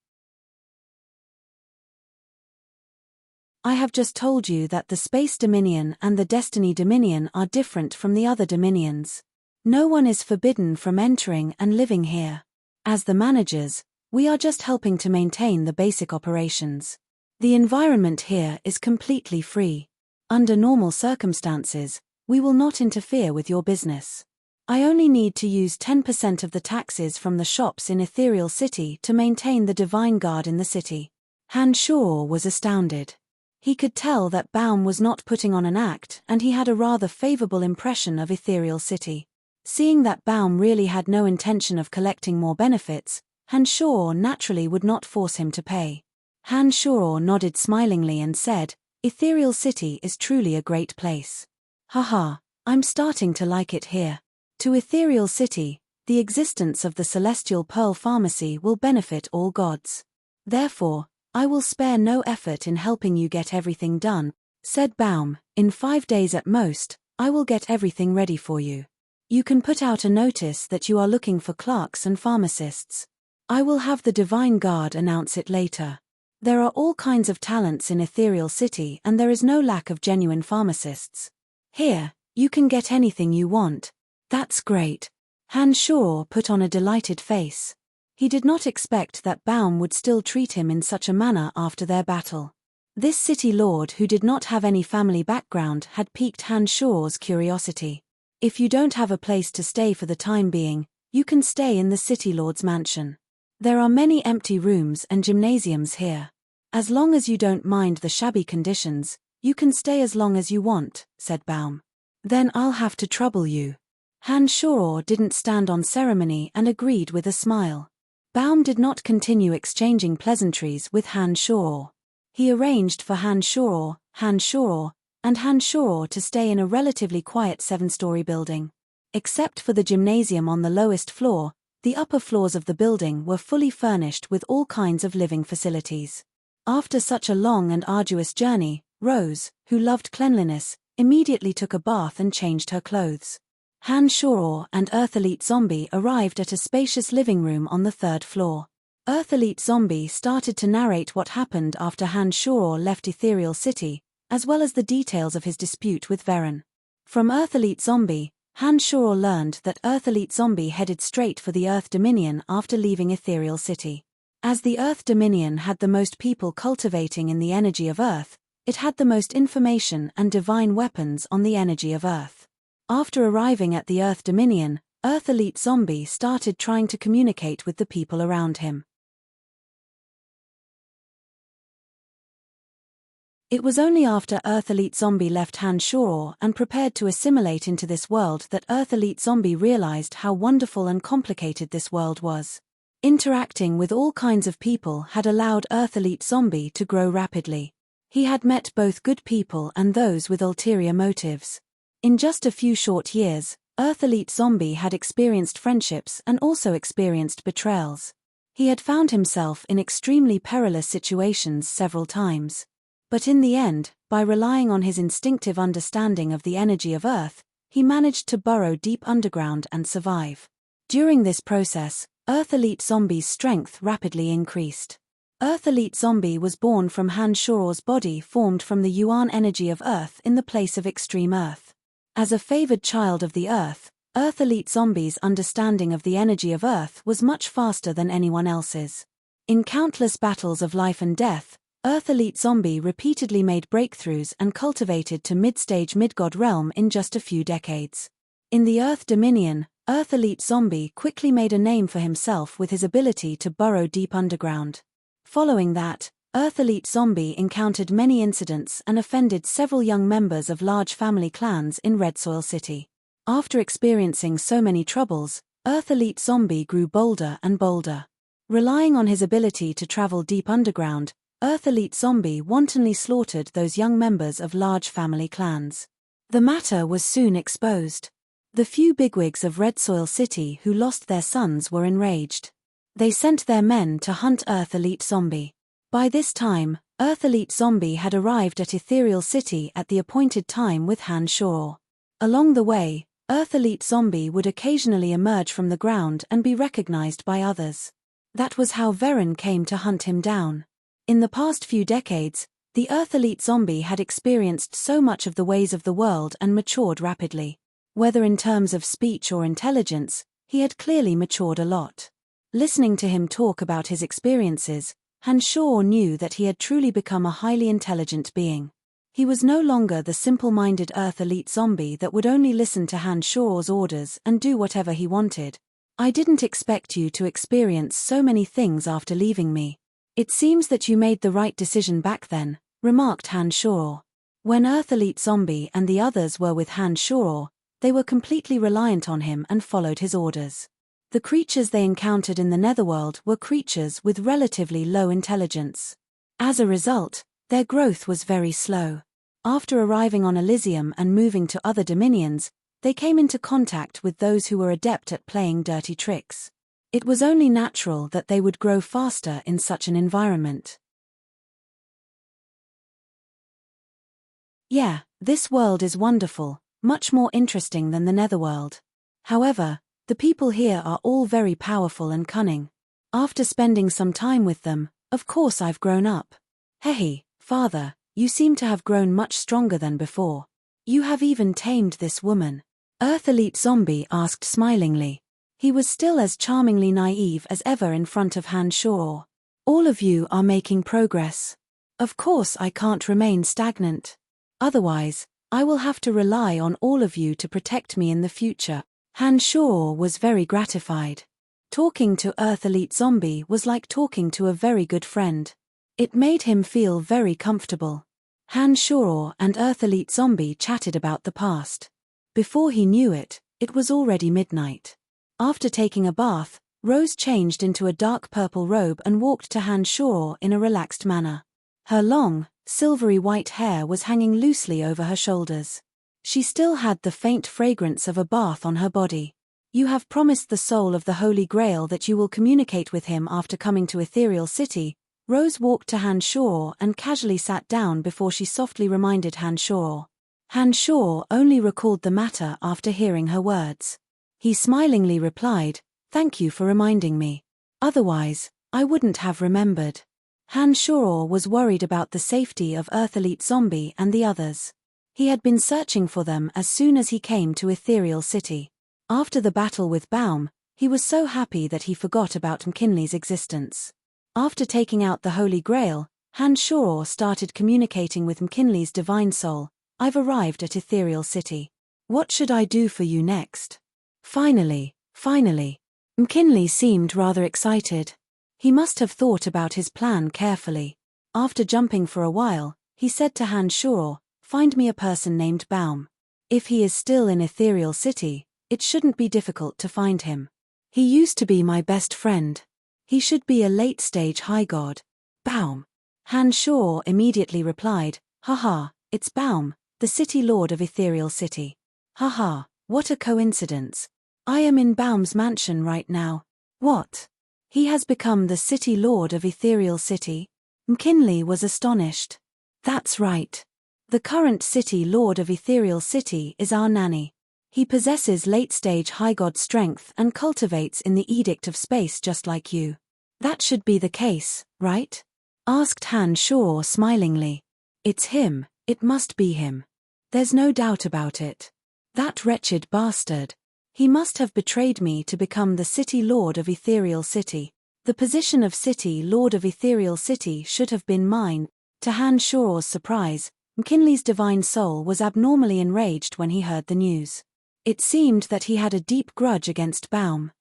I have just told you that the Space Dominion and the Destiny Dominion are different from the other dominions. No one is forbidden from entering and living here. As the managers, we are just helping to maintain the basic operations. The environment here is completely free. Under normal circumstances, we will not interfere with your business. I only need to use 10% of the taxes from the shops in Ethereal City to maintain the Divine Guard in the city." Han Shoror was astounded. He could tell that Baum was not putting on an act and he had a rather favorable impression of Ethereal City. Seeing that Baum really had no intention of collecting more benefits, Han Shoror naturally would not force him to pay. Han Shoror nodded smilingly and said, "Ethereal City is truly a great place. Haha, I'm starting to like it here. To Ethereal City, the existence of the Celestial Pearl Pharmacy will benefit all gods. Therefore, I will spare no effort in helping you get everything done," said Baum. "In 5 days at most, I will get everything ready for you. You can put out a notice that you are looking for clerks and pharmacists. I will have the Divine Guard announce it later. There are all kinds of talents in Ethereal City and there is no lack of genuine pharmacists. Here, you can get anything you want." "That's great." Han Shoror put on a delighted face. He did not expect that Baum would still treat him in such a manner after their battle. This city lord who did not have any family background had piqued Han Shoror's curiosity. "If you don't have a place to stay for the time being, you can stay in the city lord's mansion. There are many empty rooms and gymnasiums here. As long as you don't mind the shabby conditions, you can stay as long as you want," said Baum. "Then I'll have to trouble you." Han Shoror didn't stand on ceremony and agreed with a smile. Baum did not continue exchanging pleasantries with Han Shoror. He arranged for Han Shoror, and Han Shoror to stay in a relatively quiet 7-story building. Except for the gymnasium on the lowest floor, the upper floors of the building were fully furnished with all kinds of living facilities. After such a long and arduous journey, Rose, who loved cleanliness, immediately took a bath and changed her clothes. Han Shoror and Earth Elite Zombie arrived at a spacious living room on the 3rd floor. Earth Elite Zombie started to narrate what happened after Han Shoror left Ethereal City, as well as the details of his dispute with Veren. From Earth Elite Zombie, Han Shoror learned that Earth Elite Zombie headed straight for the Earth Dominion after leaving Ethereal City. As the Earth Dominion had the most people cultivating in the energy of Earth, it had the most information and divine weapons on the energy of Earth. After arriving at the Earth Dominion, Earth Elite Zombie started trying to communicate with the people around him. It was only after Earth Elite Zombie left Han Shoror and prepared to assimilate into this world that Earth Elite Zombie realized how wonderful and complicated this world was. Interacting with all kinds of people had allowed Earth Elite Zombie to grow rapidly. He had met both good people and those with ulterior motives. In just a few short years, Earth Elite Zombie had experienced friendships and also experienced betrayals. He had found himself in extremely perilous situations several times. But in the end, by relying on his instinctive understanding of the energy of Earth, he managed to burrow deep underground and survive. During this process, Earth Elite Zombie's strength rapidly increased. Earth Elite Zombie was born from Han Shoror's body formed from the Yuan energy of Earth in the place of extreme Earth. As a favored child of the Earth, Earth Elite Zombie's understanding of the energy of Earth was much faster than anyone else's. In countless battles of life and death, Earth Elite Zombie repeatedly made breakthroughs and cultivated to mid-stage mid-god realm in just a few decades. In the Earth Dominion, Earth Elite Zombie quickly made a name for himself with his ability to burrow deep underground. Following that, Earth Elite Zombie encountered many incidents and offended several young members of large family clans in Red Soil City. After experiencing so many troubles, Earth Elite Zombie grew bolder and bolder. Relying on his ability to travel deep underground, Earth Elite Zombie wantonly slaughtered those young members of large family clans. The matter was soon exposed. The few bigwigs of Red Soil City who lost their sons were enraged. They sent their men to hunt Earth Elite Zombie. By this time, Earth Elite Zombie had arrived at Ethereal City at the appointed time with Han Shoror. Along the way, Earth Elite Zombie would occasionally emerge from the ground and be recognized by others. That was how Veren came to hunt him down. In the past few decades, the Earth Elite Zombie had experienced so much of the ways of the world and matured rapidly. Whether in terms of speech or intelligence, he had clearly matured a lot. Listening to him talk about his experiences, Han Shoror knew that he had truly become a highly intelligent being. He was no longer the simple-minded Earth Elite Zombie that would only listen to Han Shoror's orders and do whatever he wanted. "I didn't expect you to experience so many things after leaving me. It seems that you made the right decision back then," remarked Han Shoror. When Earth Elite Zombie and the others were with Han Shoror, they were completely reliant on him and followed his orders. The creatures they encountered in the Netherworld were creatures with relatively low intelligence. As a result, their growth was very slow. After arriving on Elysium and moving to other dominions, they came into contact with those who were adept at playing dirty tricks. It was only natural that they would grow faster in such an environment. Yeah, this world is wonderful, much more interesting than the Netherworld. However, the people here are all very powerful and cunning. After spending some time with them, of course I've grown up. Hehe, father, you seem to have grown much stronger than before. You have even tamed this woman. Earth Elite Zombie asked smilingly. He was still as charmingly naive as ever in front of Han Shoror. All of you are making progress. Of course I can't remain stagnant. Otherwise, I will have to rely on all of you to protect me in the future. Han Shoror was very gratified. Talking to Earth Elite Zombie was like talking to a very good friend. It made him feel very comfortable. Han Shoror and Earth Elite Zombie chatted about the past. Before he knew it, It was already midnight. After taking a bath, Rose changed into a dark purple robe and walked to Han Shor in a relaxed manner. Her long, silvery white hair was hanging loosely over her shoulders. She still had the faint fragrance of a bath on her body. You have promised the soul of the Holy Grail that you will communicate with him after coming to Ethereal City. Rose walked to Han Shor and casually sat down before she softly reminded Han Shor. Han Shor only recalled the matter after hearing her words. He smilingly replied, "Thank you for reminding me. Otherwise, I wouldn't have remembered." Han Shor was worried about the safety of Earth Elite Zombie and the others. He had been searching for them as soon as he came to Ethereal City. After the battle with Baum, he was so happy that he forgot about McKinley's existence. After taking out the Holy Grail, Han Shor started communicating with McKinley's divine soul. "I've arrived at Ethereal City. What should I do for you next?" Finally. McKinley seemed rather excited. He must have thought about his plan carefully. After jumping for a while, he said to Han Shor, "Find me a person named Baum. If he is still in Ethereal City, it shouldn't be difficult to find him. He used to be my best friend. He should be a late-stage high god." "Baum?" Han Shor immediately replied, "Haha, it's Baum, the City Lord of Ethereal City. Haha, what a coincidence. I am in Baum's mansion right now." "What? He has become the City Lord of Ethereal City?" McKinley was astonished. "That's right. The current City Lord of Ethereal City is our nanny. He possesses late-stage high god strength and cultivates in the Edict of Space just like you." "That should be the case, right?" asked Han Shor smilingly. "It's him, it must be him. There's no doubt about it. That wretched bastard. He must have betrayed me to become the City Lord of Ethereal City. The position of City Lord of Ethereal City should have been mine." To Han Shor's surprise, McKinley's divine soul was abnormally enraged when he heard the news. It seemed that he had a deep grudge against Baum.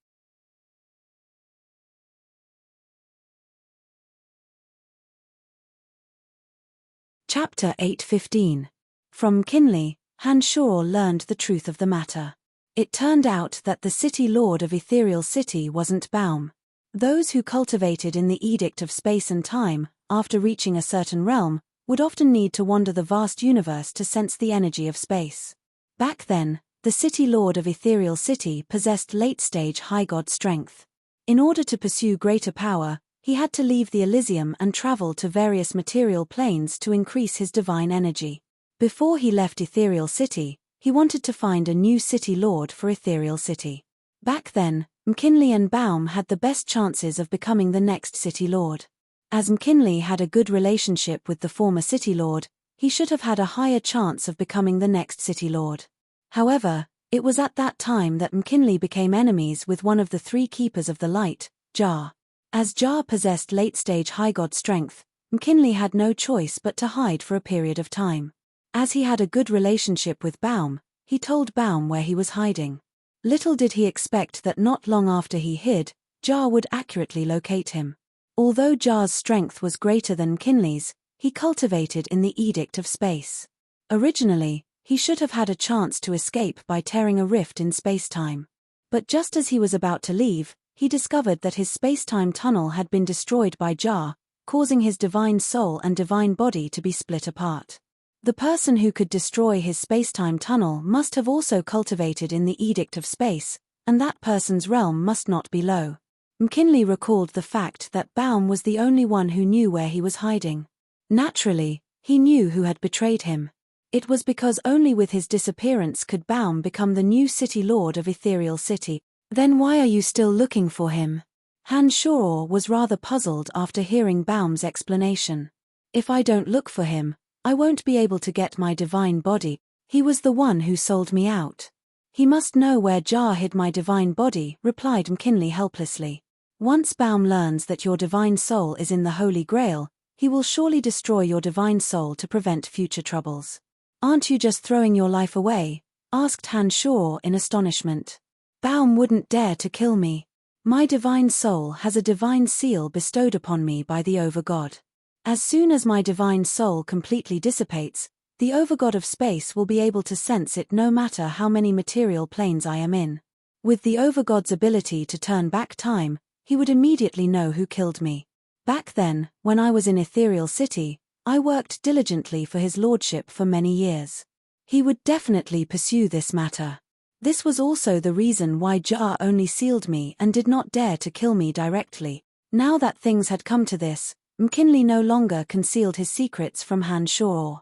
Chapter 8:15. From McKinley, Han Shor learned the truth of the matter. It turned out that the City Lord of Ethereal City wasn't Baum. Those who cultivated in the Edict of Space and Time, after reaching a certain realm, would often need to wander the vast universe to sense the energy of space. Back then, the City Lord of Ethereal City possessed late-stage high god strength. In order to pursue greater power, he had to leave the Elysium and travel to various material planes to increase his divine energy. Before he left Ethereal City, he wanted to find a new City Lord for Ethereal City. Back then, McKinley and Baum had the best chances of becoming the next City Lord. As McKinley had a good relationship with the former City Lord, he should have had a higher chance of becoming the next City Lord. However, it was at that time that McKinley became enemies with one of the three Keepers of the Light, Jar. As Jar possessed late-stage high god strength, McKinley had no choice but to hide for a period of time. As he had a good relationship with Baum, he told Baum where he was hiding. Little did he expect that not long after he hid, Jar would accurately locate him. Although Jar's strength was greater than McKinley's, he cultivated in the Edict of Space. Originally, he should have had a chance to escape by tearing a rift in space-time. But just as he was about to leave, he discovered that his space-time tunnel had been destroyed by Jar, causing his divine soul and divine body to be split apart. The person who could destroy his space-time tunnel must have also cultivated in the Edict of Space, and that person's realm must not be low. McKinley recalled the fact that Baum was the only one who knew where he was hiding. Naturally, he knew who had betrayed him. It was because only with his disappearance could Baum become the new City Lord of Ethereal City. "Then why are you still looking for him?" Han Shor was rather puzzled after hearing Baum's explanation. "If I don't look for him, I won't be able to get my divine body. He was the one who sold me out. He must know where Jar hid my divine body," replied McKinley helplessly. "Once Baum learns that your divine soul is in the Holy Grail, he will surely destroy your divine soul to prevent future troubles." "Aren't you just throwing your life away?" asked Han Shor in astonishment. "Baum wouldn't dare to kill me. My divine soul has a divine seal bestowed upon me by the Over God. As soon as my divine soul completely dissipates, The overgod of space will be able to sense it no matter how many material planes I am in. With the overgod's ability to turn back time, he would immediately know who killed me. Back then, when I was in Ethereal City, I worked diligently for his lordship for many years. He would definitely pursue this matter. This was also the reason why Jar only sealed me and did not dare to kill me directly. Now that things had come to this, McKinley no longer concealed his secrets from Han Shaw.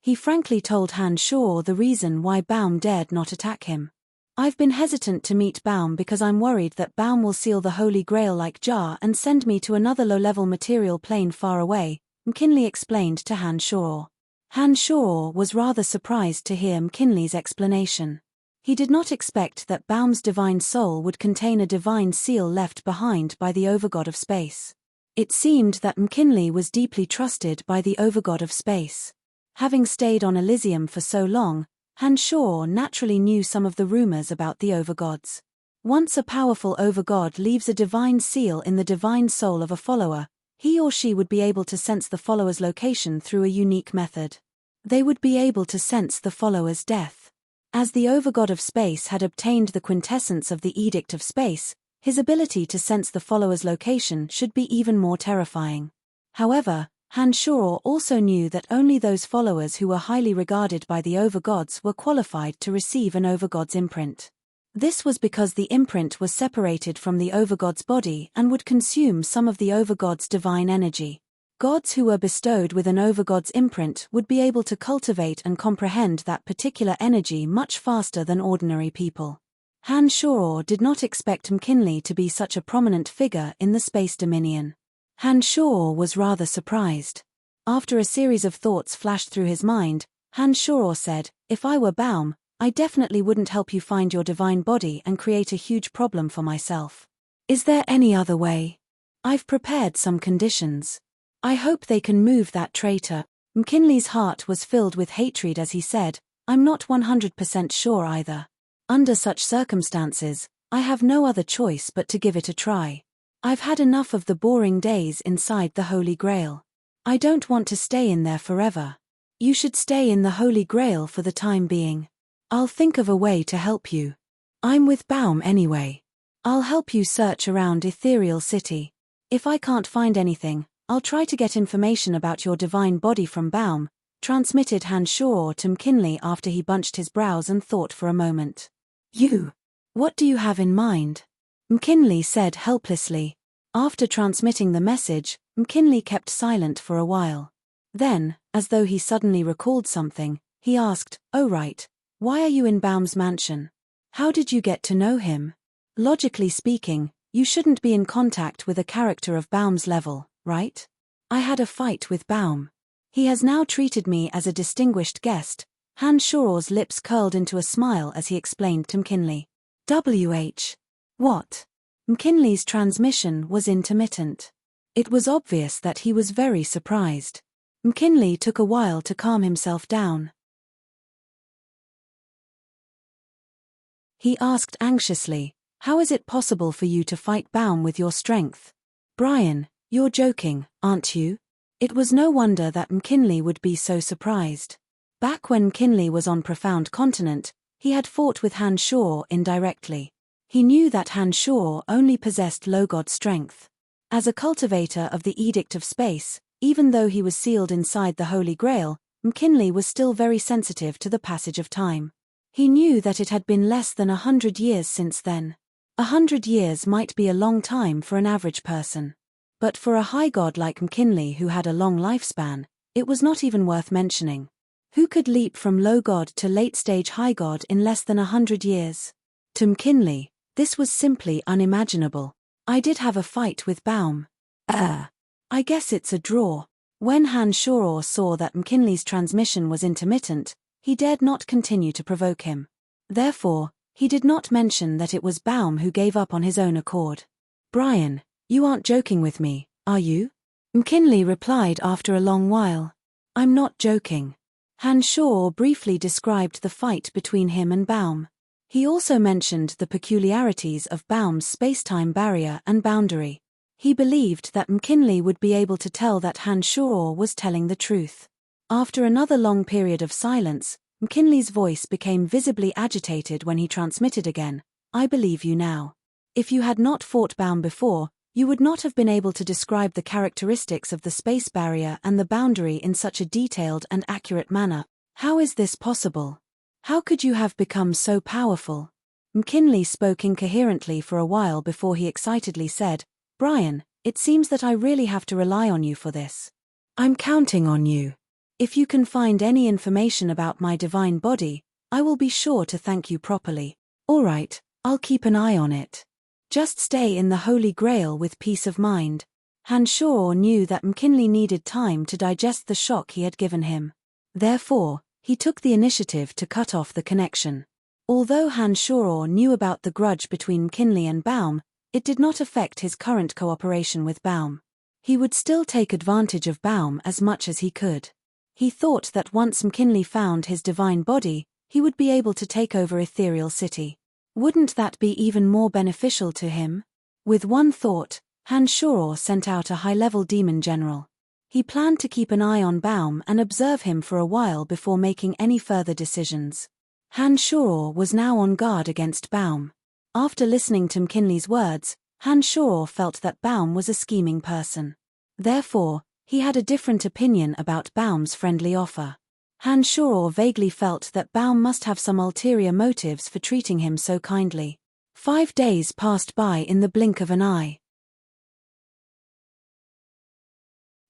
He frankly told Han Shaw the reason why Baum dared not attack him. I've been hesitant to meet Baum because I'm worried that Baum will seal the Holy Grail like Jar and send me to another low-level material plane far away, McKinley explained to Han Shaw. Han Shaw was rather surprised to hear McKinley's explanation. He did not expect that Baum's divine soul would contain a divine seal left behind by the overgod of space. It seemed that McKinley was deeply trusted by the overgod of space. Having stayed on Elysium for so long, Han Shaw naturally knew some of the rumors about the overgods. Once a powerful overgod leaves a divine seal in the divine soul of a follower, he or she would be able to sense the follower's location through a unique method. They would be able to sense the follower's death. As the overgod of space had obtained the quintessence of the Edict of Space, his ability to sense the follower's location should be even more terrifying. However, Han Shaw also knew that only those followers who were highly regarded by the overgods were qualified to receive an overgod's imprint. This was because the imprint was separated from the overgod's body and would consume some of the overgod's divine energy. Gods who were bestowed with an overgod's imprint would be able to cultivate and comprehend that particular energy much faster than ordinary people. Han Shaw did not expect McKinley to be such a prominent figure in the Space Dominion. Han Shaw was rather surprised. After a series of thoughts flashed through his mind, Han Shaw said, "If I were Baum, I definitely wouldn't help you find your divine body and create a huge problem for myself. Is there any other way? I've prepared some conditions. I hope they can move that traitor." McKinley's heart was filled with hatred as he said, "I'm not 100% sure either. Under such circumstances, I have no other choice but to give it a try. I've had enough of the boring days inside the Holy Grail. I don't want to stay in there forever. You should stay in the Holy Grail for the time being. I'll think of a way to help you. I'm with Baum anyway. I'll help you search around Ethereal City. If I can't find anything, I'll try to get information about your divine body from Baum," transmitted Han Shaw to McKinley after he bunched his brows and thought for a moment. What do you have in mind?" McKinley said helplessly. After transmitting the message, McKinley kept silent for a while. Then, as though he suddenly recalled something, he asked, "Oh right, why are you in Baum's mansion? How did you get to know him? Logically speaking, you shouldn't be in contact with a character of Baum's level, right? I had a fight with Baum. He has now treated me as a distinguished guest." Han Shaw's lips curled into a smile as he explained to McKinley. What? McKinley's transmission was intermittent. It was obvious that he was very surprised. McKinley took a while to calm himself down. He asked anxiously, "How is it possible for you to fight Baum with your strength? Brian, you're joking, aren't you?" It was no wonder that McKinley would be so surprised. Back when McKinley was on Profound Continent, he had fought with Han Shaw indirectly. He knew that Han Shaw only possessed low-god strength. As a cultivator of the Edict of Space, even though he was sealed inside the Holy Grail, McKinley was still very sensitive to the passage of time. He knew that it had been less than 100 years since then. 100 years might be a long time for an average person. But for a high god like McKinley who had a long lifespan, it was not even worth mentioning. Who could leap from low god to late-stage high god in less than 100 years? To McKinley, this was simply unimaginable. "I did have a fight with Baum. I guess it's a draw." When Han Shaw saw that McKinley's transmission was intermittent, he dared not continue to provoke him. Therefore, he did not mention that it was Baum who gave up on his own accord. "Brian, you aren't joking with me, are you?" McKinley replied after a long while. "I'm not joking." Han Shaw briefly described the fight between him and Baum. He also mentioned the peculiarities of Baum's space-time barrier and boundary. He believed that McKinley would be able to tell that Han Shuor was telling the truth. After another long period of silence, McKinley's voice became visibly agitated when he transmitted again, "I believe you now. If you had not fought Baum before, you would not have been able to describe the characteristics of the space barrier and the boundary in such a detailed and accurate manner. How is this possible? How could you have become so powerful?" McKinley spoke incoherently for a while before he excitedly said, "Brian, it seems that I really have to rely on you for this. I'm counting on you. If you can find any information about my divine body, I will be sure to thank you properly." "All right, I'll keep an eye on it. Just stay in the Holy Grail with peace of mind." Han Shuor knew that McKinley needed time to digest the shock he had given him. Therefore, he took the initiative to cut off the connection. Although Han Shuor knew about the grudge between McKinley and Baum, it did not affect his current cooperation with Baum. He would still take advantage of Baum as much as he could. He thought that once McKinley found his divine body, he would be able to take over Ethereal City. Wouldn't that be even more beneficial to him? With one thought, Han Shuor sent out a high-level demon general. He planned to keep an eye on Baum and observe him for a while before making any further decisions. Han Shuor was now on guard against Baum. After listening to McKinley's words, Han Shuor felt that Baum was a scheming person. Therefore, he had a different opinion about Baum's friendly offer. Han Shuor vaguely felt that Baum must have some ulterior motives for treating him so kindly. 5 days passed by in the blink of an eye.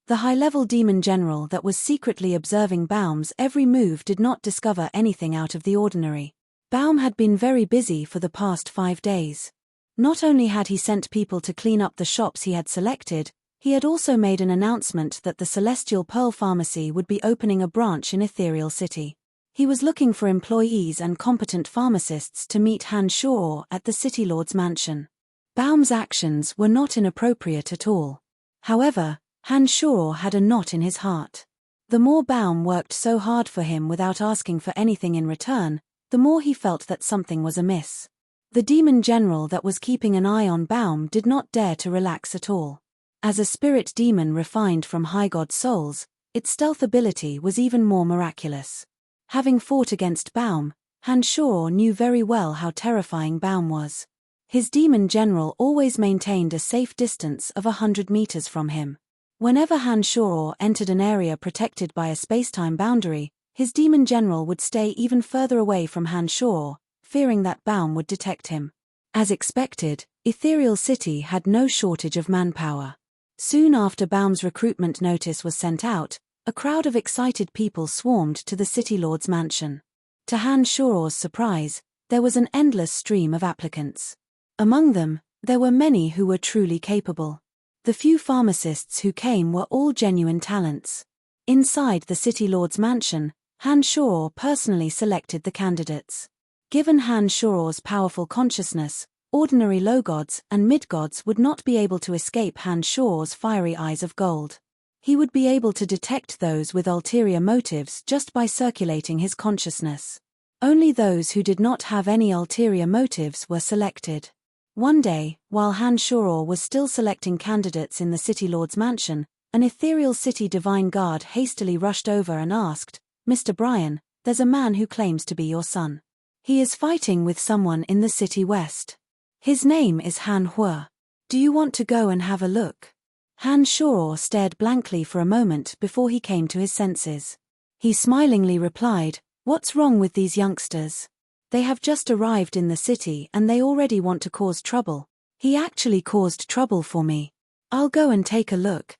The high-level demon general that was secretly observing Baum's every move did not discover anything out of the ordinary. Baum had been very busy for the past 5 days. Not only had he sent people to clean up the shops he had selected, he had also made an announcement that the Celestial Pearl Pharmacy would be opening a branch in Ethereal City. He was looking for employees and competent pharmacists to meet Han Shuor at the City Lord's mansion. Baum's actions were not inappropriate at all. However, Han Shuor had a knot in his heart. The more Baum worked so hard for him without asking for anything in return, the more he felt that something was amiss. The demon general that was keeping an eye on Baum did not dare to relax at all. As a spirit demon refined from high god souls, its stealth ability was even more miraculous. Having fought against Baum, Han Shuor knew very well how terrifying Baum was. His demon general always maintained a safe distance of 100 meters from him. Whenever Han Shuor entered an area protected by a spacetime boundary, his demon general would stay even further away from Han Shuor, fearing that Baum would detect him. As expected, Ethereal City had no shortage of manpower. Soon after Baum's recruitment notice was sent out, a crowd of excited people swarmed to the City Lord's mansion. To Han Shuor's surprise, there was an endless stream of applicants. Among them, there were many who were truly capable. The few pharmacists who came were all genuine talents. Inside the City Lord's mansion, Han Shuor personally selected the candidates. Given Han Shuor's powerful consciousness, ordinary low-gods and mid-gods would not be able to escape Han Shuor's fiery eyes of gold. He would be able to detect those with ulterior motives just by circulating his consciousness. Only those who did not have any ulterior motives were selected. One day, while Han Shuor was still selecting candidates in the City Lord's mansion, an Ethereal City divine guard hastily rushed over and asked, "Mr. Brian, there's a man who claims to be your son. He is fighting with someone in the city west. His name is Han Hua. Do you want to go and have a look?" Han Shuor stared blankly for a moment before he came to his senses. He smilingly replied, "What's wrong with these youngsters? They have just arrived in the city and they already want to cause trouble. He actually caused trouble for me. I'll go and take a look."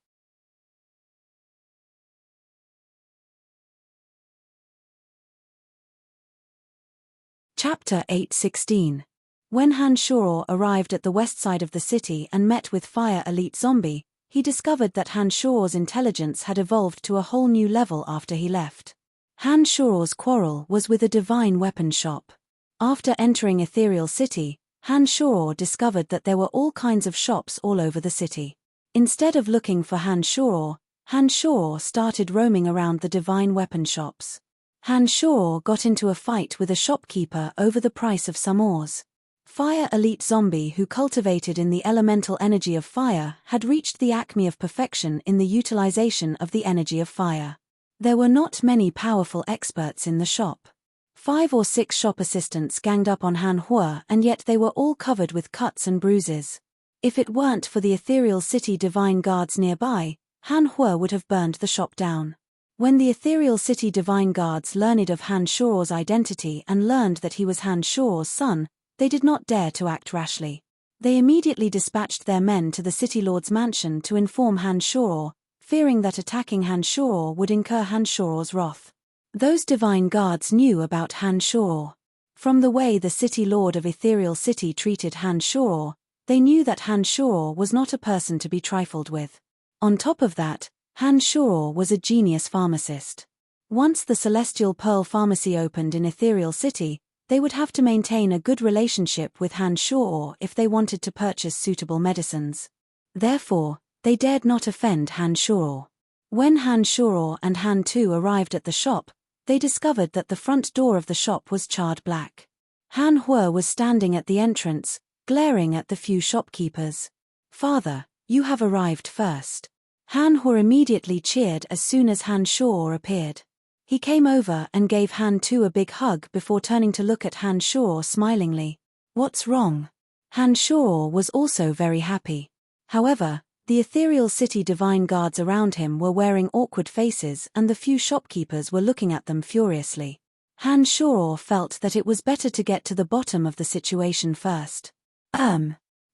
Chapter 8:16. When Han Shuor arrived at the west side of the city and met with Fire Elite Zombie, he discovered that Han Shuor's intelligence had evolved to a whole new level after he left. Han Shuor's quarrel was with a divine weapon shop. After entering Ethereal City, Han Shuor discovered that there were all kinds of shops all over the city. Instead of looking for Han Shuor started roaming around the divine weapon shops. Han Shuor got into a fight with a shopkeeper over the price of some ores. Fire elite zombie who cultivated in the elemental energy of fire had reached the acme of perfection in the utilization of the energy of fire. There were not many powerful experts in the shop. 5 or 6 shop assistants ganged up on Han Hua, and yet they were all covered with cuts and bruises. If it weren't for the ethereal city divine guards nearby, Han Hua would have burned the shop down. When the ethereal city divine guards learned of Han Shuo's identity and learned that he was Han Shuo's son, they did not dare to act rashly. They immediately dispatched their men to the city lord's mansion to inform Han Shuo, fearing that attacking Han Shuo would incur Han Shuo's wrath. Those divine guards knew about Han Shuo. From the way the city lord of ethereal city treated Han Shuo, they knew that Han Shuo was not a person to be trifled with. On top of that, Han Shuo was a genius pharmacist. Once the Celestial Pearl Pharmacy opened in Ethereal City, they would have to maintain a good relationship with Han Shuo if they wanted to purchase suitable medicines. Therefore, they dared not offend Han Shuo. When Han Shuo and Han Tu arrived at the shop, they discovered that the front door of the shop was charred black. Han Hua was standing at the entrance, glaring at the few shopkeepers. "Father, you have arrived first." Han Hua immediately cheered as soon as Han Shuo appeared. He came over and gave Han Tu a big hug before turning to look at Han Shuo smilingly. "What's wrong?" Han Shuo was also very happy. However, the ethereal city divine guards around him were wearing awkward faces and the few shopkeepers were looking at them furiously. Han Shuo felt that it was better to get to the bottom of the situation first.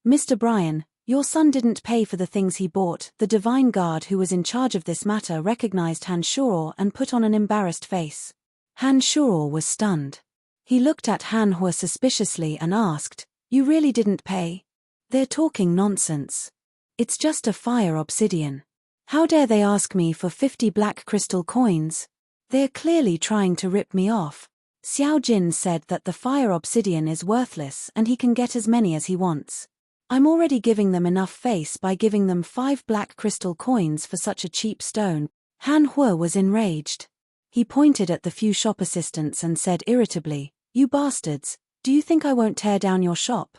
Mr. Brian, your son didn't pay for the things he bought." The divine guard who was in charge of this matter recognized Han Shuo and put on an embarrassed face. Han Shuo was stunned. He looked at Han Hua suspiciously and asked, "You really didn't pay?" "They're talking nonsense. It's just a fire obsidian. How dare they ask me for 50 black crystal coins? They're clearly trying to rip me off." Xiao Jin said that the fire obsidian is worthless and he can get as many as he wants. "I'm already giving them enough face by giving them 5 black crystal coins for such a cheap stone." Han Hua was enraged. He pointed at the few shop assistants and said irritably, "You bastards, do you think I won't tear down your shop?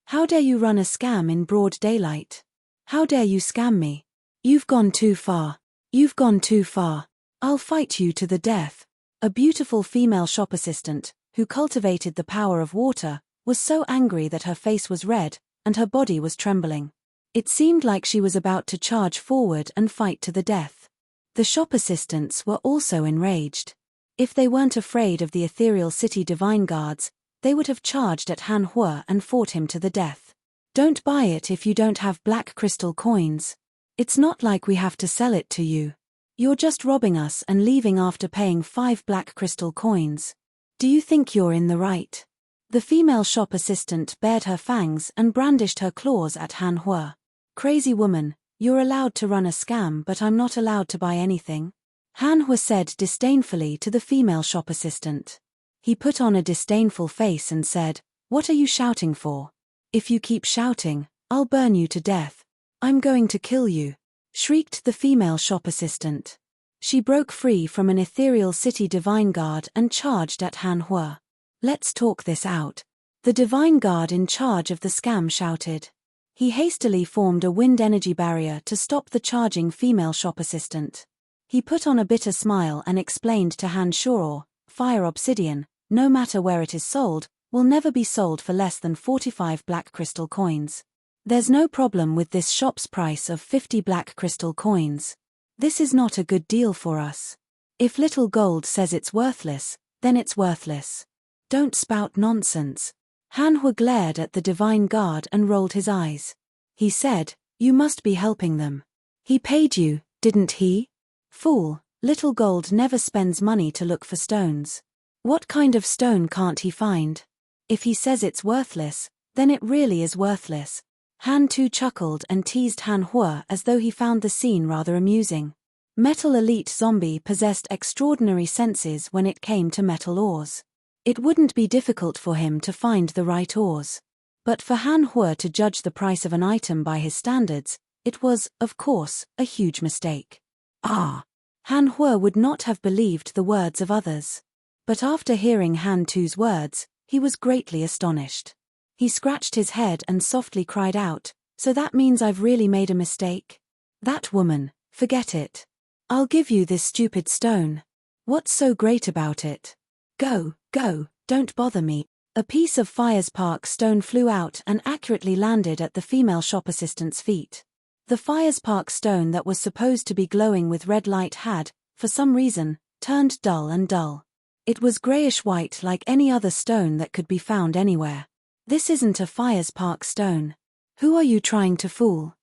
How dare you run a scam in broad daylight? How dare you scam me? You've gone too far. You've gone too far. I'll fight you to the death." A beautiful female shop assistant, who cultivated the power of water, was so angry that her face was red, and her body was trembling. It seemed like she was about to charge forward and fight to the death. The shop assistants were also enraged. If they weren't afraid of the ethereal city divine guards, they would have charged at Han Hua and fought him to the death. "Don't buy it if you don't have black crystal coins. It's not like we have to sell it to you. You're just robbing us and leaving after paying 5 black crystal coins. Do you think you're in the right?" The female shop assistant bared her fangs and brandished her claws at Han Hua. "Crazy woman, you're allowed to run a scam but I'm not allowed to buy anything," Han Hua said disdainfully to the female shop assistant. He put on a disdainful face and said, "What are you shouting for? If you keep shouting, I'll burn you to death. I'm going to kill you," shrieked the female shop assistant. She broke free from an ethereal city divine guard and charged at Han Hua. "Let's talk this out," the divine guard in charge of the scam shouted. He hastily formed a wind energy barrier to stop the charging female shop assistant. He put on a bitter smile and explained to Han Shuo, "Fire obsidian, no matter where it is sold, will never be sold for less than 45 black crystal coins. There's no problem with this shop's price of 50 black crystal coins. This is not a good deal for us. If Little Gold says it's worthless, then it's worthless. Don't spout nonsense." Han Hua glared at the divine guard and rolled his eyes. He said, "You must be helping them. He paid you, didn't he? Fool, Little Gold never spends money to look for stones. What kind of stone can't he find? If he says it's worthless, then it really is worthless." Han Tu chuckled and teased Han Hua as though he found the scene rather amusing. Metal Elite Zombie possessed extraordinary senses when it came to metal ores. It wouldn't be difficult for him to find the right ores. But for Han Hua to judge the price of an item by his standards, it was, of course, a huge mistake. Han Hua would not have believed the words of others. But after hearing Han Tu's words, he was greatly astonished. He scratched his head and softly cried out, "So that means I've really made a mistake? That woman, forget it. I'll give you this stupid stone. What's so great about it? Go, go, don't bother me." A piece of fire-spark stone flew out and accurately landed at the female shop assistant's feet. The fire-spark stone that was supposed to be glowing with red light had, for some reason, turned dull and dull. It was grayish-white like any other stone that could be found anywhere. "This isn't a fire-spark stone. Who are you trying to fool?"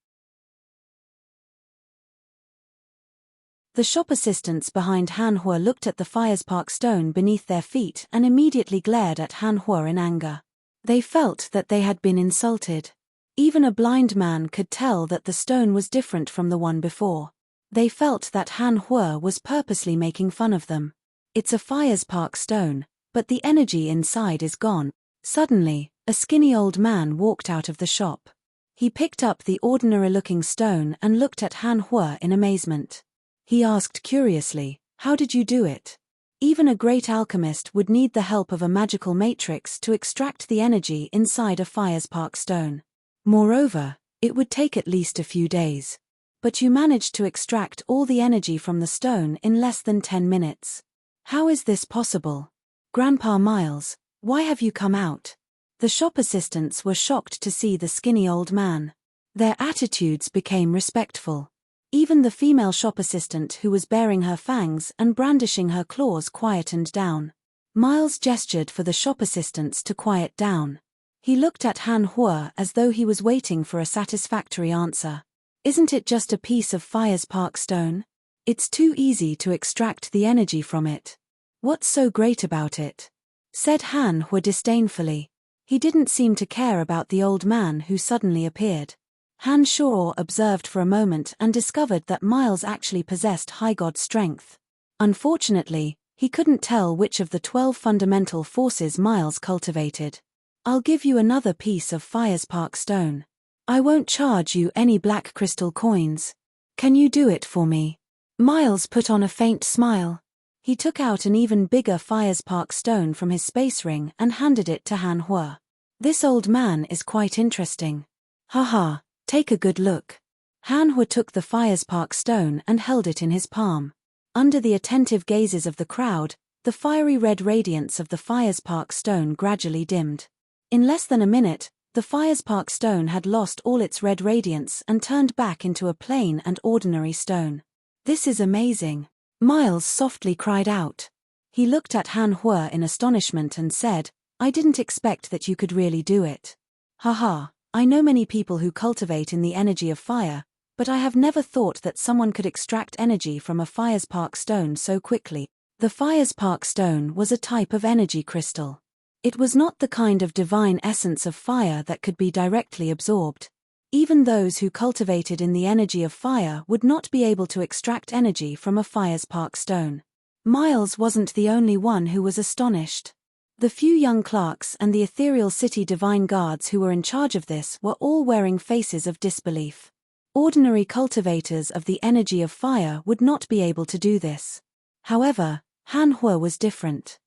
The shop assistants behind Han Hua looked at the fire-spark stone beneath their feet and immediately glared at Han Hua in anger. They felt that they had been insulted. Even a blind man could tell that the stone was different from the one before. They felt that Han Hua was purposely making fun of them. It's a fire-spark stone, but the energy inside is gone. Suddenly, a skinny old man walked out of the shop. He picked up the ordinary-looking stone and looked at Han Hua in amazement. He asked curiously, "How did you do it?" Even a great alchemist would need the help of a magical matrix to extract the energy inside a fire-spark stone. Moreover, it would take at least a few days. But you managed to extract all the energy from the stone in less than 10 minutes. How is this possible? Grandpa Miles, why have you come out? The shop assistants were shocked to see the skinny old man. Their attitudes became respectful. Even the female shop assistant who was baring her fangs and brandishing her claws quietened down. Miles gestured for the shop assistants to quiet down. He looked at Han Hua as though he was waiting for a satisfactory answer. "Isn't it just a piece of fire-spark stone? It's too easy to extract the energy from it. What's so great about it?" said Han Hua disdainfully. He didn't seem to care about the old man who suddenly appeared. Han Shao observed for a moment and discovered that Miles actually possessed high god strength. Unfortunately, he couldn't tell which of the 12 fundamental forces Miles cultivated. "I'll give you another piece of fire-spark stone. I won't charge you any black crystal coins. Can you do it for me?" Miles put on a faint smile. He took out an even bigger fire-spark stone from his space ring and handed it to Han Hua. "This old man is quite interesting. Haha. Take a good look." Han Hua took the fire-spark stone and held it in his palm. Under the attentive gazes of the crowd, the fiery red radiance of the fire-spark stone gradually dimmed. In less than a minute, the fire-spark stone had lost all its red radiance and turned back into a plain and ordinary stone. "This is amazing," Miles softly cried out. He looked at Han Hua in astonishment and said, "I didn't expect that you could really do it. Haha. I know many people who cultivate in the energy of fire, but I have never thought that someone could extract energy from a fire-spark stone so quickly." The fire-spark stone was a type of energy crystal. It was not the kind of divine essence of fire that could be directly absorbed. Even those who cultivated in the energy of fire would not be able to extract energy from a fire-spark stone. Miles wasn't the only one who was astonished. The few young clerks and the ethereal city divine guards who were in charge of this were all wearing faces of disbelief. Ordinary cultivators of the energy of fire would not be able to do this. However, Han Hua was different.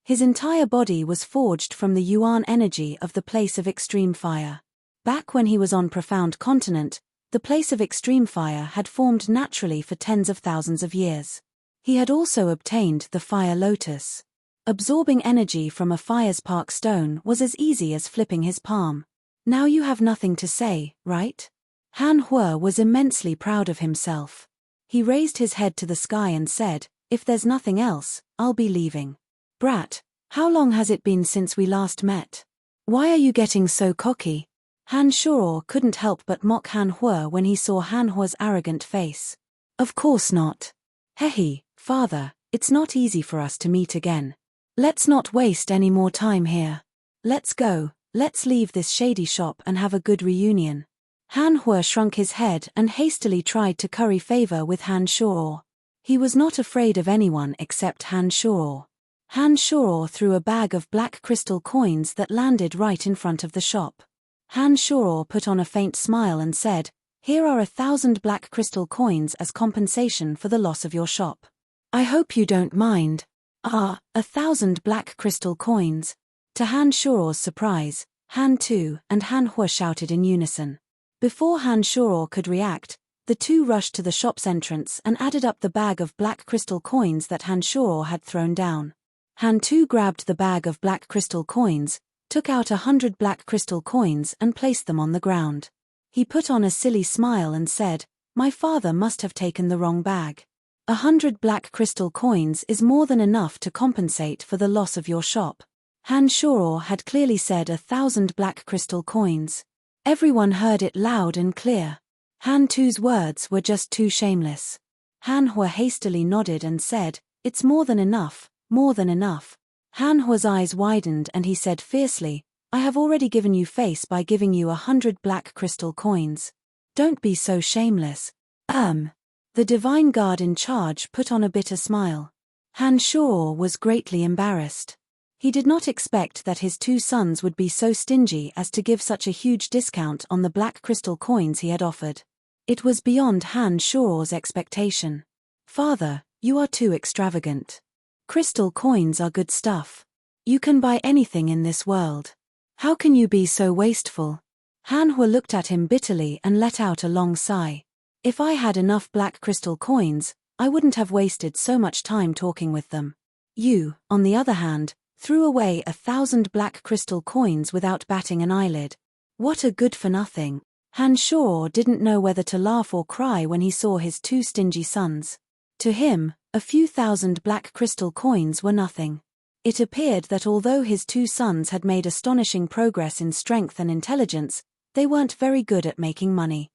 His entire body was forged from the yuan energy of the place of extreme fire. Back when he was on Profound Continent, the place of extreme fire had formed naturally for tens of thousands of years. He had also obtained the fire lotus. Absorbing energy from a fire-spark stone was as easy as flipping his palm. "Now you have nothing to say, right?" Han Hua was immensely proud of himself. He raised his head to the sky and said, "If there's nothing else, I'll be leaving." "Brat, how long has it been since we last met? Why are you getting so cocky?" Han Shao couldn't help but mock Han Hua when he saw Han Hua's arrogant face. "Of course not. Hehe. Father, it's not easy for us to meet again. Let's not waste any more time here. Let's go, let's leave this shady shop and have a good reunion." Han Hua shrunk his head and hastily tried to curry favor with Han Shao. He was not afraid of anyone except Han Shao. Han Shao threw a bag of black crystal coins that landed right in front of the shop. Han Shao put on a faint smile and said, Here are 1,000 black crystal coins as compensation for the loss of your shop. I hope you don't mind. Ah, 1,000 black crystal coins. To Han Shuo's surprise, Han Tu and Han Hua shouted in unison. Before Han Shuo could react, the two rushed to the shop's entrance and added up the bag of black crystal coins that Han Shuo had thrown down. Han Tu grabbed the bag of black crystal coins, took out 100 black crystal coins and placed them on the ground. He put on a silly smile and said, "My father must have taken the wrong bag. 100 black crystal coins is more than enough to compensate for the loss of your shop." Han Shuo had clearly said 1,000 black crystal coins. Everyone heard it loud and clear. Han Tu's words were just too shameless. Han Hua hastily nodded and said, "It's more than enough, more than enough." Han Hua's eyes widened and he said fiercely, "I have already given you face by giving you 100 black crystal coins. Don't be so shameless." The divine guard in charge put on a bitter smile. Han Shuo was greatly embarrassed. He did not expect that his two sons would be so stingy as to give such a huge discount on the black crystal coins he had offered. It was beyond Han Shuo's expectation. "Father, you are too extravagant. Crystal coins are good stuff. You can buy anything in this world. How can you be so wasteful?" Han Hua looked at him bitterly and let out a long sigh. "If I had enough black crystal coins, I wouldn't have wasted so much time talking with them. You, on the other hand, threw away 1,000 black crystal coins without batting an eyelid. What a good-for-nothing." Han Shuo didn't know whether to laugh or cry when he saw his two stingy sons. To him, a few thousand black crystal coins were nothing. It appeared that although his two sons had made astonishing progress in strength and intelligence, they weren't very good at making money.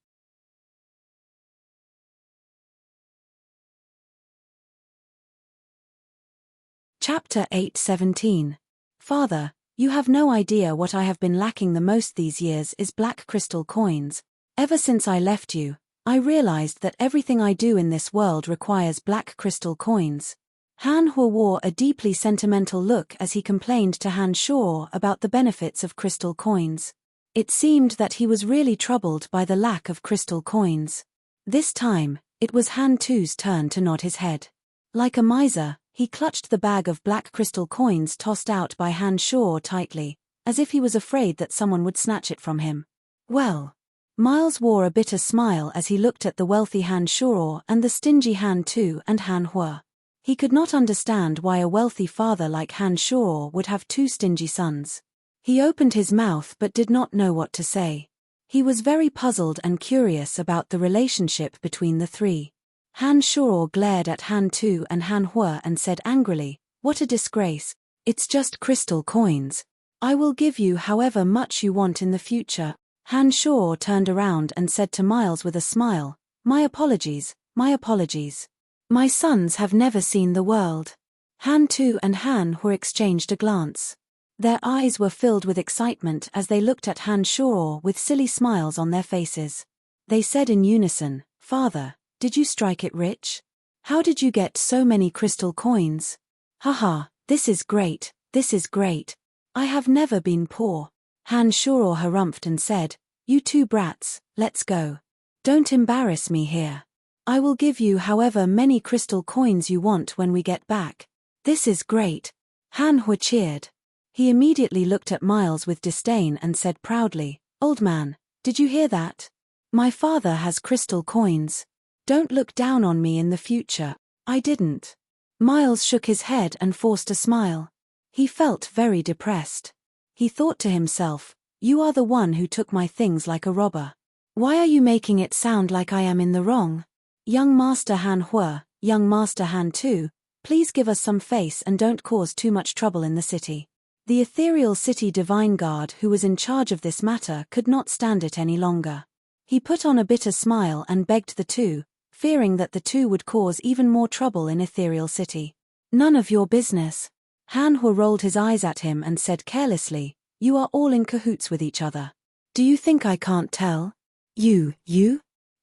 Chapter 8:17. Father, you have no idea what I have been lacking the most these years is black crystal coins. Ever since I left you, I realized that everything I do in this world requires black crystal coins. Han Hua wore a deeply sentimental look as he complained to Han Shuo about the benefits of crystal coins. It seemed that he was really troubled by the lack of crystal coins. This time, it was Han Tu's turn to nod his head. Like a miser, he clutched the bag of black crystal coins tossed out by Han Shuo tightly, as if he was afraid that someone would snatch it from him. Well, Miles wore a bitter smile as he looked at the wealthy Han Shuo and the stingy Han Tu and Han Hua. He could not understand why a wealthy father like Han Shuo would have two stingy sons. He opened his mouth but did not know what to say. He was very puzzled and curious about the relationship between the three. Han Shuo glared at Han Tu and Han Hua and said angrily, "What a disgrace. It's just crystal coins. I will give you however much you want in the future." Han Shuo turned around and said to Miles with a smile, "My apologies, my apologies. My sons have never seen the world." Han Tu and Han Hua exchanged a glance. Their eyes were filled with excitement as they looked at Han Shuo with silly smiles on their faces. They said in unison, "Father, did you strike it rich? How did you get so many crystal coins? Haha, this is great, this is great. I have never been poor." Han Shuo harumphed and said, "You two brats, let's go. Don't embarrass me here. I will give you however many crystal coins you want when we get back." "This is great." Han Hua cheered. He immediately looked at Miles with disdain and said proudly, "Old man, did you hear that? My father has crystal coins. Don't look down on me in the future." "I didn't." Miles shook his head and forced a smile. He felt very depressed. He thought to himself, "You are the one who took my things like a robber. Why are you making it sound like I am in the wrong? Young Master Han Hua, young Master Han Tu, please give us some face and don't cause too much trouble in the city." The ethereal city divine guard who was in charge of this matter could not stand it any longer. He put on a bitter smile and begged the two, fearing that the two would cause even more trouble in Ethereal City. "None of your business." Han Hua rolled his eyes at him and said carelessly, "You are all in cahoots with each other. Do you think I can't tell? You?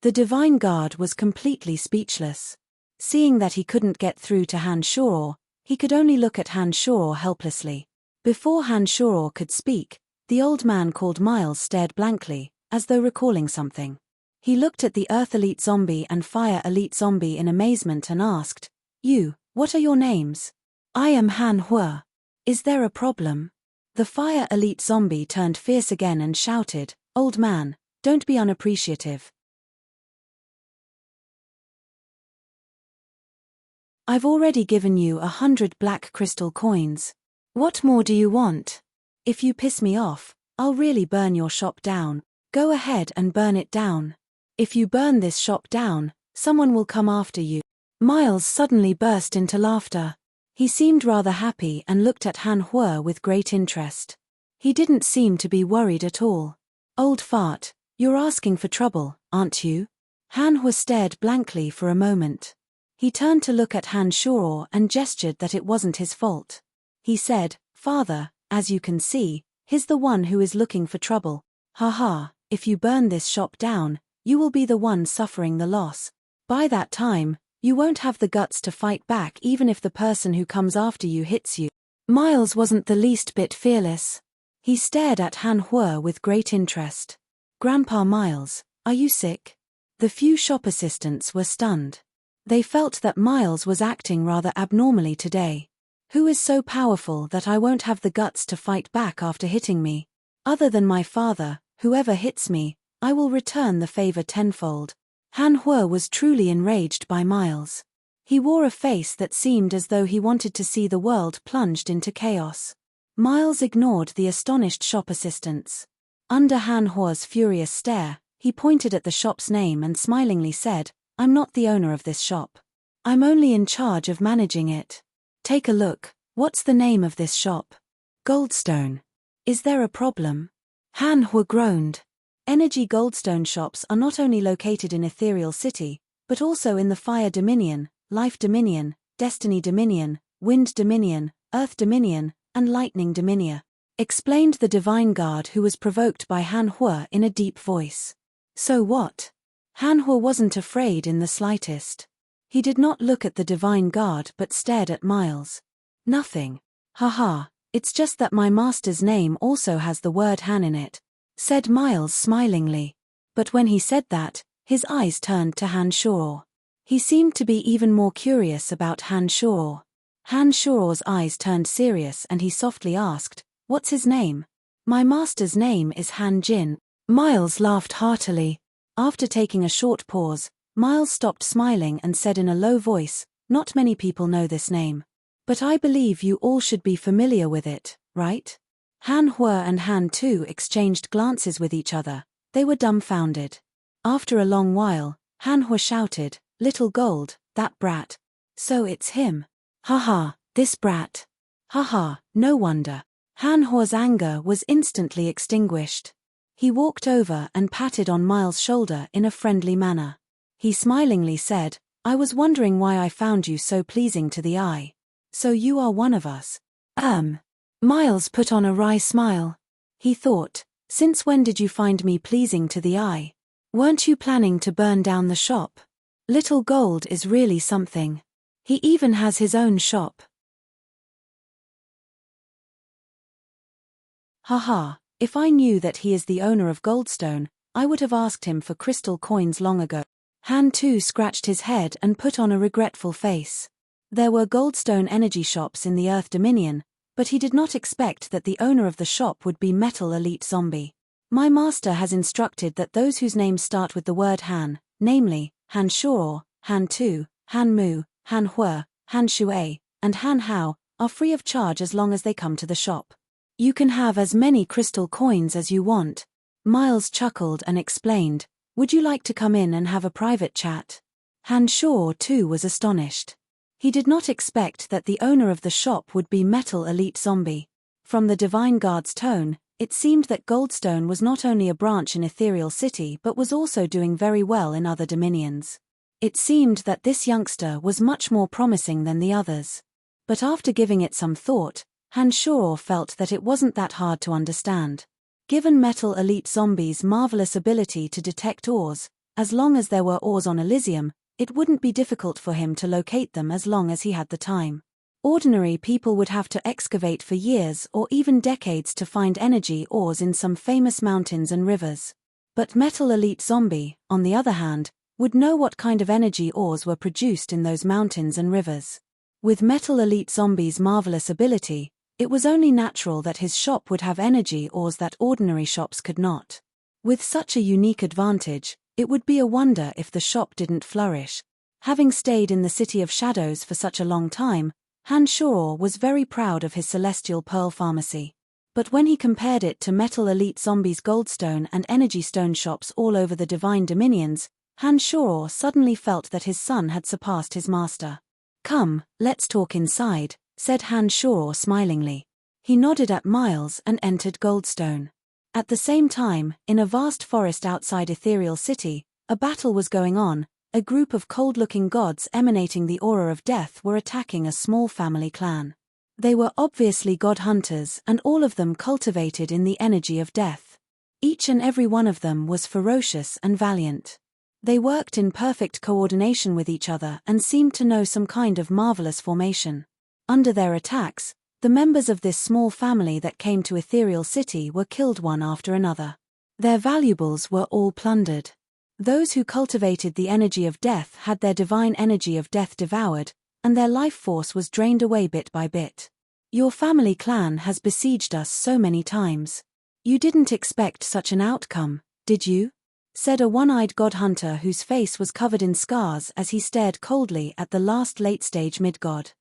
The divine guard was completely speechless. Seeing that he couldn't get through to Han Shuo, he could only look at Han Shuo helplessly. Before Han Shuo could speak, the old man called Miles stared blankly, as though recalling something. He looked at the Earth Elite Zombie and Fire Elite Zombie in amazement and asked, "You, what are your names?" "I am Han Hua. Is there a problem?" The Fire Elite Zombie turned fierce again and shouted, "Old man, don't be unappreciative. I've already given you 100 black crystal coins. What more do you want? If you piss me off, I'll really burn your shop down. Go ahead and burn it down. If you burn this shop down, someone will come after you." Miles suddenly burst into laughter. He seemed rather happy and looked at Han Hua with great interest. He didn't seem to be worried at all. "Old fart, you're asking for trouble, aren't you?" Han Hua stared blankly for a moment. He turned to look at Han Shuo and gestured that it wasn't his fault. He said, "Father, as you can see, he's the one who is looking for trouble. Haha, if you burn this shop down, you will be the one suffering the loss. By that time, you won't have the guts to fight back even if the person who comes after you hits you." Miles wasn't the least bit fearless. He stared at Han Hua with great interest. "Grandpa Miles, are you sick?" The few shop assistants were stunned. They felt that Miles was acting rather abnormally today. "Who is so powerful that I won't have the guts to fight back after hitting me? Other than my father, whoever hits me, I will return the favor tenfold." Han Hua was truly enraged by Miles. He wore a face that seemed as though he wanted to see the world plunged into chaos. Miles ignored the astonished shop assistants. Under Han Hua's furious stare, he pointed at the shop's name and smilingly said, "I'm not the owner of this shop. I'm only in charge of managing it. Take a look, what's the name of this shop?" "Goldstone. Is there a problem?" Han Hua groaned. Energy Goldstone shops are not only located in Ethereal City, but also in the Fire Dominion, Life Dominion, Destiny Dominion, Wind Dominion, Earth Dominion, and Lightning Dominion, explained the Divine Guard, who was provoked by Han Hua in a deep voice. "So what?" Han Hua wasn't afraid in the slightest. He did not look at the Divine Guard but stared at Miles. "Nothing. Haha, it's just that my master's name also has the word Han in it," said Miles smilingly. But when he said that, his eyes turned to Han Shuo. He seemed to be even more curious about Han Shuo. Han Shuo's eyes turned serious and he softly asked, "What's his name?" "My master's name is Han Jin." Miles laughed heartily. After taking a short pause, Miles stopped smiling and said in a low voice, "Not many people know this name. But I believe you all should be familiar with it, right?" Han Hua and Han Tu exchanged glances with each other. They were dumbfounded. After a long while, Han Hua shouted, "Little Gold, that brat. So it's him. Haha, this brat. Haha, no wonder." Han Hua's anger was instantly extinguished. He walked over and patted on Miles' shoulder in a friendly manner. He smilingly said, "I was wondering why I found you so pleasing to the eye. So you are one of us." Miles put on a wry smile. He thought, "Since when did you find me pleasing to the eye? Weren't you planning to burn down the shop? Little Gold is really something. He even has his own shop." Haha, if I knew that he is the owner of Goldstone, I would have asked him for crystal coins long ago. Han Tu scratched his head and put on a regretful face. There were Goldstone energy shops in the Earth Dominion, but he did not expect that the owner of the shop would be Metal Elite Zombie. "My master has instructed that those whose names start with the word Han, namely, Han Shuo, Han Tu, Han Mu, Han Hua, Han Shui, and Han Hao, are free of charge as long as they come to the shop. You can have as many crystal coins as you want." Miles chuckled and explained, "Would you like to come in and have a private chat?" Han Shuo too was astonished. He did not expect that the owner of the shop would be Metal Elite Zombie. From the Divine Guard's tone, it seemed that Goldstone was not only a branch in Ethereal City but was also doing very well in other dominions. It seemed that this youngster was much more promising than the others. But after giving it some thought, Han Shuo felt that it wasn't that hard to understand. Given Metal Elite Zombie's marvelous ability to detect ores, as long as there were ores on Elysium, it wouldn't be difficult for him to locate them as long as he had the time. Ordinary people would have to excavate for years or even decades to find energy ores in some famous mountains and rivers. But Metal Elite Zombie, on the other hand, would know what kind of energy ores were produced in those mountains and rivers. With Metal Elite Zombie's marvelous ability, it was only natural that his shop would have energy ores that ordinary shops could not. With such a unique advantage, it would be a wonder if the shop didn't flourish. Having stayed in the City of Shadows for such a long time, Han Shoror was very proud of his Celestial Pearl Pharmacy. But when he compared it to Metal Elite Zombie's Goldstone and Energy Stone shops all over the Divine Dominions, Han Shoror suddenly felt that his son had surpassed his master. "Come, let's talk inside," said Han Shoror smilingly. He nodded at Miles and entered Goldstone. At the same time, in a vast forest outside Ethereal City, a battle was going on. A group of cold-looking gods emanating the aura of death were attacking a small family clan. They were obviously god hunters, and all of them cultivated in the energy of death. Each and every one of them was ferocious and valiant. They worked in perfect coordination with each other and seemed to know some kind of marvelous formation. Under their attacks, the members of this small family that came to Ethereal City were killed one after another. Their valuables were all plundered. Those who cultivated the energy of death had their divine energy of death devoured, and their life force was drained away bit by bit. "Your family clan has besieged us so many times. You didn't expect such an outcome, did you?" said a one-eyed god hunter whose face was covered in scars as he stared coldly at the last late-stage mid-god.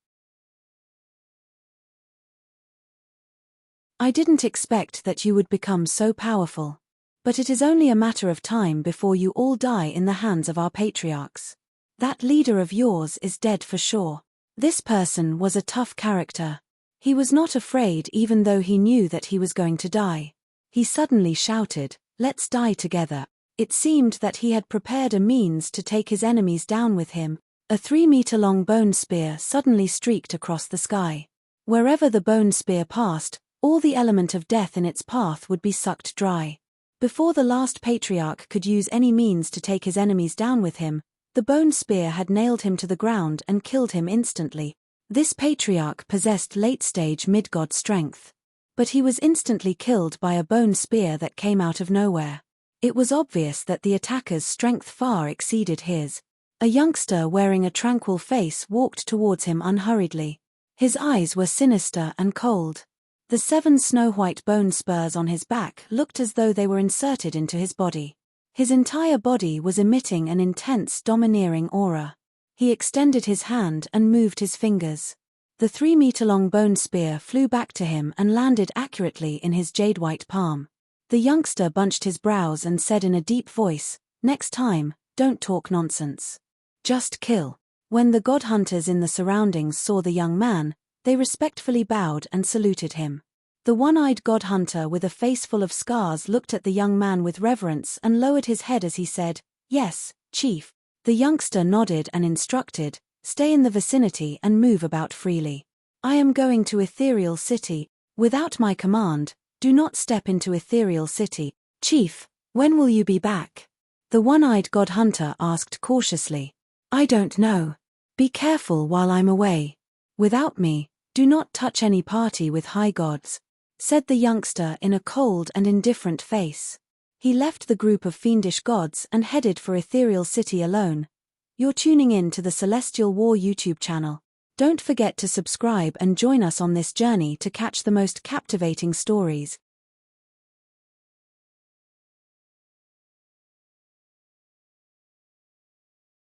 "I didn't expect that you would become so powerful. But it is only a matter of time before you all die in the hands of our patriarchs. That leader of yours is dead for sure." This person was a tough character. He was not afraid even though he knew that he was going to die. He suddenly shouted, "Let's die together." It seemed that he had prepared a means to take his enemies down with him. A 3-meter-long bone spear suddenly streaked across the sky. Wherever the bone spear passed, all the element of death in its path would be sucked dry. Before the last patriarch could use any means to take his enemies down with him, the bone spear had nailed him to the ground and killed him instantly. This patriarch possessed late-stage mid-god strength. But he was instantly killed by a bone spear that came out of nowhere. It was obvious that the attacker's strength far exceeded his. A youngster wearing a tranquil face walked towards him unhurriedly. His eyes were sinister and cold. The 7 snow-white bone spurs on his back looked as though they were inserted into his body. His entire body was emitting an intense, domineering aura. He extended his hand and moved his fingers. The 3-meter-long bone spear flew back to him and landed accurately in his jade-white palm. The youngster bunched his brows and said in a deep voice, "Next time, don't talk nonsense. Just kill." When the god hunters in the surroundings saw the young man, they respectfully bowed and saluted him. The one-eyed god hunter with a face full of scars looked at the young man with reverence and lowered his head as he said, "Yes, chief." The youngster nodded and instructed, "Stay in the vicinity and move about freely. I am going to Ethereal City. Without my command, do not step into Ethereal City." "Chief, when will you be back?" the one-eyed god hunter asked cautiously. "I don't know. Be careful while I'm away. Without me, do not touch any party with high gods," said the youngster in a cold and indifferent face. He left the group of fiendish gods and headed for Ethereal City alone. You're tuning in to the Celestial War YouTube channel. Don't forget to subscribe and join us on this journey to catch the most captivating stories.